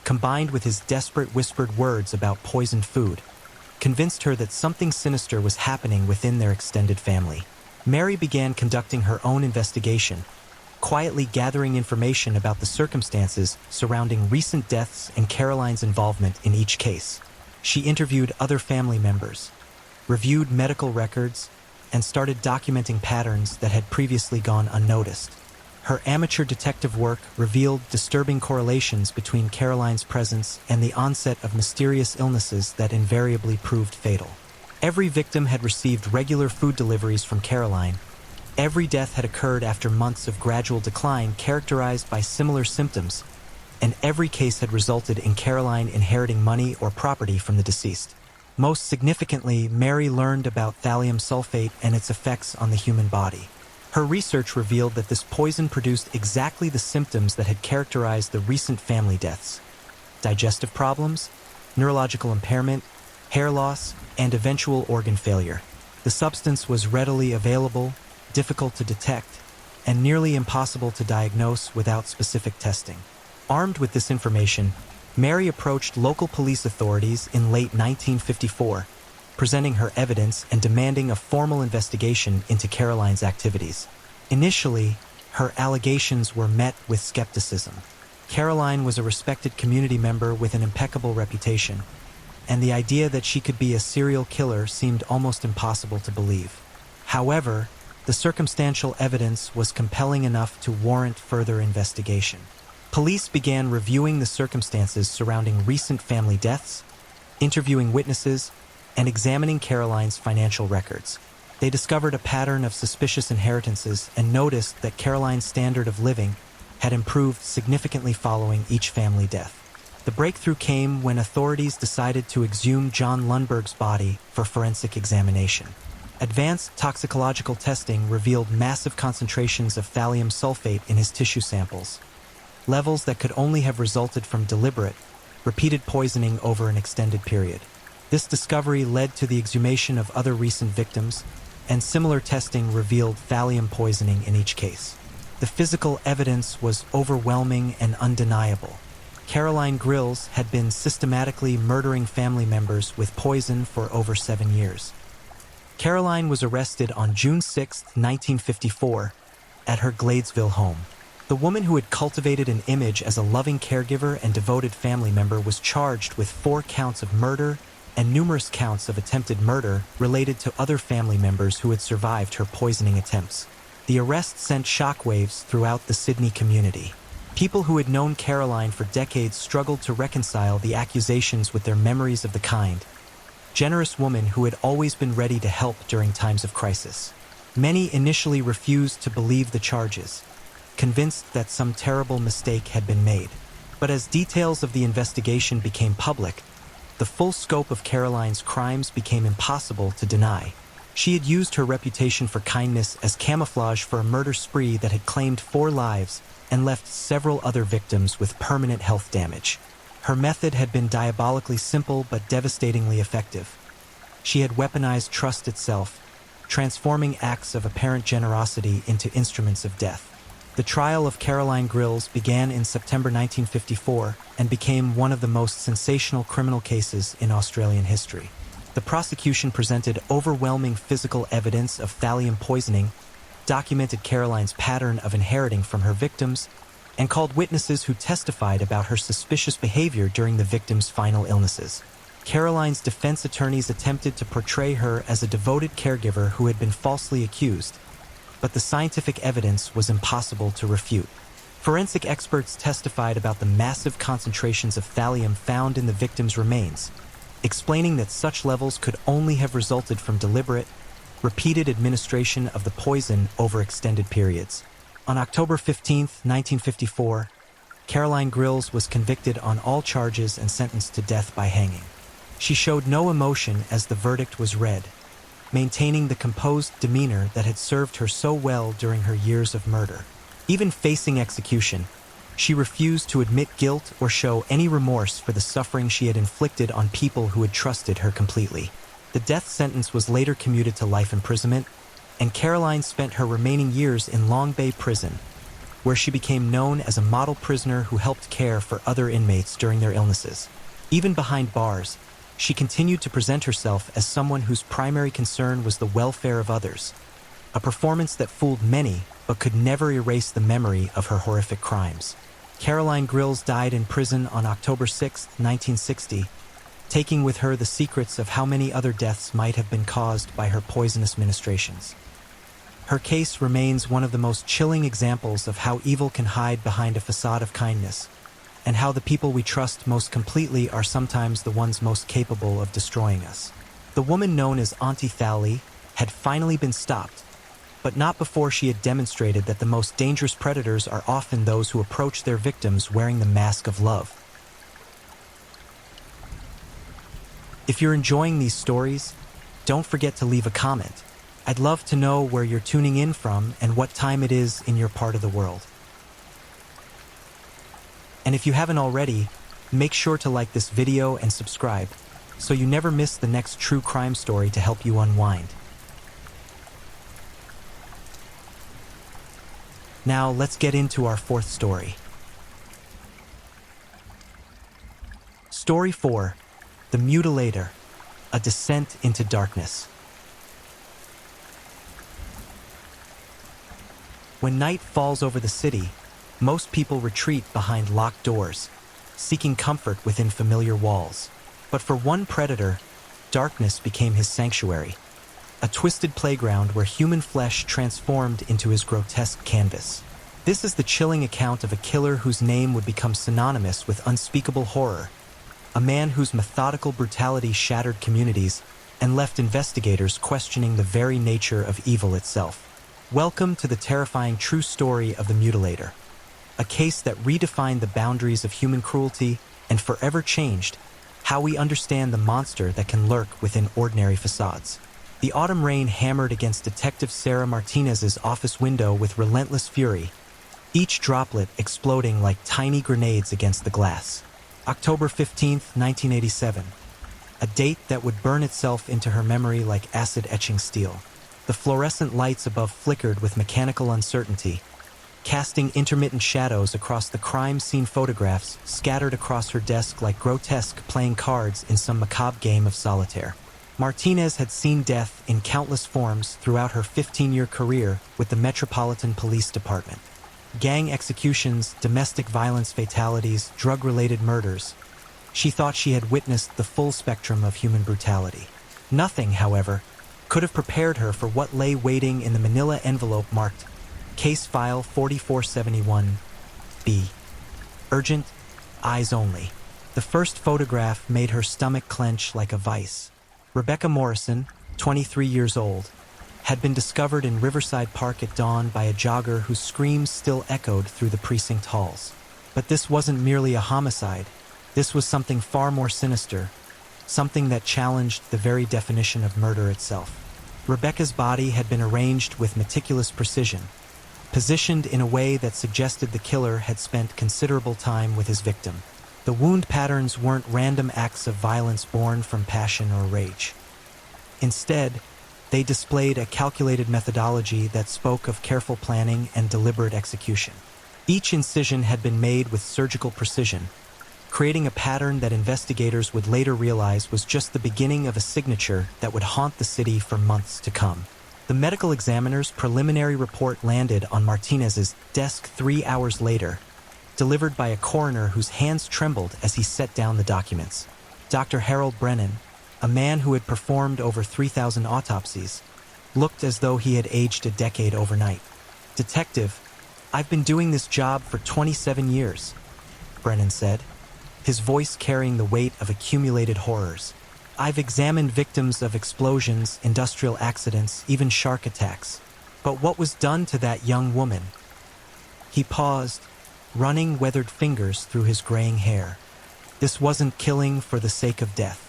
[SPEAKER 1] combined with his desperate whispered words about poisoned food, convinced her that something sinister was happening within their extended family. Mary began conducting her own investigation, quietly gathering information about the circumstances surrounding recent deaths and Caroline's involvement in each case. She interviewed other family members, reviewed medical records, and started documenting patterns that had previously gone unnoticed. Her amateur detective work revealed disturbing correlations between Caroline's presence and the onset of mysterious illnesses that invariably proved fatal. Every victim had received regular food deliveries from Caroline. Every death had occurred after months of gradual decline characterized by similar symptoms, and every case had resulted in Caroline inheriting money or property from the deceased. Most significantly, Mary learned about thallium sulfate and its effects on the human body. Her research revealed that this poison produced exactly the symptoms that had characterized the recent family deaths: digestive problems, neurological impairment, hair loss, and eventual organ failure. The substance was readily available, difficult to detect, and nearly impossible to diagnose without specific testing. Armed with this information, Mary approached local police authorities in late 1954, presenting her evidence and demanding a formal investigation into Caroline's activities. Initially, her allegations were met with skepticism. Caroline was a respected community member with an impeccable reputation, and the idea that she could be a serial killer seemed almost impossible to believe. However, the circumstantial evidence was compelling enough to warrant further investigation. Police began reviewing the circumstances surrounding recent family deaths, interviewing witnesses, and examining Caroline's financial records. They discovered a pattern of suspicious inheritances and noticed that Caroline's standard of living had improved significantly following each family death. The breakthrough came when authorities decided to exhume John Lundberg's body for forensic examination. Advanced toxicological testing revealed massive concentrations of thallium sulfate in his tissue samples, levels that could only have resulted from deliberate, repeated poisoning over an extended period. This discovery led to the exhumation of other recent victims, and similar testing revealed thallium poisoning in each case. The physical evidence was overwhelming and undeniable. Caroline Grills had been systematically murdering family members with poison for over 7 years. Caroline was arrested on June 6, 1954, at her Gladesville home. The woman who had cultivated an image as a loving caregiver and devoted family member was charged with 4 counts of murder and numerous counts of attempted murder related to other family members who had survived her poisoning attempts. The arrest sent shockwaves throughout the Sydney community. People who had known Caroline for decades struggled to reconcile the accusations with their memories of the kind generous woman who had always been ready to help during times of crisis. Many initially refused to believe the charges, convinced that some terrible mistake had been made. But as details of the investigation became public, the full scope of Caroline's crimes became impossible to deny. She had used her reputation for kindness as camouflage for a murder spree that had claimed 4 lives and left several other victims with permanent health damage. Her method had been diabolically simple but devastatingly effective. She had weaponized trust itself, transforming acts of apparent generosity into instruments of death. The trial of Caroline Grills began in September 1954 and became one of the most sensational criminal cases in Australian history. The prosecution presented overwhelming physical evidence of thallium poisoning, documented Caroline's pattern of inheriting from her victims, and called witnesses who testified about her suspicious behavior during the victims' final illnesses. Caroline's defense attorneys attempted to portray her as a devoted caregiver who had been falsely accused, but the scientific evidence was impossible to refute. Forensic experts testified about the massive concentrations of thallium found in the victims' remains, explaining that such levels could only have resulted from deliberate, repeated administration of the poison over extended periods. On October 15, 1954, Caroline Grills was convicted on all charges and sentenced to death by hanging. She showed no emotion as the verdict was read, maintaining the composed demeanor that had served her so well during her years of murder. Even facing execution, she refused to admit guilt or show any remorse for the suffering she had inflicted on people who had trusted her completely. The death sentence was later commuted to life imprisonment, and Caroline spent her remaining years in Long Bay Prison, where she became known as a model prisoner who helped care for other inmates during their illnesses. Even behind bars, she continued to present herself as someone whose primary concern was the welfare of others, a performance that fooled many but could never erase the memory of her horrific crimes. Caroline Grills died in prison on October 6, 1960, taking with her the secrets of how many other deaths might have been caused by her poisonous ministrations. Her case remains one of the most chilling examples of how evil can hide behind a facade of kindness, and how the people we trust most completely are sometimes the ones most capable of destroying us. The woman known as Auntie Thali had finally been stopped, but not before she had demonstrated that the most dangerous predators are often those who approach their victims wearing the mask of love. If you're enjoying these stories, don't forget to leave a comment. I'd love to know where you're tuning in from and what time it is in your part of the world. And if you haven't already, make sure to like this video and subscribe, so you never miss the next true crime story to help you unwind. Now let's get into our fourth story. Story 4. The Mutilator, a Descent into Darkness. When night falls over the city, most people retreat behind locked doors, seeking comfort within familiar walls. But for one predator, darkness became his sanctuary, a twisted playground where human flesh transformed into his grotesque canvas. This is the chilling account of a killer whose name would become synonymous with unspeakable horror, a man whose methodical brutality shattered communities and left investigators questioning the very nature of evil itself. Welcome to the terrifying true story of the Mutilator, a case that redefined the boundaries of human cruelty and forever changed how we understand the monster that can lurk within ordinary facades. The autumn rain hammered against Detective Sarah Martinez's office window with relentless fury, each droplet exploding like tiny grenades against the glass. October 15, 1987, a date that would burn itself into her memory like acid-etching steel. The fluorescent lights above flickered with mechanical uncertainty, casting intermittent shadows across the crime scene photographs scattered across her desk like grotesque playing cards in some macabre game of solitaire. Martinez had seen death in countless forms throughout her 15-year career with the Metropolitan Police Department. Gang executions, domestic violence fatalities, drug-related murders. She thought she had witnessed the full spectrum of human brutality. Nothing, however, could have prepared her for what lay waiting in the manila envelope marked Case File 4471-B. Urgent, eyes only. The first photograph made her stomach clench like a vice. Rebecca Morrison, 23 years old, had been discovered in Riverside Park at dawn by a jogger whose screams still echoed through the precinct halls. But this wasn't merely a homicide. This was something far more sinister, something that challenged the very definition of murder itself. Rebecca's body had been arranged with meticulous precision, positioned in a way that suggested the killer had spent considerable time with his victim. The wound patterns weren't random acts of violence born from passion or rage. Instead, they displayed a calculated methodology that spoke of careful planning and deliberate execution. Each incision had been made with surgical precision, creating a pattern that investigators would later realize was just the beginning of a signature that would haunt the city for months to come. The medical examiner's preliminary report landed on Martinez's desk 3 hours later, delivered by a coroner whose hands trembled as he set down the documents. Dr. Harold Brennan, a man who had performed over 3,000 autopsies, looked as though he had aged a decade overnight. "Detective, I've been doing this job for 27 years, Brennan said, his voice carrying the weight of accumulated horrors. "I've examined victims of explosions, industrial accidents, even shark attacks. But what was done to that young woman?" He paused, running weathered fingers through his graying hair. This wasn't killing for the sake of death.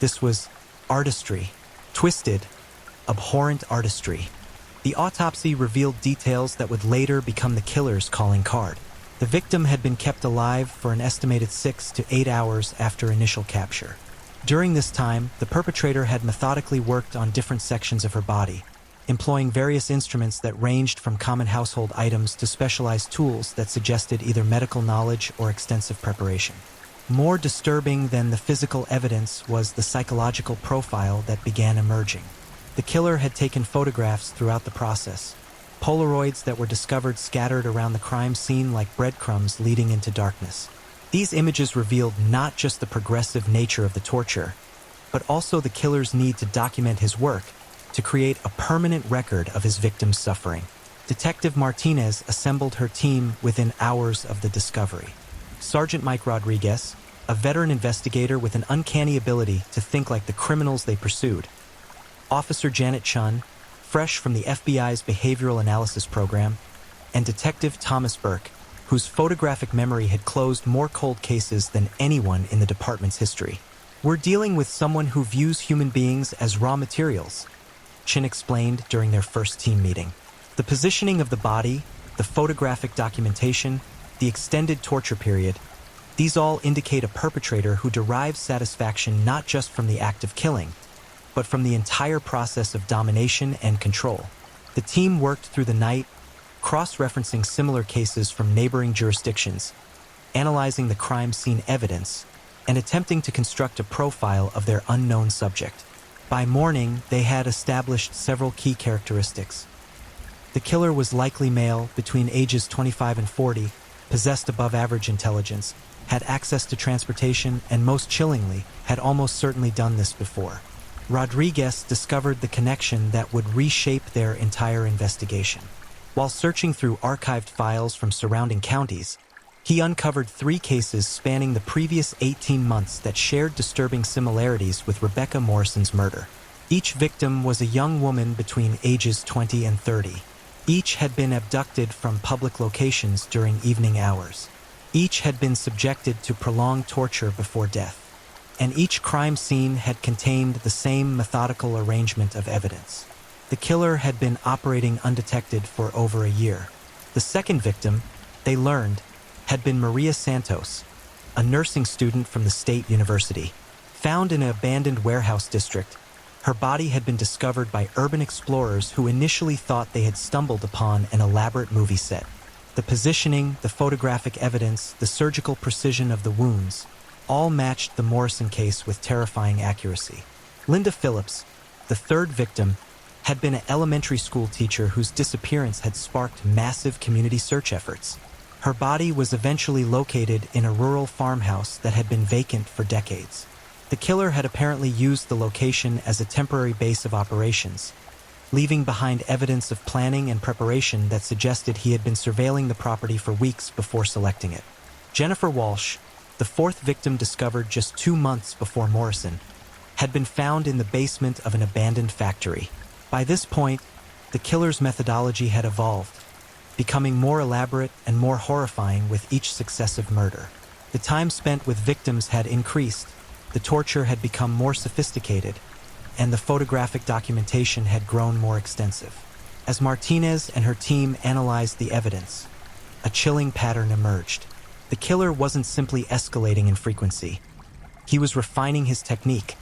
[SPEAKER 1] This was artistry. Twisted, abhorrent artistry. The autopsy revealed details that would later become the killer's calling card. The victim had been kept alive for an estimated 6 to 8 hours after initial capture. During this time, the perpetrator had methodically worked on different sections of her body, employing various instruments that ranged from common household items to specialized tools that suggested either medical knowledge or extensive preparation. More disturbing than the physical evidence was the psychological profile that began emerging. The killer had taken photographs throughout the process, Polaroids that were discovered scattered around the crime scene like breadcrumbs leading into darkness. These images revealed not just the progressive nature of the torture, but also the killer's need to document his work to create a permanent record of his victim's suffering. Detective Martinez assembled her team within hours of the discovery. Sergeant Mike Rodriguez, a veteran investigator with an uncanny ability to think like the criminals they pursued. Officer Janet Chun, fresh from the FBI's behavioral analysis program, and Detective Thomas Burke, whose photographic memory had closed more cold cases than anyone in the department's history. "We're dealing with someone who views human beings as raw materials," Chin explained during their first team meeting. The positioning of the body, the photographic documentation, the extended torture period, these all indicate a perpetrator who derives satisfaction not just from the act of killing, but from the entire process of domination and control. The team worked through the night, cross-referencing similar cases from neighboring jurisdictions, analyzing the crime scene evidence, and attempting to construct a profile of their unknown subject. By morning, they had established several key characteristics. The killer was likely male, between ages 25 and 40, possessed above-average intelligence, had access to transportation, and most chillingly, had almost certainly done this before. Rodriguez discovered the connection that would reshape their entire investigation. While searching through archived files from surrounding counties, he uncovered 3 cases spanning the previous 18 months that shared disturbing similarities with Rebecca Morrison's murder. Each victim was a young woman between ages 20 and 30. Each had been abducted from public locations during evening hours. Each had been subjected to prolonged torture before death. And each crime scene had contained the same methodical arrangement of evidence. The killer had been operating undetected for over a year. The second victim, they learned, had been Maria Santos, a nursing student from the state university. Found in an abandoned warehouse district, her body had been discovered by urban explorers who initially thought they had stumbled upon an elaborate movie set. The positioning, the photographic evidence, the surgical precision of the wounds, all matched the Morrison case with terrifying accuracy. Linda Phillips, the third victim, had been an elementary school teacher whose disappearance had sparked massive community search efforts. Her body was eventually located in a rural farmhouse that had been vacant for decades. The killer had apparently used the location as a temporary base of operations, leaving behind evidence of planning and preparation that suggested he had been surveilling the property for weeks before selecting it. Jennifer Walsh, the fourth victim discovered just 2 months before Morrison, had been found in the basement of an abandoned factory. By this point, the killer's methodology had evolved, becoming more elaborate and more horrifying with each successive murder. The time spent with victims had increased, the torture had become more sophisticated, and the photographic documentation had grown more extensive. As Martinez and her team analyzed the evidence, a chilling pattern emerged. The killer wasn't simply escalating in frequency. He was refining his technique,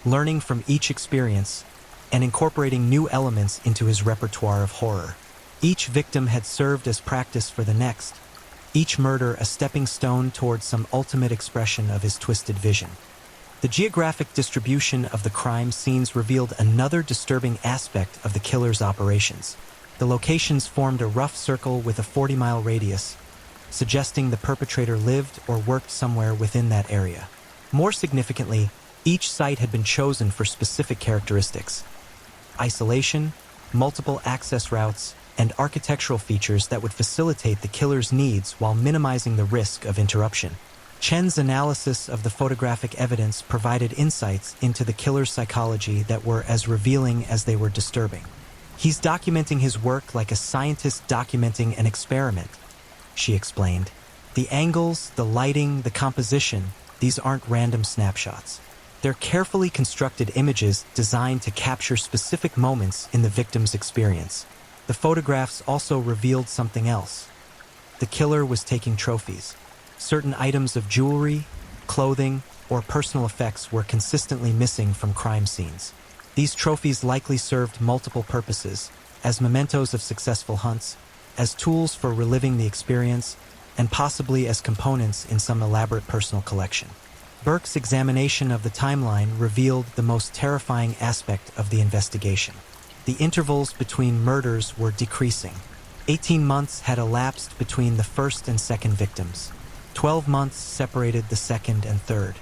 [SPEAKER 1] learning from each experience, and incorporating new elements into his repertoire of horror. Each victim had served as practice for the next, each murder a stepping stone towards some ultimate expression of his twisted vision. The geographic distribution of the crime scenes revealed another disturbing aspect of the killer's operations. The locations formed a rough circle with a 40-mile radius, suggesting the perpetrator lived or worked somewhere within that area. More significantly, each site had been chosen for specific characteristics: isolation, multiple access routes, and architectural features that would facilitate the killer's needs while minimizing the risk of interruption. Chen's analysis of the photographic evidence provided insights into the killer's psychology that were as revealing as they were disturbing. "He's documenting his work like a scientist documenting an experiment," she explained. "The angles, the lighting, the composition, these aren't random snapshots. They're carefully constructed images designed to capture specific moments in the victim's experience." The photographs also revealed something else. The killer was taking trophies. Certain items of jewelry, clothing, or personal effects were consistently missing from crime scenes. These trophies likely served multiple purposes, as mementos of successful hunts, as tools for reliving the experience, and possibly as components in some elaborate personal collection. Burke's examination of the timeline revealed the most terrifying aspect of the investigation. The intervals between murders were decreasing. 18 months had elapsed between the first and second victims. 12 months separated the second and third.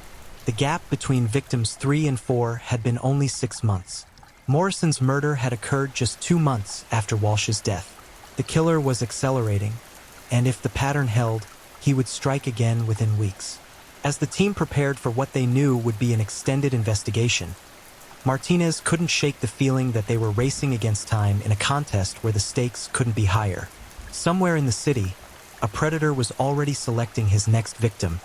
[SPEAKER 1] The gap between victims 3 and 4 had been only 6 months. Morrison's murder had occurred just 2 months after Walsh's death. The killer was accelerating, and if the pattern held, he would strike again within weeks. As the team prepared for what they knew would be an extended investigation, Martinez couldn't shake the feeling that they were racing against time in a contest where the stakes couldn't be higher. Somewhere in the city, a predator was already selecting his next victim,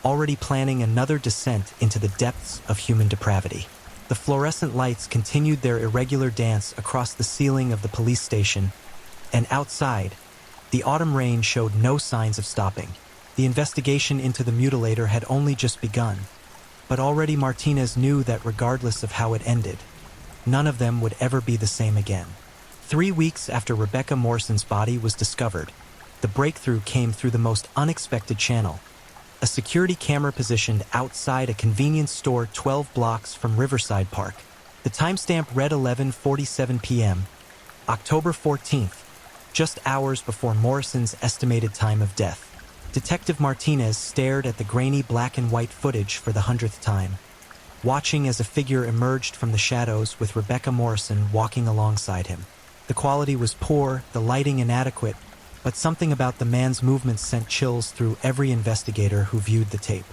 [SPEAKER 1] already planning another descent into the depths of human depravity. The fluorescent lights continued their irregular dance across the ceiling of the police station, and outside, the autumn rain showed no signs of stopping. The investigation into the mutilator had only just begun, but already Martinez knew that regardless of how it ended, none of them would ever be the same again. 3 weeks after Rebecca Morrison's body was discovered, the breakthrough came through the most unexpected channel. A security camera positioned outside a convenience store 12 blocks from Riverside Park. The timestamp read 11:47 p.m., October 14th, just hours before Morrison's estimated time of death. Detective Martinez stared at the grainy black and white footage for the 100th time, watching as a figure emerged from the shadows with Rebecca Morrison walking alongside him. The quality was poor, the lighting inadequate, but something about the man's movements sent chills through every investigator who viewed the tape.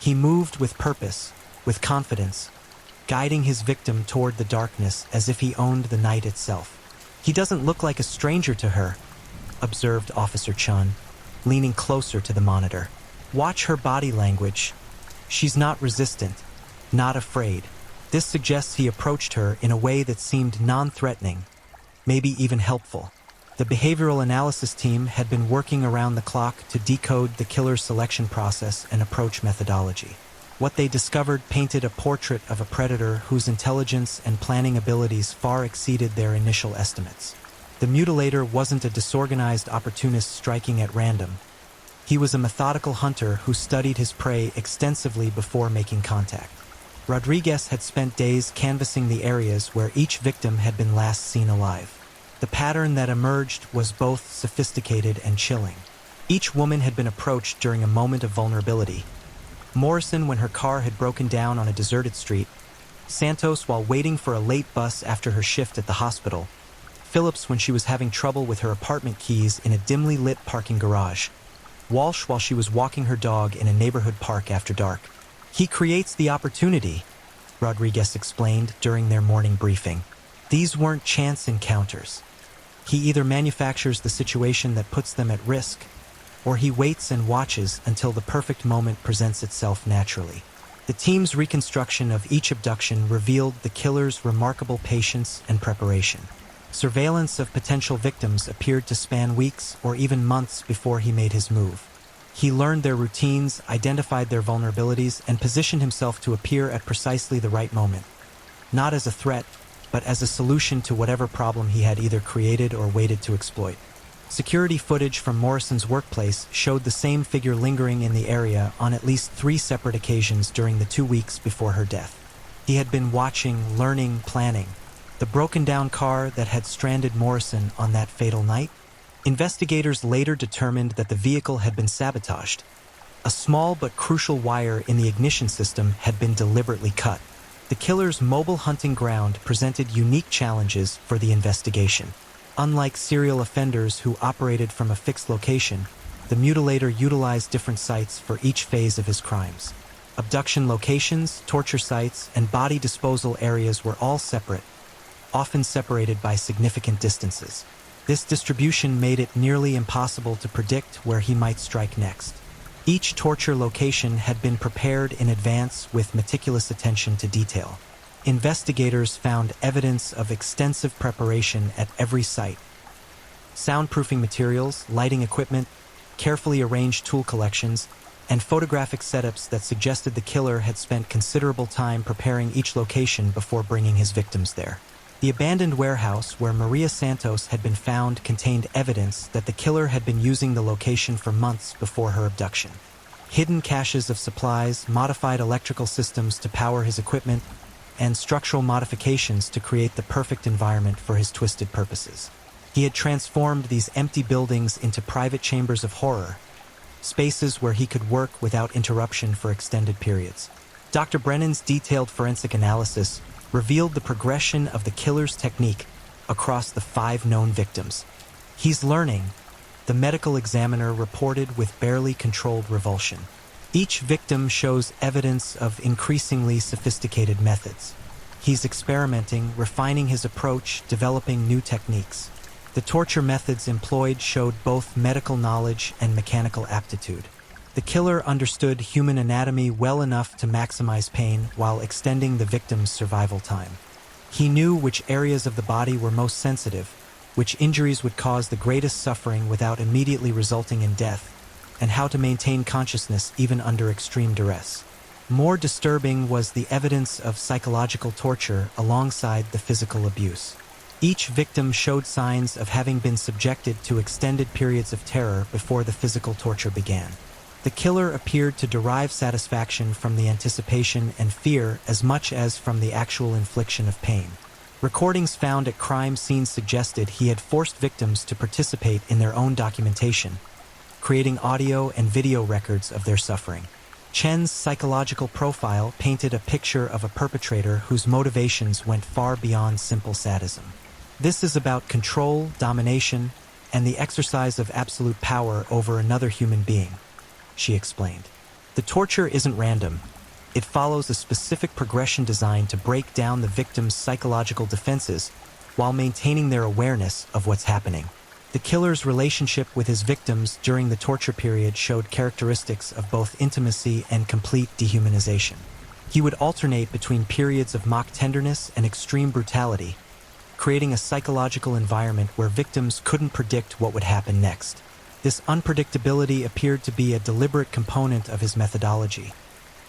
[SPEAKER 1] He moved with purpose, with confidence, guiding his victim toward the darkness as if he owned the night itself. "He doesn't look like a stranger to her," observed Officer Chun, leaning closer to the monitor. "Watch her body language. She's not resistant, not afraid." This suggests he approached her in a way that seemed non-threatening, maybe even helpful. The behavioral analysis team had been working around the clock to decode the killer's selection process and approach methodology. What they discovered painted a portrait of a predator whose intelligence and planning abilities far exceeded their initial estimates. The mutilator wasn't a disorganized opportunist striking at random. He was a methodical hunter who studied his prey extensively before making contact. Rodriguez had spent days canvassing the areas where each victim had been last seen alive. The pattern that emerged was both sophisticated and chilling. Each woman had been approached during a moment of vulnerability. Morrison when her car had broken down on a deserted street, Santos while waiting for a late bus after her shift at the hospital, Phillips when she was having trouble with her apartment keys in a dimly lit parking garage, Walsh while she was walking her dog in a neighborhood park after dark. "He creates the opportunity," Rodriguez explained during their morning briefing. "These weren't chance encounters. He either manufactures the situation that puts them at risk, or he waits and watches until the perfect moment presents itself naturally." The team's reconstruction of each abduction revealed the killer's remarkable patience and preparation. Surveillance of potential victims appeared to span weeks or even months before he made his move. He learned their routines, identified their vulnerabilities, and positioned himself to appear at precisely the right moment, not as a threat, but as a solution to whatever problem he had either created or waited to exploit. Security footage from Morrison's workplace showed the same figure lingering in the area on at least 3 separate occasions during the 2 weeks before her death. He had been watching, learning, planning. The broken-down car that had stranded Morrison on that fatal night? Investigators later determined that the vehicle had been sabotaged. A small but crucial wire in the ignition system had been deliberately cut. The killer's mobile hunting ground presented unique challenges for the investigation. Unlike serial offenders who operated from a fixed location, the mutilator utilized different sites for each phase of his crimes. Abduction locations, torture sites, and body disposal areas were all separate, often separated by significant distances. This distribution made it nearly impossible to predict where he might strike next. Each torture location had been prepared in advance with meticulous attention to detail. Investigators found evidence of extensive preparation at every site. Soundproofing materials, lighting equipment, carefully arranged tool collections, and photographic setups that suggested the killer had spent considerable time preparing each location before bringing his victims there. The abandoned warehouse where Maria Santos had been found contained evidence that the killer had been using the location for months before her abduction. Hidden caches of supplies, modified electrical systems to power his equipment, and structural modifications to create the perfect environment for his twisted purposes. He had transformed these empty buildings into private chambers of horror, spaces where he could work without interruption for extended periods. Dr. Brennan's detailed forensic analysis revealed the progression of the killer's technique across the 5 known victims. "He's learning," the medical examiner reported with barely controlled revulsion. Each victim shows evidence of increasingly sophisticated methods. He's experimenting, refining his approach, developing new techniques. The torture methods employed showed both medical knowledge and mechanical aptitude. The killer understood human anatomy well enough to maximize pain while extending the victim's survival time. He knew which areas of the body were most sensitive, which injuries would cause the greatest suffering without immediately resulting in death, and how to maintain consciousness even under extreme duress. More disturbing was the evidence of psychological torture alongside the physical abuse. Each victim showed signs of having been subjected to extended periods of terror before the physical torture began. The killer appeared to derive satisfaction from the anticipation and fear as much as from the actual infliction of pain. Recordings found at crime scenes suggested he had forced victims to participate in their own documentation, creating audio and video records of their suffering. Chen's psychological profile painted a picture of a perpetrator whose motivations went far beyond simple sadism. "This is about control, domination, and the exercise of absolute power over another human being," she explained. "The torture isn't random. It follows a specific progression designed to break down the victim's psychological defenses while maintaining their awareness of what's happening." The killer's relationship with his victims during the torture period showed characteristics of both intimacy and complete dehumanization. He would alternate between periods of mock tenderness and extreme brutality, creating a psychological environment where victims couldn't predict what would happen next. This unpredictability appeared to be a deliberate component of his methodology,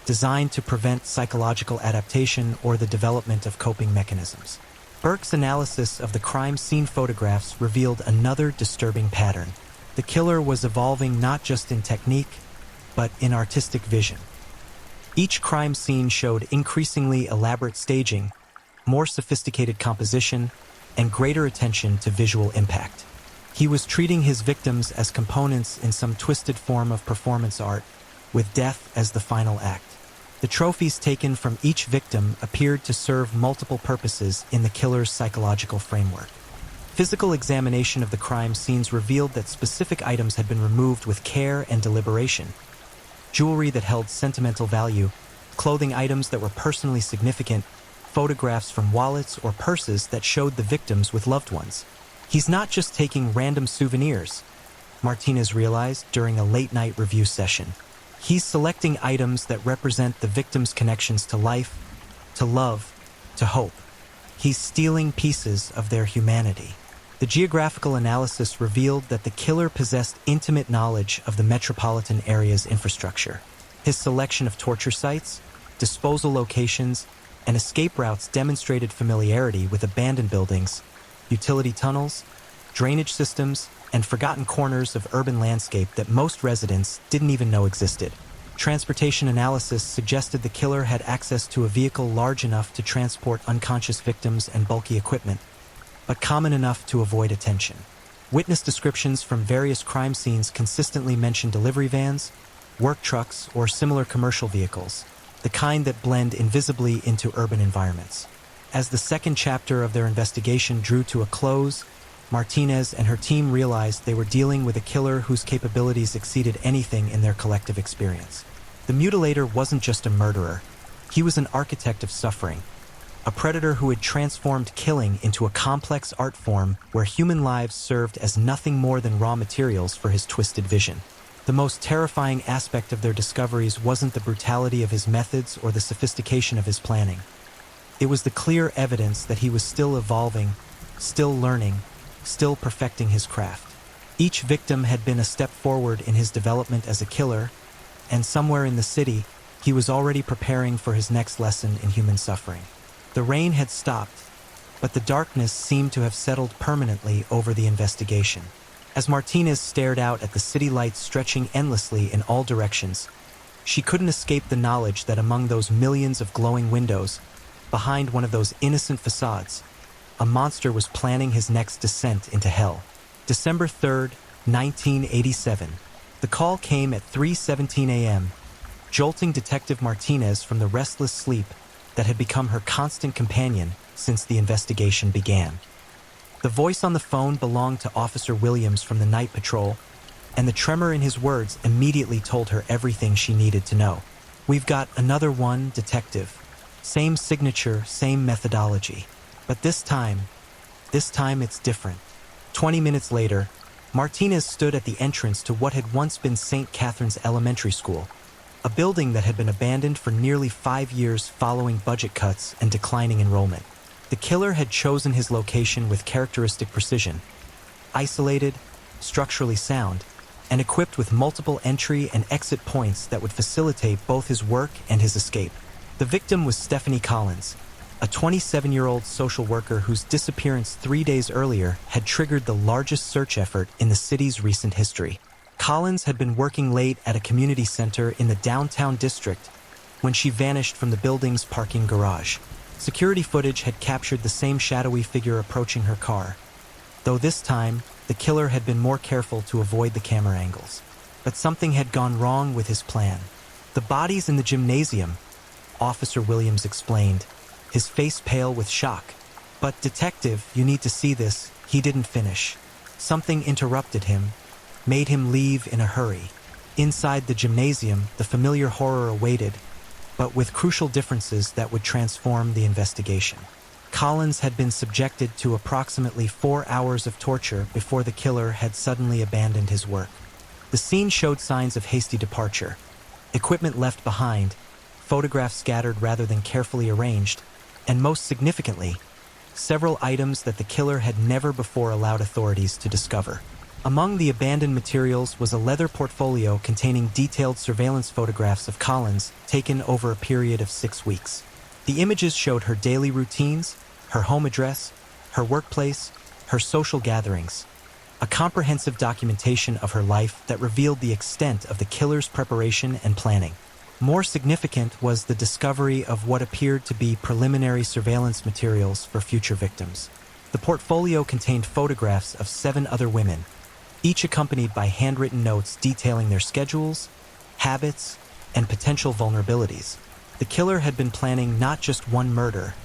[SPEAKER 1] designed to prevent psychological adaptation or the development of coping mechanisms. Burke's analysis of the crime scene photographs revealed another disturbing pattern. The killer was evolving not just in technique, but in artistic vision. Each crime scene showed increasingly elaborate staging, more sophisticated composition, and greater attention to visual impact. He was treating his victims as components in some twisted form of performance art, with death as the final act. The trophies taken from each victim appeared to serve multiple purposes in the killer's psychological framework. Physical examination of the crime scenes revealed that specific items had been removed with care and deliberation. Jewelry that held sentimental value, clothing items that were personally significant, photographs from wallets or purses that showed the victims with loved ones. "He's not just taking random souvenirs," Martinez realized during a late-night review session. "He's selecting items that represent the victims' connections to life, to love, to hope. He's stealing pieces of their humanity." The geographical analysis revealed that the killer possessed intimate knowledge of the metropolitan area's infrastructure. His selection of torture sites, disposal locations, and escape routes demonstrated familiarity with abandoned buildings, utility tunnels, drainage systems, and forgotten corners of urban landscape that most residents didn't even know existed. Transportation analysis suggested the killer had access to a vehicle large enough to transport unconscious victims and bulky equipment, but common enough to avoid attention. Witness descriptions from various crime scenes consistently mentioned delivery vans, work trucks, or similar commercial vehicles, the kind that blend invisibly into urban environments. As the second chapter of their investigation drew to a close, Martinez and her team realized they were dealing with a killer whose capabilities exceeded anything in their collective experience. The mutilator wasn't just a murderer. He was an architect of suffering, a predator who had transformed killing into a complex art form where human lives served as nothing more than raw materials for his twisted vision. The most terrifying aspect of their discoveries wasn't the brutality of his methods or the sophistication of his planning. It was the clear evidence that he was still evolving, still learning, still perfecting his craft. Each victim had been a step forward in his development as a killer, and somewhere in the city, he was already preparing for his next lesson in human suffering. The rain had stopped, but the darkness seemed to have settled permanently over the investigation. As Martinez stared out at the city lights stretching endlessly in all directions, she couldn't escape the knowledge that among those millions of glowing windows, behind one of those innocent facades, a monster was planning his next descent into hell. December 3rd, 1987. The call came at 3:17 a.m., jolting Detective Martinez from the restless sleep that had become her constant companion since the investigation began. The voice on the phone belonged to Officer Williams from the night patrol, and the tremor in his words immediately told her everything she needed to know. "We've got another one, Detective. Same signature, same methodology. But this time it's different." 20 minutes later, Martinez stood at the entrance to what had once been St. Catherine's Elementary School, a building that had been abandoned for nearly 5 years following budget cuts and declining enrollment. The killer had chosen his location with characteristic precision, isolated, structurally sound, and equipped with multiple entry and exit points that would facilitate both his work and his escape. The victim was Stephanie Collins, a 27-year-old social worker whose disappearance 3 days earlier had triggered the largest search effort in the city's recent history. Collins had been working late at a community center in the downtown district when she vanished from the building's parking garage. Security footage had captured the same shadowy figure approaching her car, though this time, the killer had been more careful to avoid the camera angles. But something had gone wrong with his plan. "The body's in the gymnasium," Officer Williams explained, his face pale with shock. "But Detective, you need to see this," he didn't finish. Something interrupted him, made him leave in a hurry. Inside the gymnasium, the familiar horror awaited, but with crucial differences that would transform the investigation. Collins had been subjected to approximately 4 hours of torture before the killer had suddenly abandoned his work. The scene showed signs of hasty departure. Equipment left behind, photographs scattered rather than carefully arranged, and most significantly, several items that the killer had never before allowed authorities to discover. Among the abandoned materials was a leather portfolio containing detailed surveillance photographs of Collins taken over a period of 6 weeks. The images showed her daily routines, her home address, her workplace, her social gatherings, a comprehensive documentation of her life that revealed the extent of the killer's preparation and planning. More significant was the discovery of what appeared to be preliminary surveillance materials for future victims. The portfolio contained photographs of 7 other women, each accompanied by handwritten notes detailing their schedules, habits, and potential vulnerabilities. The killer had been planning not just one murder,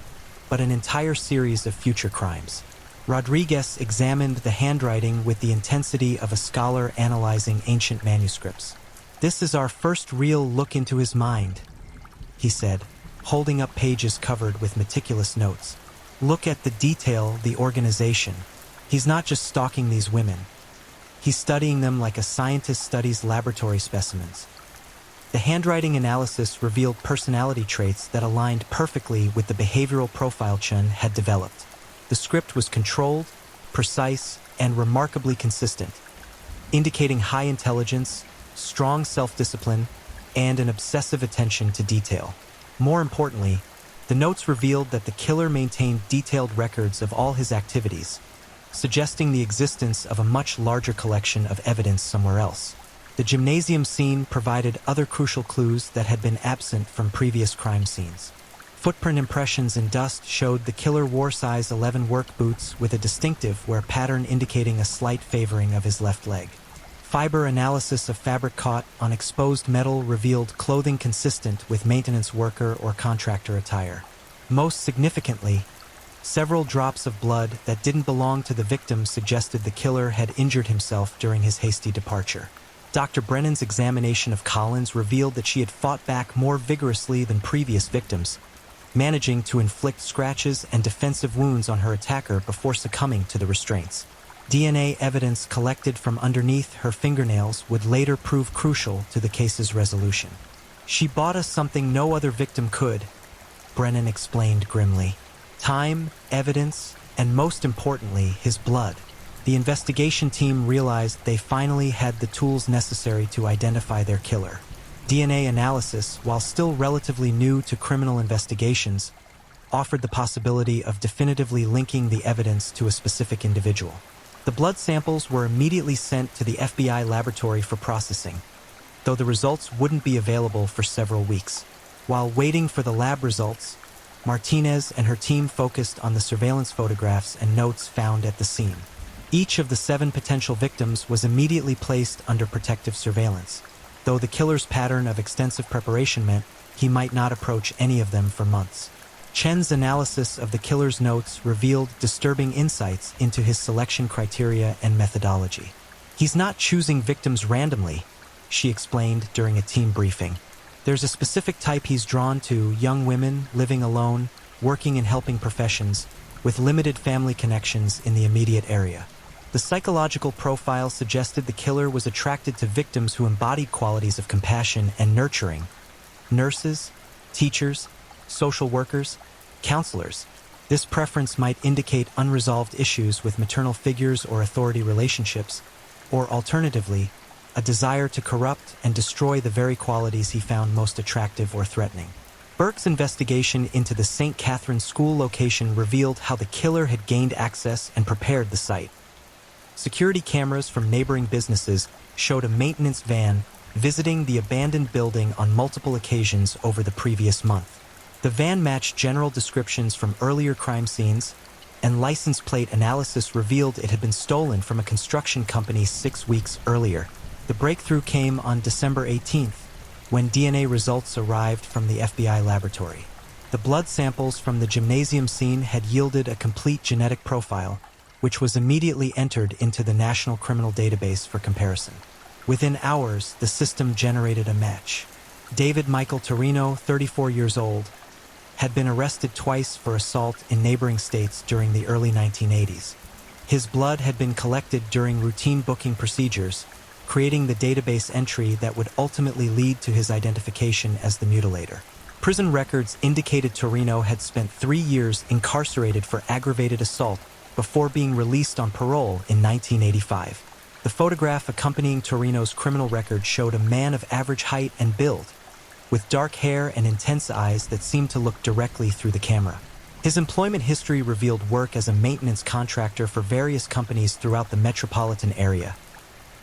[SPEAKER 1] but an entire series of future crimes. Rodriguez examined the handwriting with the intensity of a scholar analyzing ancient manuscripts. "This is our first real look into his mind," he said, holding up pages covered with meticulous notes. "Look at the detail, the organization. He's not just stalking these women. He's studying them like a scientist studies laboratory specimens." The handwriting analysis revealed personality traits that aligned perfectly with the behavioral profile Chun had developed. The script was controlled, precise, and remarkably consistent, indicating high intelligence, strong self-discipline, and an obsessive attention to detail. More importantly, the notes revealed that the killer maintained detailed records of all his activities, suggesting the existence of a much larger collection of evidence somewhere else. The gymnasium scene provided other crucial clues that had been absent from previous crime scenes. Footprint impressions in dust showed the killer wore size 11 work boots with a distinctive wear pattern indicating a slight favoring of his left leg. Fiber analysis of fabric caught on exposed metal revealed clothing consistent with maintenance worker or contractor attire. Most significantly, several drops of blood that didn't belong to the victim suggested the killer had injured himself during his hasty departure. Dr. Brennan's examination of Collins revealed that she had fought back more vigorously than previous victims, managing to inflict scratches and defensive wounds on her attacker before succumbing to the restraints. DNA evidence collected from underneath her fingernails would later prove crucial to the case's resolution. "She bought us something no other victim could," Brennan explained grimly. "Time, evidence, and most importantly, his blood." The investigation team realized they finally had the tools necessary to identify their killer. DNA analysis, while still relatively new to criminal investigations, offered the possibility of definitively linking the evidence to a specific individual. The blood samples were immediately sent to the FBI laboratory for processing, though the results wouldn't be available for several weeks. While waiting for the lab results, Martinez and her team focused on the surveillance photographs and notes found at the scene. Each of the 7 potential victims was immediately placed under protective surveillance, though the killer's pattern of extensive preparation meant he might not approach any of them for months. Chen's analysis of the killer's notes revealed disturbing insights into his selection criteria and methodology. He's not choosing victims randomly, she explained during a team briefing. There's a specific type he's drawn to: young women living alone, working in helping professions, with limited family connections in the immediate area. The psychological profile suggested the killer was attracted to victims who embodied qualities of compassion and nurturing: nurses, teachers, social workers, counselors. This preference might indicate unresolved issues with maternal figures or authority relationships, or alternatively, a desire to corrupt and destroy the very qualities he found most attractive or threatening. Burke's investigation into the St. Catherine's school location revealed how the killer had gained access and prepared the site. Security cameras from neighboring businesses showed a maintenance van visiting the abandoned building on multiple occasions over the previous month. The van matched general descriptions from earlier crime scenes, and license plate analysis revealed it had been stolen from a construction company 6 weeks earlier. The breakthrough came on December 18th, when DNA results arrived from the FBI laboratory. The blood samples from the gymnasium scene had yielded a complete genetic profile, which was immediately entered into the National Criminal Database for comparison. Within hours, the system generated a match. David Michael Torino, 34 years old, had been arrested twice for assault in neighboring states during the early 1980s. His blood had been collected during routine booking procedures, creating the database entry that would ultimately lead to his identification as the mutilator. Prison records indicated Torino had spent 3 years incarcerated for aggravated assault before being released on parole in 1985. The photograph accompanying Torino's criminal record showed a man of average height and build, with dark hair and intense eyes that seemed to look directly through the camera. His employment history revealed work as a maintenance contractor for various companies throughout the metropolitan area,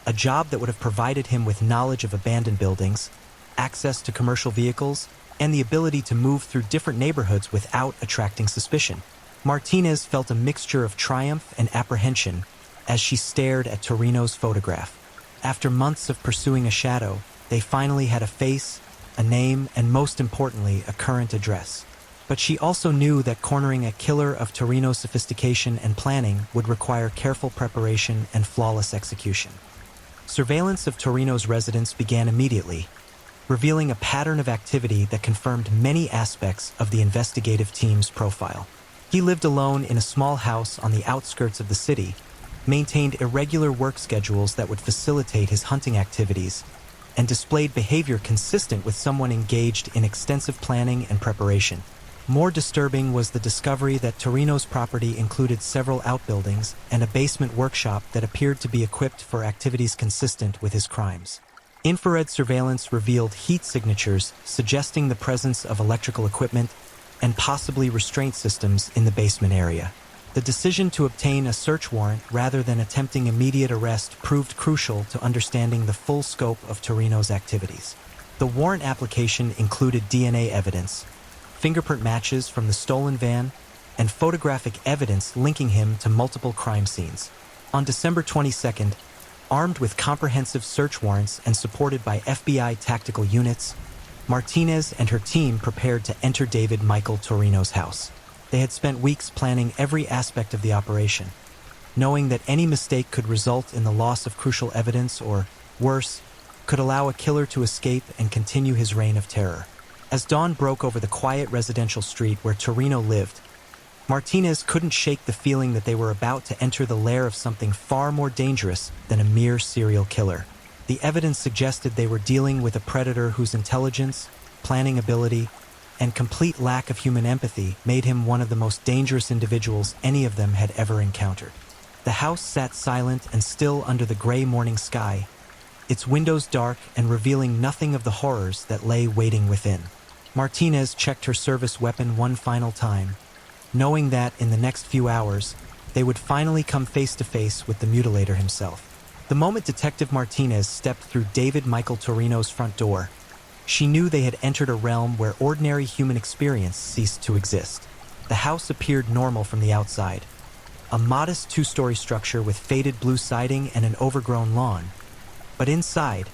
[SPEAKER 1] a job that would have provided him with knowledge of abandoned buildings, access to commercial vehicles, and the ability to move through different neighborhoods without attracting suspicion. Martinez felt a mixture of triumph and apprehension as she stared at Torino's photograph. After months of pursuing a shadow, they finally had a face, a name, and most importantly, a current address. But she also knew that cornering a killer of Torino's sophistication and planning would require careful preparation and flawless execution. Surveillance of Torino's residence began immediately, revealing a pattern of activity that confirmed many aspects of the investigative team's profile. He lived alone in a small house on the outskirts of the city, maintained irregular work schedules that would facilitate his hunting activities, and displayed behavior consistent with someone engaged in extensive planning and preparation. More disturbing was the discovery that Torino's property included several outbuildings and a basement workshop that appeared to be equipped for activities consistent with his crimes. Infrared surveillance revealed heat signatures suggesting the presence of electrical equipment and possibly restraint systems in the basement area. The decision to obtain a search warrant rather than attempting immediate arrest proved crucial to understanding the full scope of Torino's activities. The warrant application included DNA evidence, fingerprint matches from the stolen van, and photographic evidence linking him to multiple crime scenes. On December 22nd, armed with comprehensive search warrants and supported by FBI tactical units, Martinez and her team prepared to enter David Michael Torino's house. They had spent weeks planning every aspect of the operation, knowing that any mistake could result in the loss of crucial evidence or, worse, could allow a killer to escape and continue his reign of terror. As dawn broke over the quiet residential street where Torino lived, Martinez couldn't shake the feeling that they were about to enter the lair of something far more dangerous than a mere serial killer. The evidence suggested they were dealing with a predator whose intelligence, planning ability, and complete lack of human empathy made him one of the most dangerous individuals any of them had ever encountered. The house sat silent and still under the gray morning sky, its windows dark and revealing nothing of the horrors that lay waiting within. Martinez checked her service weapon one final time, knowing that in the next few hours, they would finally come face to face with the mutilator himself. The moment Detective Martinez stepped through David Michael Torino's front door, she knew they had entered a realm where ordinary human experience ceased to exist. The house appeared normal from the outside, a modest 2-story structure with faded blue siding and an overgrown lawn. But inside,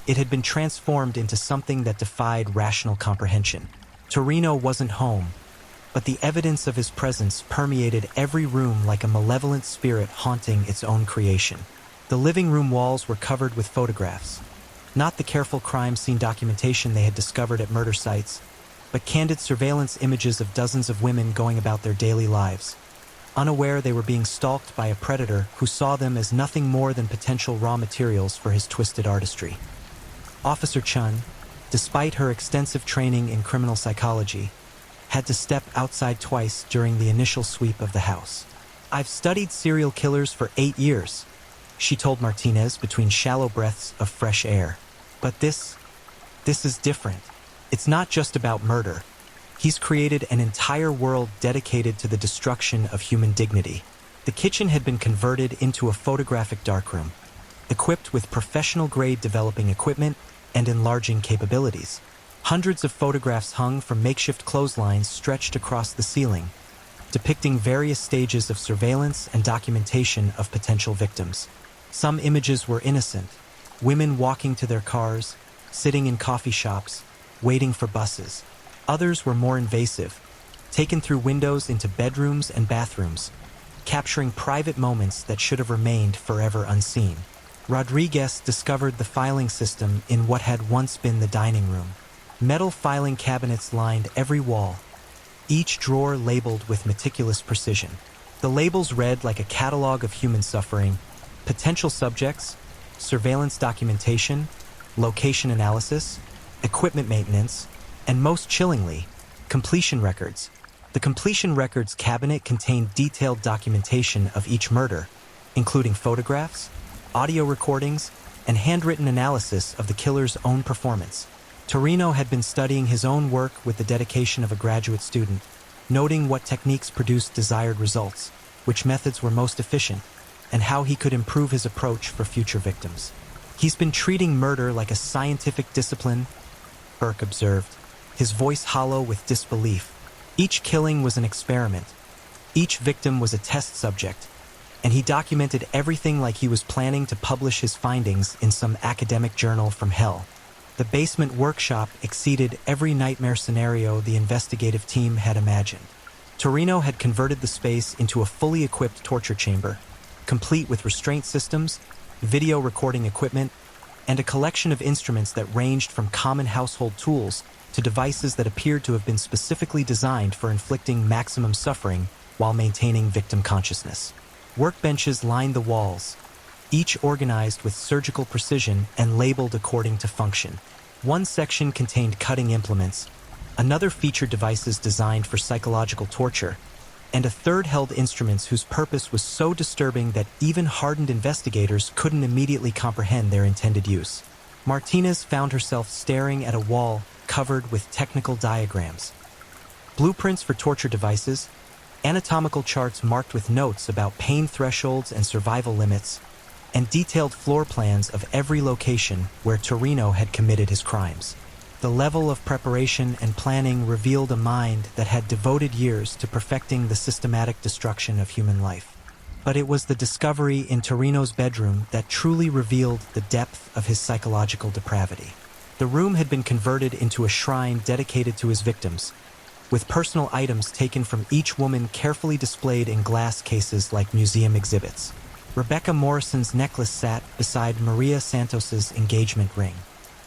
[SPEAKER 1] it had been transformed into something that defied rational comprehension. Torino wasn't home, but the evidence of his presence permeated every room like a malevolent spirit haunting its own creation. The living room walls were covered with photographs, not the careful crime scene documentation they had discovered at murder sites, but candid surveillance images of dozens of women going about their daily lives, unaware they were being stalked by a predator who saw them as nothing more than potential raw materials for his twisted artistry. Officer Chun, despite her extensive training in criminal psychology, had to step outside twice during the initial sweep of the house. "I've studied serial killers for 8 years," she told Martinez between shallow breaths of fresh air. "But this is different. It's not just about murder. He's created an entire world dedicated to the destruction of human dignity." The kitchen had been converted into a photographic darkroom, equipped with professional-grade developing equipment and enlarging capabilities. Hundreds of photographs hung from makeshift clotheslines stretched across the ceiling, depicting various stages of surveillance and documentation of potential victims. Some images were innocent: women walking to their cars, sitting in coffee shops, waiting for buses. Others were more invasive, taken through windows into bedrooms and bathrooms, capturing private moments that should have remained forever unseen. Rodriguez discovered the filing system in what had once been the dining room. Metal filing cabinets lined every wall, each drawer labeled with meticulous precision. The labels read like a catalog of human suffering: potential subjects, surveillance documentation, location analysis, equipment maintenance, and most chillingly, completion records. The completion records cabinet contained detailed documentation of each murder, including photographs, audio recordings, and handwritten analysis of the killer's own performance. Torino had been studying his own work with the dedication of a graduate student, noting what techniques produced desired results, which methods were most efficient, and how he could improve his approach for future victims. "He's been treating murder like a scientific discipline," Burke observed, his voice hollow with disbelief. "Each killing was an experiment. Each victim was a test subject, and he documented everything like he was planning to publish his findings in some academic journal from hell." The basement workshop exceeded every nightmare scenario the investigative team had imagined. Torino had converted the space into a fully equipped torture chamber, complete with restraint systems, video recording equipment, and a collection of instruments that ranged from common household tools to devices that appeared to have been specifically designed for inflicting maximum suffering while maintaining victim consciousness. Workbenches lined the walls, each organized with surgical precision and labeled according to function. One section contained cutting implements, another featured devices designed for psychological torture, and a third held instruments whose purpose was so disturbing that even hardened investigators couldn't immediately comprehend their intended use. Martinez found herself staring at a wall covered with technical diagrams, blueprints for torture devices, anatomical charts marked with notes about pain thresholds and survival limits, and detailed floor plans of every location where Torino had committed his crimes. The level of preparation and planning revealed a mind that had devoted years to perfecting the systematic destruction of human life. But it was the discovery in Torino's bedroom that truly revealed the depth of his psychological depravity. The room had been converted into a shrine dedicated to his victims, with personal items taken from each woman carefully displayed in glass cases like museum exhibits. Rebecca Morrison's necklace sat beside Maria Santos's engagement ring.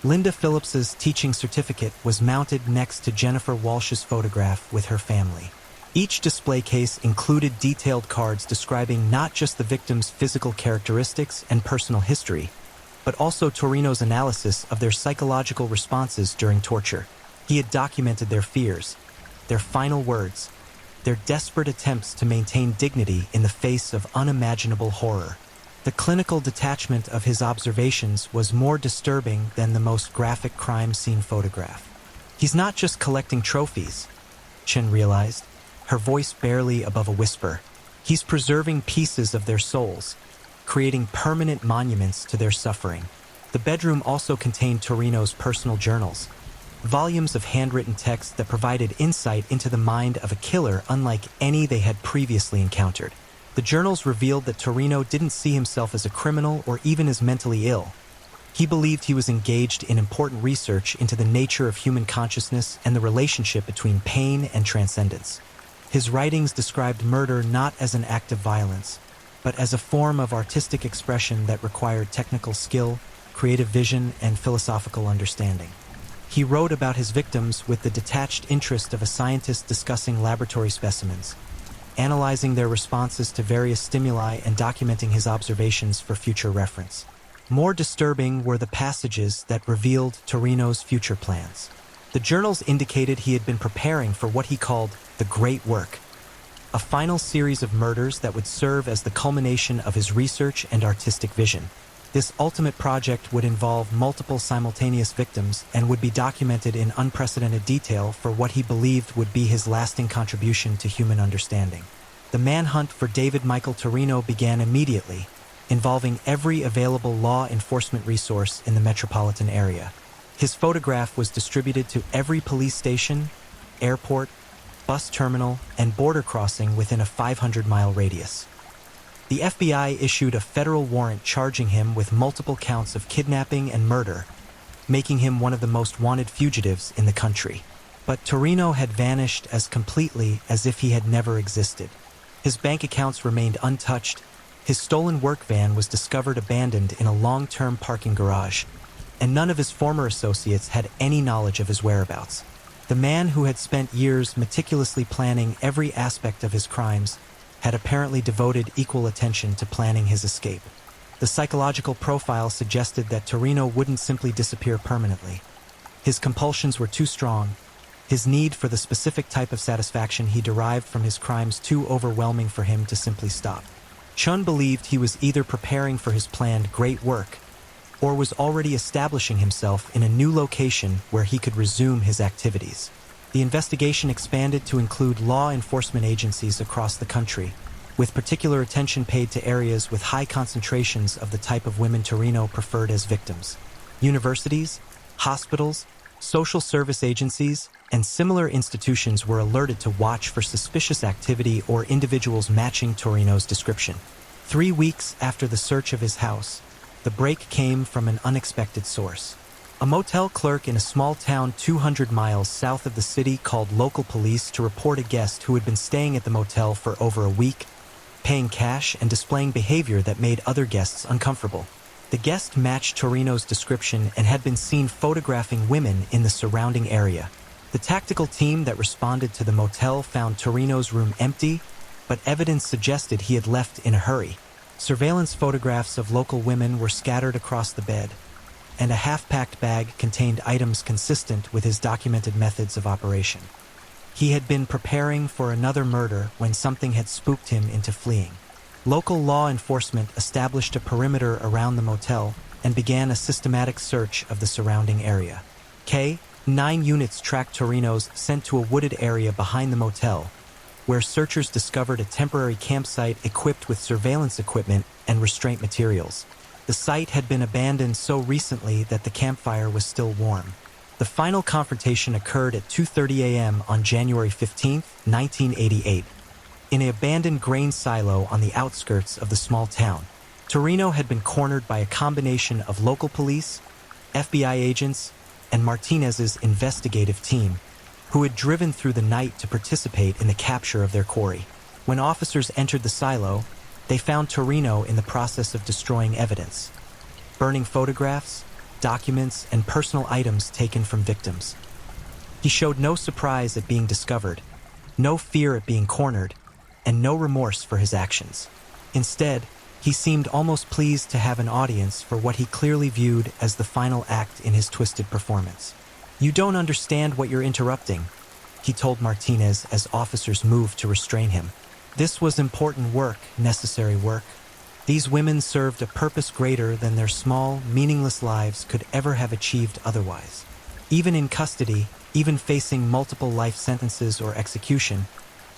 [SPEAKER 1] Linda Phillips's teaching certificate was mounted next to Jennifer Walsh's photograph with her family. Each display case included detailed cards describing not just the victim's physical characteristics and personal history, but also Torino's analysis of their psychological responses during torture. He had documented their fears, their final words, their desperate attempts to maintain dignity in the face of unimaginable horror. The clinical detachment of his observations was more disturbing than the most graphic crime scene photograph. "He's not just collecting trophies," Chen realized, her voice barely above a whisper. "He's preserving pieces of their souls, creating permanent monuments to their suffering." The bedroom also contained Torino's personal journals, volumes of handwritten text that provided insight into the mind of a killer unlike any they had previously encountered. The journals revealed that Torino didn't see himself as a criminal or even as mentally ill. He believed he was engaged in important research into the nature of human consciousness and the relationship between pain and transcendence. His writings described murder not as an act of violence, but as a form of artistic expression that required technical skill, creative vision, and philosophical understanding. He wrote about his victims with the detached interest of a scientist discussing laboratory specimens, analyzing their responses to various stimuli and documenting his observations for future reference. More disturbing were the passages that revealed Torino's future plans. The journals indicated he had been preparing for what he called the Great Work, a final series of murders that would serve as the culmination of his research and artistic vision. This ultimate project would involve multiple simultaneous victims and would be documented in unprecedented detail for what he believed would be his lasting contribution to human understanding. The manhunt for David Michael Torino began immediately, involving every available law enforcement resource in the metropolitan area. His photograph was distributed to every police station, airport, bus terminal, and border crossing within a 500-mile radius. The FBI issued a federal warrant charging him with multiple counts of kidnapping and murder, making him one of the most wanted fugitives in the country. But Torino had vanished as completely as if he had never existed. His bank accounts remained untouched. His stolen work van was discovered abandoned in a long-term parking garage, and none of his former associates had any knowledge of his whereabouts. The man who had spent years meticulously planning every aspect of his crimes had apparently devoted equal attention to planning his escape. The psychological profile suggested that Torino wouldn't simply disappear permanently. His compulsions were too strong, his need for the specific type of satisfaction he derived from his crimes too overwhelming for him to simply stop. Chun believed he was either preparing for his planned great work, or was already establishing himself in a new location where he could resume his activities. The investigation expanded to include law enforcement agencies across the country, with particular attention paid to areas with high concentrations of the type of women Torino preferred as victims. Universities, hospitals, social service agencies, and similar institutions were alerted to watch for suspicious activity or individuals matching Torino's description. 3 weeks after the search of his house, the break came from an unexpected source. A motel clerk in a small town 200 miles south of the city called local police to report a guest who had been staying at the motel for over a week, paying cash and displaying behavior that made other guests uncomfortable. The guest matched Torino's description and had been seen photographing women in the surrounding area. The tactical team that responded to the motel found Torino's room empty, but evidence suggested he had left in a hurry. Surveillance photographs of local women were scattered across the bed, and a half-packed bag contained items consistent with his documented methods of operation. He had been preparing for another murder when something had spooked him into fleeing. Local law enforcement established a perimeter around the motel and began a systematic search of the surrounding area. 9 units tracked Torino's sent to a wooded area behind the motel, where searchers discovered a temporary campsite equipped with surveillance equipment and restraint materials. The site had been abandoned so recently that the campfire was still warm. The final confrontation occurred at 2:30 a.m. on January 15, 1988, in an abandoned grain silo on the outskirts of the small town. Torino had been cornered by a combination of local police, FBI agents, and Martinez's investigative team, who had driven through the night to participate in the capture of their quarry. When officers entered the silo, they found Torino in the process of destroying evidence, burning photographs, documents, and personal items taken from victims. He showed no surprise at being discovered, no fear at being cornered, and no remorse for his actions. Instead, he seemed almost pleased to have an audience for what he clearly viewed as the final act in his twisted performance. "You don't understand what you're interrupting," he told Martinez as officers moved to restrain him. "This was important work, necessary work. These women served a purpose greater than their small, meaningless lives could ever have achieved otherwise." Even in custody, even facing multiple life sentences or execution,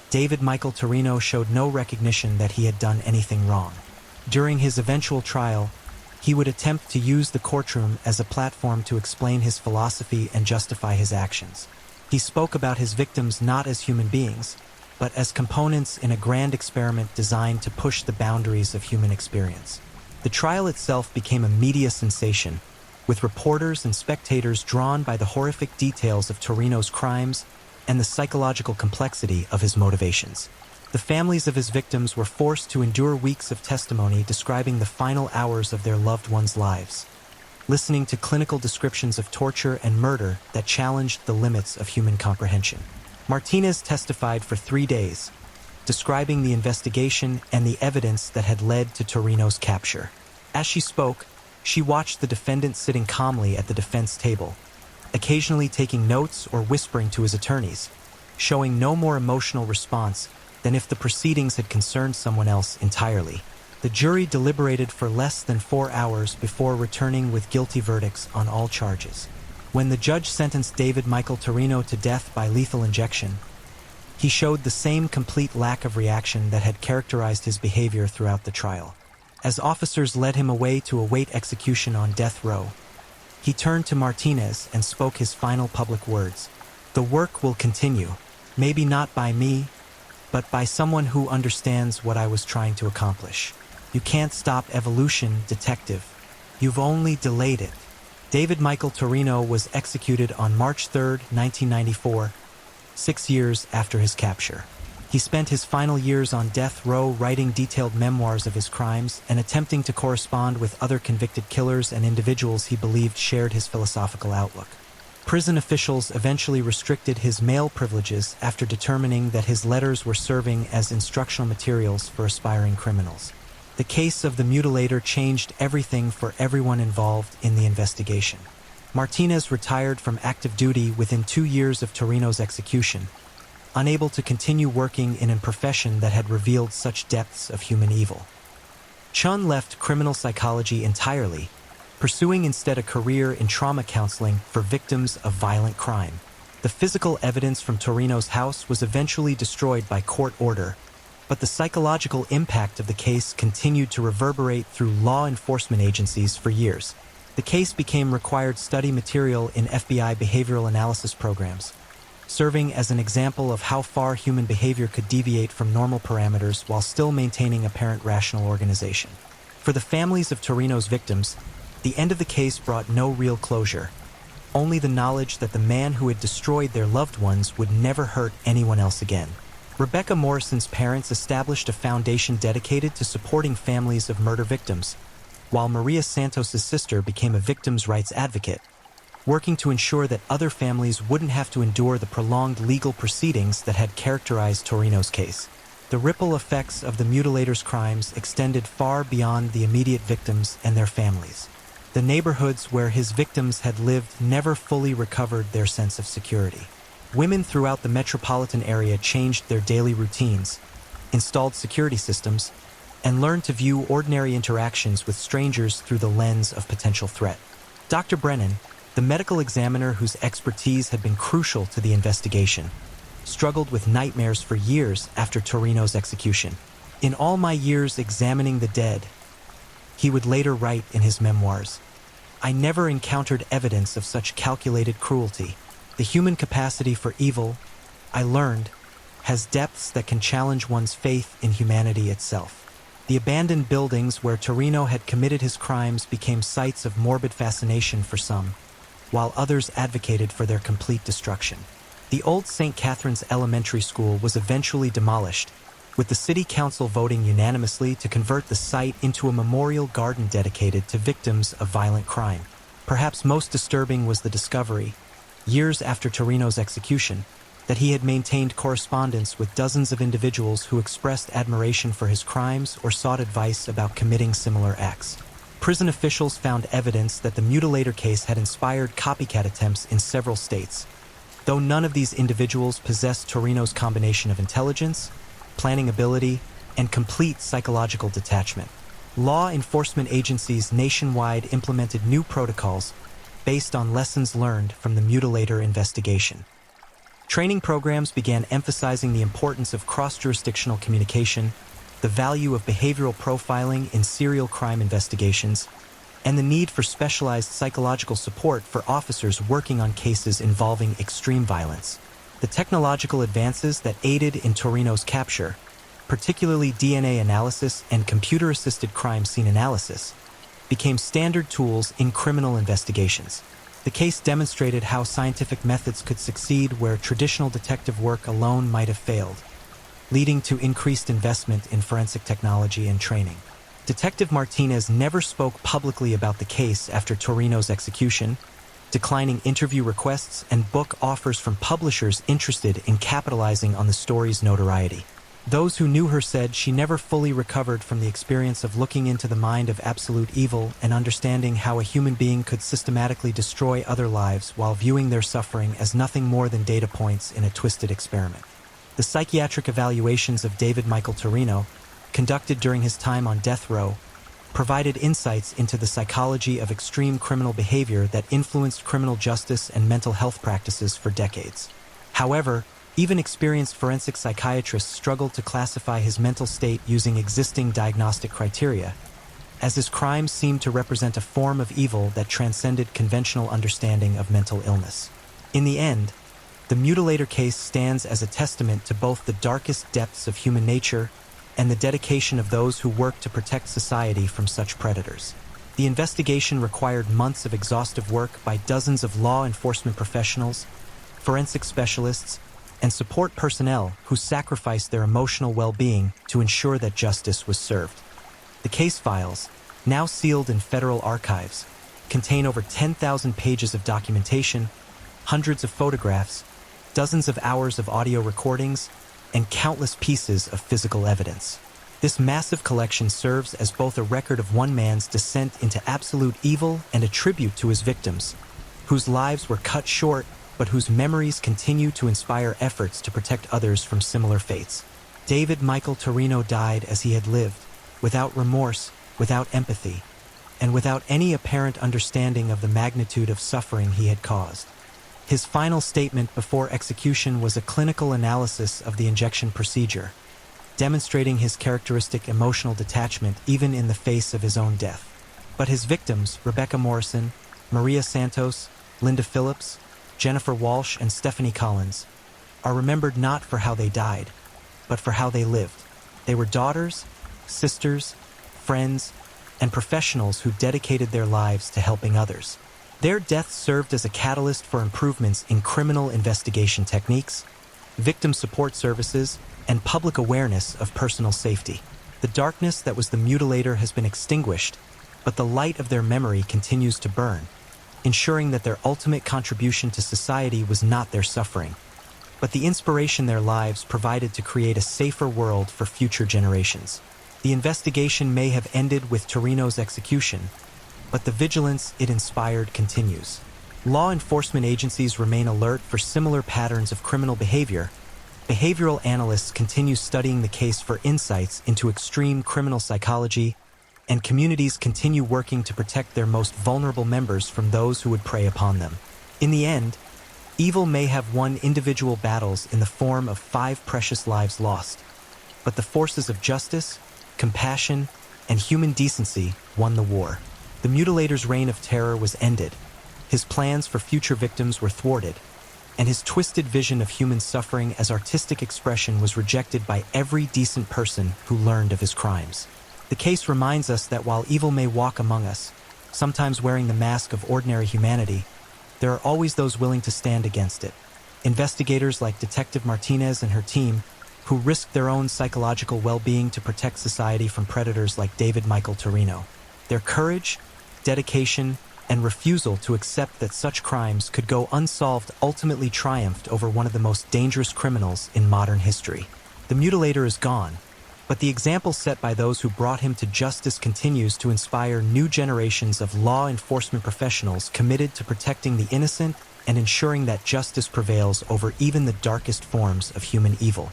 [SPEAKER 1] David Michael Torino showed no recognition that he had done anything wrong. During his eventual trial, he would attempt to use the courtroom as a platform to explain his philosophy and justify his actions. He spoke about his victims not as human beings, but as components in a grand experiment designed to push the boundaries of human experience. The trial itself became a media sensation, with reporters and spectators drawn by the horrific details of Torino's crimes, and the psychological complexity of his motivations. The families of his victims were forced to endure weeks of testimony describing the final hours of their loved ones' lives, listening to clinical descriptions of torture and murder that challenged the limits of human comprehension. Martinez testified for 3 days, describing the investigation and the evidence that had led to Torino's capture. As she spoke, she watched the defendant sitting calmly at the defense table, occasionally taking notes or whispering to his attorneys, showing no more emotional response than if the proceedings had concerned someone else entirely. The jury deliberated for less than 4 hours before returning with guilty verdicts on all charges. When the judge sentenced David Michael Torino to death by lethal injection, he showed the same complete lack of reaction that had characterized his behavior throughout the trial. As officers led him away to await execution on death row, he turned to Martinez and spoke his final public words. "The work will continue, maybe not by me, but by someone who understands what I was trying to accomplish. You can't stop evolution, detective. You've only delayed it." David Michael Torino was executed on March 3, 1994, 6 years after his capture. He spent his final years on death row writing detailed memoirs of his crimes and attempting to correspond with other convicted killers and individuals he believed shared his philosophical outlook. Prison officials eventually restricted his mail privileges after determining that his letters were serving as instructional materials for aspiring criminals. The case of the mutilator changed everything for everyone involved in the investigation. Martinez retired from active duty within 2 years of Torino's execution, unable to continue working in a profession that had revealed such depths of human evil. Chun left criminal psychology entirely, pursuing instead a career in trauma counseling for victims of violent crime. The physical evidence from Torino's house was eventually destroyed by court order, but the psychological impact of the case continued to reverberate through law enforcement agencies for years. The case became required study material in FBI behavioral analysis programs, serving as an example of how far human behavior could deviate from normal parameters while still maintaining apparent rational organization. For the families of Torino's victims, the end of the case brought no real closure, only the knowledge that the man who had destroyed their loved ones would never hurt anyone else again. Rebecca Morrison's parents established a foundation dedicated to supporting families of murder victims, while Maria Santos's sister became a victims' rights advocate, working to ensure that other families wouldn't have to endure the prolonged legal proceedings that had characterized Torino's case. The ripple effects of the mutilator's crimes extended far beyond the immediate victims and their families. The neighborhoods where his victims had lived never fully recovered their sense of security. Women throughout the metropolitan area changed their daily routines, installed security systems, and learned to view ordinary interactions with strangers through the lens of potential threat. Dr. Brennan, the medical examiner whose expertise had been crucial to the investigation, struggled with nightmares for years after Torino's execution. "In all my years examining the dead," he would later write in his memoirs, "I never encountered evidence of such calculated cruelty. The human capacity for evil, I learned, has depths that can challenge one's faith in humanity itself." The abandoned buildings where Torino had committed his crimes became sites of morbid fascination for some, while others advocated for their complete destruction. The old St. Catherine's Elementary School was eventually demolished, with the city council voting unanimously to convert the site into a memorial garden dedicated to victims of violent crime. Perhaps most disturbing was the discovery, years after Torino's execution, that he had maintained correspondence with dozens of individuals who expressed admiration for his crimes or sought advice about committing similar acts. Prison officials found evidence that the mutilator case had inspired copycat attempts in several states, though none of these individuals possessed Torino's combination of intelligence, planning ability, and complete psychological detachment. Law enforcement agencies nationwide implemented new protocols based on lessons learned from the mutilator investigation. Training programs began emphasizing the importance of cross-jurisdictional communication, the value of behavioral profiling in serial crime investigations, and the need for specialized psychological support for officers working on cases involving extreme violence. The technological advances that aided in Torino's capture, particularly DNA analysis and computer-assisted crime scene analysis, became standard tools in criminal investigations. The case demonstrated how scientific methods could succeed where traditional detective work alone might have failed, leading to increased investment in forensic technology and training. Detective Martinez never spoke publicly about the case after Torino's execution, declining interview requests and book offers from publishers interested in capitalizing on the story's notoriety. Those who knew her said she never fully recovered from the experience of looking into the mind of absolute evil and understanding how a human being could systematically destroy other lives while viewing their suffering as nothing more than data points in a twisted experiment. The psychiatric evaluations of David Michael Torino, conducted during his time on death row, provided insights into the psychology of extreme criminal behavior that influenced criminal justice and mental health practices for decades. However, even experienced forensic psychiatrists struggled to classify his mental state using existing diagnostic criteria, as his crimes seemed to represent a form of evil that transcended conventional understanding of mental illness. In the end, the Mutilator case stands as a testament to both the darkest depths of human nature and the dedication of those who work to protect society from such predators. The investigation required months of exhaustive work by dozens of law enforcement professionals, forensic specialists, and support personnel who sacrificed their emotional well-being to ensure that justice was served. The case files, now sealed in federal archives, contain over 10,000 pages of documentation, hundreds of photographs, dozens of hours of audio recordings, and countless pieces of physical evidence. This massive collection serves as both a record of one man's descent into absolute evil and a tribute to his victims, whose lives were cut short but whose memories continue to inspire efforts to protect others from similar fates. David Michael Torino died as he had lived, without remorse, without empathy, and without any apparent understanding of the magnitude of suffering he had caused. His final statement before execution was a clinical analysis of the injection procedure, demonstrating his characteristic emotional detachment even in the face of his own death. But his victims, Rebecca Morrison, Maria Santos, Linda Phillips, Jennifer Walsh, and Stephanie Collins, are remembered not for how they died, but for how they lived. They were daughters, sisters, friends, and professionals who dedicated their lives to helping others. Their deaths served as a catalyst for improvements in criminal investigation techniques, victim support services, and public awareness of personal safety. The darkness that was the Mutilator has been extinguished, but the light of their memory continues to burn, ensuring that their ultimate contribution to society was not their suffering, but the inspiration their lives provided to create a safer world for future generations. The investigation may have ended with Torino's execution, but the vigilance it inspired continues. Law enforcement agencies remain alert for similar patterns of criminal behavior. Behavioral analysts continue studying the case for insights into extreme criminal psychology, and communities continue working to protect their most vulnerable members from those who would prey upon them. In the end, evil may have won individual battles in the form of 5 precious lives lost, but the forces of justice, compassion, and human decency won the war. The Mutilator's reign of terror was ended, his plans for future victims were thwarted, and his twisted vision of human suffering as artistic expression was rejected by every decent person who learned of his crimes. The case reminds us that while evil may walk among us, sometimes wearing the mask of ordinary humanity, there are always those willing to stand against it. Investigators like Detective Martinez and her team, who risked their own psychological well-being to protect society from predators like David Michael Torino. Their courage, dedication, and refusal to accept that such crimes could go unsolved ultimately triumphed over one of the most dangerous criminals in modern history. The Mutilator is gone, but the example set by those who brought him to justice continues to inspire new generations of law enforcement professionals committed to protecting the innocent and ensuring that justice prevails over even the darkest forms of human evil.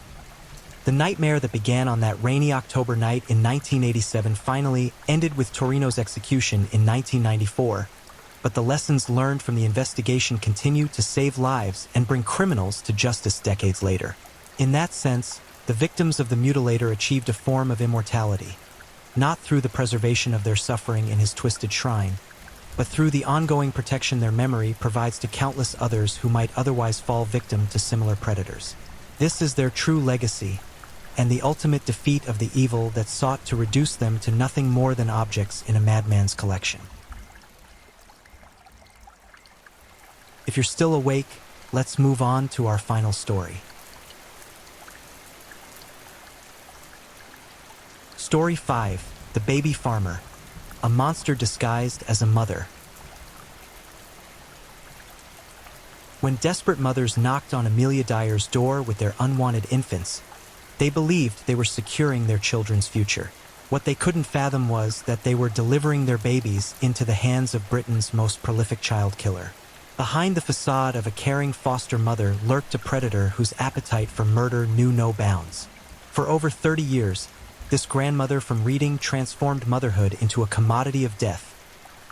[SPEAKER 1] The nightmare that began on that rainy October night in 1987 finally ended with Torino's execution in 1994, but the lessons learned from the investigation continue to save lives and bring criminals to justice decades later. In that sense, the victims of the Mutilator achieved a form of immortality, not through the preservation of their suffering in his twisted shrine, but through the ongoing protection their memory provides to countless others who might otherwise fall victim to similar predators. This is their true legacy, and the ultimate defeat of the evil that sought to reduce them to nothing more than objects in a madman's collection. If you're still awake, let's move on to our final story. Story 5. The Baby Farmer. A monster disguised as a mother. When desperate mothers knocked on Amelia Dyer's door with their unwanted infants, they believed they were securing their children's future. What they couldn't fathom was that they were delivering their babies into the hands of Britain's most prolific child killer. Behind the facade of a caring foster mother lurked a predator whose appetite for murder knew no bounds. For over 30 years, this grandmother from Reading transformed motherhood into a commodity of death,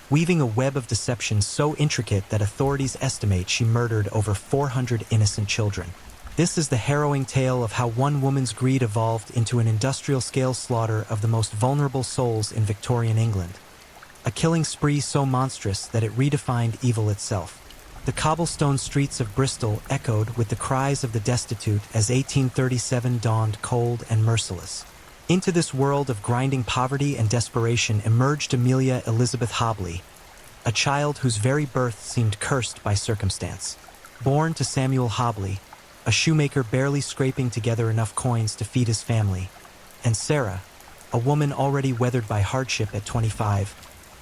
[SPEAKER 1] weaving a web of deception so intricate that authorities estimate she murdered over 400 innocent children. This is the harrowing tale of how one woman's greed evolved into an industrial-scale slaughter of the most vulnerable souls in Victorian England. A killing spree so monstrous that it redefined evil itself. The cobblestone streets of Bristol echoed with the cries of the destitute as 1837 dawned cold and merciless. Into this world of grinding poverty and desperation emerged Amelia Elizabeth Hobley, a child whose very birth seemed cursed by circumstance. Born to Samuel Hobley, a shoemaker barely scraping together enough coins to feed his family, and Sarah, a woman already weathered by hardship at 25,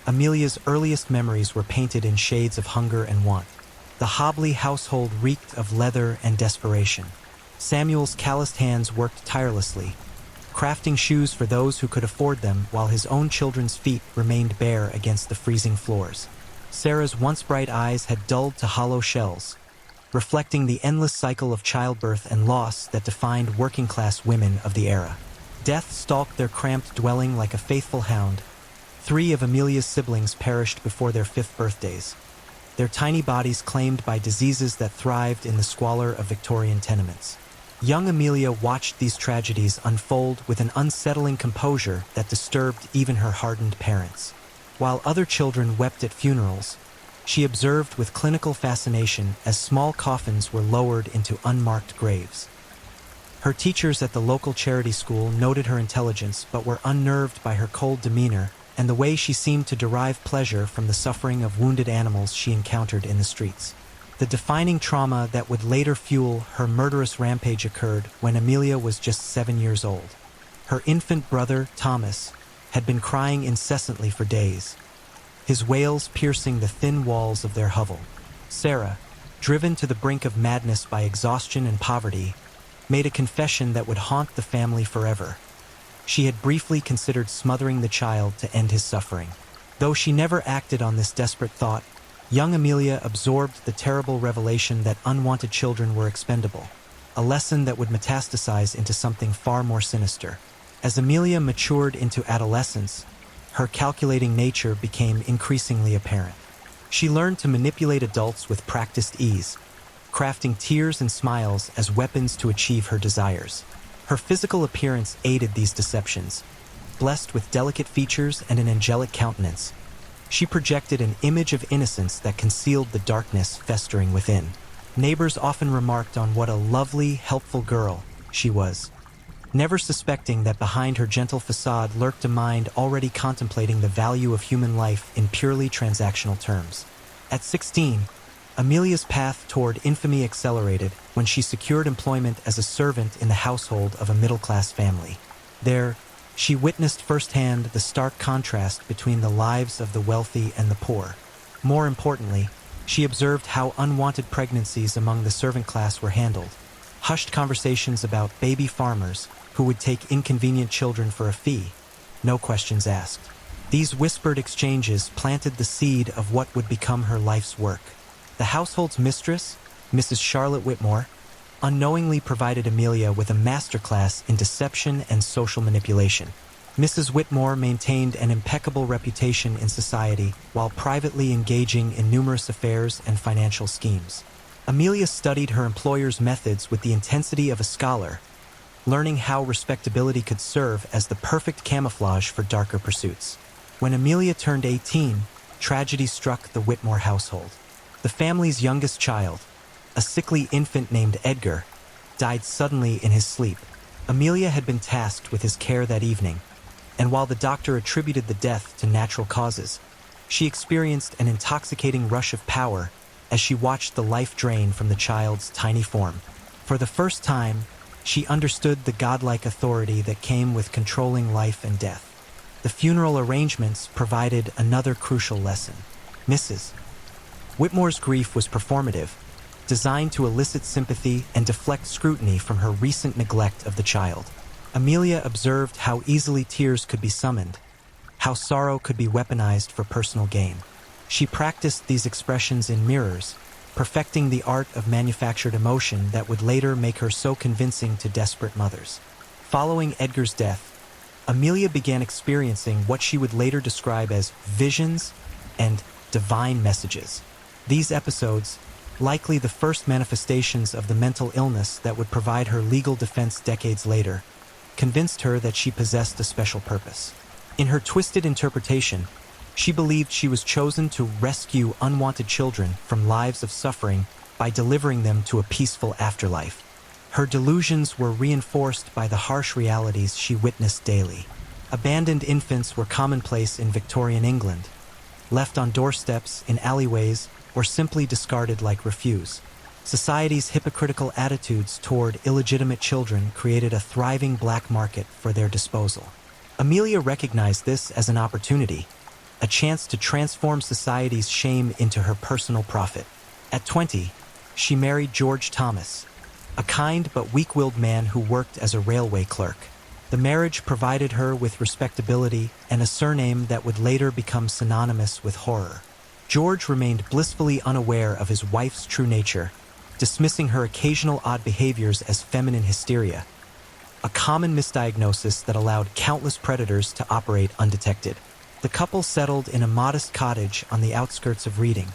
[SPEAKER 1] Amelia's earliest memories were painted in shades of hunger and want. The Hobley household reeked of leather and desperation. Samuel's calloused hands worked tirelessly, crafting shoes for those who could afford them while his own children's feet remained bare against the freezing floors. Sarah's once bright eyes had dulled to hollow shells, reflecting the endless cycle of childbirth and loss that defined working-class women of the era. Death stalked their cramped dwelling like a faithful hound. 3 of Amelia's siblings perished before their 5th birthdays, their tiny bodies claimed by diseases that thrived in the squalor of Victorian tenements. Young Amelia watched these tragedies unfold with an unsettling composure that disturbed even her hardened parents. While other children wept at funerals, she observed with clinical fascination as small coffins were lowered into unmarked graves. Her teachers at the local charity school noted her intelligence but were unnerved by her cold demeanor and the way she seemed to derive pleasure from the suffering of wounded animals she encountered in the streets. The defining trauma that would later fuel her murderous rampage occurred when Amelia was just 7 years old. Her infant brother, Thomas, had been crying incessantly for days, his wails piercing the thin walls of their hovel. Sarah, driven to the brink of madness by exhaustion and poverty, made a confession that would haunt the family forever. She had briefly considered smothering the child to end his suffering. Though she never acted on this desperate thought, young Amelia absorbed the terrible revelation that unwanted children were expendable, a lesson that would metastasize into something far more sinister. As Amelia matured into adolescence, her calculating nature became increasingly apparent. She learned to manipulate adults with practiced ease, crafting tears and smiles as weapons to achieve her desires. Her physical appearance aided these deceptions. Blessed with delicate features and an angelic countenance, she projected an image of innocence that concealed the darkness festering within. Neighbors often remarked on what a lovely, helpful girl she was, never suspecting that behind her gentle facade lurked a mind already contemplating the value of human life in purely transactional terms. At 16, Amelia's path toward infamy accelerated when she secured employment as a servant in the household of a middle-class family. There, she witnessed firsthand the stark contrast between the lives of the wealthy and the poor. More importantly, she observed how unwanted pregnancies among the servant class were handled. Hushed conversations about baby farmers who would take inconvenient children for a fee, no questions asked. These whispered exchanges planted the seed of what would become her life's work. The household's mistress, Mrs. Charlotte Whitmore, unknowingly provided Amelia with a masterclass in deception and social manipulation. Mrs. Whitmore maintained an impeccable reputation in society while privately engaging in numerous affairs and financial schemes. Amelia studied her employer's methods with the intensity of a scholar, learning how respectability could serve as the perfect camouflage for darker pursuits. When Amelia turned 18, tragedy struck the Whitmore household. The family's youngest child, a sickly infant named Edgar, died suddenly in his sleep. Amelia had been tasked with his care that evening, and while the doctor attributed the death to natural causes, she experienced an intoxicating rush of power as she watched the life drain from the child's tiny form. For the first time, she understood the godlike authority that came with controlling life and death. The funeral arrangements provided another crucial lesson. Mrs. Whitmore's grief was performative, designed to elicit sympathy and deflect scrutiny from her recent neglect of the child. Amelia observed how easily tears could be summoned, how sorrow could be weaponized for personal gain. She practiced these expressions in mirrors, perfecting the art of manufactured emotion that would later make her so convincing to desperate mothers. Following Edgar's death, Amelia began experiencing what she would later describe as visions and divine messages. These episodes, likely the first manifestations of the mental illness that would provide her legal defense decades later, convinced her that she possessed a special purpose. In her twisted interpretation, she believed she was chosen to rescue unwanted children from lives of suffering by delivering them to a peaceful afterlife. Her delusions were reinforced by the harsh realities she witnessed daily. Abandoned infants were commonplace in Victorian England, left on doorsteps, in alleyways, or simply discarded like refuse. Society's hypocritical attitudes toward illegitimate children created a thriving black market for their disposal. Amelia recognized this as an opportunity, a chance to transform society's shame into her personal profit. At 20, she married George Thomas, a kind but weak-willed man who worked as a railway clerk. The marriage provided her with respectability and a surname that would later become synonymous with horror. George remained blissfully unaware of his wife's true nature, dismissing her occasional odd behaviors as feminine hysteria, a common misdiagnosis that allowed countless predators to operate undetected. The couple settled in a modest cottage on the outskirts of Reading,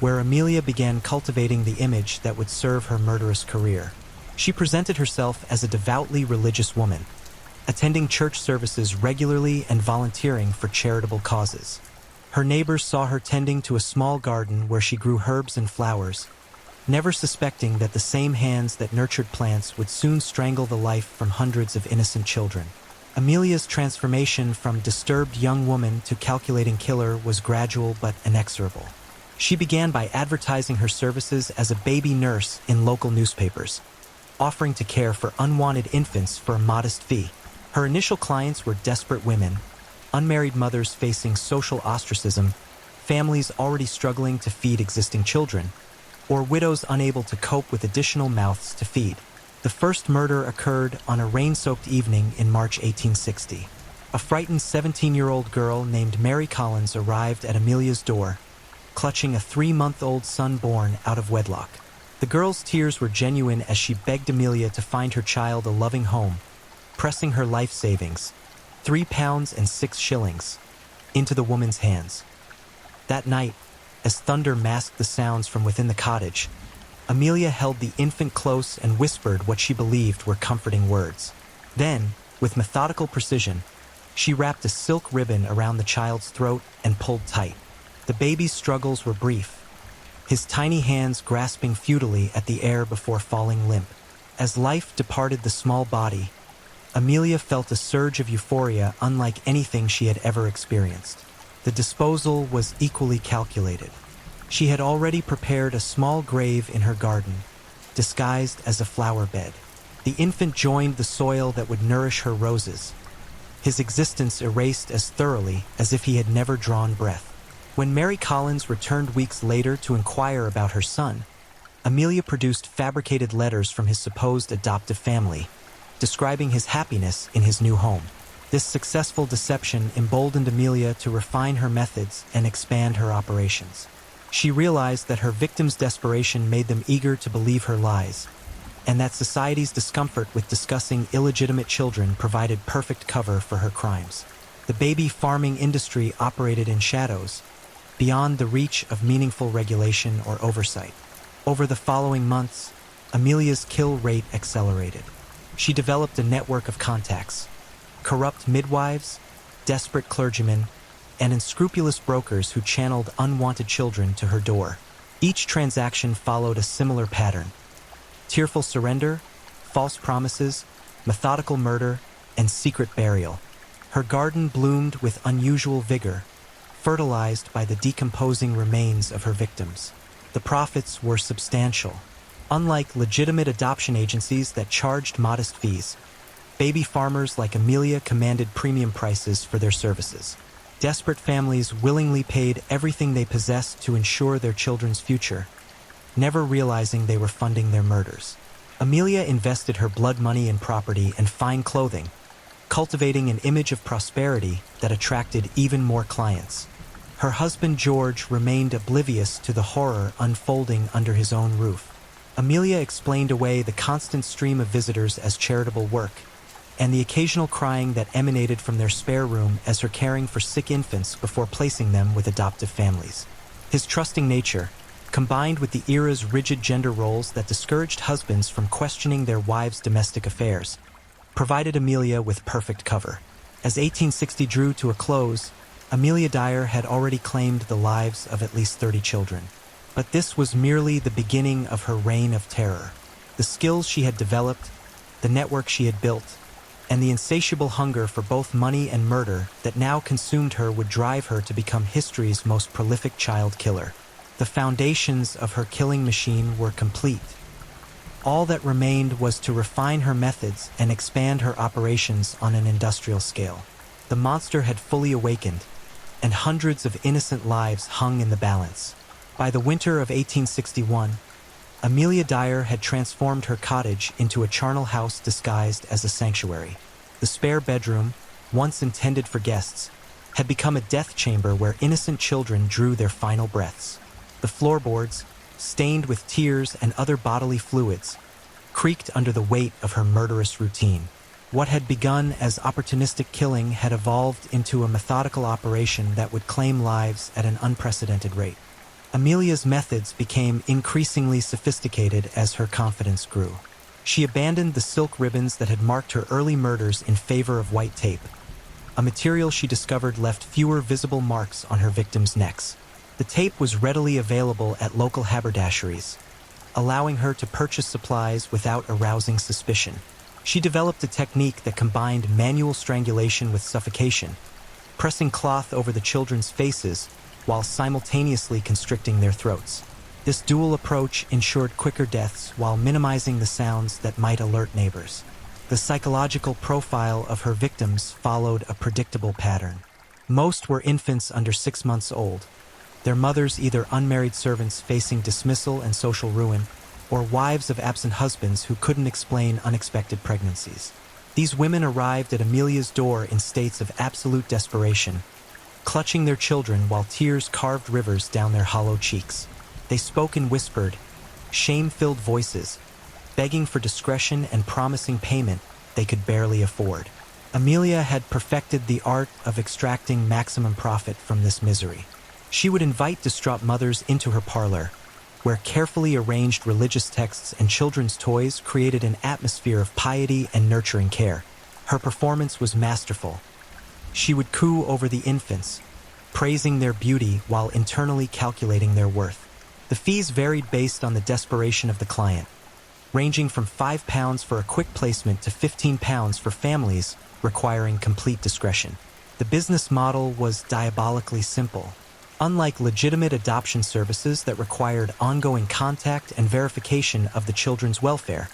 [SPEAKER 1] where Amelia began cultivating the image that would serve her murderous career. She presented herself as a devoutly religious woman, attending church services regularly and volunteering for charitable causes. Her neighbors saw her tending to a small garden where she grew herbs and flowers, never suspecting that the same hands that nurtured plants would soon strangle the life from hundreds of innocent children. Amelia's transformation from disturbed young woman to calculating killer was gradual but inexorable. She began by advertising her services as a baby nurse in local newspapers, offering to care for unwanted infants for a modest fee. Her initial clients were desperate women, unmarried mothers facing social ostracism, families already struggling to feed existing children, or widows unable to cope with additional mouths to feed. The first murder occurred on a rain-soaked evening in March 1860. A frightened 17-year-old girl named Mary Collins arrived at Amelia's door, clutching a 3-month-old son born out of wedlock. The girl's tears were genuine as she begged Amelia to find her child a loving home, pressing her life savings, £3 and 6 shillings, into the woman's hands. That night, as thunder masked the sounds from within the cottage, Amelia held the infant close and whispered what she believed were comforting words. Then, with methodical precision, she wrapped a silk ribbon around the child's throat and pulled tight. The baby's struggles were brief, his tiny hands grasping futilely at the air before falling limp. As life departed the small body, Amelia felt a surge of euphoria unlike anything she had ever experienced. The disposal was equally calculated. She had already prepared a small grave in her garden, disguised as a flower bed. The infant joined the soil that would nourish her roses, his existence erased as thoroughly as if he had never drawn breath. When Mary Collins returned weeks later to inquire about her son, Amelia produced fabricated letters from his supposed adoptive family, describing his happiness in his new home. This successful deception emboldened Amelia to refine her methods and expand her operations. She realized that her victims' desperation made them eager to believe her lies, and that society's discomfort with discussing illegitimate children provided perfect cover for her crimes. The baby farming industry operated in shadows, beyond the reach of meaningful regulation or oversight. Over the following months, Amelia's kill rate accelerated. She developed a network of contacts: corrupt midwives, desperate clergymen, and unscrupulous brokers who channeled unwanted children to her door. Each transaction followed a similar pattern: tearful surrender, false promises, methodical murder, and secret burial. Her garden bloomed with unusual vigor, fertilized by the decomposing remains of her victims. The profits were substantial. Unlike legitimate adoption agencies that charged modest fees, baby farmers like Amelia commanded premium prices for their services. Desperate families willingly paid everything they possessed to ensure their children's future, never realizing they were funding their murders. Amelia invested her blood money in property and fine clothing, cultivating an image of prosperity that attracted even more clients. Her husband George remained oblivious to the horror unfolding under his own roof. Amelia explained away the constant stream of visitors as charitable work, and the occasional crying that emanated from their spare room as her caring for sick infants before placing them with adoptive families. His trusting nature, combined with the era's rigid gender roles that discouraged husbands from questioning their wives' domestic affairs, provided Amelia with perfect cover. As 1860 drew to a close, Amelia Dyer had already claimed the lives of at least 30 children. But this was merely the beginning of her reign of terror. The skills she had developed, the network she had built, and the insatiable hunger for both money and murder that now consumed her would drive her to become history's most prolific child killer. The foundations of her killing machine were complete. All that remained was to refine her methods and expand her operations on an industrial scale. The monster had fully awakened, and hundreds of innocent lives hung in the balance. By the winter of 1861, Amelia Dyer had transformed her cottage into a charnel house disguised as a sanctuary. The spare bedroom, once intended for guests, had become a death chamber where innocent children drew their final breaths. The floorboards, stained with tears and other bodily fluids, creaked under the weight of her murderous routine. What had begun as opportunistic killing had evolved into a methodical operation that would claim lives at an unprecedented rate. Amelia's methods became increasingly sophisticated as her confidence grew. She abandoned the silk ribbons that had marked her early murders in favor of white tape. A material she discovered left fewer visible marks on her victims' necks. The tape was readily available at local haberdasheries, allowing her to purchase supplies without arousing suspicion. She developed a technique that combined manual strangulation with suffocation, pressing cloth over the children's faces while simultaneously constricting their throats. This dual approach ensured quicker deaths while minimizing the sounds that might alert neighbors. The psychological profile of her victims followed a predictable pattern. Most were infants under 6 months old, their mothers either unmarried servants facing dismissal and social ruin, or wives of absent husbands who couldn't explain unexpected pregnancies. These women arrived at Amelia's door in states of absolute desperation, clutching their children while tears carved rivers down their hollow cheeks. They spoke in whispered, shame-filled voices, begging for discretion and promising payment they could barely afford. Amelia had perfected the art of extracting maximum profit from this misery. She would invite distraught mothers into her parlor, where carefully arranged religious texts and children's toys created an atmosphere of piety and nurturing care. Her performance was masterful. She would coo over the infants, praising their beauty while internally calculating their worth. The fees varied based on the desperation of the client, ranging from £5 for a quick placement to £15 for families requiring complete discretion. The business model was diabolically simple. Unlike legitimate adoption services that required ongoing contact and verification of the children's welfare,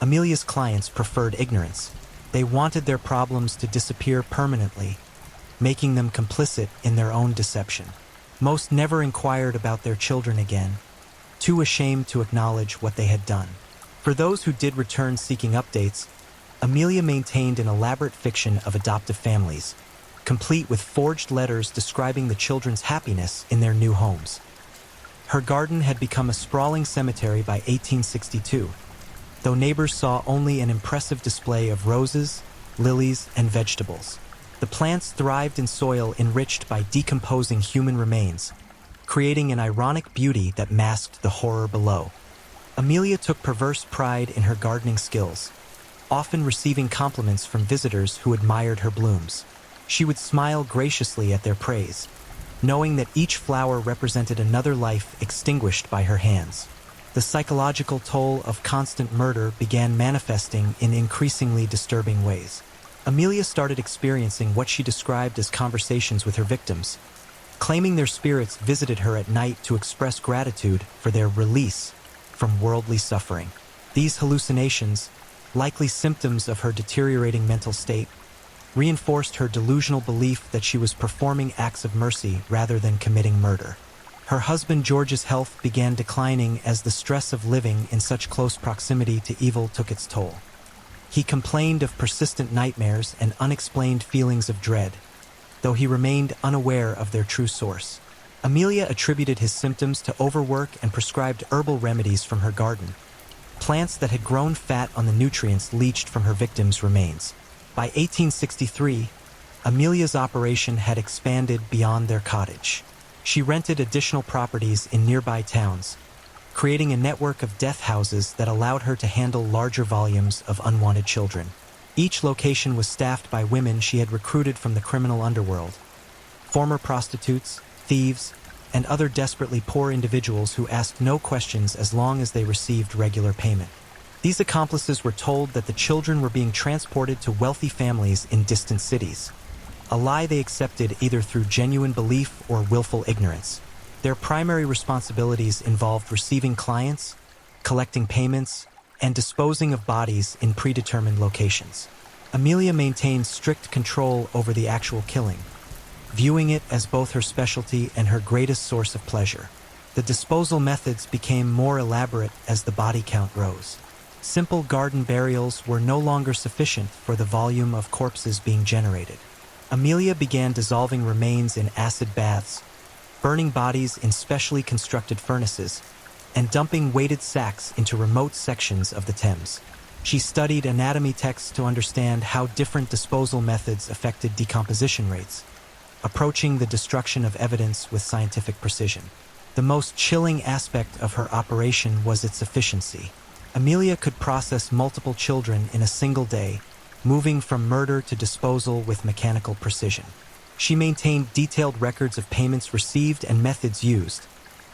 [SPEAKER 1] Amelia's clients preferred ignorance. They wanted their problems to disappear permanently, making them complicit in their own deception. Most never inquired about their children again, too ashamed to acknowledge what they had done. For those who did return seeking updates, Amelia maintained an elaborate fiction of adoptive families, complete with forged letters describing the children's happiness in their new homes. Her garden had become a sprawling cemetery by 1862, though neighbors saw only an impressive display of roses, lilies, and vegetables. The plants thrived in soil enriched by decomposing human remains, creating an ironic beauty that masked the horror below. Amelia took perverse pride in her gardening skills, often receiving compliments from visitors who admired her blooms. She would smile graciously at their praise, knowing that each flower represented another life extinguished by her hands. The psychological toll of constant murder began manifesting in increasingly disturbing ways. Amelia started experiencing what she described as conversations with her victims, claiming their spirits visited her at night to express gratitude for their release from worldly suffering. These hallucinations, likely symptoms of her deteriorating mental state, reinforced her delusional belief that she was performing acts of mercy rather than committing murder. Her husband George's health began declining as the stress of living in such close proximity to evil took its toll. He complained of persistent nightmares and unexplained feelings of dread, though he remained unaware of their true source. Amelia attributed his symptoms to overwork and prescribed herbal remedies from her garden, plants that had grown fat on the nutrients leached from her victims' remains. By 1863, Amelia's operation had expanded beyond their cottage. She rented additional properties in nearby towns, creating a network of death houses that allowed her to handle larger volumes of unwanted children. Each location was staffed by women she had recruited from the criminal underworld, former prostitutes, thieves, and other desperately poor individuals who asked no questions as long as they received regular payment. These accomplices were told that the children were being transported to wealthy families in distant cities, a lie they accepted either through genuine belief or willful ignorance. Their primary responsibilities involved receiving clients, collecting payments, and disposing of bodies in predetermined locations. Amelia maintained strict control over the actual killing, viewing it as both her specialty and her greatest source of pleasure. The disposal methods became more elaborate as the body count rose. Simple garden burials were no longer sufficient for the volume of corpses being generated. Amelia began dissolving remains in acid baths, burning bodies in specially constructed furnaces, and dumping weighted sacks into remote sections of the Thames. She studied anatomy texts to understand how different disposal methods affected decomposition rates, approaching the destruction of evidence with scientific precision. The most chilling aspect of her operation was its efficiency. Amelia could process multiple children in a single day, moving from murder to disposal with mechanical precision. She maintained detailed records of payments received and methods used,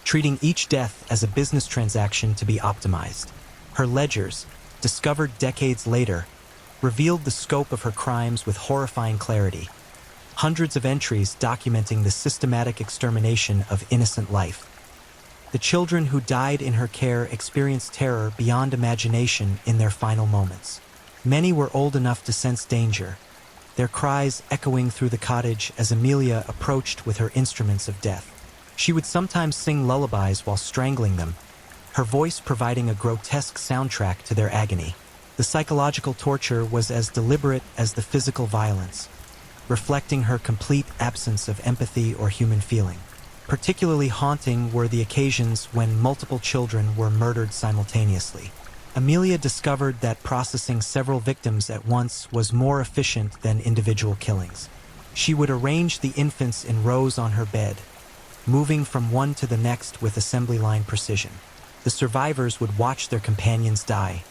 [SPEAKER 1] treating each death as a business transaction to be optimized. Her ledgers, discovered decades later, revealed the scope of her crimes with horrifying clarity. Hundreds of entries documenting the systematic extermination of innocent life. The children who died in her care experienced terror beyond imagination in their final moments. Many were old enough to sense danger, their cries echoing through the cottage as Amelia approached with her instruments of death. She would sometimes sing lullabies while strangling them, her voice providing a grotesque soundtrack to their agony. The psychological torture was as deliberate as the physical violence, reflecting her complete absence of empathy or human feeling. Particularly haunting were the occasions when multiple children were murdered simultaneously. Amelia discovered that processing several victims at once was more efficient than individual killings. She would arrange the infants in rows on her bed, moving from one to the next with assembly line precision. The survivors would watch their companions die,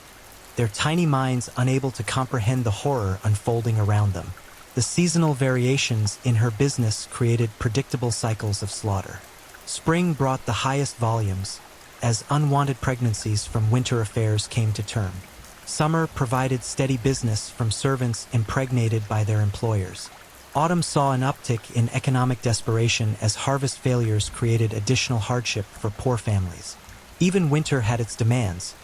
[SPEAKER 1] their tiny minds unable to comprehend the horror unfolding around them. The seasonal variations in her business created predictable cycles of slaughter. Spring brought the highest volumes, as unwanted pregnancies from winter affairs came to term. Summer provided steady business from servants impregnated by their employers. Autumn saw an uptick in economic desperation as harvest failures created additional hardship for poor families. Even winter had its demands,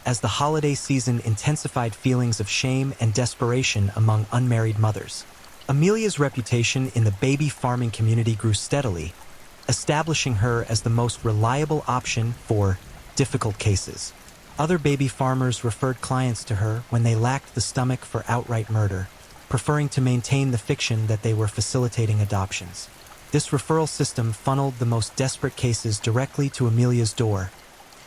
[SPEAKER 1] as the holiday season intensified feelings of shame and desperation among unmarried mothers. Amelia's reputation in the baby farming community grew steadily, establishing her as the most reliable option for difficult cases. Other baby farmers referred clients to her when they lacked the stomach for outright murder, preferring to maintain the fiction that they were facilitating adoptions. This referral system funneled the most desperate cases directly to Amelia's door,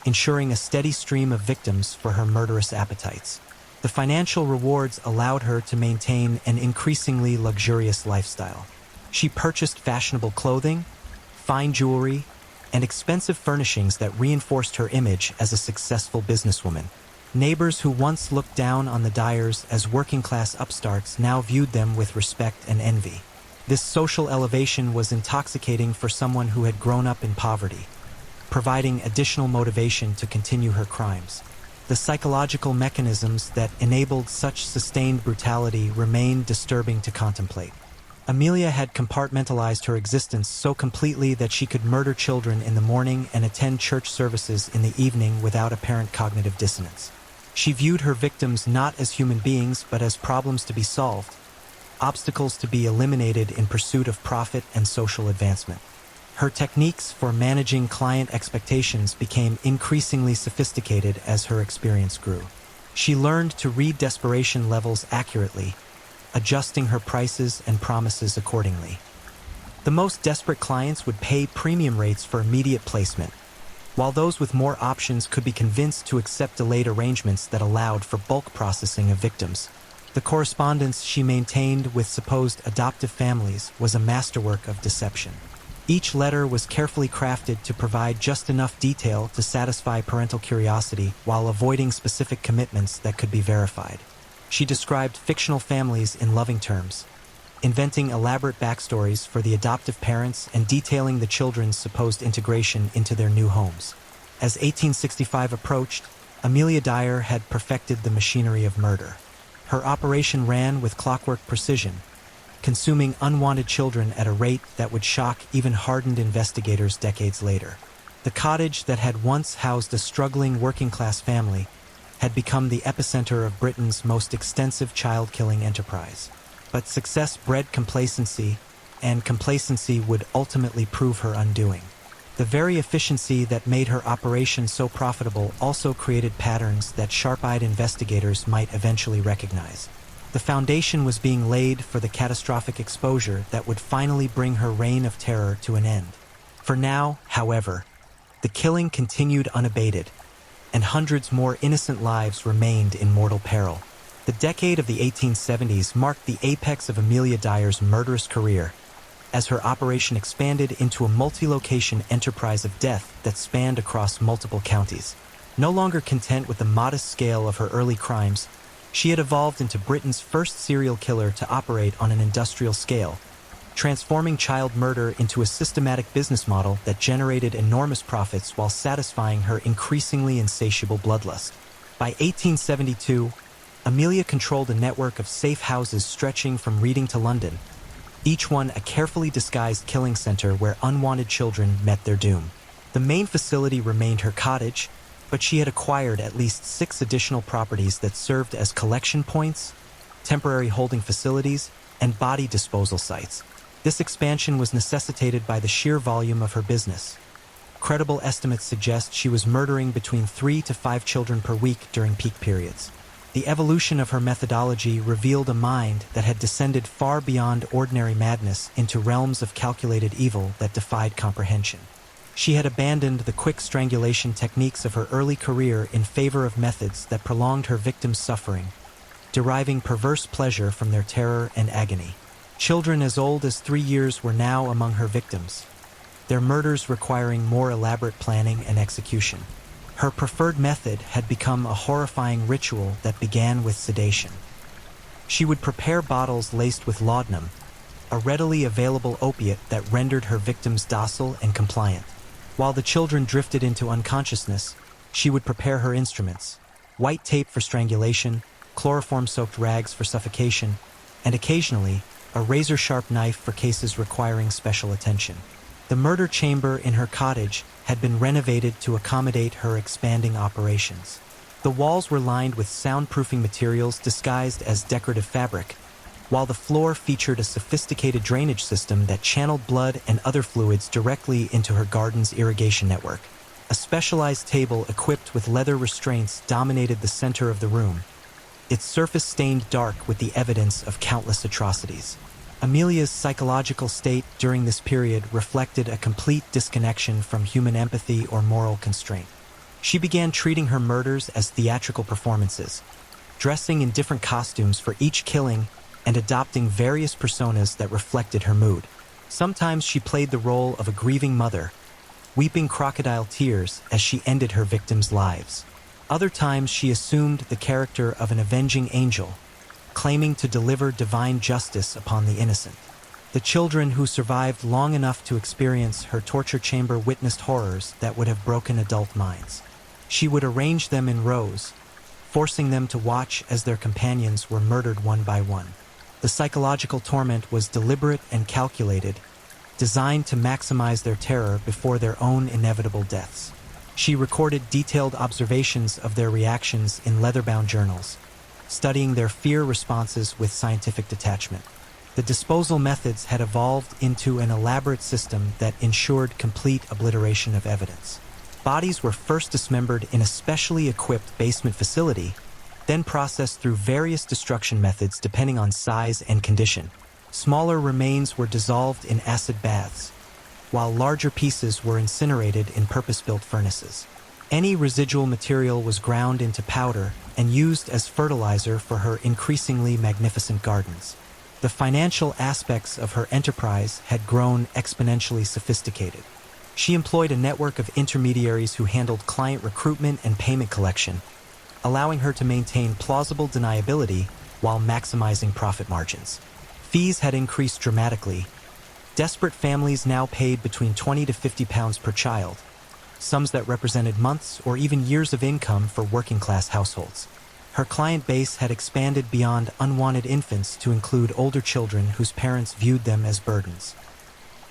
[SPEAKER 1] ensuring a steady stream of victims for her murderous appetites. The financial rewards allowed her to maintain an increasingly luxurious lifestyle. She purchased fashionable clothing, fine jewelry, and expensive furnishings that reinforced her image as a successful businesswoman. Neighbors who once looked down on the Dyers as working-class upstarts now viewed them with respect and envy. This social elevation was intoxicating for someone who had grown up in poverty, providing additional motivation to continue her crimes. The psychological mechanisms that enabled such sustained brutality remain disturbing to contemplate. Amelia had compartmentalized her existence so completely that she could murder children in the morning and attend church services in the evening without apparent cognitive dissonance. She viewed her victims not as human beings but as problems to be solved, obstacles to be eliminated in pursuit of profit and social advancement. Her techniques for managing client expectations became increasingly sophisticated as her experience grew. She learned to read desperation levels accurately, adjusting her prices and promises accordingly. The most desperate clients would pay premium rates for immediate placement, while those with more options could be convinced to accept delayed arrangements that allowed for bulk processing of victims. The correspondence she maintained with supposed adoptive families was a masterwork of deception. Each letter was carefully crafted to provide just enough detail to satisfy parental curiosity while avoiding specific commitments that could be verified. She described fictional families in loving terms, inventing elaborate backstories for the adoptive parents and detailing the children's supposed integration into their new homes. As 1865 approached, Amelia Dyer had perfected the machinery of murder. Her operation ran with clockwork precision, consuming unwanted children at a rate that would shock even hardened investigators decades later. The cottage that had once housed a struggling working-class family had become the epicenter of Britain's most extensive child-killing enterprise. But success bred complacency, and complacency would ultimately prove her undoing. The very efficiency that made her operation so profitable also created patterns that sharp-eyed investigators might eventually recognize. The foundation was being laid for the catastrophic exposure that would finally bring her reign of terror to an end. For now, however, the killing continued unabated, and hundreds more innocent lives remained in mortal peril. The decade of the 1870s marked the apex of Amelia Dyer's murderous career, as her operation expanded into a multi-location enterprise of death that spanned across multiple counties. No longer content with the modest scale of her early crimes, she had evolved into Britain's first serial killer to operate on an industrial scale, transforming child murder into a systematic business model that generated enormous profits while satisfying her increasingly insatiable bloodlust. By 1872, Amelia controlled a network of safe houses stretching from Reading to London, each one a carefully disguised killing center where unwanted children met their doom. The main facility remained her cottage, but she had acquired at least 6 additional properties that served as collection points, temporary holding facilities, and body disposal sites. This expansion was necessitated by the sheer volume of her business. Credible estimates suggest she was murdering between 3 to 5 children per week during peak periods. The evolution of her methodology revealed a mind that had descended far beyond ordinary madness into realms of calculated evil that defied comprehension. She had abandoned the quick strangulation techniques of her early career in favor of methods that prolonged her victims' suffering, deriving perverse pleasure from their terror and agony. Children as old as 3 years were now among her victims, their murders requiring more elaborate planning and execution. Her preferred method had become a horrifying ritual that began with sedation. She would prepare bottles laced with laudanum, a readily available opiate that rendered her victims docile and compliant. While the children drifted into unconsciousness, she would prepare her instruments: white tape for strangulation, chloroform-soaked rags for suffocation, and occasionally, a razor-sharp knife for cases requiring special attention. The murder chamber in her cottage had been renovated to accommodate her expanding operations. The walls were lined with soundproofing materials disguised as decorative fabric, while the floor featured a sophisticated drainage system that channeled blood and other fluids directly into her garden's irrigation network. A specialized table equipped with leather restraints dominated the center of the room, its surface stained dark with the evidence of countless atrocities. Amelia's psychological state during this period reflected a complete disconnection from human empathy or moral constraint. She began treating her murders as theatrical performances, dressing in different costumes for each killing and adopting various personas that reflected her mood. Sometimes she played the role of a grieving mother, weeping crocodile tears as she ended her victims' lives. Other times she assumed the character of an avenging angel, claiming to deliver divine justice upon the innocent. The children who survived long enough to experience her torture chamber witnessed horrors that would have broken adult minds. She would arrange them in rows, forcing them to watch as their companions were murdered one by one. The psychological torment was deliberate and calculated, designed to maximize their terror before their own inevitable deaths. She recorded detailed observations of their reactions in leather-bound journals, studying their fear responses with scientific detachment. The disposal methods had evolved into an elaborate system that ensured complete obliteration of evidence. Bodies were first dismembered in a specially equipped basement facility, then processed through various destruction methods depending on size and condition. Smaller remains were dissolved in acid baths, while larger pieces were incinerated in purpose-built furnaces. Any residual material was ground into powder and used as fertilizer for her increasingly magnificent gardens. The financial aspects of her enterprise had grown exponentially sophisticated. She employed a network of intermediaries who handled client recruitment and payment collection, allowing her to maintain plausible deniability while maximizing profit margins. Fees had increased dramatically. Desperate families now paid between 20 to 50 pounds per child, sums that represented months or even years of income for working-class households. Her client base had expanded beyond unwanted infants to include older children whose parents viewed them as burdens.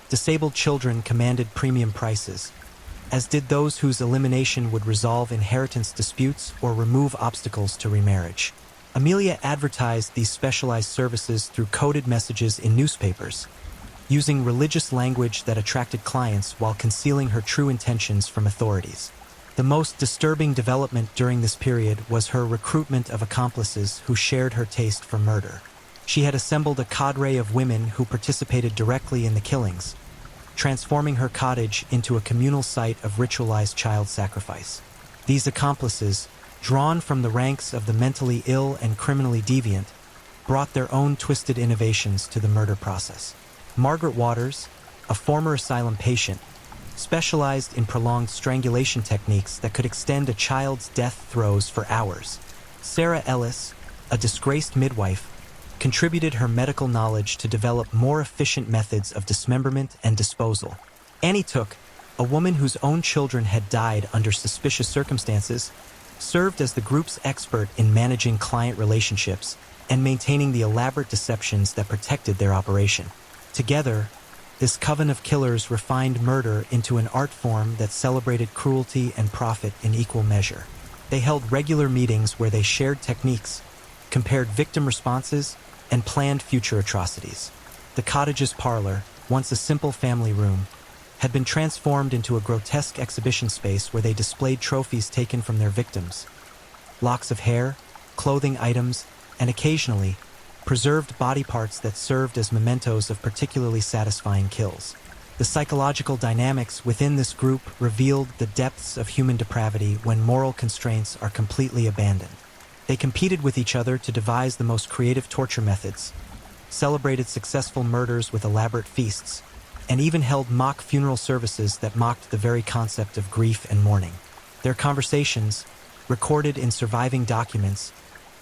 [SPEAKER 1] Disabled children commanded premium prices, as did those whose elimination would resolve inheritance disputes or remove obstacles to remarriage. Amelia advertised these specialized services through coded messages in newspapers, using religious language that attracted clients while concealing her true intentions from authorities. The most disturbing development during this period was her recruitment of accomplices who shared her taste for murder. She had assembled a cadre of women who participated directly in the killings, transforming her cottage into a communal site of ritualized child sacrifice. These accomplices, drawn from the ranks of the mentally ill and criminally deviant, brought their own twisted innovations to the murder process. Margaret Waters, a former asylum patient, specialized in prolonged strangulation techniques that could extend a child's death throes for hours. Sarah Ellis, a disgraced midwife, contributed her medical knowledge to develop more efficient methods of dismemberment and disposal. Annie Took, a woman whose own children had died under suspicious circumstances, served as the group's expert in managing client relationships and maintaining the elaborate deceptions that protected their operation. Together, this coven of killers refined murder into an art form that celebrated cruelty and profit in equal measure. They held regular meetings where they shared techniques, compared victim responses, and planned future atrocities. The cottage's parlor, once a simple family room, had been transformed into a grotesque exhibition space where they displayed trophies taken from their victims. Locks of hair, clothing items, and occasionally, preserved body parts that served as mementos of particularly satisfying kills. The psychological dynamics within this group revealed the depths of human depravity when moral constraints are completely abandoned. They competed with each other to devise the most creative torture methods, celebrated successful murders with elaborate feasts, and even held mock funeral services that mocked the very concept of grief and mourning. Their conversations, recorded in surviving documents,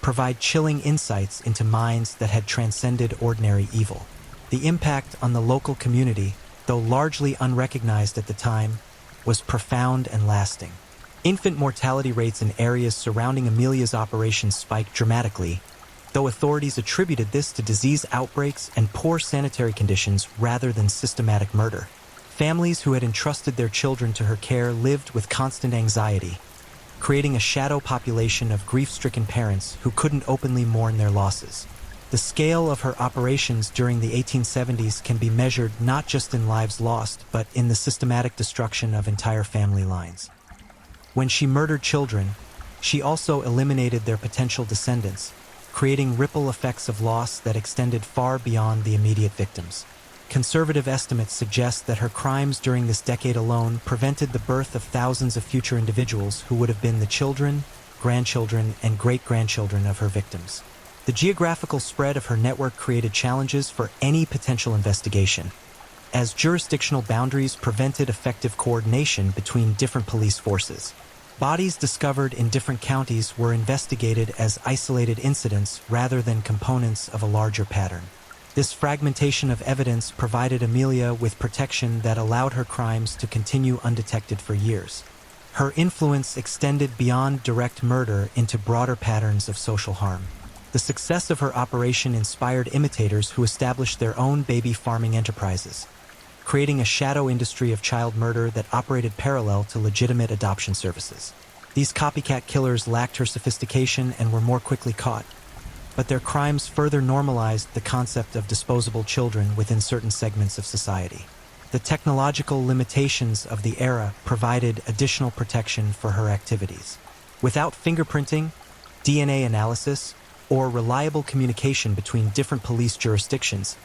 [SPEAKER 1] provide chilling insights into minds that had transcended ordinary evil. The impact on the local community, though largely unrecognized at the time, was profound and lasting. Infant mortality rates in areas surrounding Amelia's operations spiked dramatically, though authorities attributed this to disease outbreaks and poor sanitary conditions rather than systematic murder. Families who had entrusted their children to her care lived with constant anxiety, creating a shadow population of grief-stricken parents who couldn't openly mourn their losses. The scale of her operations during the 1870s can be measured not just in lives lost, but in the systematic destruction of entire family lines. When she murdered children, she also eliminated their potential descendants, creating ripple effects of loss that extended far beyond the immediate victims. Conservative estimates suggest that her crimes during this decade alone prevented the birth of thousands of future individuals who would have been the children, grandchildren, and great-grandchildren of her victims. The geographical spread of her network created challenges for any potential investigation, as jurisdictional boundaries prevented effective coordination between different police forces. Bodies discovered in different counties were investigated as isolated incidents rather than components of a larger pattern. This fragmentation of evidence provided Amelia with protection that allowed her crimes to continue undetected for years. Her influence extended beyond direct murder into broader patterns of social harm. The success of her operation inspired imitators who established their own baby farming enterprises, creating a shadow industry of child murder that operated parallel to legitimate adoption services. These copycat killers lacked her sophistication and were more quickly caught, but their crimes further normalized the concept of disposable children within certain segments of society. The technological limitations of the era provided additional protection for her activities. Without fingerprinting, DNA analysis, or reliable communication between different police jurisdictions,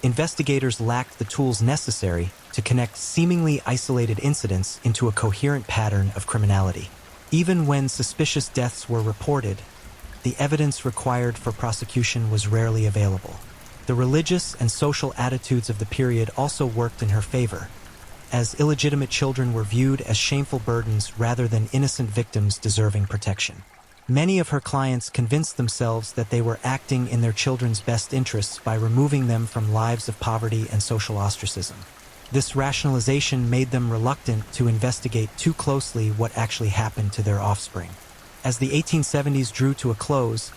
[SPEAKER 1] investigators lacked the tools necessary to connect seemingly isolated incidents into a coherent pattern of criminality. Even when suspicious deaths were reported, the evidence required for prosecution was rarely available. The religious and social attitudes of the period also worked in her favor, as illegitimate children were viewed as shameful burdens rather than innocent victims deserving protection. Many of her clients convinced themselves that they were acting in their children's best interests by removing them from lives of poverty and social ostracism. This rationalization made them reluctant to investigate too closely what actually happened to their offspring. As the 1870s drew to a close,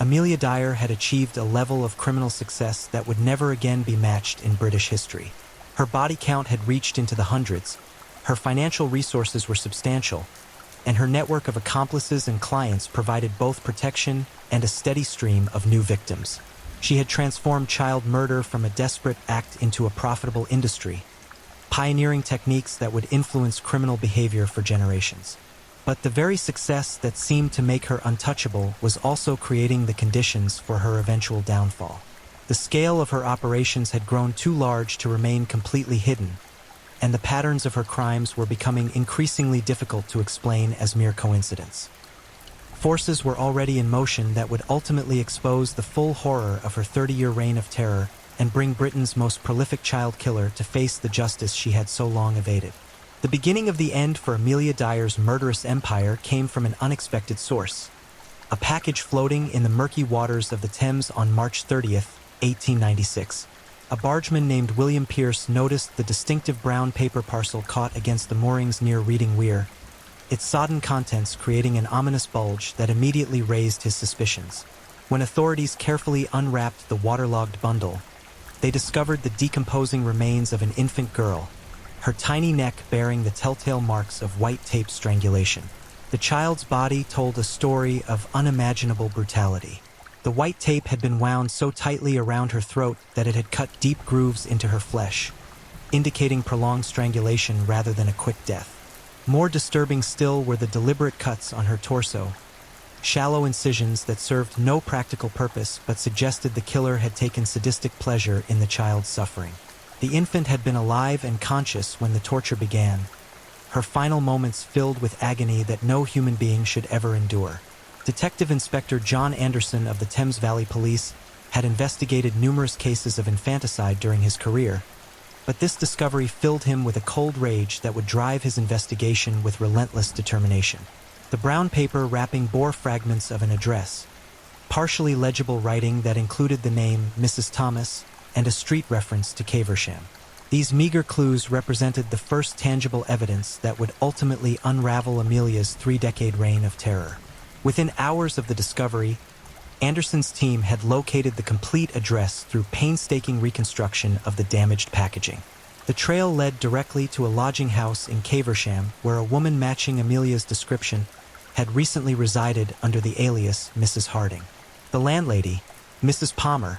[SPEAKER 1] Amelia Dyer had achieved a level of criminal success that would never again be matched in British history. Her body count had reached into the hundreds, her financial resources were substantial, and her network of accomplices and clients provided both protection and a steady stream of new victims. She had transformed child murder from a desperate act into a profitable industry, pioneering techniques that would influence criminal behavior for generations. But the very success that seemed to make her untouchable was also creating the conditions for her eventual downfall. The scale of her operations had grown too large to remain completely hidden, and the patterns of her crimes were becoming increasingly difficult to explain as mere coincidence. Forces were already in motion that would ultimately expose the full horror of her 30-year reign of terror and bring Britain's most prolific child killer to face the justice she had so long evaded. The beginning of the end for Amelia Dyer's murderous empire came from an unexpected source. A package floating in the murky waters of the Thames on March 30th, 1896. A bargeman named William Pierce noticed the distinctive brown paper parcel caught against the moorings near Reading Weir, its sodden contents creating an ominous bulge that immediately raised his suspicions. When authorities carefully unwrapped the waterlogged bundle, they discovered the decomposing remains of an infant girl, her tiny neck bearing the telltale marks of white tape strangulation. The child's body told a story of unimaginable brutality. The white tape had been wound so tightly around her throat that it had cut deep grooves into her flesh, indicating prolonged strangulation rather than a quick death. More disturbing still were the deliberate cuts on her torso, shallow incisions that served no practical purpose but suggested the killer had taken sadistic pleasure in the child's suffering. The infant had been alive and conscious when the torture began, her final moments filled with agony that no human being should ever endure. Detective Inspector John Anderson of the Thames Valley Police had investigated numerous cases of infanticide during his career, but this discovery filled him with a cold rage that would drive his investigation with relentless determination. The brown paper wrapping bore fragments of an address, partially legible writing that included the name Mrs. Thomas and a street reference to Caversham. These meager clues represented the first tangible evidence that would ultimately unravel Amelia's 3-decade reign of terror. Within hours of the discovery, Anderson's team had located the complete address through painstaking reconstruction of the damaged packaging. The trail led directly to a lodging house in Caversham where a woman matching Amelia's description had recently resided under the alias Mrs. Harding. The landlady, Mrs. Palmer,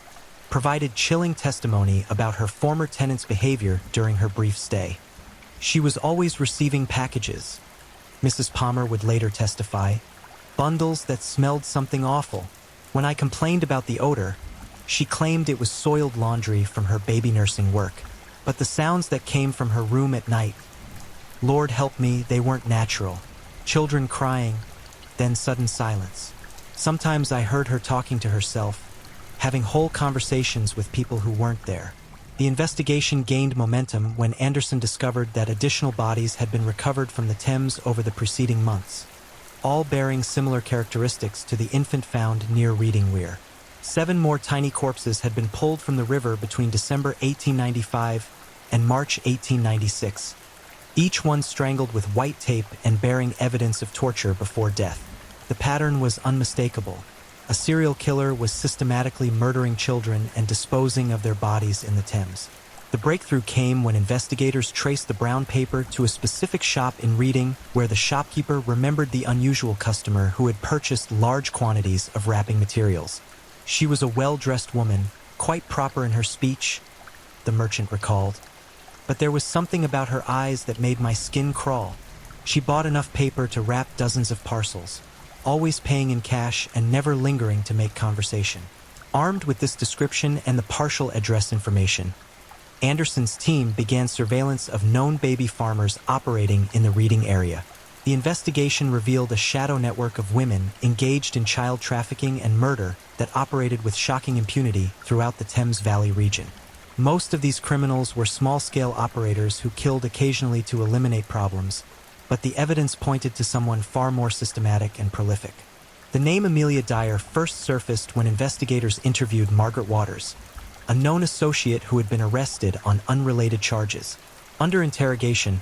[SPEAKER 1] provided chilling testimony about her former tenant's behavior during her brief stay. She was always receiving packages, Mrs. Palmer would later testify, bundles that smelled something awful. When I complained about the odor, she claimed it was soiled laundry from her baby nursing work. But the sounds that came from her room at night, Lord help me, they weren't natural. Children crying, then sudden silence. Sometimes I heard her talking to herself, having whole conversations with people who weren't there. The investigation gained momentum when Anderson discovered that additional bodies had been recovered from the Thames over the preceding months, all bearing similar characteristics to the infant found near Reading Weir. 7 more tiny corpses had been pulled from the river between December 1895 and March 1896, each one strangled with white tape and bearing evidence of torture before death. The pattern was unmistakable. A serial killer was systematically murdering children and disposing of their bodies in the Thames. The breakthrough came when investigators traced the brown paper to a specific shop in Reading, where the shopkeeper remembered the unusual customer who had purchased large quantities of wrapping materials. She was a well-dressed woman, quite proper in her speech, the merchant recalled. But there was something about her eyes that made my skin crawl. She bought enough paper to wrap dozens of parcels, always paying in cash and never lingering to make conversation. Armed with this description and the partial address information, Anderson's team began surveillance of known baby farmers operating in the Reading area. The investigation revealed a shadow network of women engaged in child trafficking and murder that operated with shocking impunity throughout the Thames Valley region. Most of these criminals were small-scale operators who killed occasionally to eliminate problems, but the evidence pointed to someone far more systematic and prolific. The name Amelia Dyer first surfaced when investigators interviewed Margaret Waters, a known associate who had been arrested on unrelated charges. Under interrogation,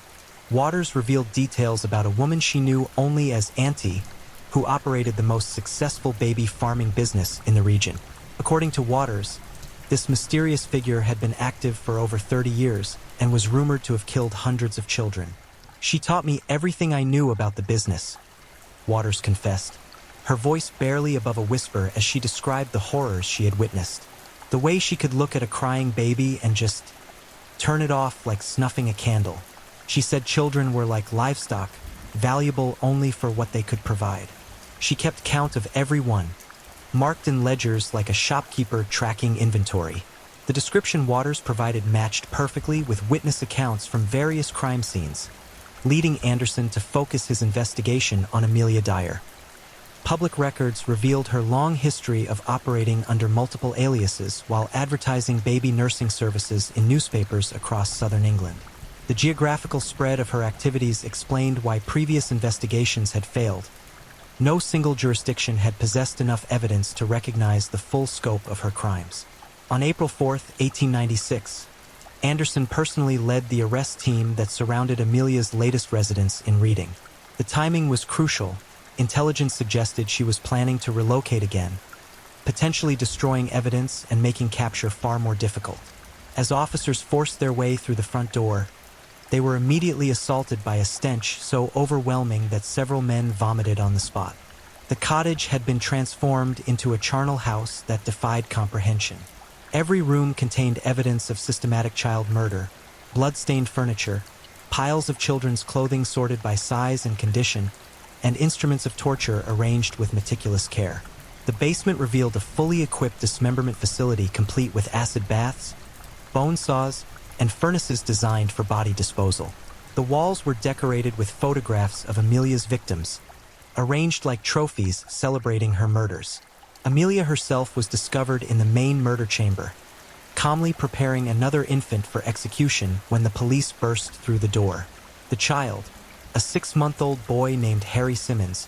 [SPEAKER 1] Waters revealed details about a woman she knew only as Auntie, who operated the most successful baby farming business in the region. According to Waters, this mysterious figure had been active for over 30 years and was rumored to have killed hundreds of children. She taught me everything I knew about the business, Waters confessed, her voice barely above a whisper as she described the horrors she had witnessed. The way she could look at a crying baby and just turn it off like snuffing a candle. She said children were like livestock, valuable only for what they could provide. She kept count of every one, marked in ledgers like a shopkeeper tracking inventory. The description Waters provided matched perfectly with witness accounts from various crime scenes, leading Anderson to focus his investigation on Amelia Dyer. Public records revealed her long history of operating under multiple aliases while advertising baby nursing services in newspapers across southern England. The geographical spread of her activities explained why previous investigations had failed. No single jurisdiction had possessed enough evidence to recognize the full scope of her crimes. On April 4, 1896, Anderson personally led the arrest team that surrounded Amelia's latest residence in Reading. The timing was crucial. Intelligence suggested she was planning to relocate again, potentially destroying evidence and making capture far more difficult. As officers forced their way through the front door, they were immediately assaulted by a stench so overwhelming that several men vomited on the spot. The cottage had been transformed into a charnel house that defied comprehension. Every room contained evidence of systematic child murder, blood-stained furniture, piles of children's clothing sorted by size and condition, and instruments of torture arranged with meticulous care. The basement revealed a fully equipped dismemberment facility complete with acid baths, bone saws, and furnaces designed for body disposal. The walls were decorated with photographs of Amelia's victims, arranged like trophies celebrating her murders. Amelia herself was discovered in the main murder chamber, calmly preparing another infant for execution when the police burst through the door. The child, a 6-month-old boy named Harry Simmons,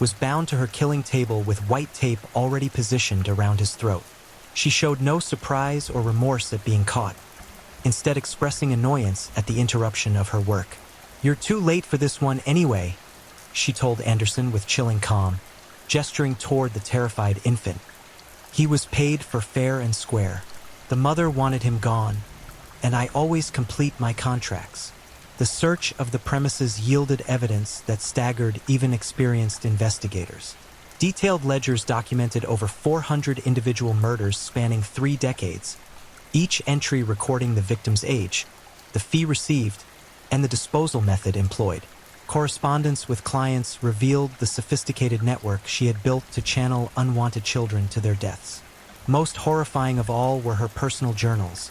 [SPEAKER 1] was bound to her killing table with white tape already positioned around his throat. She showed no surprise or remorse at being caught, instead expressing annoyance at the interruption of her work. "You're too late for this one anyway," she told Anderson with chilling calm, gesturing toward the terrified infant. "He was paid for fair and square. The mother wanted him gone, and I always complete my contracts." The search of the premises yielded evidence that staggered even experienced investigators. Detailed ledgers documented over 400 individual murders spanning 3 decades, each entry recording the victim's age, the fee received, and the disposal method employed. Correspondence with clients revealed the sophisticated network she had built to channel unwanted children to their deaths. Most horrifying of all were her personal journals,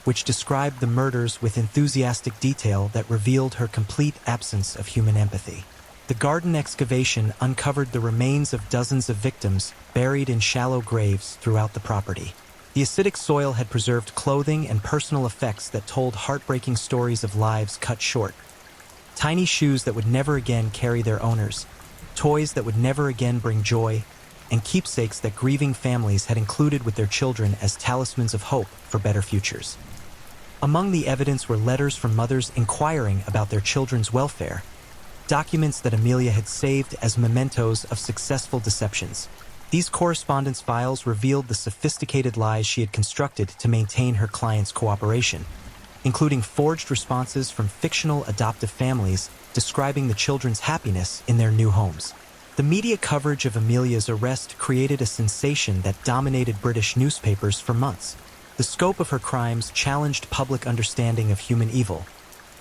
[SPEAKER 1] which described the murders with enthusiastic detail that revealed her complete absence of human empathy. The garden excavation uncovered the remains of dozens of victims buried in shallow graves throughout the property. The acidic soil had preserved clothing and personal effects that told heartbreaking stories of lives cut short. Tiny shoes that would never again carry their owners, toys that would never again bring joy, and keepsakes that grieving families had included with their children as talismans of hope for better futures. Among the evidence were letters from mothers inquiring about their children's welfare, documents that Amelia had saved as mementos of successful deceptions. These correspondence files revealed the sophisticated lies she had constructed to maintain her client's cooperation, including forged responses from fictional adoptive families describing the children's happiness in their new homes. The media coverage of Amelia's arrest created a sensation that dominated British newspapers for months. The scope of her crimes challenged public understanding of human evil,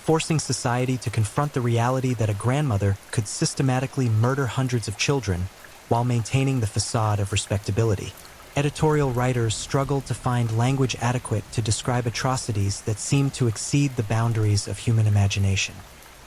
[SPEAKER 1] forcing society to confront the reality that a grandmother could systematically murder hundreds of children while maintaining the facade of respectability. Editorial writers struggled to find language adequate to describe atrocities that seemed to exceed the boundaries of human imagination.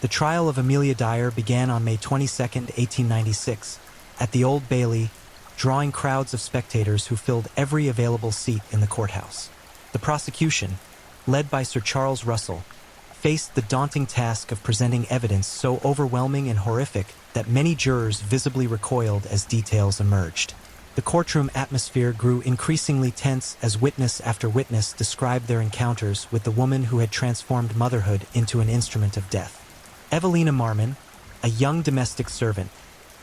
[SPEAKER 1] The trial of Amelia Dyer began on May 22, 1896, at the Old Bailey, drawing crowds of spectators who filled every available seat in the courthouse. The prosecution, led by Sir Charles Russell, faced the daunting task of presenting evidence so overwhelming and horrific that many jurors visibly recoiled as details emerged. The courtroom atmosphere grew increasingly tense as witness after witness described their encounters with the woman who had transformed motherhood into an instrument of death. Evelina Marmon, a young domestic servant,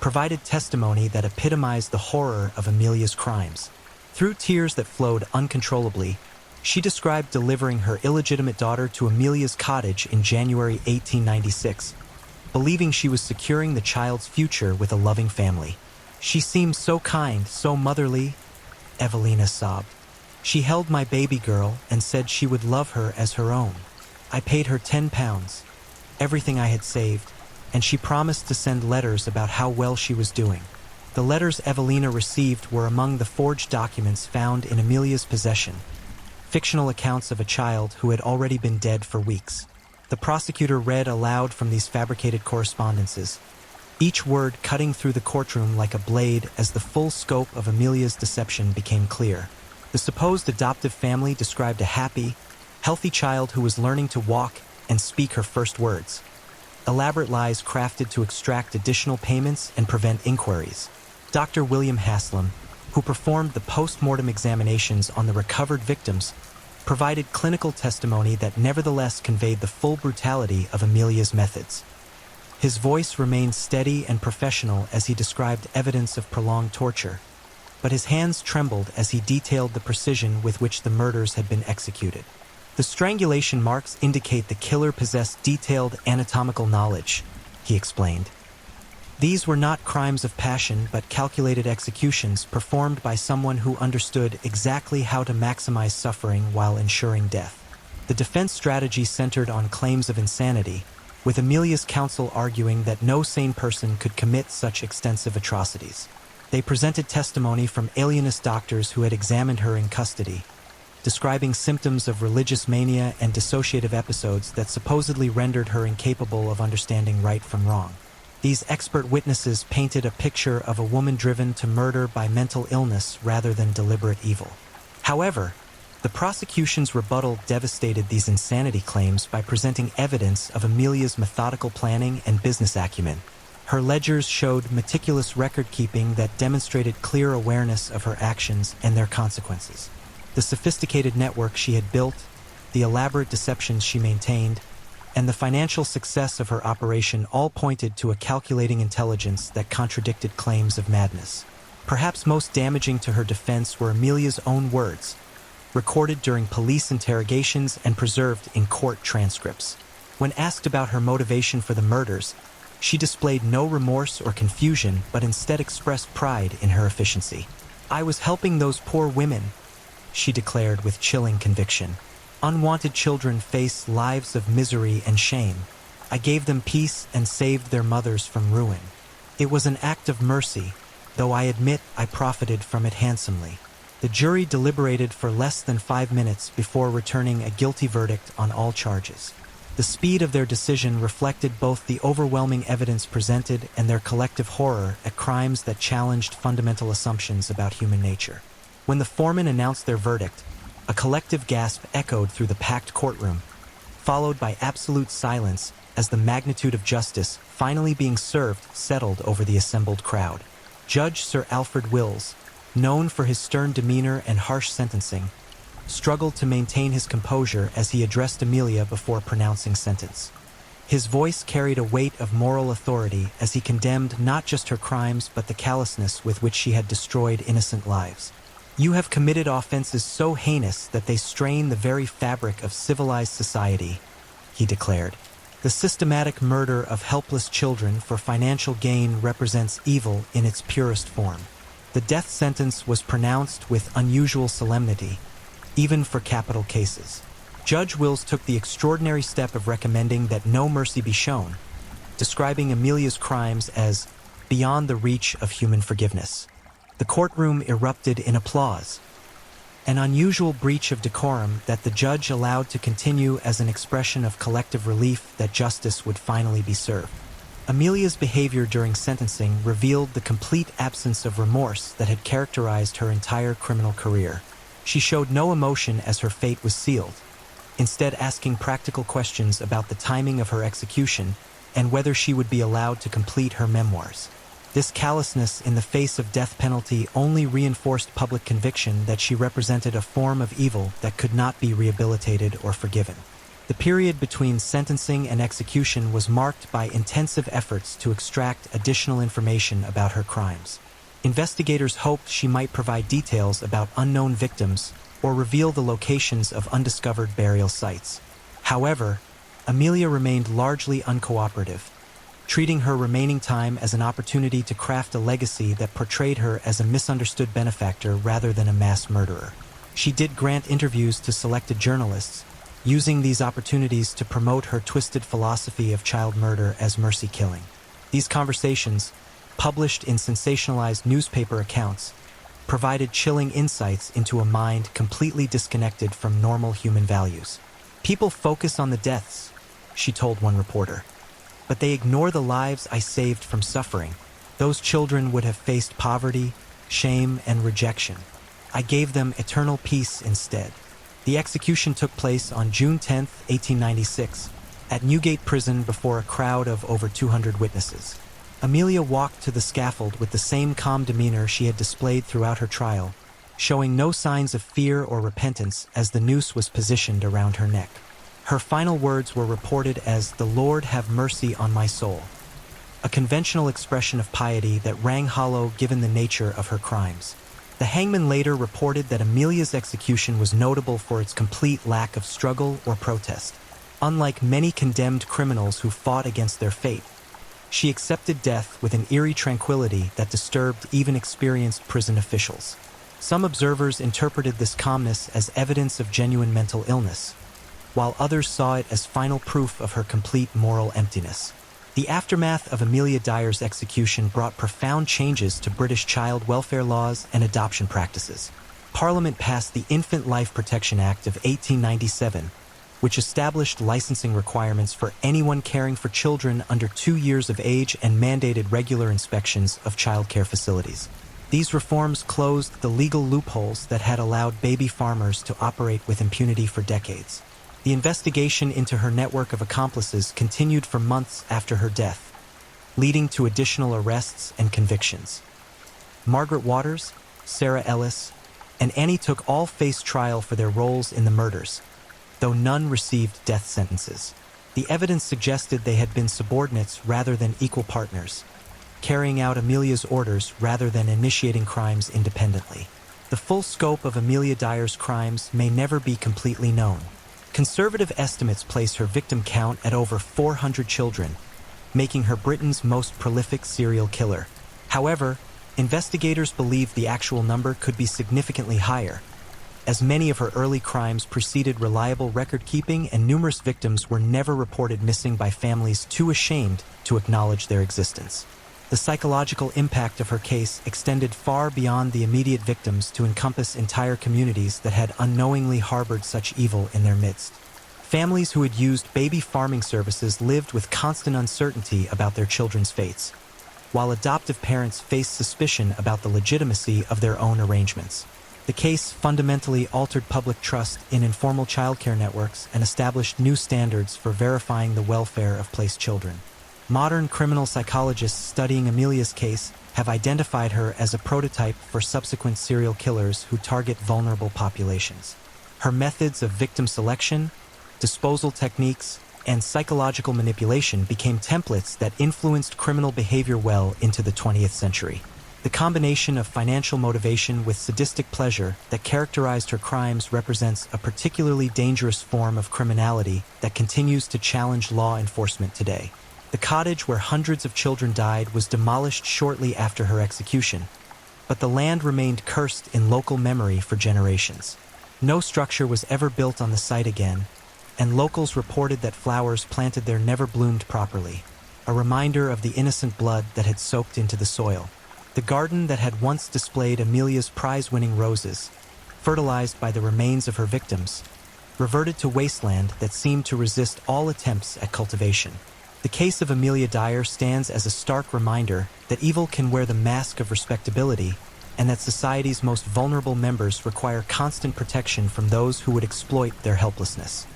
[SPEAKER 1] provided testimony that epitomized the horror of Amelia's crimes. Through tears that flowed uncontrollably, she described delivering her illegitimate daughter to Amelia's cottage in January 1896, believing she was securing the child's future with a loving family. "She seemed so kind, so motherly," Evelina sobbed. "She held my baby girl and said she would love her as her own. I paid her £10, everything I had saved, and she promised to send letters about how well she was doing." The letters Evelina received were among the forged documents found in Amelia's possession, fictional accounts of a child who had already been dead for weeks. The prosecutor read aloud from these fabricated correspondences, each word cutting through the courtroom like a blade as the full scope of Amelia's deception became clear. The supposed adoptive family described a happy, healthy child who was learning to walk and speak her first words. Elaborate lies crafted to extract additional payments and prevent inquiries. Dr. William Haslam, who performed the post-mortem examinations on the recovered victims, provided clinical testimony that nevertheless conveyed the full brutality of Amelia's methods. His voice remained steady and professional as he described evidence of prolonged torture, but his hands trembled as he detailed the precision with which the murders had been executed. "The strangulation marks indicate the killer possessed detailed anatomical knowledge," he explained. "These were not crimes of passion but calculated executions performed by someone who understood exactly how to maximize suffering while ensuring death." The defense strategy centered on claims of insanity, with Amelia's counsel arguing that no sane person could commit such extensive atrocities. They presented testimony from alienist doctors who had examined her in custody, describing symptoms of religious mania and dissociative episodes that supposedly rendered her incapable of understanding right from wrong. These expert witnesses painted a picture of a woman driven to murder by mental illness rather than deliberate evil. However, the prosecution's rebuttal devastated these insanity claims by presenting evidence of Amelia's methodical planning and business acumen. Her ledgers showed meticulous record-keeping that demonstrated clear awareness of her actions and their consequences. The sophisticated network she had built, the elaborate deceptions she maintained, and the financial success of her operation all pointed to a calculating intelligence that contradicted claims of madness. Perhaps most damaging to her defense were Amelia's own words, recorded during police interrogations and preserved in court transcripts. When asked about her motivation for the murders, she displayed no remorse or confusion but instead expressed pride in her efficiency. "I was helping those poor women," she declared with chilling conviction. "Unwanted children face lives of misery and shame. I gave them peace and saved their mothers from ruin. It was an act of mercy, though I admit I profited from it handsomely." The jury deliberated for less than 5 minutes before returning a guilty verdict on all charges. The speed of their decision reflected both the overwhelming evidence presented and their collective horror at crimes that challenged fundamental assumptions about human nature. When the foreman announced their verdict, a collective gasp echoed through the packed courtroom, followed by absolute silence as the magnitude of justice finally being served settled over the assembled crowd. Judge Sir Alfred Wills, known for his stern demeanor and harsh sentencing, struggled to maintain his composure as he addressed Amelia before pronouncing sentence. His voice carried a weight of moral authority as he condemned not just her crimes but the callousness with which she had destroyed innocent lives. "You have committed offenses so heinous that they strain the very fabric of civilized society," he declared. "The systematic murder of helpless children for financial gain represents evil in its purest form." The death sentence was pronounced with unusual solemnity, even for capital cases. Judge Wills took the extraordinary step of recommending that no mercy be shown, describing Amelia's crimes as beyond the reach of human forgiveness. The courtroom erupted in applause, an unusual breach of decorum that the judge allowed to continue as an expression of collective relief that justice would finally be served. Amelia's behavior during sentencing revealed the complete absence of remorse that had characterized her entire criminal career. She showed no emotion as her fate was sealed, instead asking practical questions about the timing of her execution and whether she would be allowed to complete her memoirs. This callousness in the face of death penalty only reinforced public conviction that she represented a form of evil that could not be rehabilitated or forgiven. The period between sentencing and execution was marked by intensive efforts to extract additional information about her crimes. Investigators hoped she might provide details about unknown victims or reveal the locations of undiscovered burial sites. However, Amelia remained largely uncooperative, treating her remaining time as an opportunity to craft a legacy that portrayed her as a misunderstood benefactor rather than a mass murderer. She did grant interviews to selected journalists, using these opportunities to promote her twisted philosophy of child murder as mercy killing. These conversations, published in sensationalized newspaper accounts, provided chilling insights into a mind completely disconnected from normal human values. "People focus on the deaths," she told one reporter, "but they ignore the lives I saved from suffering. Those children would have faced poverty, shame, and rejection. I gave them eternal peace instead." The execution took place on June 10, 1896, at Newgate Prison before a crowd of over 200 witnesses. Amelia walked to the scaffold with the same calm demeanor she had displayed throughout her trial, showing no signs of fear or repentance as the noose was positioned around her neck. Her final words were reported as, "The Lord have mercy on my soul," a conventional expression of piety that rang hollow given the nature of her crimes. The hangman later reported that Amelia's execution was notable for its complete lack of struggle or protest. Unlike many condemned criminals who fought against their fate, she accepted death with an eerie tranquility that disturbed even experienced prison officials. Some observers interpreted this calmness as evidence of genuine mental illness, while others saw it as final proof of her complete moral emptiness. The aftermath of Amelia Dyer's execution brought profound changes to British child welfare laws and adoption practices. Parliament passed the Infant Life Protection Act of 1897, which established licensing requirements for anyone caring for children under 2 years of age and mandated regular inspections of childcare facilities. These reforms closed the legal loopholes that had allowed baby farmers to operate with impunity for decades. The investigation into her network of accomplices continued for months after her death, leading to additional arrests and convictions. Margaret Waters, Sarah Ellis, and Annie Took all faced trial for their roles in the murders, though none received death sentences. The evidence suggested they had been subordinates rather than equal partners, carrying out Amelia's orders rather than initiating crimes independently. The full scope of Amelia Dyer's crimes may never be completely known. Conservative estimates place her victim count at over 400 children, making her Britain's most prolific serial killer. However, investigators believe the actual number could be significantly higher, as many of her early crimes preceded reliable record-keeping and numerous victims were never reported missing by families too ashamed to acknowledge their existence. The psychological impact of her case extended far beyond the immediate victims to encompass entire communities that had unknowingly harbored such evil in their midst. Families who had used baby farming services lived with constant uncertainty about their children's fates, while adoptive parents faced suspicion about the legitimacy of their own arrangements. The case fundamentally altered public trust in informal childcare networks and established new standards for verifying the welfare of placed children. Modern criminal psychologists studying Amelia's case have identified her as a prototype for subsequent serial killers who target vulnerable populations. Her methods of victim selection, disposal techniques, and psychological manipulation became templates that influenced criminal behavior well into the 20th century. The combination of financial motivation with sadistic pleasure that characterized her crimes represents a particularly dangerous form of criminality that continues to challenge law enforcement today. The cottage where hundreds of children died was demolished shortly after her execution, but the land remained cursed in local memory for generations. No structure was ever built on the site again, and locals reported that flowers planted there never bloomed properly, a reminder of the innocent blood that had soaked into the soil. The garden that had once displayed Amelia's prize-winning roses, fertilized by the remains of her victims, reverted to wasteland that seemed to resist all attempts at cultivation. The case of Amelia Dyer stands as a stark reminder that evil can wear the mask of respectability and that society's most vulnerable members require constant protection from those who would exploit their helplessness.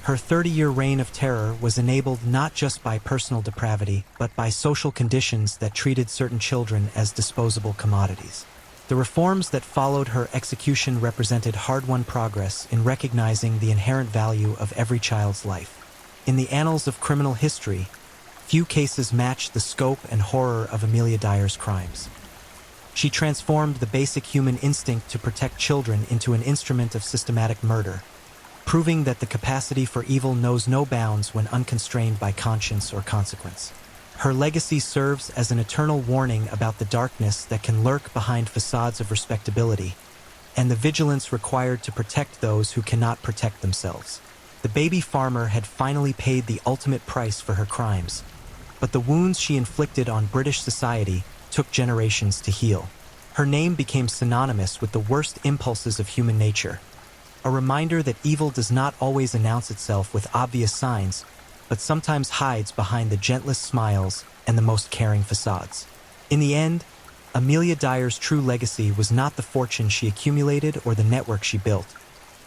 [SPEAKER 1] Her 30-year reign of terror was enabled not just by personal depravity, but by social conditions that treated certain children as disposable commodities. The reforms that followed her execution represented hard-won progress in recognizing the inherent value of every child's life. In the annals of criminal history, few cases match the scope and horror of Amelia Dyer's crimes. She transformed the basic human instinct to protect children into an instrument of systematic murder, proving that the capacity for evil knows no bounds when unconstrained by conscience or consequence. Her legacy serves as an eternal warning about the darkness that can lurk behind facades of respectability, and the vigilance required to protect those who cannot protect themselves. The baby farmer had finally paid the ultimate price for her crimes, but the wounds she inflicted on British society took generations to heal. Her name became synonymous with the worst impulses of human nature, a reminder that evil does not always announce itself with obvious signs, but sometimes hides behind the gentlest smiles and the most caring facades. In the end, Amelia Dyer's true legacy was not the fortune she accumulated or the network she built,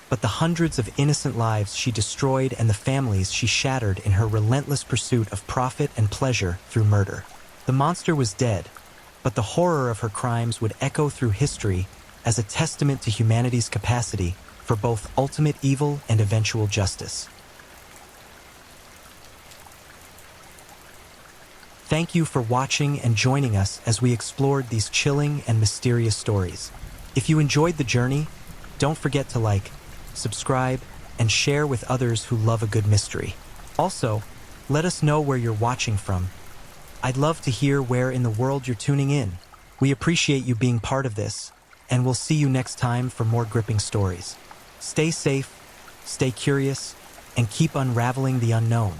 [SPEAKER 1] but the hundreds of innocent lives she destroyed and the families she shattered in her relentless pursuit of profit and pleasure through murder. The monster was dead, but the horror of her crimes would echo through history as a testament to humanity's capacity for both ultimate evil and eventual justice. Thank you for watching and joining us as we explored these chilling and mysterious stories. If you enjoyed the journey, don't forget to like, subscribe, and share with others who love a good mystery. Also, let us know where you're watching from. I'd love to hear where in the world you're tuning in. We appreciate you being part of this, and we'll see you next time for more gripping stories. Stay safe, stay curious, and keep unraveling the unknown.